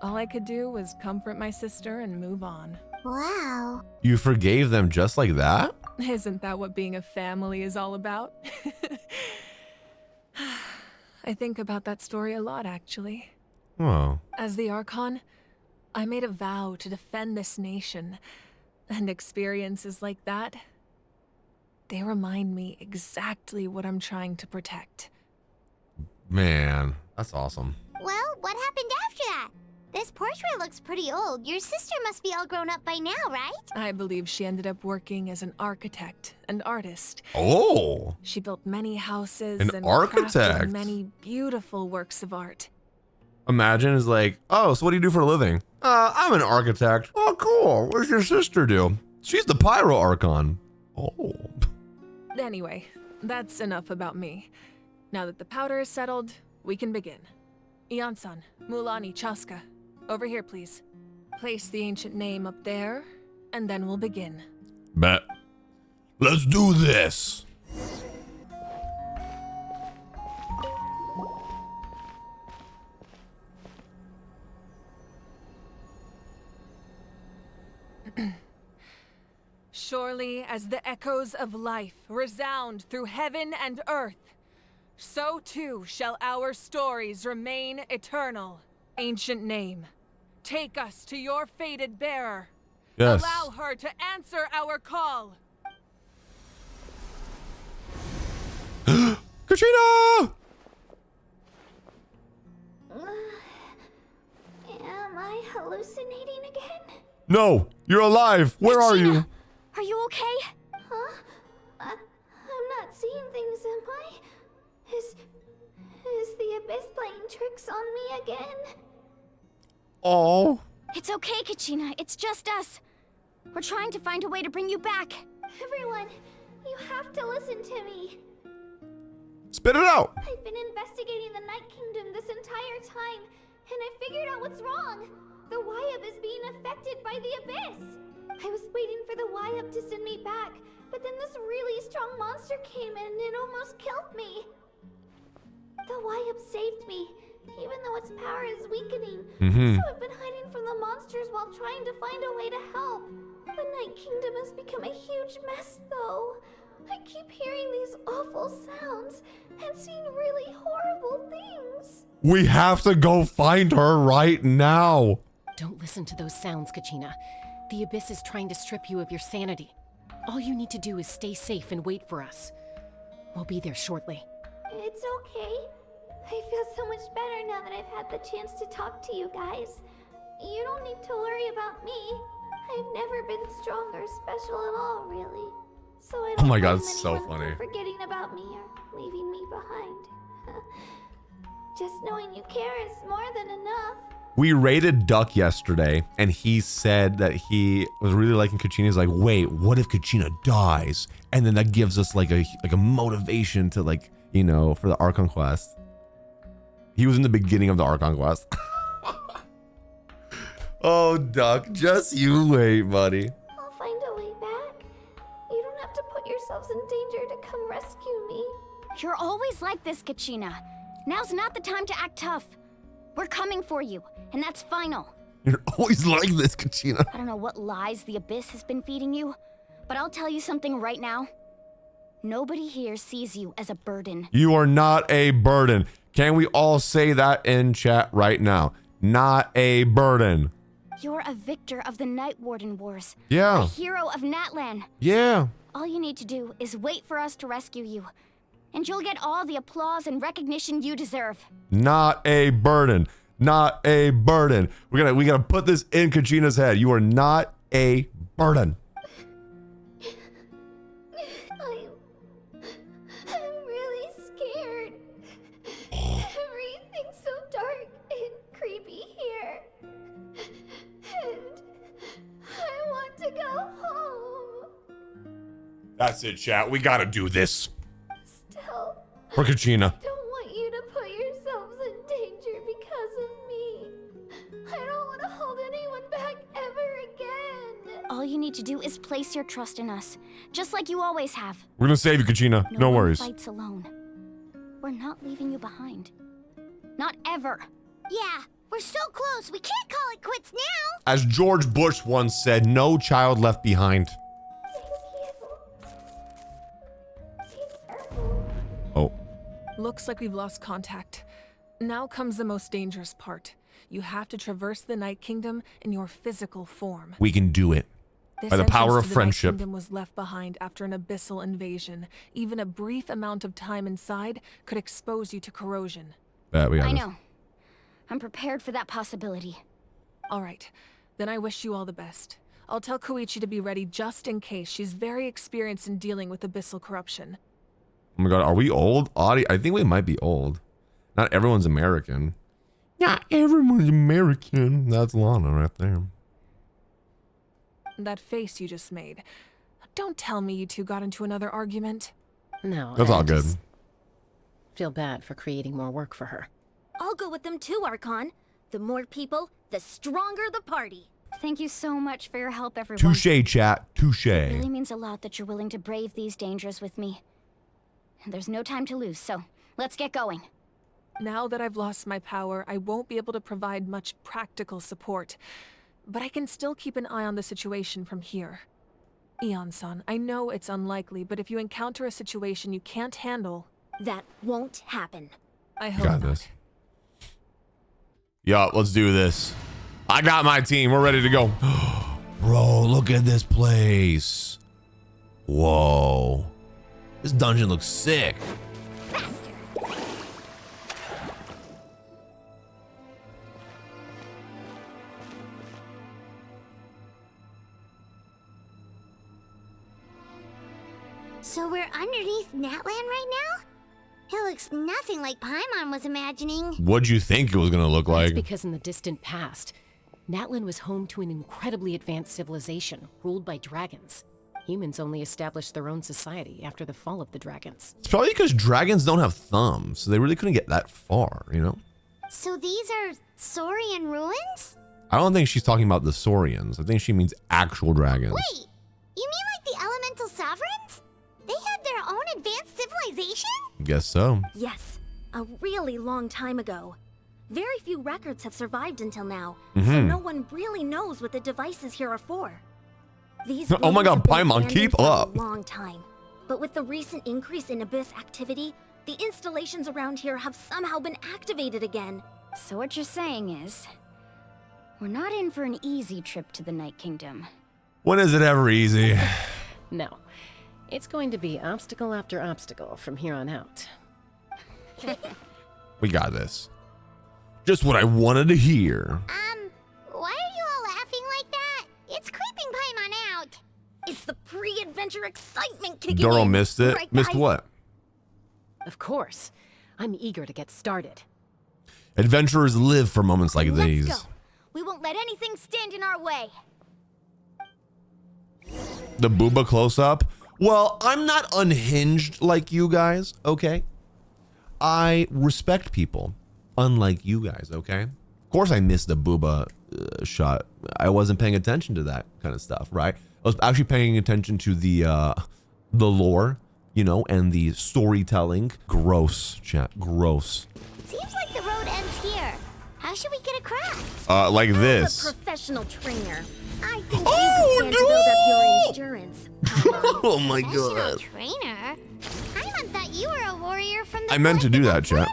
all I could do was comfort my sister and move on. Wow. You forgave them just like that? Isn't that what being a family is all about? I think about that story a lot, actually. Oh. As the Archon, I made a vow to defend this nation, and experiences like that, they remind me exactly what I'm trying to protect. Man, that's awesome. Well, what happened after that? This portrait looks pretty old. Your sister must be all grown up by now, right? I believe she ended up working as an architect and artist. Oh. She built many houses An and architect. crafted many beautiful works of art. Imagine is like, oh, so what do you do for a living? I'm an architect. Oh, cool. What does your sister do? She's the Pyro Archon. Oh. Anyway, that's enough about me. Now that the powder is settled, we can begin. Ian-san, Mulani, Chaska, over here, please. Place the ancient name up there, and then we'll begin. Bet. Let's do this. Surely as the echoes of life resound through heaven and earth, so too shall our stories remain eternal. Ancient name, take us to your fated bearer. Yes. Allow her to answer our call. Kachina! Am I hallucinating again? No, you're alive. Where are you? Are you okay? Huh? I'm not seeing things, am I? Is the Abyss playing tricks on me again? Oh. It's okay, Kachina. It's just us. We're trying to find a way to bring you back. Everyone, you have to listen to me. Spit it out. I've been investigating the Night Kingdom this entire time, and I figured out what's wrong. The Wyab is being affected by the Abyss. I was waiting for the Wyab to send me back, but then this really strong monster came in and almost killed me. The Wyab saved me, even though its power is weakening. So I've been hiding from the monsters while trying to find a way to help. The Night Kingdom has become a huge mess, though. I keep hearing these awful sounds and seeing really horrible things. We have to go find her right now. Don't listen to those sounds, Kachina. The Abyss is trying to strip you of your sanity. All you need to do is stay safe and wait for us. We'll be there shortly. It's okay. I feel so much better now that I've had the chance to talk to you guys. You don't need to worry about me. I've never been strong or special at all, really. So I don't Oh my God, blame it's so anyone funny. for forgetting about me or leaving me behind. Just knowing you care is more than enough. We raided Duck yesterday, and he said that he was really liking Kachina. He's like, wait, what if Kachina dies? And then that gives us like a motivation to like, you know, for the Archon quest. He was in the beginning of the Archon quest. Oh, Duck, just you wait, buddy. I'll find a way back. You don't have to put yourselves in danger to come rescue me. You're always like this, Kachina. Now's not the time to act tough. We're coming for you, and that's final. You're always like this, Kachina. I don't know what lies the Abyss has been feeding you, but I'll tell you something right now. Nobody here sees you as a burden. You are not a burden. Can we all say that in chat right now? Not a burden. You're a victor of the Night Warden Wars. Yeah. A hero of Natlan. Yeah. All you need to do is wait for us to rescue you, and you'll get all the applause and recognition you deserve. Not a burden. Not a burden. We gotta put this in Kachina's head. You are not a burden. I'm really scared. Everything's so dark and creepy here. And I want to go home. That's it, chat. We gotta do this. Still, For Kachina. I don't want you to put yourselves in danger because of me. I don't want to hold anyone back ever again. All you need to do is place your trust in us, just like you always have. We're gonna save you, Kachina. No one worries. fights alone. We're not leaving you behind. Not ever. Yeah, we're so close. We can't call it quits now. As George Bush once said, no child left behind. Oh. Looks like we've lost contact. Now comes the most dangerous part. You have to traverse the Night Kingdom in your physical form. We can do it. This By the power of entrance to the friendship. Night Kingdom was left behind after an abyssal invasion. Even a brief amount of time inside could expose you to corrosion. We got I this. know. I'm prepared for that possibility. All right, then I wish you all the best. I'll tell Koichi to be ready just in case. She's very experienced in dealing with abyssal corruption. Oh my god, are we old? Audie, I think we might be old. Not everyone's American. Not everyone's American. That's Lana right there. That face you just made. Don't tell me you two got into another argument. No. That's I all good. just feel bad for creating more work for her. I'll go with them too, Archon. The more people, the stronger the party. Thank you so much for your help, everyone. Touche, chat. Touche. It really means a lot that you're willing to brave these dangers with me. And there's no time to lose, so let's get going. Now that I've lost my power, I won't be able to provide much practical support. But I can still keep an eye on the situation from here. Eon-san, I know it's unlikely, but if you encounter a situation you can't handle... That won't happen. I hope Got not. this. Yeah, let's do this. I got my team. We're ready to go. Bro, look at this place. Whoa. This dungeon looks sick. So we're underneath Natlan right now? It looks nothing like Paimon was imagining. What'd you think it was gonna look That's like? because in the distant past, Natlan was home to an incredibly advanced civilization ruled by dragons. Humans only established their own society after the fall of the dragons. It's probably because dragons don't have thumbs, so they really couldn't get that far, you know? So these are Saurian ruins? I don't think she's talking about the Saurians. I think she means actual dragons. Wait, you mean like the elemental sovereigns? They had their own advanced civilization? Guess so. Yes, a really long time ago. Very few records have survived until now, so Mhm. no one really knows what the devices here are for. These Oh my ruins god, have been Paimon, abandoned keep for up. a long time. But with the recent increase in Abyss activity, the installations around here have somehow been activated again. So what you're saying is, we're not in for an easy trip to the Night Kingdom. When is it ever easy? No. It's going to be obstacle after obstacle from here on out. We got this. Just what I wanted to hear. Why are you all laughing like that? It's creeping Paimon out. It's the pre-adventure excitement kicking Doro in. missed it. Right, Missed guys? what? Of course. I'm eager to get started. Adventurers live for moments like Let's these. go. We won't let anything stand in our way. The booba close up. Well, I'm not unhinged like you guys, okay? I respect people, unlike you guys, okay? Of course I missed the booba shot. I wasn't paying attention to that kind of stuff, right? I was actually paying attention to the lore, you know, and the storytelling. Gross, chat, gross. Seems like the road ends here. How should we get across? Like As a this. professional trainer, I think Oh, you can stand to build up your endurance. Oh my Professional god. trainer? Paimon thought you were a warrior from the I meant to do that, chat.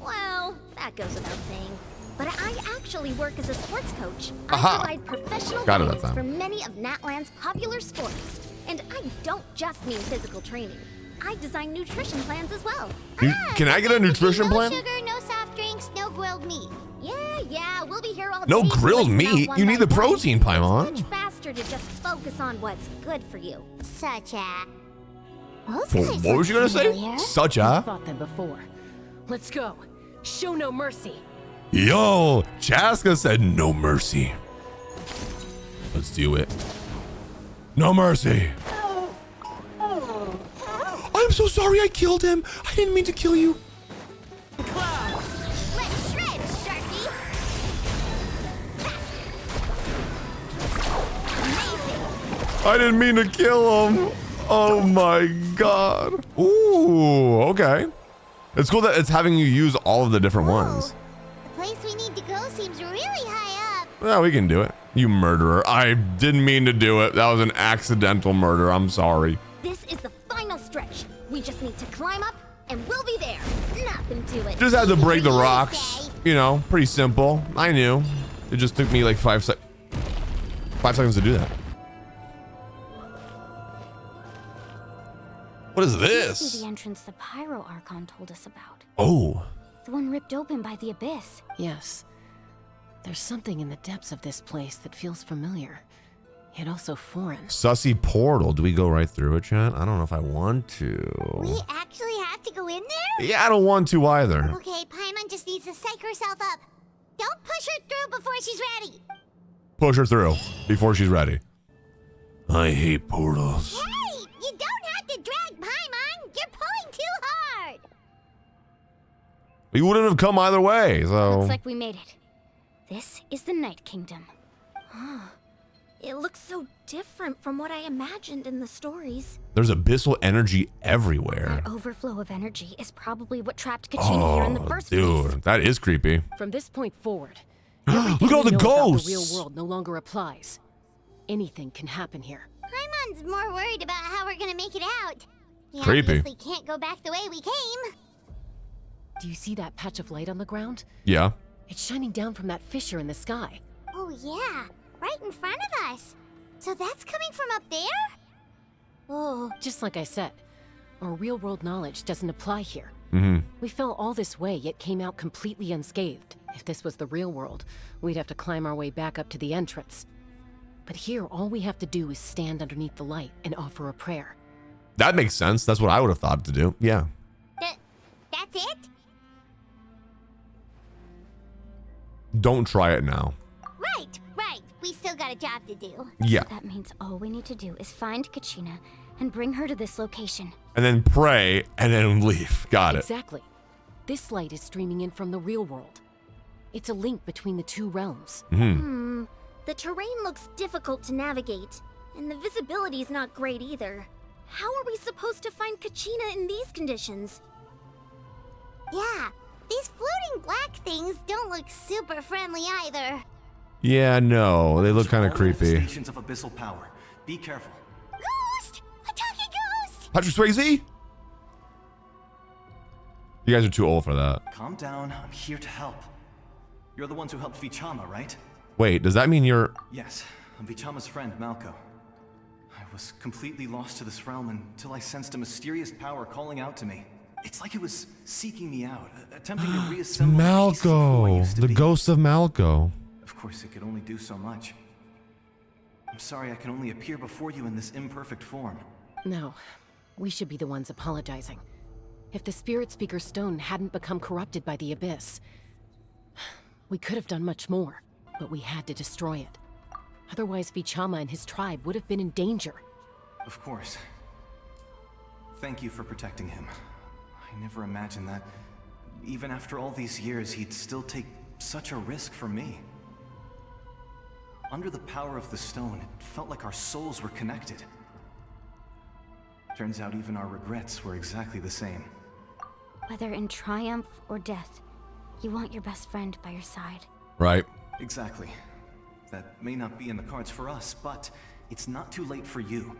Well, that goes without saying. But I actually work as a sports coach. Aha. I provide professional Got it that guidance time. for many of NATLAN'S popular sports. And I don't just mean physical training. I design nutrition plans as well. Can I get a nutrition No plan? sugar, no soft drinks, no grilled meat. Yeah, we'll be here all No day. grilled slicing out meat. one You by need the one. protein, It's Paimon. much faster to just focus on what's good for you. Such a... Those Well, guys what was you look gonna say? familiar. Such I've a? fought them before. Let's go. Show no mercy. Yo, Chaska said no mercy. Let's do it. No mercy. I'm so sorry I killed him. I didn't mean to kill you. Let's shred, Sharky! I didn't mean to kill him. Oh my god. Ooh, okay. It's cool that it's having you use all of the different ones. The place we need to go seems really high up. Yeah, we can do it. You murderer. I didn't mean to do it. That was an accidental murder. I'm sorry. This is the final stretch. We just need to climb up, and we'll be there. Nothing to it. Just had to break the rocks. You know, pretty simple. I knew. It just took me like 5 seconds to do that. What is This is this? the entrance the Pyro Archon told us about. Oh. The one ripped open by the Abyss. Yes. There's something in the depths of this place that feels familiar, yet also foreign. Sussy portal. Do we go right through it, chat? I don't know if I want to. We actually have to go in there? Yeah, I don't want to either. Okay, Paimon just needs to psych herself up. Don't push her through before she's ready. Push her through before she's ready. I hate portals. Hey, you don't have to drag Paimon. You're pulling too hard. We wouldn't have come either way, so. Looks like we made it. This is the Night Kingdom. It looks so different from what I imagined in the stories. There's abyssal energy everywhere. That overflow of energy is probably what trapped Kachina here in the first place. Dude, that is creepy. From this point forward, Look at all the we know about ghosts. the real world no longer applies. Anything can happen here. Paimon's more worried about how we're gonna make it out. We Creepy. obviously can't go back the way we came. Do you see that patch of light on the ground? Yeah. It's shining down from that fissure in the sky. Oh yeah, right in front of us. So that's coming from up there? Oh, just like I said, our real-world knowledge doesn't apply here. Mm-hmm. We fell all this way, yet came out completely unscathed. If this was the real world, we'd have to climb our way back up to the entrance. But here, all we have to do is stand underneath the light and offer a prayer. That makes sense. That's what I would have thought to do. Yeah. That's it? Don't try it now. Right. We still got a job to do. Yeah. That means all we need to do is find Kachina and bring her to this location. And then pray and then leave. Got it. Exactly. This light is streaming in from the real world. It's a link between the two realms. The terrain looks difficult to navigate, and the visibility's not great either. How are we supposed to find Kachina in these conditions? Yeah, these floating black things don't look super friendly either. Yeah, no. They look kind of All creepy. manifestations of abyssal power. Be careful. Ghost! A talking ghost! Patrick Swayze? You guys are too old for that. Calm down. I'm here to help. You're the ones who helped Vichama, right? Wait, does that mean you're... Yes, I'm Vichama's friend, Malco. I was completely lost to this realm until I sensed a mysterious power calling out to me. It's like it was seeking me out, attempting to reassemble the pieces of who I used Malco. to The be. ghost of Malco. Of course, it could only do so much. I'm sorry I can only appear before you in this imperfect form. No, we should be the ones apologizing. If the Spirit Speaker Stone hadn't become corrupted by the Abyss, we could have done much more, but we had to destroy it. Otherwise, Vichama and his tribe would have been in danger. Of course. Thank you for protecting him. I never imagined that, even after all these years, he'd still take such a risk for me. Under the power of the stone, it felt like our souls were connected. Turns out even our regrets were exactly the same. Whether in triumph or death, you want your best friend by your side. Right. Exactly. That may not be in the cards for us, but it's not too late for you.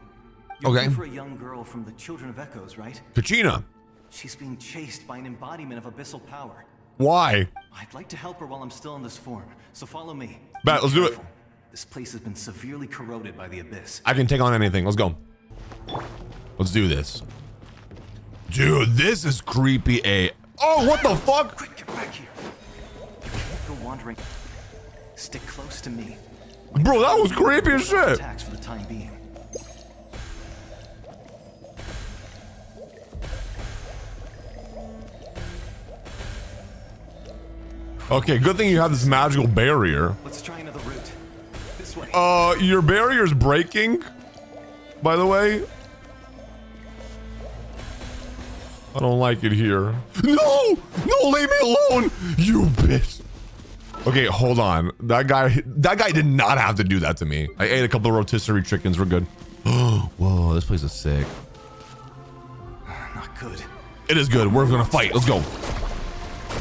You're Okay. looking for a young girl from the Children of Echoes, right? Kachina. She's being chased by an embodiment of abyssal power. Why? I'd like to help her while I'm still in this form, so follow me. Bet, let's do it. Careful. This place has been severely corroded by the Abyss. I can take on anything. Let's go. Let's do this. Dude, this is creepy A. Oh, what the fuck? Quick, get back here. You can't go wandering. Stick close to me. Bro, that was creepy as shit. Attacks for the time being. Okay, good thing you have this magical barrier. Let's try another route. This way. Your barrier's breaking, by the way. I don't like it here. No! No, leave me alone! You bitch. Okay, hold on. That guy did not have to do that to me. I ate a couple of rotisserie chickens. We're good. Whoa, this place is sick. Not good. It is good. We're gonna fight. Let's go.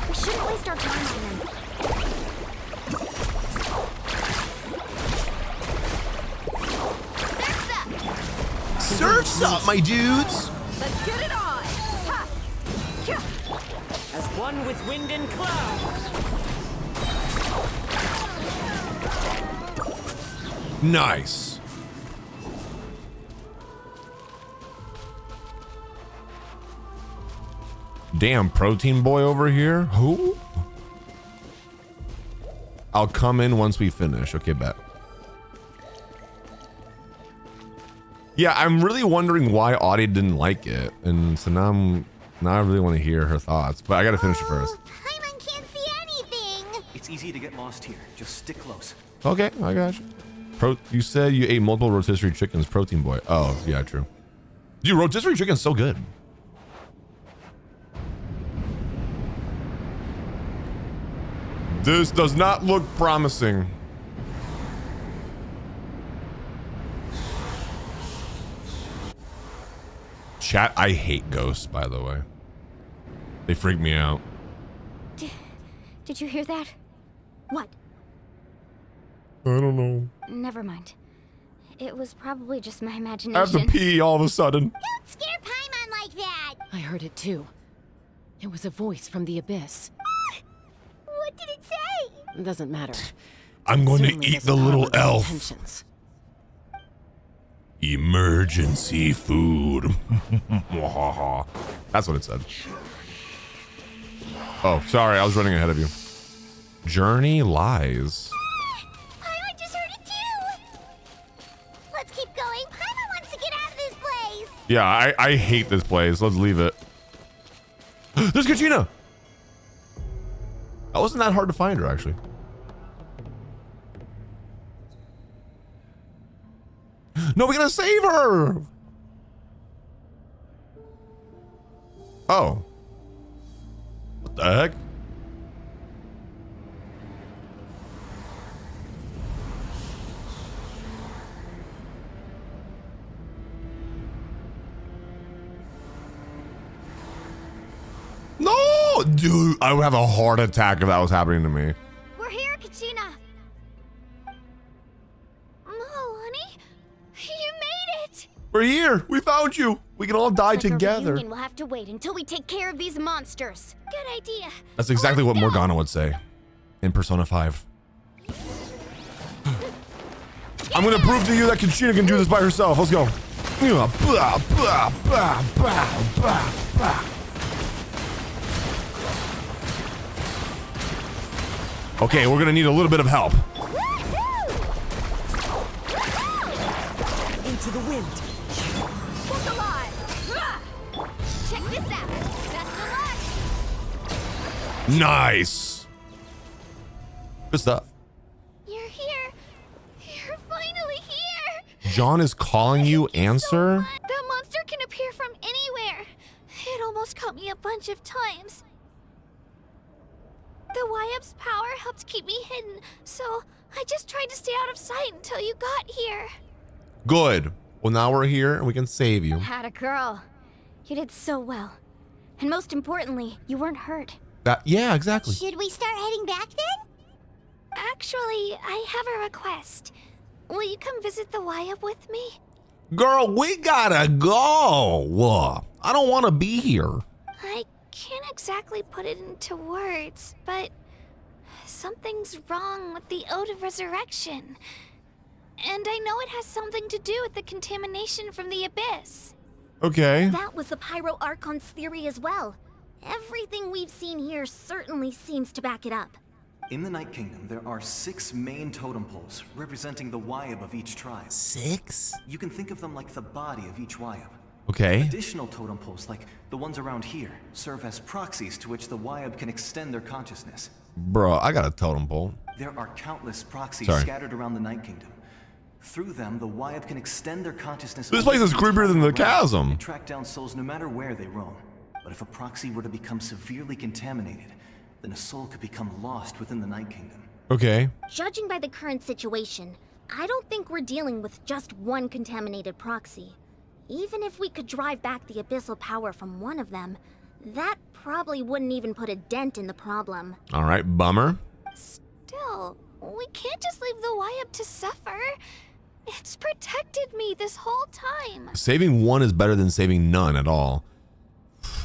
We shouldn't waste our time on them. Surf's up, my dudes. Let's get it on! Ha! One with wind and cloud. Nice. Damn, protein boy over here. Who? I'll come in once we finish. Okay, bet. Yeah, I'm really wondering why Audie didn't like it, and so now I really want to hear her thoughts, but I gotta finish it first. Paimon can't see anything. It's easy to get lost here. Just stick close. Okay, I got you. You said you ate multiple rotisserie chickens, protein boy. Oh, yeah, true. Dude, rotisserie chicken's so good. This does not look promising. Chat, I hate ghosts, by the way. They freak me out. Did you hear that? What? I don't know. Never mind. It was probably just my imagination. I have to pee all of a sudden. Don't scare Paimon like that. I heard it too. It was a voice from the abyss. What did it say? It doesn't matter. I'm going to Certainly eat the doesn't little harbor good elf. intentions. Emergency food. That's what it said. Oh, sorry, I was running ahead of you. Journey lies. Paimon just heard it too. Let's keep going. Paimon wants to get out of this place. Yeah, I hate this place. Let's leave it. There's Kachina. That wasn't that hard to find her, actually. No, we gotta save her. Oh. What the heck? No, dude, I would have a heart attack if that was happening to me. We're here, Kachina. Oh, honey, you made it. We're here. We found you. We can all die Looks like our together. reunion will have to wait until we take care of these monsters. Good idea. That's exactly what Morgana would say in Persona 5. I'm gonna prove to you that Kachina can do this by herself. Let's go. Okay, we're gonna need a little bit of help. Into the wind. Look alive. Check this out. Best of luck. Nice. Good stuff. You're here. You're finally here. John is calling you. Answer. That monster can appear from anywhere. It almost caught me a bunch of times. The YF's power helped keep me hidden, so I just tried to stay out of sight until you got here. Good. Well, now we're here and we can save you. Had a girl. You did so well. And most importantly, you weren't hurt. Yeah, exactly. Should we start heading back then? Actually, I have a request. Will you come visit the YF with me? Girl, we gotta go. I don't want to be here. I can't exactly put it into words, but something's wrong with the Ode of Resurrection. And I know it has something to do with the contamination from the Abyss. Okay. That was the 5.0 Archon's theory as well. Everything we've seen here certainly seems to back it up. In the Night Kingdom, there are 6 main totem poles representing the Wyab of each tribe. 6? You can think of them like the body of each Wyab. Okay. Additional totem poles, like the ones around here, serve as proxies to which the Wyab can extend their consciousness. Bro, I got a totem pole. There are countless proxies Sorry. scattered around the Night Kingdom. Through them, the Wyab can extend their consciousness. This place is creepier than the chasm. And track down souls no matter where they roam. But if a proxy were to become severely contaminated, then a soul could become lost within the Night Kingdom. Okay. Judging by the current situation, I don't think we're dealing with just one contaminated proxy. Even if we could drive back the abyssal power from one of them, that probably wouldn't even put a dent in the problem. All right, bummer. Still, we can't just leave the YF to suffer. It's protected me this whole time. Saving one is better than saving none at all.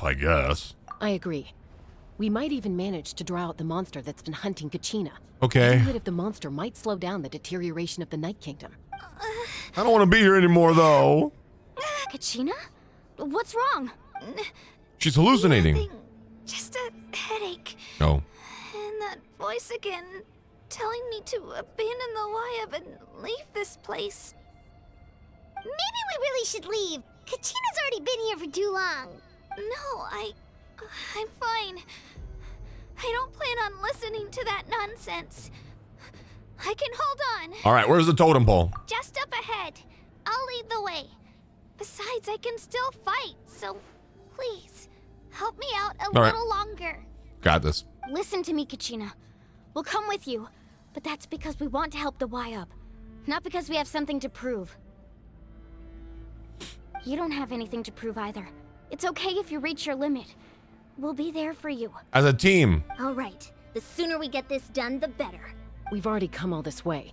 I guess. I agree. We might even manage to draw out the monster that's been hunting Kachina. Okay. Getting rid of the monster might slow down the deterioration of the Night Kingdom. I don't want to be here anymore, though. Kachina? What's wrong? She's hallucinating. Just a headache. Oh. And that voice again, telling me to abandon the Wyab and leave this place. Maybe we really should leave. Kachina's already been here for too long. No, I'm fine. I don't plan on listening to that nonsense. I can hold on. All right, where's the totem pole? Just up ahead. I'll lead the way. Besides, I can still fight, so please, help me out a little longer. Got this. Listen to me, Kachina. We'll come with you, but that's because we want to help the Wyab, not because we have something to prove. You don't have anything to prove either. It's okay if you reach your limit. We'll be there for you. As a team. All right. The sooner we get this done, the better. We've already come all this way,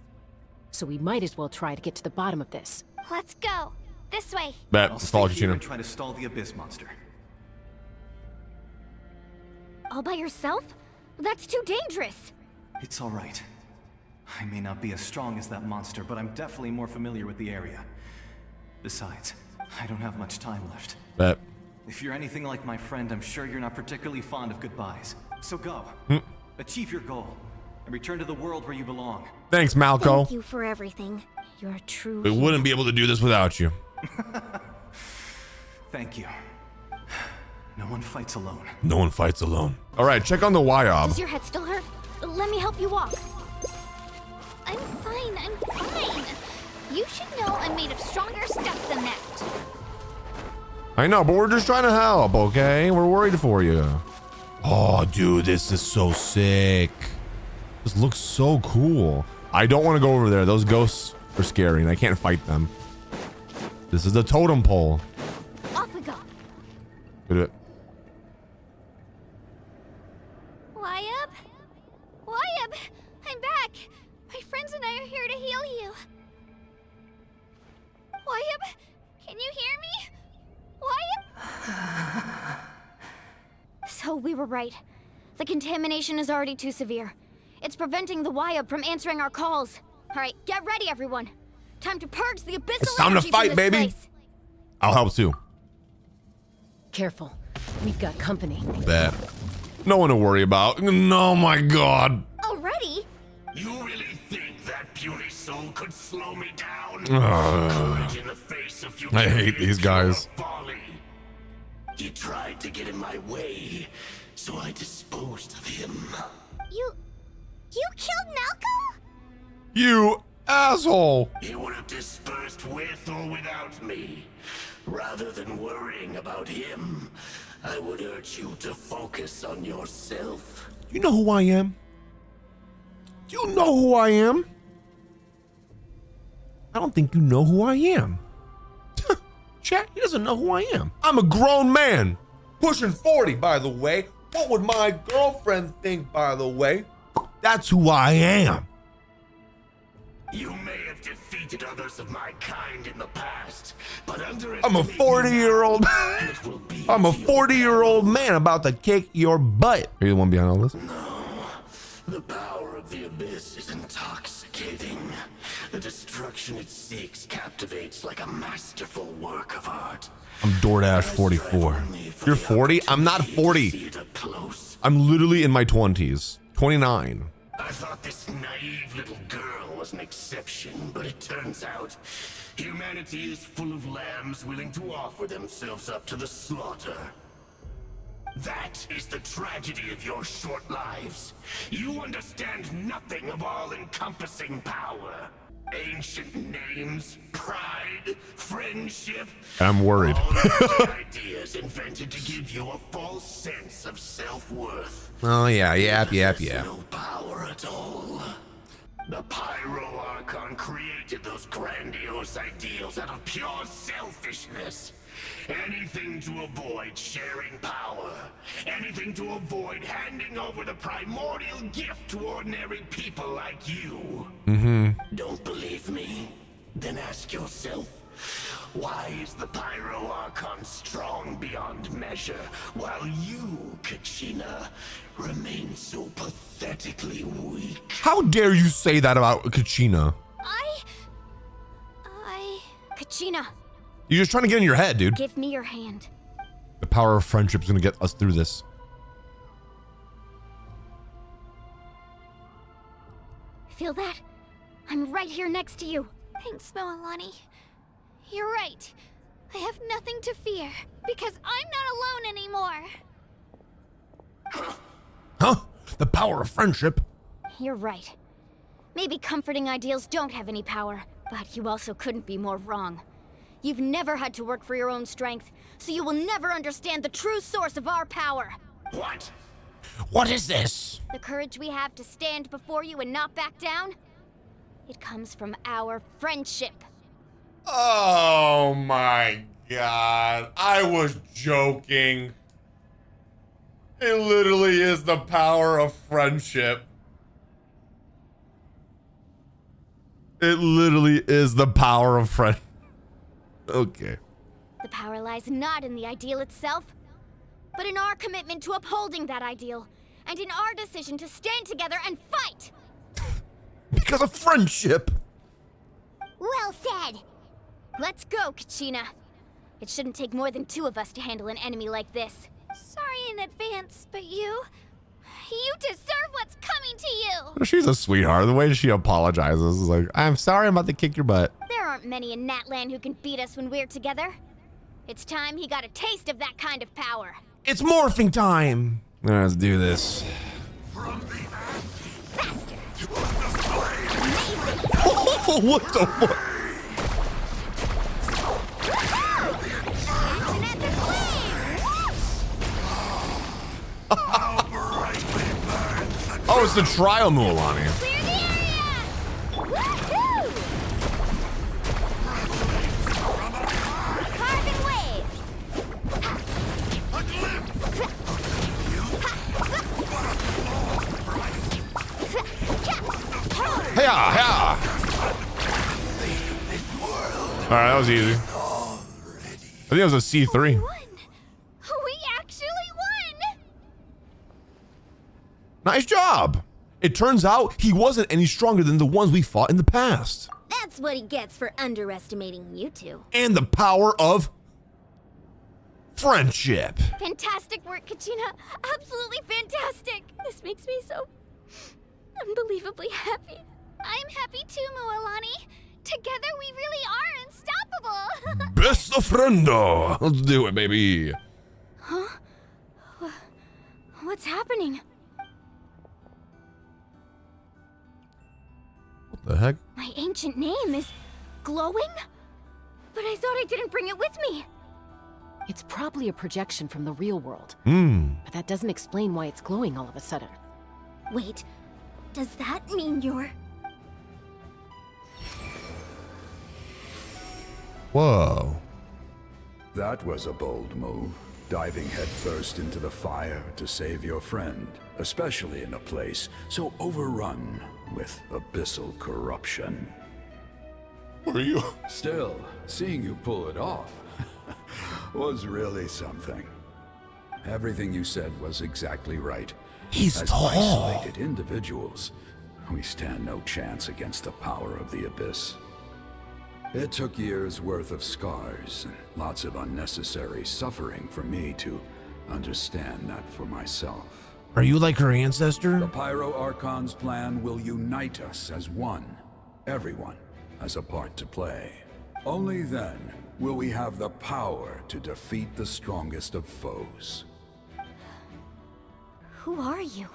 so we might as well try to get to the bottom of this. Let's go. This way. Bet. I'll Follow stay here Kachina. and try to stall the Abyss monster. All by yourself? That's too dangerous. It's all right. I may not be as strong as that monster, but I'm definitely more familiar with the area. Besides, I don't have much time left. Bet. If you're anything like my friend, I'm sure you're not particularly fond of goodbyes. So go. Achieve your goal. And return to the world where you belong. Thanks, Malco. Thank you for everything. You're a true We wouldn't be able to do this without you. Thank you. No one fights alone. No one fights alone. All right, check on the Wyab. Does your head still hurt? Let me help you walk. I'm fine. You should know I'm made of stronger stuff than that. I know, but we're just trying to help, okay? We're worried for you. Oh, dude, this is so sick. This looks so cool. I don't want to go over there. Those ghosts are scary, and I can't fight them. This is the totem pole. Off we go. Do it. Wyab, I'm back. My friends and I are here to heal you. Wyab, can you hear me? Wyab? So we were right. The contamination is already too severe. It's preventing the Wyab from answering our calls. All right, get ready, everyone. Time to purge the Abyssal It's time to energy fight, from this baby. place. I'll help too. Careful. We've got company. Bet. No one to worry about. Oh my god. Already? You really think that puny soul could slow me down? Ugh. Courage in the face of I hate these guys. folly. He tried to get in my way, so I disposed of him. You killed Malco? You asshole. He would have dispersed with or without me. Rather than worrying about him, I would urge you to focus on yourself. You know who I am? Do you know who I am? I don't think you know who I am. Chat, he doesn't know who I am. I'm a grown man. Pushing 40, by the way. What would my girlfriend think, by the way? That's who I am. You may have defeated others of my kind in the past, but I'm a 40-year-old. I'm a 40-year-old man about to kick your butt. Are you the one behind all this? The power of the Abyss is intoxicating. The destruction it seeks captivates like a masterful work of art. I'm DoorDash 44. You're 40? I'm not 40. I'm literally in my 20s. 29. I thought this naive little girl was an exception, but it turns out humanity is full of lambs willing to offer themselves up to the slaughter. That is the tragedy of your short lives. You understand nothing of all-encompassing power. Ancient names, pride, friendship. I'm worried. All ideas invented to give you a false sense of self-worth. Oh, yeah. No power at all. The 5.0 Archon created those grandiose ideals out of pure selfishness. Anything to avoid sharing power. Anything to avoid handing over the primordial gift to ordinary people like you. Mm-hmm. Don't believe me? Then ask yourself, Why is the 5.0 Archon strong beyond measure, while you, Kachina, remain so pathetically weak? How dare you say that about Kachina? Kachina, You're just trying to get in your head, dude. give me your hand. The power of friendship is gonna get us through this. Feel that? I'm right here next to you. Thanks, Moalani. You're right. I have nothing to fear, because I'm not alone anymore. Huh? The power of friendship? You're right. Maybe comforting ideals don't have any power, but you also couldn't be more wrong. You've never had to work for your own strength, so you will never understand the true source of our power. What? What is this? The courage we have to stand before you and not back down? It comes from our friendship. Oh my god. I was joking. It literally is the power of friendship. It literally is the power of friendship. Okay. The power lies not in the ideal itself, but in our commitment to upholding that ideal, and in our decision to stand together and fight! Because of friendship. Well said. Let's go, Kachina. It shouldn't take more than 2 of us to handle an enemy like this. Sorry in advance, but you deserve what's coming to you. She's a sweetheart. The way she apologizes is like, I'm sorry, I'm about to kick your butt. There aren't many in Natlan who can beat us when we're together. It's time he got a taste of that kind of power. It's morphing time. Let's do this. What the fuck? Oh, it's the trial Mualani. Hiya! All right, that was easy. I think it was a C3. We actually won! Nice job. It turns out he wasn't any stronger than the ones we fought in the past. That's what he gets for underestimating you two. And the power of friendship. Fantastic work, Kachina. Absolutely fantastic. This makes me so unbelievably happy. I'm happy too, Moalani. Together we really are unstoppable. Best of friendo. Let's do it, baby. Huh? What's happening? What the heck? My ancient name is glowing? But I thought I didn't bring it with me. It's probably a projection from the real world. But that doesn't explain why it's glowing all of a sudden. Wait, does that mean you're... Whoa. That was a bold move, diving headfirst into the fire to save your friend, especially in a place so overrun with abyssal corruption. Were you? Still, seeing you pull it off was really something. Everything you said was exactly right. He's As tall. isolated individuals, we stand no chance against the power of the Abyss. It took years' worth of scars and lots of unnecessary suffering for me to understand that for myself. Are you like her ancestor? The 5.0 Archon's plan will unite us as one. Everyone has a part to play. Only then will we have the power to defeat the strongest of foes. Who are you?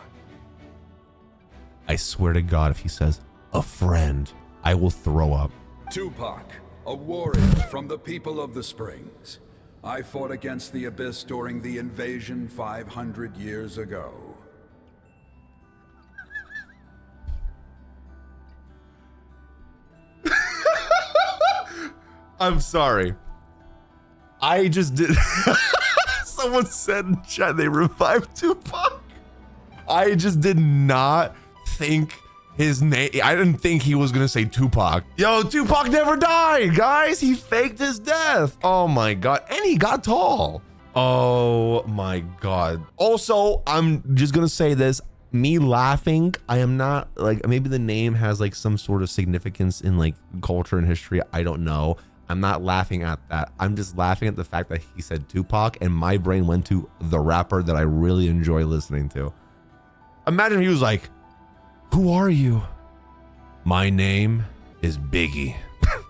I swear to God, if he says a friend, I will throw up. Tupac, a warrior from the people of the Springs. I fought against the Abyss during the invasion 500 years ago. I'm sorry. I just did. Someone said in chat they revived Tupac. I just did not think his name. I didn't think he was gonna say Tupac. Yo, Tupac never died, guys. He faked his death. Oh my God. And he got tall. Oh my God. Also, I'm just gonna say this. Me laughing, I am not like, maybe the name has like some sort of significance in like culture and history. I don't know. I'm not laughing at that. I'm just laughing at the fact that he said Tupac and my brain went to the rapper that I really enjoy listening to. Imagine he was like, who are you? My name is Biggie.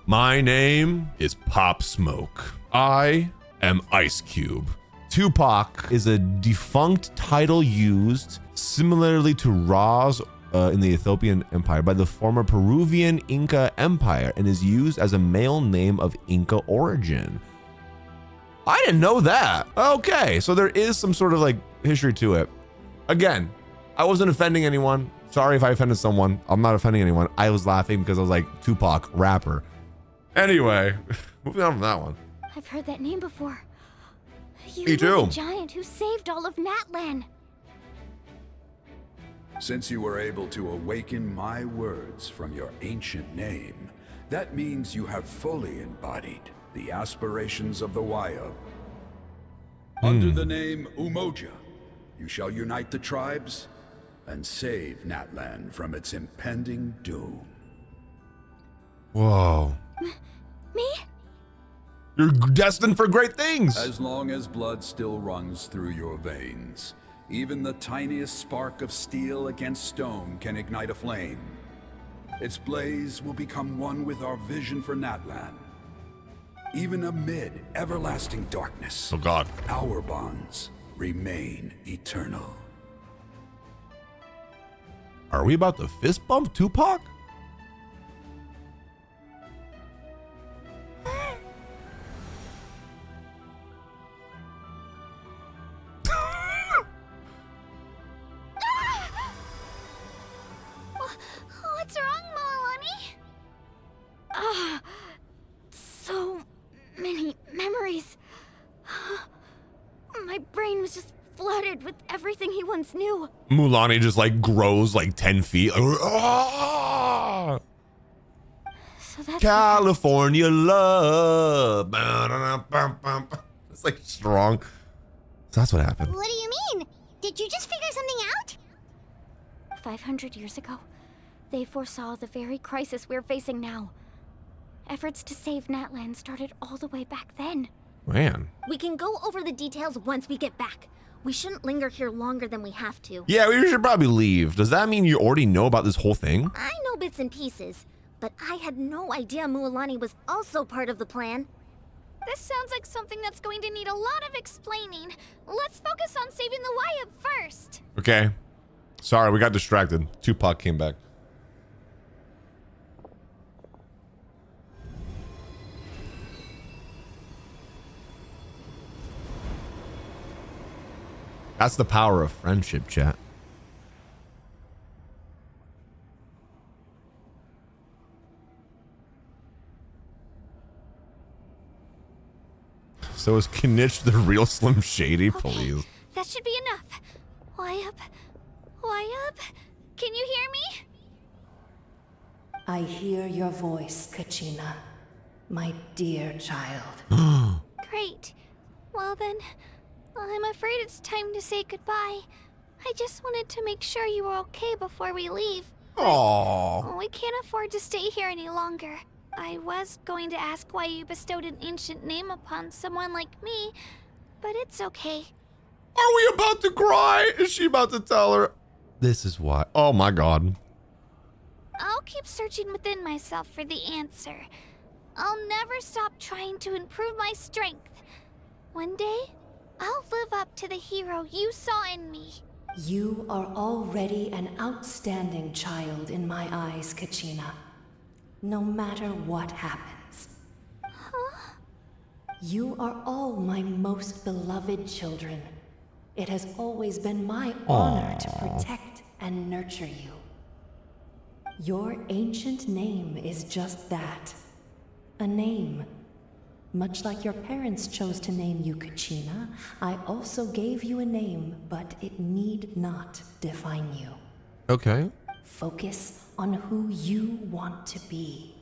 My name is Pop Smoke. I am Ice Cube. Tupac is a defunct title used similarly to Raz in the Ethiopian Empire by the former Peruvian Inca Empire and is used as a male name of Inca origin. I didn't know that. Okay, so there is some sort of like history to it. Again, I wasn't offending anyone. Sorry if I offended someone. I'm not offending anyone. I was laughing because I was like, Tupac, rapper. Anyway, moving on from that one. I've heard that name before. You Me were too. the giant who saved all of Natlan. Since you were able to awaken my words from your ancient name, that means you have fully embodied the aspirations of the Waya. Under the name Umoja, you shall unite the tribes and save Natlan from its impending doom. Whoa. Me? You're destined for great things. As long as blood still runs through your veins, even the tiniest spark of steel against stone can ignite a flame. Its blaze will become one with our vision for Natlan. Even amid everlasting darkness, oh God, our bonds remain eternal. Are we about to fist bump Tupac? What's wrong, Milani? So many memories. My brain was just flooded with everything he once knew. Mulani just like grows like 10 feet. Ah! So that's California love. It's like strong. So that's what happened. What do you mean? Did you just figure something out? 500 years ago, they foresaw the very crisis we're facing now. Efforts to save Natlan started all the way back then. Man. We can go over the details once we get back. We shouldn't linger here longer than we have to. Yeah, we should probably leave. Does that mean you already know about this whole thing? I know bits and pieces, but I had no idea Mualani was also part of the plan. This sounds like something that's going to need a lot of explaining. Let's focus on saving the Waya first. Okay. Sorry, we got distracted. Tupac came back. That's the power of friendship, chat. So is Knitch the real Slim Shady, please? That should be enough. Why up? Can you hear me? I hear your voice, Kachina, my dear child. Great. Well then, I'm afraid it's time to say goodbye. I just wanted to make sure you were okay before we leave. Aww. We can't afford to stay here any longer. I was going to ask why you bestowed an ancient name upon someone like me, but it's okay. Are we about to cry? Is she about to tell her? This is why. Oh my God. I'll keep searching within myself for the answer. I'll never stop trying to improve my strength. One day, I'll live up to the hero you saw in me. You are already an outstanding child in my eyes, Kachina. No matter what happens. Huh? You are all my most beloved children. It has always been my Aww. honor to protect and nurture you. Your ancient name is just that. A name. Much like your parents chose to name you Kachina, I also gave you a name, but it need not define you. Okay. Focus on who you want to be.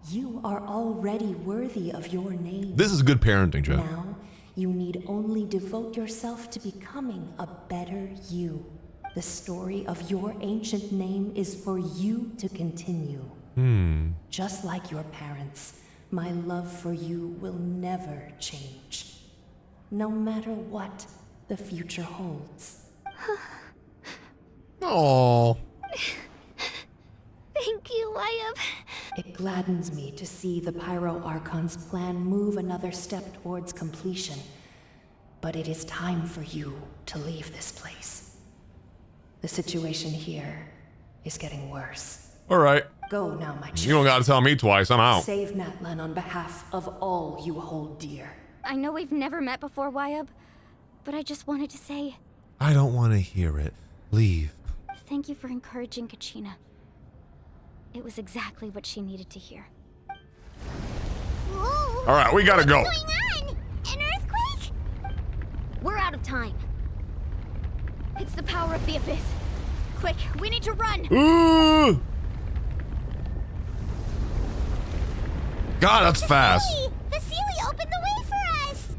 You are already worthy of your name. This is good parenting, Jeff. Now, you need only devote yourself to becoming a better you. The story of your ancient name is for you to continue. Just like your parents, my love for you will never change. No matter what the future holds. Oh. Thank you, Wyatt. It gladdens me to see the 5.0 Archon's plan move another step towards completion. But it is time for you to leave this place. The situation here is getting worse. All right. Go now, my child. You don't gotta tell me twice. I'm out. Save Natlan on behalf of all you hold dear. I know we've never met before, Wyatt, but I just wanted to say I don't want to hear it. Leave. thank you for encouraging Kachina. It was exactly what she needed to hear. Whoa, All right, we gotta go. what's going on? An earthquake? We're out of time. It's the power of the Abyss. Quick, we need to run! Ooh. God, that's fast. The Sealy opened the way for us.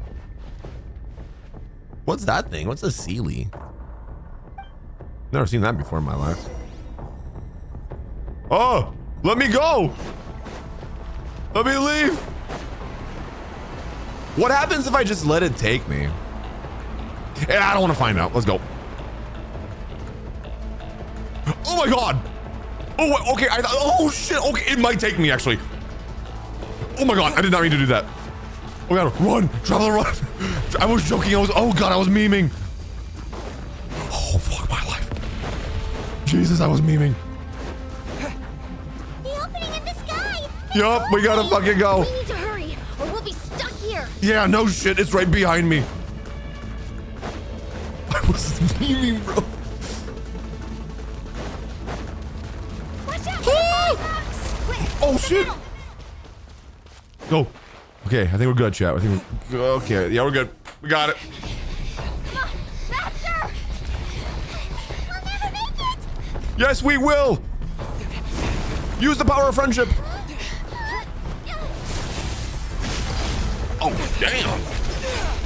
What's that thing? What's a Sealy? Never seen that before in my life. Oh, let me go. Let me leave. What happens if I just let it take me? Yeah, I don't want to find out. Let's go. Oh my God. Oh, okay. Oh shit. Okay, it might take me actually. Oh my God, I did not mean to do that. Oh God, run, traveler, run. I was joking. Oh God, I was memeing. Oh fuck my life. Jesus, I was memeing. The opening in the sky. Yup, we gotta fucking go. We need to hurry, or we'll be stuck here. Yeah, no shit, it's right behind me. I was memeing, bro. Watch out! Oh shit. Go. Okay, I think we're good, chat. I think we're okay. Yeah, we're good. We got it. Faster! We'll never make it. Yes, we will. Use the power of friendship. Oh, damn.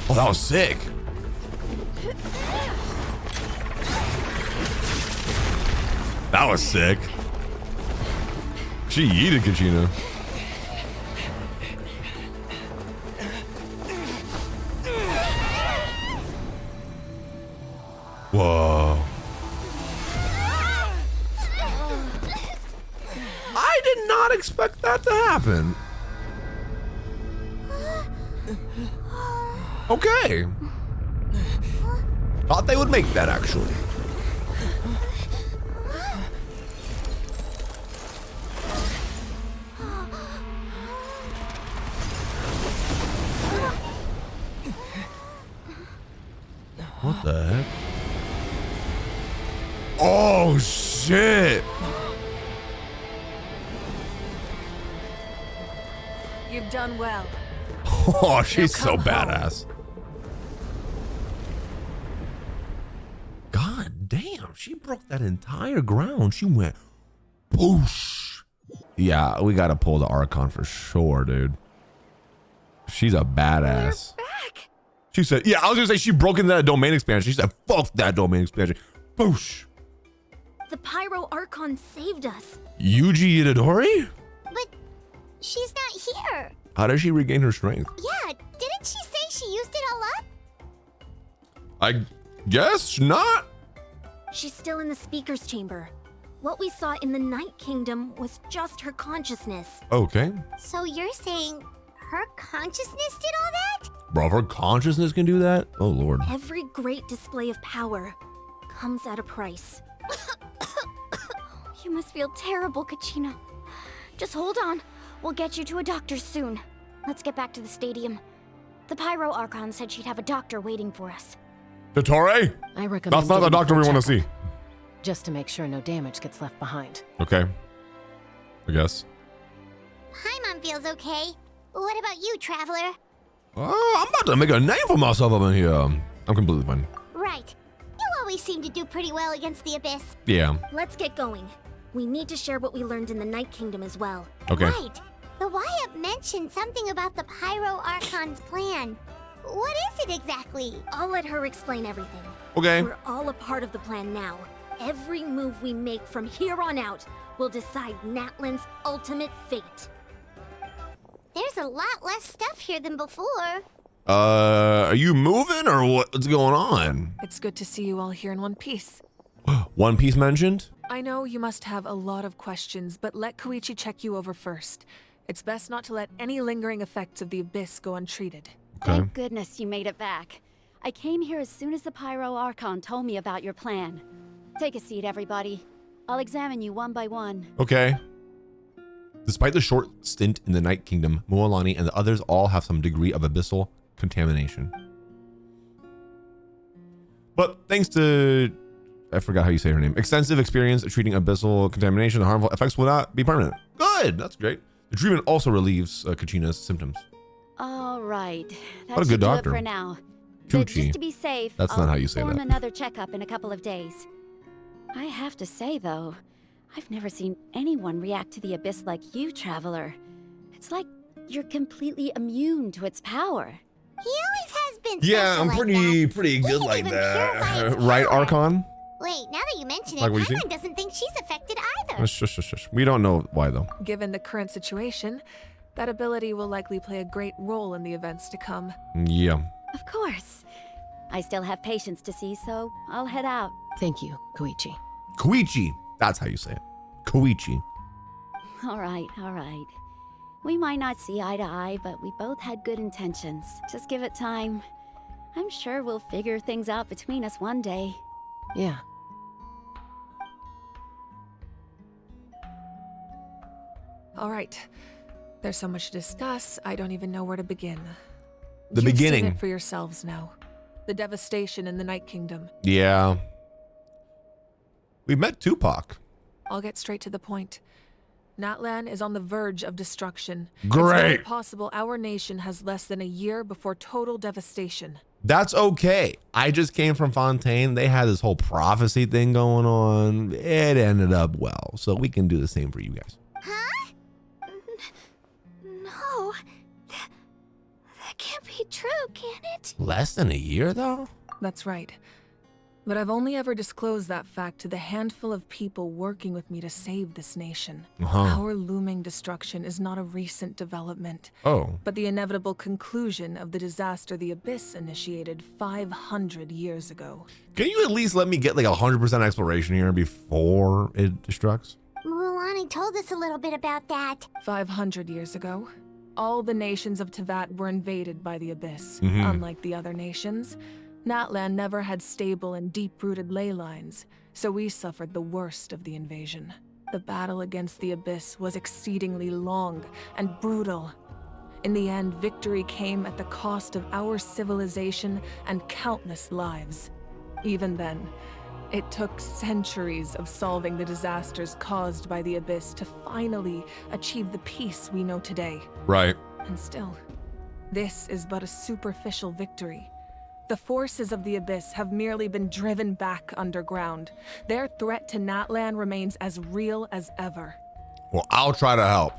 Oh, that was sick. That was sick. She yeeted Kachina. Whoa. I did not expect that to happen. Okay. Thought they would make that actually. What the heck? Oh shit! You've done well. Oh, she's so badass. God damn, she broke that entire ground. She went boosh. Yeah, we gotta pull the Archon for sure, dude. She's a badass. She said, yeah, I was gonna say she broke into that domain expansion. She said, fuck that domain expansion. Boosh. The 5.0 Archon saved us. Yuji Itadori? But she's not here. How does she regain her strength? Yeah, didn't she say she used it all up? I guess not. She's still in the speaker's chamber. What we saw in the Night Kingdom was just her consciousness. Okay. So you're saying her consciousness did all that? Bro, if her consciousness can do that? Oh, Lord. Every great display of power comes at a price. You must feel terrible, Kachina. Just hold on. We'll get you to a doctor soon. Let's get back to the stadium. The 5.0 Archon said she'd have a doctor waiting for us. Dottore? I recommend That's not the getting doctor a we full want to see. checkup, just to make sure no damage gets left behind. Okay. I guess. Paimon feels okay. What about you, Traveler? Oh, I'm about to make a name for myself up in here. I'm completely fine. Right. You always seem to do pretty well against the Abyss. Yeah. Let's get going. We need to share what we learned in the Night Kingdom as well. Okay. Right. The Wyatt mentioned something about the 5.0 Archon's plan. What is it exactly? I'll let her explain everything. Okay. We're all a part of the plan now. Every move we make from here on out will decide Natlan's ultimate fate. There's a lot less stuff here than before. Are you moving or what's going on? It's good to see you all here in one piece. One Piece mentioned? I know you must have a lot of questions, but let Koichi check you over first. It's best not to let any lingering effects of the Abyss go untreated. Okay. Thank goodness you made it back. I came here as soon as the 5.0 Archon told me about your plan. Take a seat, everybody. I'll examine you one by one. Okay. Despite the short stint in the Night Kingdom, Mualani and the others all have some degree of abyssal contamination. But thanks to, I forgot how you say her name, extensive experience treating abyssal contamination, the harmful effects will not be permanent. Good, that's great. The treatment also relieves Kachina's symptoms. All right. That What a should good do doctor. it for now. But Tucci. just to be safe, That's I'll not how you say perform that. another checkup in a couple of days. I have to say, though, I've never seen anyone react to the Abyss like you, Traveler. It's like you're completely immune to its power. He always has been Yeah, special I'm like pretty good can like even purify that. its Right, power. Archon? Wait, now that you mention it, Like what you Paimon see? doesn't think she's affected either. Shush. We don't know why though. Given the current situation, that ability will likely play a great role in the events to come. Yeah. Of course. I still have patients to see, so I'll head out. Thank you, Koichi. Koichi. That's how you say it. Koichi. All right. We might not see eye to eye, but we both had good intentions. Just give it time. I'm sure we'll figure things out between us one day. Yeah. All right. There's so much to discuss, I don't even know where to begin. The You've beginning. seen it for yourselves now. The devastation in the Night Kingdom. Yeah. We met Tupac. I'll get straight to the point. Natlan is on the verge of destruction. Great. It's very possible our nation has less than a year before total devastation. That's okay. I just came from Fontaine. They had this whole prophecy thing going on. It ended up well. So we can do the same for you guys. Huh? No. That can't be true, can it? Less than a year though? That's right. But I've only ever disclosed that fact to the handful of people working with me to save this nation. Our looming destruction is not a recent development, but the inevitable conclusion of the disaster the Abyss initiated 500 years ago. Can you at least let me get like 100% exploration here before it destructs? Mualani told us a little bit about that. 500 years ago, all the nations of Teyvat were invaded by the Abyss. Mhm. Unlike the other nations, Natlan never had stable and deep-rooted ley lines, so we suffered the worst of the invasion. The battle against the Abyss was exceedingly long and brutal. In the end, victory came at the cost of our civilization and countless lives. Even then, it took centuries of solving the disasters caused by the Abyss to finally achieve the peace we know today. Right. And still, this is but a superficial victory. The forces of the Abyss have merely been driven back underground. Their threat to Natlan remains as real as ever. Well, I'll try to help.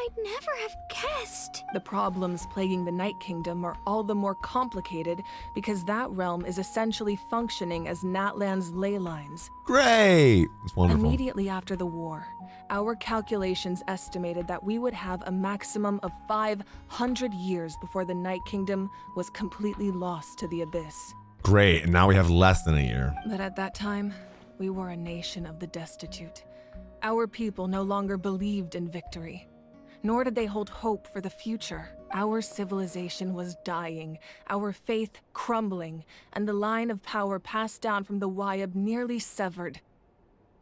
I'd never have guessed. The problems plaguing the Night Kingdom are all the more complicated because that realm is essentially functioning as Natlan's ley lines. Great. It's wonderful. Immediately after the war, our calculations estimated that we would have a maximum of 500 years before the Night Kingdom was completely lost to the Abyss. Great. And now we have less than a year. But at that time, we were a nation of the destitute. Our people no longer believed in victory, nor did they hold hope for the future. Our civilization was dying, our faith crumbling, and the line of power passed down from the Wyatt nearly severed.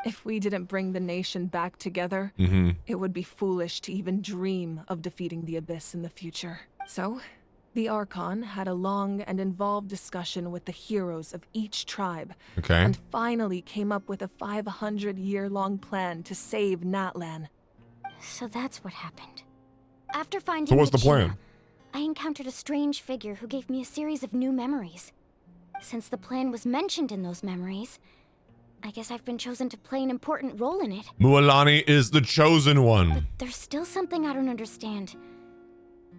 If we didn't bring the nation back together, it would be foolish to even dream of defeating the Abyss in the future. So, the Archon had a long and involved discussion with the heroes of each tribe, and finally came up with a 500-year-long plan to save Natlan. So that's what happened. After finding So what's the Kachina, plan? I encountered a strange figure who gave me a series of new memories. Since the plan was mentioned in those memories, I guess I've been chosen to play an important role in it. Mualani is the chosen one. There's still something I don't understand.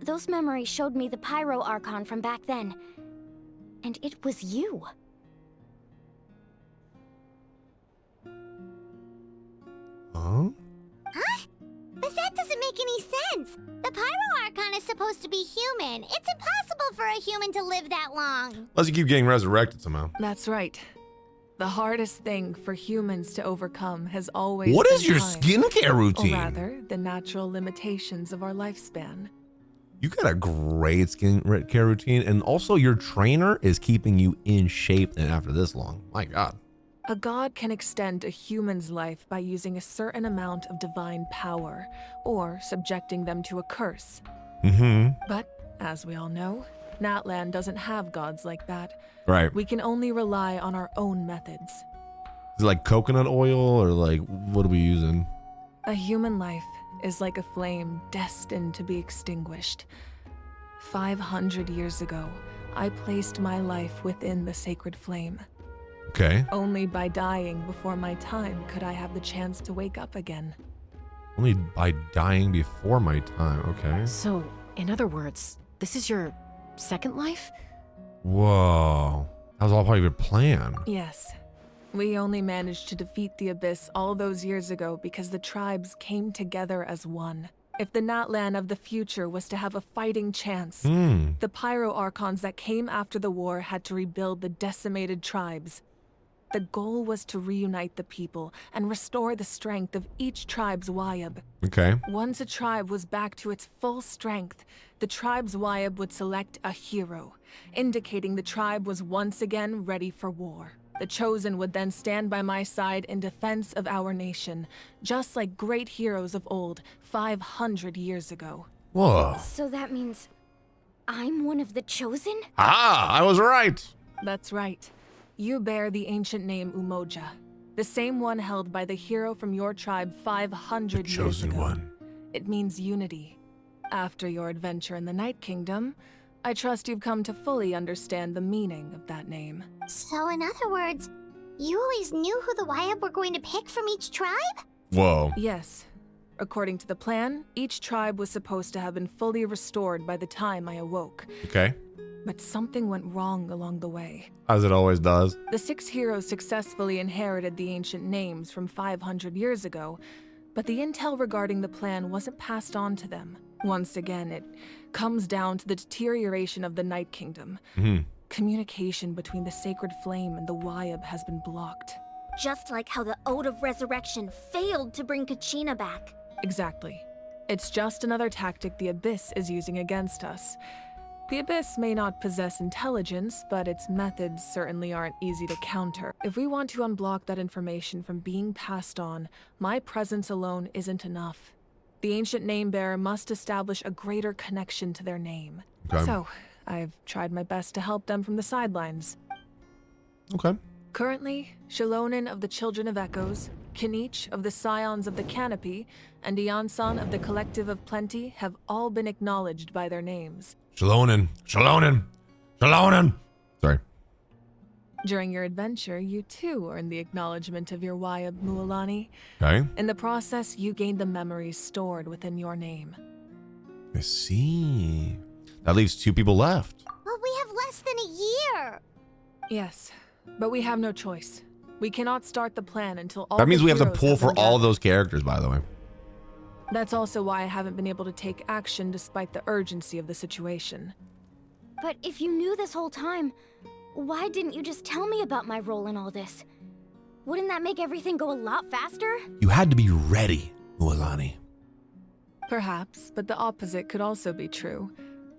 Those memories showed me the 5.0 Archon from back then. And it was you. Huh? Huh? But that doesn't make any sense. The 5.0 Archon is supposed to be human. It's impossible for a human to live that long. Unless you keep getting resurrected somehow. That's right. The hardest thing for humans to overcome has always What been is your time. skincare routine? Or rather, the natural limitations of our lifespan. You got a great skincare routine, and also your trainer is keeping you in shape and after this long. My God. A god can extend a human's life by using a certain amount of divine power, or subjecting them to a curse. But, as we all know, Natlan doesn't have gods like that. Right. We can only rely on our own methods. Is it like coconut oil, or like, what are we using? A human life is like a flame destined to be extinguished. 500 years ago, I placed my life within the sacred flame. Okay. Only by dying before my time could I have the chance to wake up again. Only by dying before my time, okay. So, in other words, this is your second life? Whoa. That was all part of your plan. Yes. We only managed to defeat the Abyss all those years ago because the tribes came together as one. If the Natlan of the future was to have a fighting chance, the 5.0 Archons that came after the war had to rebuild the decimated tribes. The goal was to reunite the people and restore the strength of each tribe's Wayab. Okay. Once a tribe was back to its full strength, the tribe's Wayab would select a hero, indicating the tribe was once again ready for war. The Chosen would then stand by my side in defense of our nation, just like great heroes of old 500 years ago. Whoa. So that means I'm one of the Chosen? Ah, I was right. That's right. You bear the ancient name Umoja, the same one held by the hero from your tribe 500 years ago. Chosen one. It means unity. After your adventure in the Night Kingdom, I trust you've come to fully understand the meaning of that name. So in other words, you always knew who the Wayab were going to pick from each tribe? Whoa. Yes. According to the plan, each tribe was supposed to have been fully restored by the time I awoke. Okay. But something went wrong along the way. As it always does. The 6 heroes successfully inherited the ancient names from 500 years ago, but the intel regarding the plan wasn't passed on to them. Once again, it comes down to the deterioration of the Night Kingdom. Communication between the Sacred Flame and the Wayab has been blocked. Just like how the Ode of Resurrection failed to bring Kachina back. Exactly. It's just another tactic the Abyss is using against us. The Abyss may not possess intelligence, but its methods certainly aren't easy to counter. If we want to unblock that information from being passed on, my presence alone isn't enough. The ancient name-bearer must establish a greater connection to their name. Okay. So, I've tried my best to help them from the sidelines. Okay. Currently, Shalonin of the Children of Echoes, Kinich of the Scions of the Canopy, and Iansan of the Collective of Plenty have all been acknowledged by their names. Shalonin. Shalonin. Shalonin. Sorry. During your adventure, you too earned the acknowledgement of your Wayab Mualani. Okay. In the process, you gained the memories stored within your name. I see. That leaves 2 people left. But we have less than a year. Yes, but we have no choice. We cannot start the plan until all That means the we have to heroes pull for been all gathered. those characters, by the way. That's also why I haven't been able to take action despite the urgency of the situation. But if you knew this whole time, why didn't you just tell me about my role in all this? Wouldn't that make everything go a lot faster? You had to be ready, Mualani. Perhaps, but the opposite could also be true.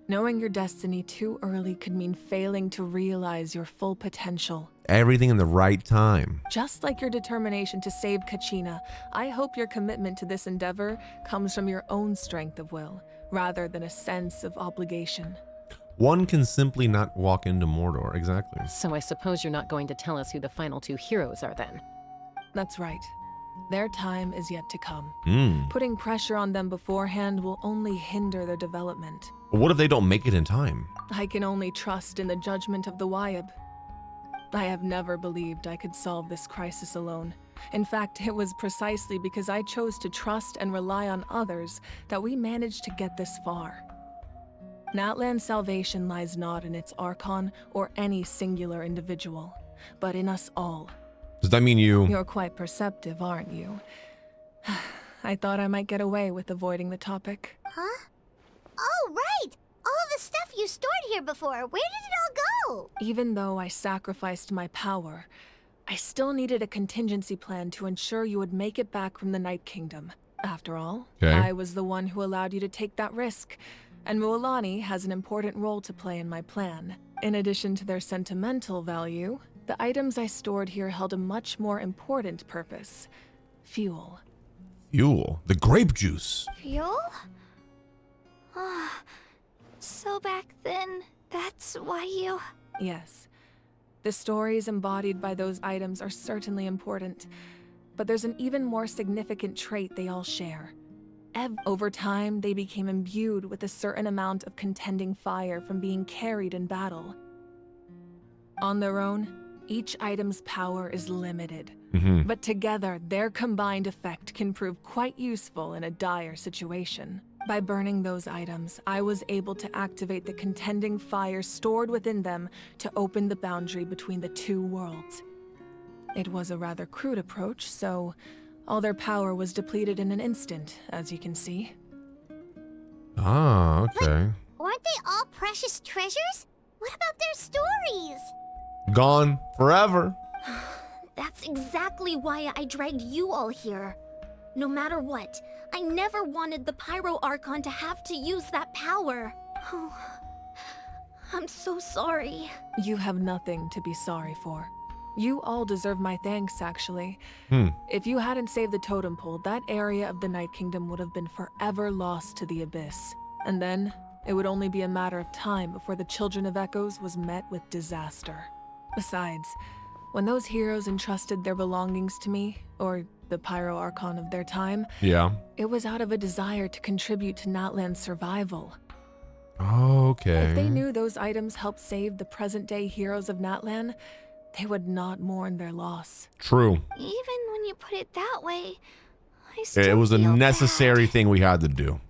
Knowing your destiny too early could mean failing to realize your full potential. Everything in the right time. Just like your determination to save Kachina, I hope your commitment to this endeavor comes from your own strength of will, rather than a sense of obligation. One can simply not walk into Mordor, exactly. So I suppose you're not going to tell us who the final 2 heroes are then? That's right. Their time is yet to come. Putting pressure on them beforehand will only hinder their development. What if they don't make it in time? I can only trust in the judgment of the Wayab. I have never believed I could solve this crisis alone. In fact, it was precisely because I chose to trust and rely on others that we managed to get this far. Natlan's salvation lies not in its Archon or any singular individual, but in us all. Does that mean you? You're quite perceptive, aren't you? I thought I might get away with avoiding the topic. Huh? Oh, right! All the stuff you stored here before, where did it all go? Even though I sacrificed my power, I still needed a contingency plan to ensure you would make it back from the Night Kingdom. After all, I was the one who allowed you to take that risk, and Mualani has an important role to play in my plan. In addition to their sentimental value, the items I stored here held a much more important purpose. Fuel. Fuel? The grape juice. Fuel? So back then, that's why you... Yes. The stories embodied by those items are certainly important, but there's an even more significant trait they all share. Over time, they became imbued with a certain amount of contending fire from being carried in battle. On their own, each item's power is limited, but together, their combined effect can prove quite useful in a dire situation. By burning those items, I was able to activate the contending fire stored within them to open the boundary between the two worlds. It was a rather crude approach, so all their power was depleted in an instant, as you can see. Ah, okay. But weren't they all precious treasures? What about their stories? Gone forever. That's exactly why I dragged you all here. No matter what, I never wanted the 5.0 Archon to have to use that power. Oh, I'm so sorry. You have nothing to be sorry for. You all deserve my thanks, actually. If you hadn't saved the totem pole, that area of the Night Kingdom would have been forever lost to the Abyss. And then, it would only be a matter of time before the Children of Echoes was met with disaster. Besides, when those heroes entrusted their belongings to me, or the 5.0 Archon of their time, it was out of a desire to contribute to Natlan's survival. Okay. If they knew those items helped save the present-day heroes of Natlan, they would not mourn their loss. True. Even when you put it that way, I still It was a feel necessary thing we had to do.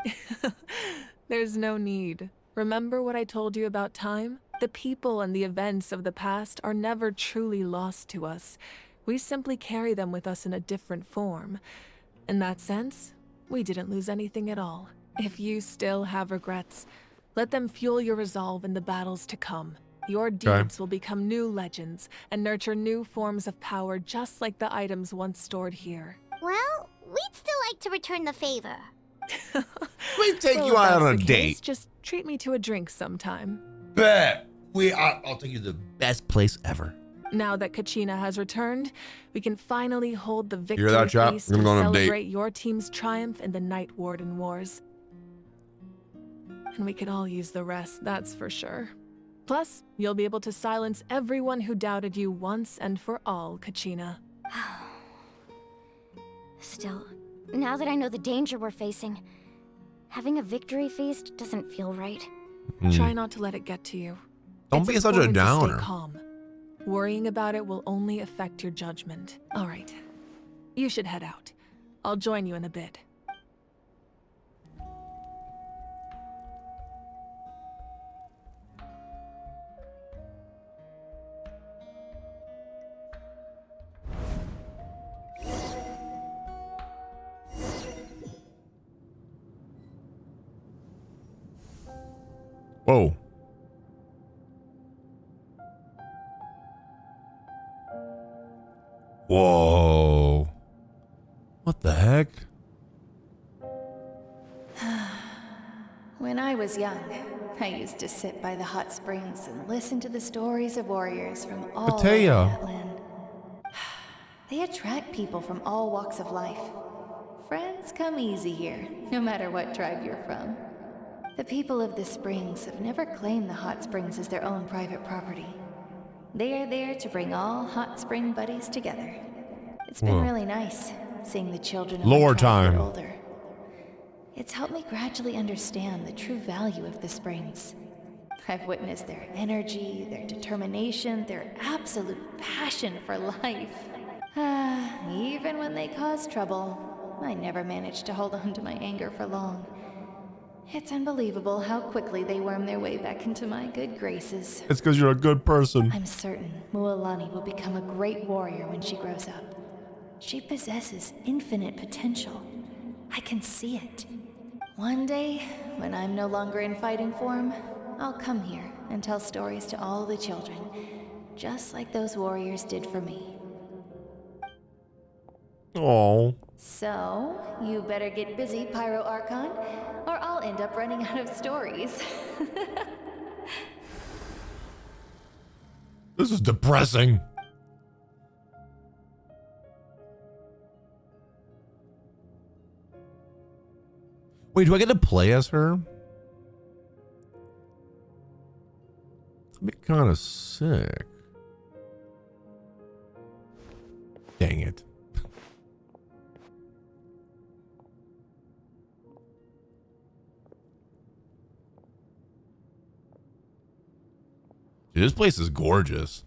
There's no need. Remember what I told you about time? The people and the events of the past are never truly lost to us. We simply carry them with us in a different form. In that sense, we didn't lose anything at all. If you still have regrets, let them fuel your resolve in the battles to come. Your deeds will become new legends and nurture new forms of power just like the items once stored here. Well, we'd still like to return the favor. We take Well, you if out that's on a the date. case, just treat me to a drink sometime. Bet. I'll take you to the best place ever. Now that Kachina has returned, we can finally hold the victory Hear that, chap? feast We're to gonna go on a date. celebrate your team's triumph in the Night Warden Wars. And we could all use the rest, that's for sure. Plus, you'll be able to silence everyone who doubted you once and for all, Kachina. Still, now that I know the danger we're facing, having a victory feast doesn't feel right. Try not to let it get to you. Don't be such a important to downer. Stay calm. Worrying about it will only affect your judgment. All right. You should head out. I'll join you in a bit. Whoa. Whoa. What the heck? When I was young, I used to sit by the hot springs and listen to the stories of warriors from all over Natlan. They attract people from all walks of life. Friends come easy here, no matter what tribe you're from. The people of the springs have never claimed the hot springs as their own private property. They are there to bring all hot spring buddies together. It's been really nice seeing the children of my Lore tribe time. get older. It's helped me gradually understand the true value of the springs. I've witnessed their energy, their determination, their absolute passion for life. Even when they cause trouble, I never managed to hold on to my anger for long. It's unbelievable how quickly they worm their way back into my good graces. It's because you're a good person. I'm certain Mualani will become a great warrior when she grows up. She possesses infinite potential. I can see it. One day, when I'm no longer in fighting form, I'll come here and tell stories to all the children, just like those warriors did for me. Oh. So, you better get busy, 5.0 Archon, or I'll end up running out of stories. This is depressing. Wait, do I get to play as her? That'd be kind of sick. Dang it. Dude, this place is gorgeous.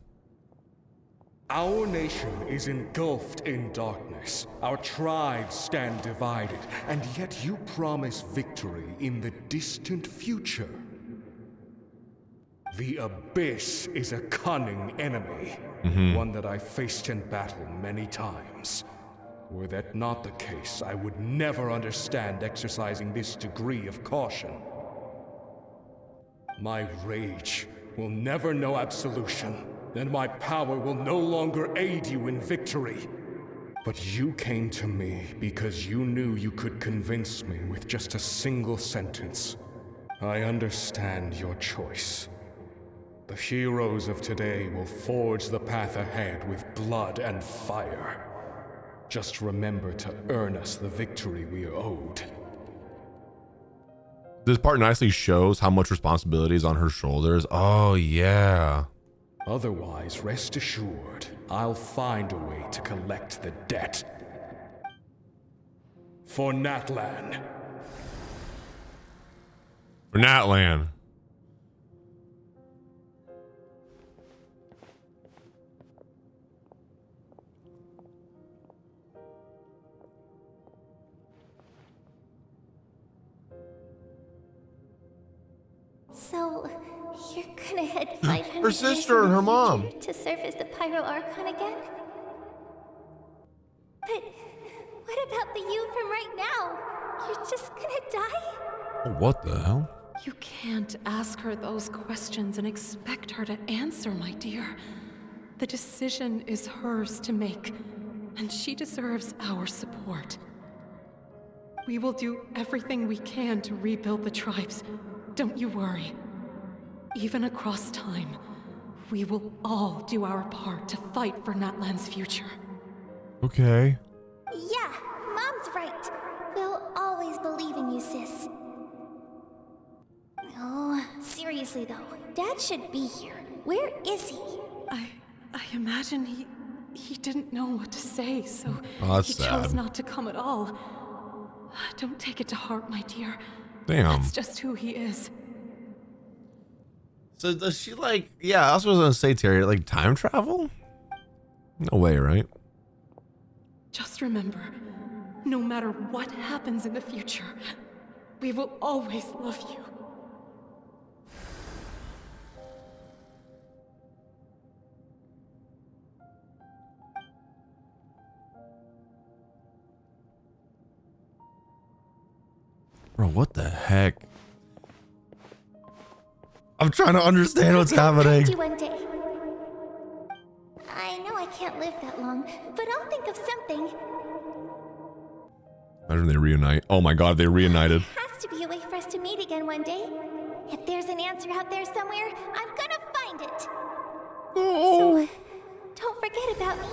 Our nation is engulfed in darkness. Our tribes stand divided, and yet you promise victory in the distant future. The Abyss is a cunning enemy, one that I faced in battle many times. Were that not the case, I would never understand exercising this degree of caution. My rage will never know absolution, and my power will no longer aid you in victory. But you came to me because you knew you could convince me with just a single sentence. I understand your choice. The heroes of today will forge the path ahead with blood and fire. Just remember to earn us the victory we are owed. This part nicely shows how much responsibility is on her shoulders. Oh, yeah. Otherwise, rest assured, I'll find a way to collect the debt. For Natlan. For Natlan. So, you're gonna head 500 Her sister and her mom to serve as the 5.0 Archon again? But what about the you from right now? You're just gonna die? What the hell? You can't ask her those questions and expect her to answer, my dear. The decision is hers to make, and she deserves our support. We will do everything we can to rebuild the tribes. Don't you worry. Even across time, we will all do our part to fight for Natlan's future. Okay. Yeah, Mom's right. We'll always believe in you, sis. Oh, seriously though, Dad should be here. Where is he? I imagine he didn't know what to say, so that's he sad. chose not to come at all. Don't take it to heart, my dear. Damn. That's just who he is. So does she like, yeah, I also was gonna say, Terry, like time travel? No way, right? Just remember, no matter what happens in the future, we will always love you. Bro, what the heck? I'm trying to understand what's happening. You one day. I know I can't live that long, but I'll think of something. Imagine they reunite. Oh my god, they reunited. There has to be a way for us to meet again one day. If there's an answer out there somewhere, I'm gonna find it. Oh. So, don't forget about me.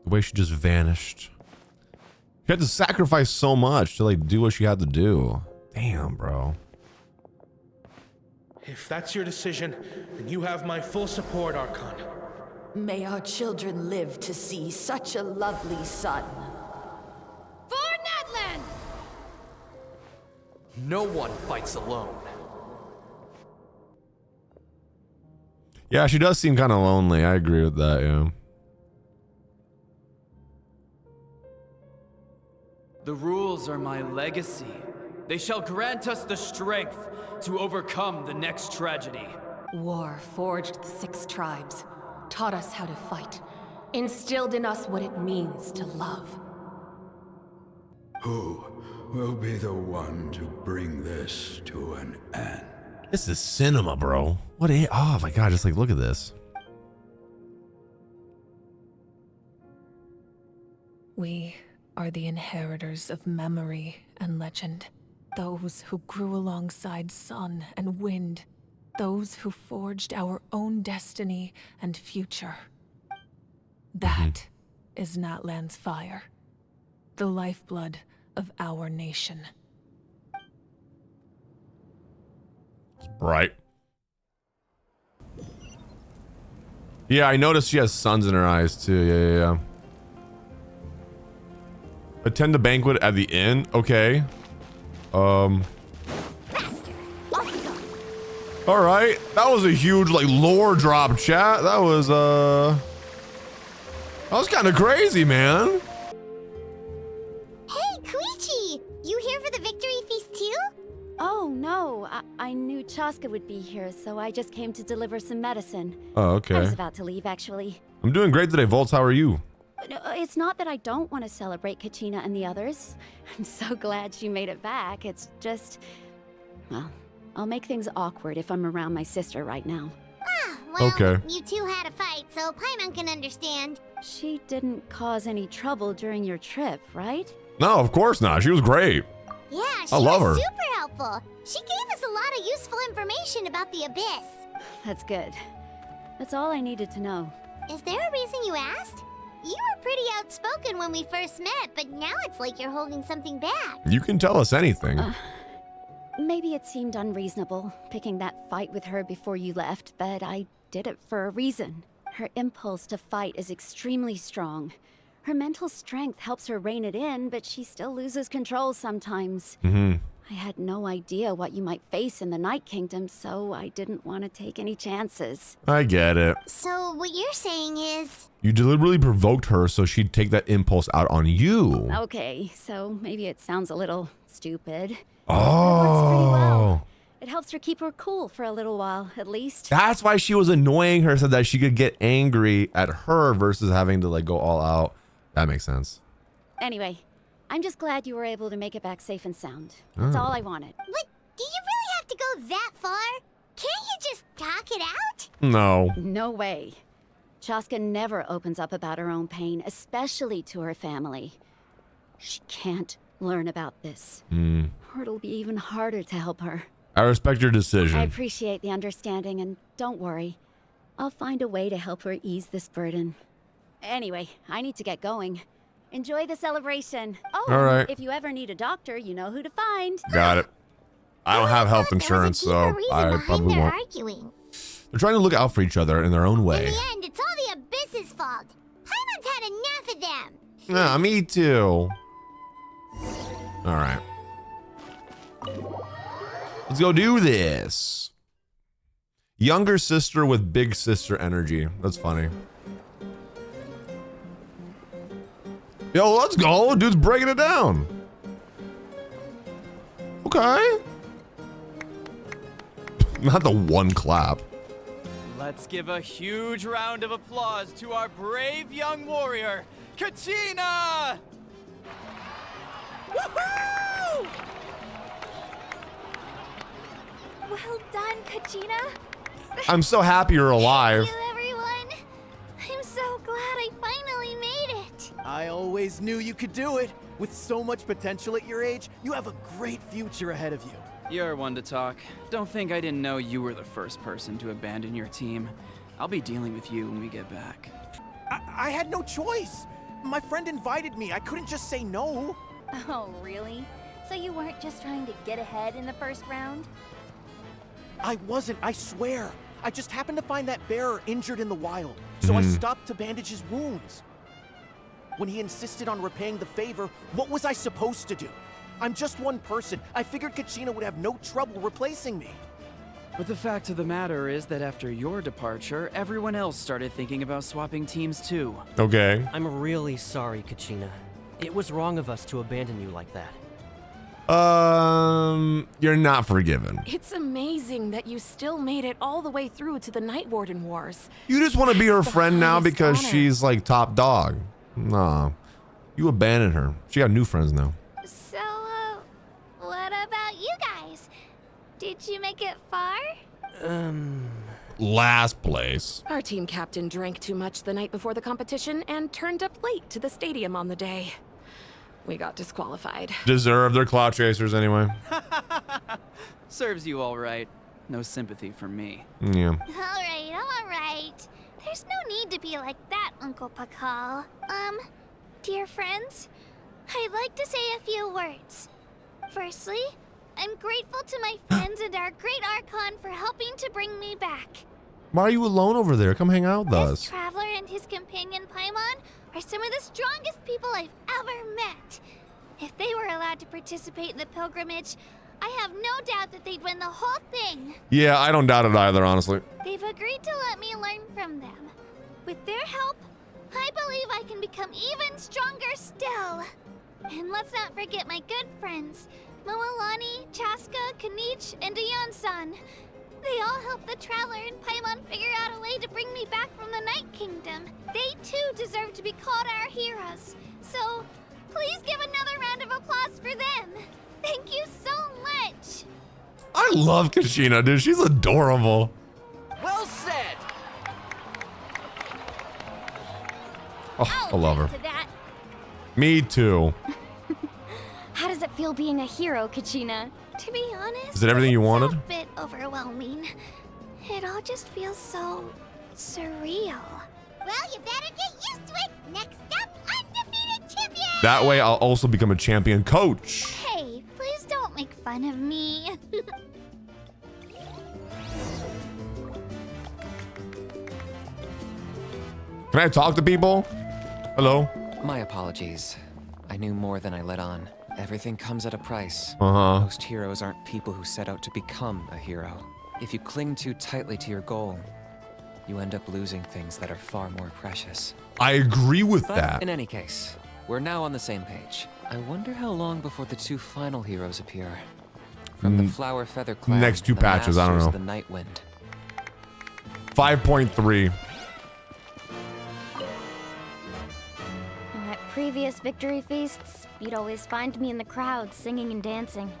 The way she just vanished. She had to sacrifice so much to like do what she had to do. Damn, bro. If that's your decision, then you have my full support, Archon. May our children live to see such a lovely son. No one fights alone. Yeah, she does seem kind of lonely. I agree with that, yeah. The rules are my legacy. They shall grant us the strength to overcome the next tragedy. War forged the 6 tribes, taught us how to fight, instilled in us what it means to love. Who will be the one to bring this to an end? This is cinema, bro. Oh my god, just like look at this. We are the inheritors of memory and legend. Those who grew alongside sun and wind. Those who forged our own destiny and future. That is NATLAN'S fire. The lifeblood of our nation. Right. Yeah, I noticed she has suns in her eyes too. Yeah. Attend the banquet at the inn. Okay. All right. That was a huge like lore drop, chat. That was kind of crazy, man. Hey, Koichi! You here for the victory feast too? Oh, no. I knew Chaska would be here, so I just came to deliver some medicine. Oh, okay. I was about to leave, actually. I'm doing great today, Volts. How are you? No, it's not that I don't want to celebrate Kachina and the others. I'm so glad she made it back. It's just... Well, I'll make things awkward if I'm around my sister right now. Ah, well, okay. You two had a fight, so Paimon can understand. She didn't cause any trouble during your trip, right? No, of course not. She was great. Yeah, she I love her. was super helpful. She gave us a lot of useful information about the Abyss. That's good. That's all I needed to know. Is there a reason you asked? You were pretty outspoken when we first met, but now it's like you're holding something back. You can tell us anything. Maybe it seemed unreasonable, picking that fight with her before you left, but I did it for a reason. Her impulse to fight is extremely strong. Her mental strength helps her rein it in, but she still loses control sometimes. I had no idea what you might face in the Night Kingdom, so I didn't want to take any chances. I get it. So what you're saying is... You deliberately provoked her so she'd take that impulse out on you. Okay, so maybe it sounds a little stupid. Oh. It works pretty well. It helps her keep her cool for a little while, at least. That's why she was annoying her so that she could get angry at her versus having to like go all out. That makes sense. Anyway, I'm just glad you were able to make it back safe and sound. That's all I wanted. But do you really have to go that far? Can't you just talk it out? No. No way. Chaska never opens up about her own pain, especially to her family. She can't learn about this. Or it'll be even harder to help her. I respect your decision. I appreciate the understanding, and don't worry. I'll find a way to help her ease this burden. Anyway, I need to get going. Enjoy the celebration. Oh, all right. If you ever need a doctor, you know who to find. Got it. I don't have health insurance, so I probably won't. Arguing. They're trying to look out for each other in their own way. In the end, it's all the Abyss's fault. Paimon's had enough of them. Yeah, me too. All right. Let's go do this. Younger sister with big sister energy. That's funny. Yo, let's go. Dude's breaking it down. Okay. Not the one clap. Let's give a huge round of applause to our brave young warrior, Kachina! Woohoo! Well done, Kachina. I'm so happy you're alive. Thank you, everyone. I'm so glad I finally made it. I always knew you could do it. With so much potential at your age, you have a great future ahead of you. You're one to talk. Don't think I didn't know you were the first person to abandon your team. I'll be dealing with you when we get back. I had no choice. My friend invited me. I couldn't just say no. Oh, really? So you weren't just trying to get ahead in the first round? I wasn't, I swear. I just happened to find that bearer injured in the wild, so I stopped to bandage his wounds. When he insisted on repaying the favor, what was I supposed to do? I'm just one person. I figured Kachina would have no trouble replacing me. But the fact of the matter is that after your departure, everyone else started thinking about swapping teams too. Okay. I'm really sorry, Kachina. It was wrong of us to abandon you like that. You're not forgiven. It's amazing that you still made it all the way through to the Night Warden Wars. You just want to be her That's the friend now highest because honor. she's like top dog. Nah, you abandoned her. She got new friends now. So, what about you guys? Did you make it far? Last place. Our team captain drank too much the night before the competition and turned up late to the stadium on the day. We got disqualified. Deserve their clout chasers anyway. Serves you all right. No sympathy for me. Yeah. All right. There's no need to be like that, Uncle Pakal. Dear friends, I'd like to say a few words. Firstly, I'm grateful to my friends and our great Archon for helping to bring me back. Why are you alone over there? Come hang out with us. Traveler and his companion Paimon are some of the strongest people I've ever met. If they were allowed to participate in the pilgrimage, I have no doubt that they'd win the whole thing. Yeah, I don't doubt it either, honestly. They've agreed to let me learn from them. With their help, I believe I can become even stronger still. And let's not forget my good friends, Moalani, Chaska, Kanich, and Ayan-san. They all helped the Traveler and Paimon figure out a way to bring me back from the Night Kingdom. They too deserve to be called our heroes. So, please give another round of applause for them. Thank you so much. I love Kachina, dude. She's adorable. Well said. Oh, I love her. To that. Me too. How does it feel being a hero, Kachina? To be honest, Is it everything you wanted? it's a bit overwhelming. It all just feels so surreal. Well, you better get used to it. Next up, undefeated champion. That way I'll also become a champion coach. Hey, please don't make fun of me. Can I talk to people? Hello? My apologies. I knew more than I let on. Everything comes at a price. Uh-huh. Most heroes aren't people who set out to become a hero. If you cling too tightly to your goal, you end up losing things that are far more precious. I agree with But that. in any case, we're now on the same page. I wonder how long before the two final heroes appear. From the Flower Feather Clan, Next two the patches, I don't Masters know. of the Night Wind. 5.3. At previous victory feasts, you'd always find me in the crowd singing and dancing.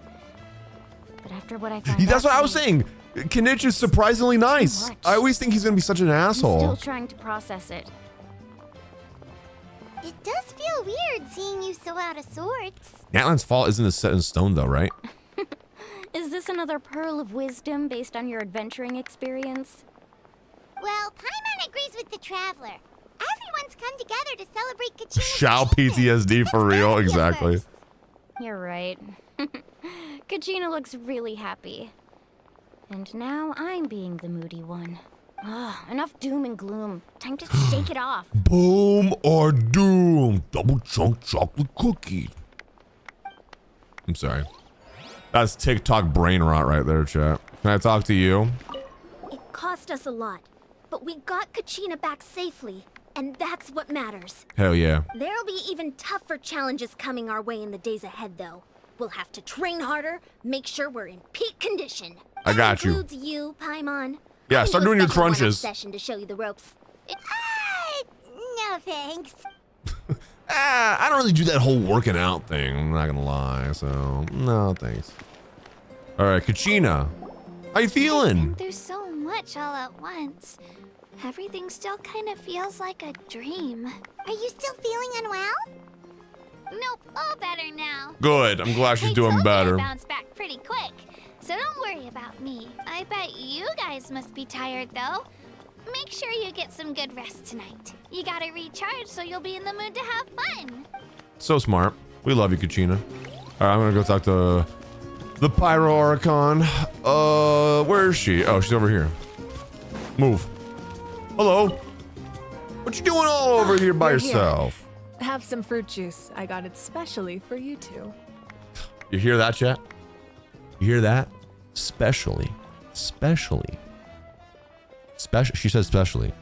But after what I found That's out what I was today, saying. Kanich is surprisingly nice. I always think he's gonna be such an I'm asshole. still trying to process it. It does feel weird seeing you so out of sorts. Natlan's fall isn't set in stone though, right? Is this another pearl of wisdom based on your adventuring experience? Well, Paimon agrees with the Traveler. Everyone's come together to celebrate Kachina's Shao PTSD for real, exactly. You're right. Kachina looks really happy. And now I'm being the moody one. Enough doom and gloom. Time to shake it off. Boom or doom. Double chunk chocolate cookie. I'm sorry. That's TikTok brain rot right there, chat. Can I talk to you? It cost us a lot, but we got Kachina back safely, and that's what matters. Hell yeah. There'll be even tougher challenges coming our way in the days ahead, though. We'll have to train harder, make sure we're in peak condition. I got you. Includes you, Paimon. Yeah, start doing your Special one-off crunches. Session to show you the ropes. No thanks. I don't really do that whole working out thing. I'm not gonna lie. So no thanks. All right, Kachina, how you feeling? There's so much all at once. Everything still kind of feels like a dream. Are you still feeling unwell? Nope, all better now. Good. I'm glad she's doing better. I bounced back pretty quick, so don't worry about me. I bet you guys must be tired though. Make sure you get some good rest tonight. You gotta recharge so you'll be in the mood to have fun. So smart. We love you, Kachina. All right, I'm gonna go talk to the 5.0 Archon. Where is she? Oh, she's over here. Move. Hello. What you doing all over here by You're here. yourself? Have some fruit juice. I got it specially for you two. You hear that, chat? You hear that? Specially. Special. She says specially.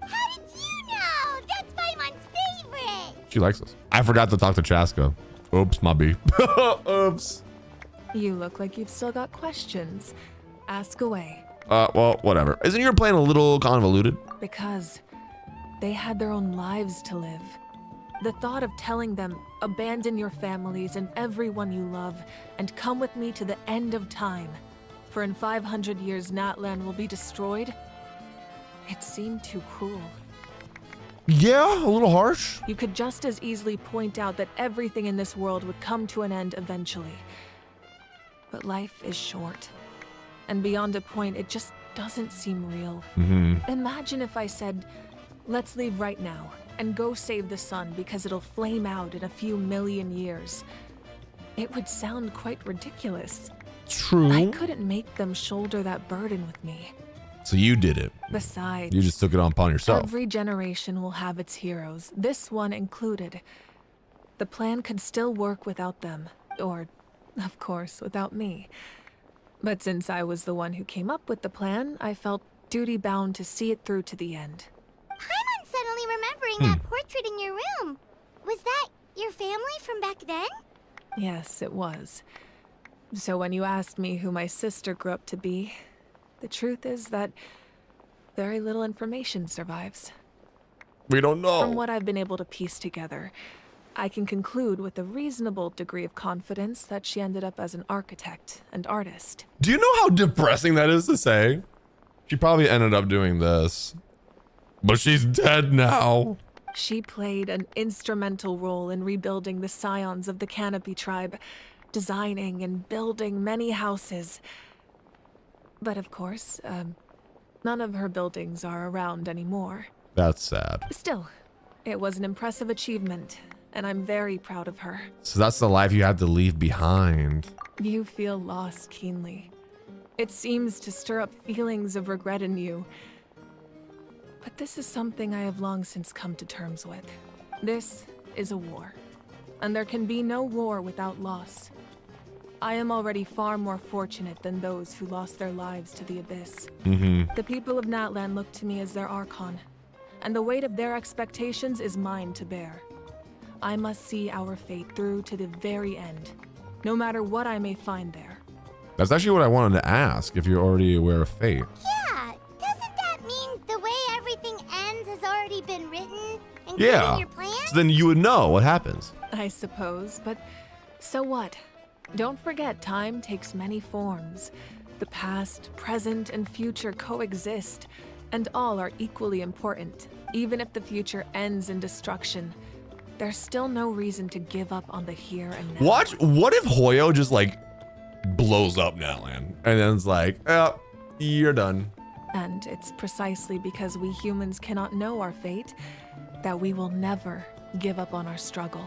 How did you know? That's Paimon's favorite. She likes us. I forgot to talk to Chaska. Oops, my B. Oops. You look like you've still got questions. Ask away. Well, whatever. Isn't your plan a little convoluted? Because they had their own lives to live. The thought of telling them, abandon your families and everyone you love, and come with me to the end of time, for in 500 years Natlan will be destroyed, it seemed too cruel. Yeah, a little harsh. You could just as easily point out that everything in this world would come to an end eventually. But life is short. And beyond a point, it just doesn't seem real. Imagine if I said, let's leave right now and go save the sun because it'll flame out in a few million years. It would sound quite ridiculous. True. I couldn't make them shoulder that burden with me. So you did it. Besides, you just took it upon yourself. Every generation will have its heroes, this one included. The plan could still work without them, or, of course, without me. But since I was the one who came up with the plan, I felt duty-bound to see it through to the end. Paimon's suddenly remembering that portrait in your room. Was that your family from back then? Yes, it was. So when you asked me who my sister grew up to be, the truth is that very little information survives. We don't know. From what I've been able to piece together, I can conclude with a reasonable degree of confidence that she ended up as an architect and artist. Do you know how depressing that is to say? She probably ended up doing this. But she's dead now. She played an instrumental role in rebuilding the scions of the Canopy tribe, designing and building many houses. But of course, none of her buildings are around anymore. That's sad. Still, it was an impressive achievement, and I'm very proud of her. So that's the life you had to leave behind. You feel loss keenly. It seems to stir up feelings of regret in you. But this is something I have long since come to terms with. This is a war, and there can be no war without loss. I am already far more fortunate than those who lost their lives to the Abyss. The people of Natlan look to me as their Archon, and the weight of their expectations is mine to bear. I must see our fate through to the very end, no matter what I may find there. That's actually what I wanted to ask, if you're already aware of fate. Yeah, doesn't that mean the way everything ends has already been written, including Yeah. your plan? So then you would know what happens. I suppose, but so what? Don't forget, time takes many forms. The past, present, and future coexist, and all are equally important. Even if the future ends in destruction, there's still no reason to give up on the here and now. What if Hoyo just like blows up Natlan and then it's like, oh, you're done. And it's precisely because we humans cannot know our fate that we will never give up on our struggle.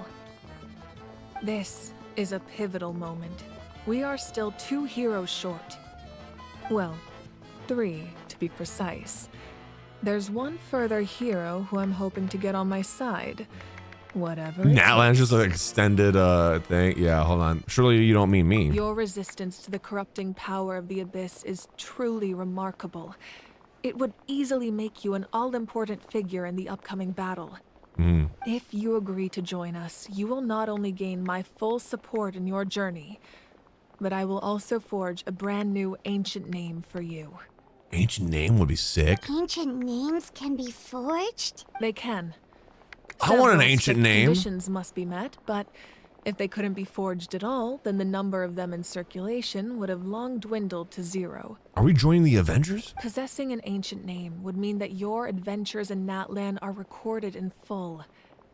This is a pivotal moment. We are still 2 heroes short. Well, 3 to be precise. There's one further hero who I'm hoping to get on my side. Whatever. Natlan's just an extended thing. Yeah, hold on. Surely you don't mean me. Your resistance to the corrupting power of the Abyss is truly remarkable. It would easily make you an all-important figure in the upcoming battle. If you agree to join us, you will not only gain my full support in your journey, but I will also forge a brand new ancient name for you. Ancient name would be sick. Ancient names can be forged? They can. I want an Several ancient strict name. Conditions must be met, but if they couldn't be forged at all, then the number of them in circulation would have long dwindled to 0. Are we joining the Avengers? Possessing an ancient name would mean that your adventures in Natlan are recorded in full.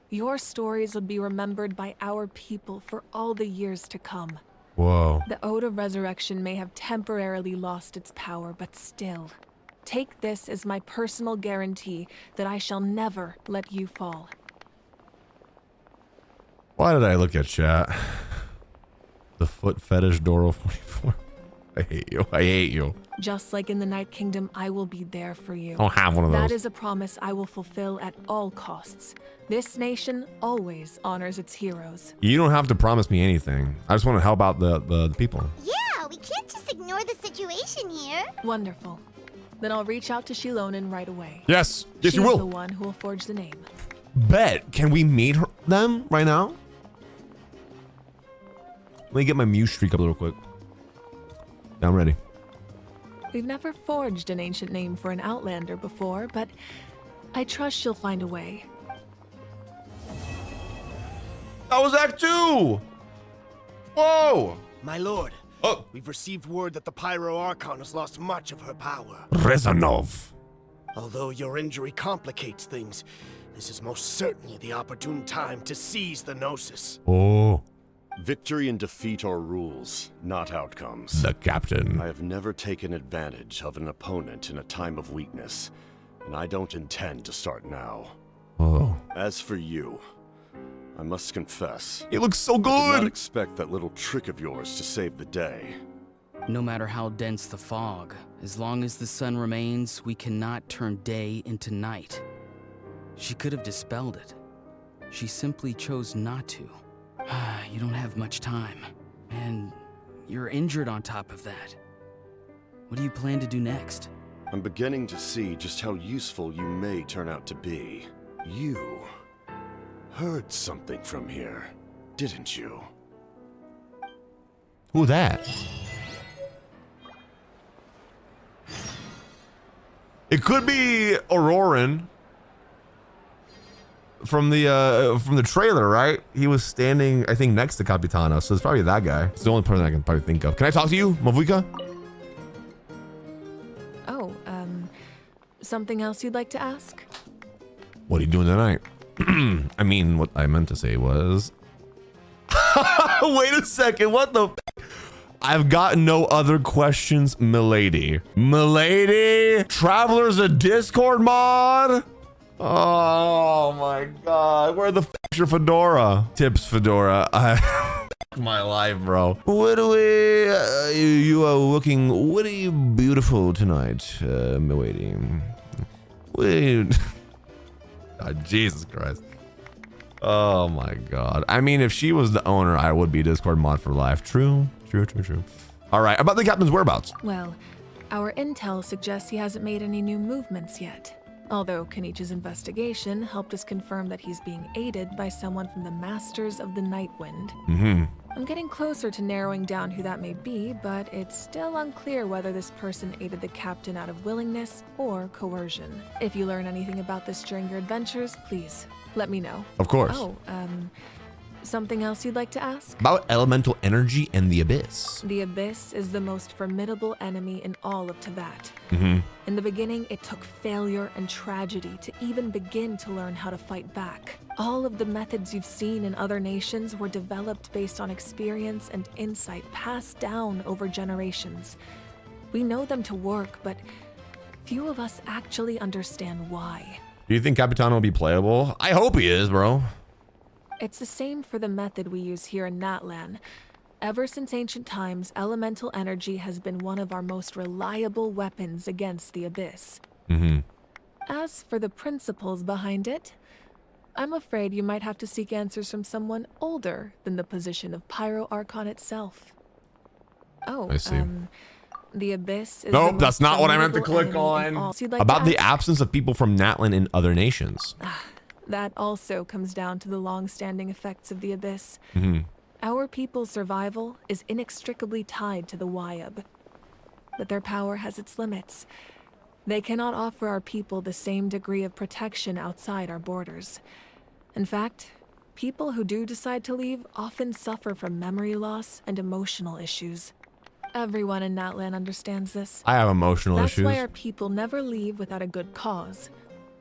Your stories would be remembered by our people for all the years to come. Whoa. The Ode of Resurrection may have temporarily lost its power, but still, take this as my personal guarantee that I shall never let you fall. Why did I look at chat? The foot fetish Doro 44. I hate you. I hate you. Just like in the Night Kingdom, I will be there for you. I don't have one of those. That is a promise I will fulfill at all costs. This nation always honors its heroes. You don't have to promise me anything. I just want to help out the people. Yeah, we can't just ignore the situation here. Wonderful. Then I'll reach out to Shilonen right away. Yes. Yes, She's you will. the one who will forge the name. Bet. Can we meet them right now? Let me get my Muse streak up a little quick. Yeah, I'm ready. We've never forged an ancient name for an Outlander before, but I trust she'll find a way. That was Act 2! Whoa! My lord, we've received word that the 5.0 Archon has lost much of her power. Rezanov. Although your injury complicates things, this is most certainly the opportune time to seize the Gnosis. Oh. Victory and defeat are rules, not outcomes. The captain. I have never taken advantage of an opponent in a time of weakness, and I don't intend to start now. Oh. As for you, I must confess. It looks so I did good! not expect that little trick of yours to save the day. No matter how dense the fog, as long as the sun remains, we cannot turn day into night. She could have dispelled it. She simply chose not to. You don't have much time, and you're injured on top of that. What do you plan to do next? I'm beginning to see just how useful you may turn out to be. You heard something from here, didn't you? Who that? It could be Auroran from the trailer, right? He was standing, I think, next to Capitano, so it's probably that guy. It's the only person I can probably think of. Can I talk to you, Mavuika? Oh, something else you'd like to ask? What are you doing tonight? I mean, what I meant to say was... Wait a second, what the... I've got no other questions, milady. Milady? Traveler's a Discord mod? Oh my god, where the f***'s your fedora? Tips, fedora. My life, bro. What are we... you are looking... What are you beautiful tonight, milady? Wait... God, Jesus Christ. Oh my god. I mean, if she was the owner, I would be Discord mod for life. True. All right, about the captain's whereabouts. Well, our intel suggests he hasn't made any new movements yet. Although Kenichi's investigation helped us confirm that he's being aided by someone from the Masters of the Nightwind. I'm getting closer to narrowing down who that may be, but it's still unclear whether this person aided the captain out of willingness or coercion. If you learn anything about this during your adventures, please let me know. Of course. Oh, something else you'd like to ask? About elemental energy and the Abyss. The Abyss is the most formidable enemy in all of Teyvat. In the beginning, it took failure and tragedy to even begin to learn how to fight back. All of the methods you've seen in other nations were developed based on experience and insight passed down over generations. We know them to work, but few of us actually understand why. Do you think Capitano will be playable? I hope he is, bro. It's the same for the method we use here in Natlan. Ever since ancient times, elemental energy has been one of our most reliable weapons against the Abyss. As for the principles behind it, I'm afraid you might have to seek answers from someone older than the position of 5.0 Archon itself. Oh, I see. The Abyss is Nope, that's not what I meant to click on. About the ask? absence of people from Natlan in other nations. That also comes down to the long-standing effects of the Abyss. Our people's survival is inextricably tied to the Wyab. But their power has its limits. They cannot offer our people the same degree of protection outside our borders. In fact, people who do decide to leave often suffer from memory loss and emotional issues. Everyone in Natlan understands this. I have emotional issues. That's why our people never leave without a good cause.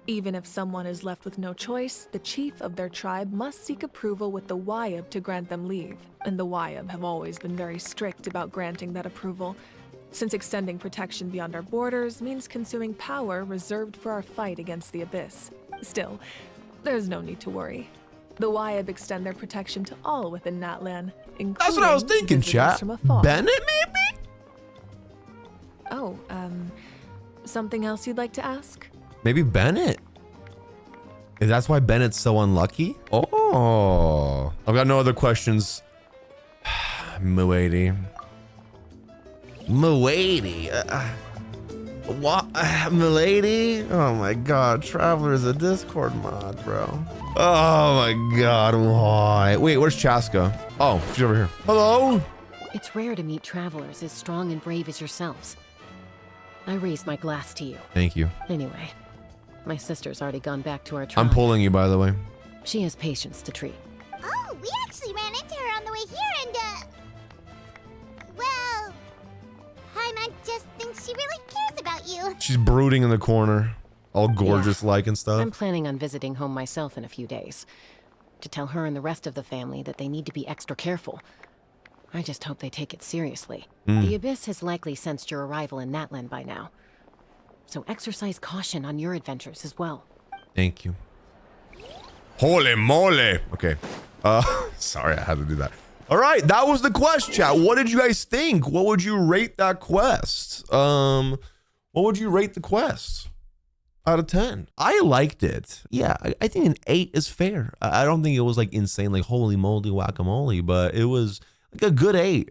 Even if someone is left with no choice, the chief of their tribe must seek approval with the Wyab to grant them leave. And the Wyab have always been very strict about granting that approval, since extending protection beyond our borders means consuming power reserved for our fight against the Abyss. Still, there's no need to worry. The Wyab extend their protection to all within Natlan, including That's what I was thinking, visitors chat. from afar. Bennett, maybe? Oh, something else you'd like to ask? Maybe Bennett? Is that's why Bennett's so unlucky? Oh, I've got no other questions. Milady. Milady. What? Milady? Oh my god, Traveler is a Discord mod, bro. Oh my god, why? Wait, where's Chaska? Oh, she's over here. Hello? It's rare to meet travelers as strong and brave as yourselves. I raise my glass to you. Thank you. Anyway, my sister's already gone back to our tribe. I'm pulling you, by the way. She has patience to treat. Oh, we actually ran into her on the way here and, well, Paimon just thinks she really cares about you. She's brooding in the corner, all gorgeous like and stuff. I'm planning on visiting home myself in a few days to tell her and the rest of the family that they need to be extra careful. I just hope they take it seriously. The Abyss has likely sensed your arrival in Natlan by now, so exercise caution on your adventures as well. Thank you. Holy moly. Okay. Sorry, I had to do that. All right, that was the quest, chat. What did you guys think? What would you rate that quest? What would you rate the quest out of 10? I liked it. Yeah, I think an 8 is fair. I don't think it was like insane, like holy moly, whack-a-mole, but it was like a good 8.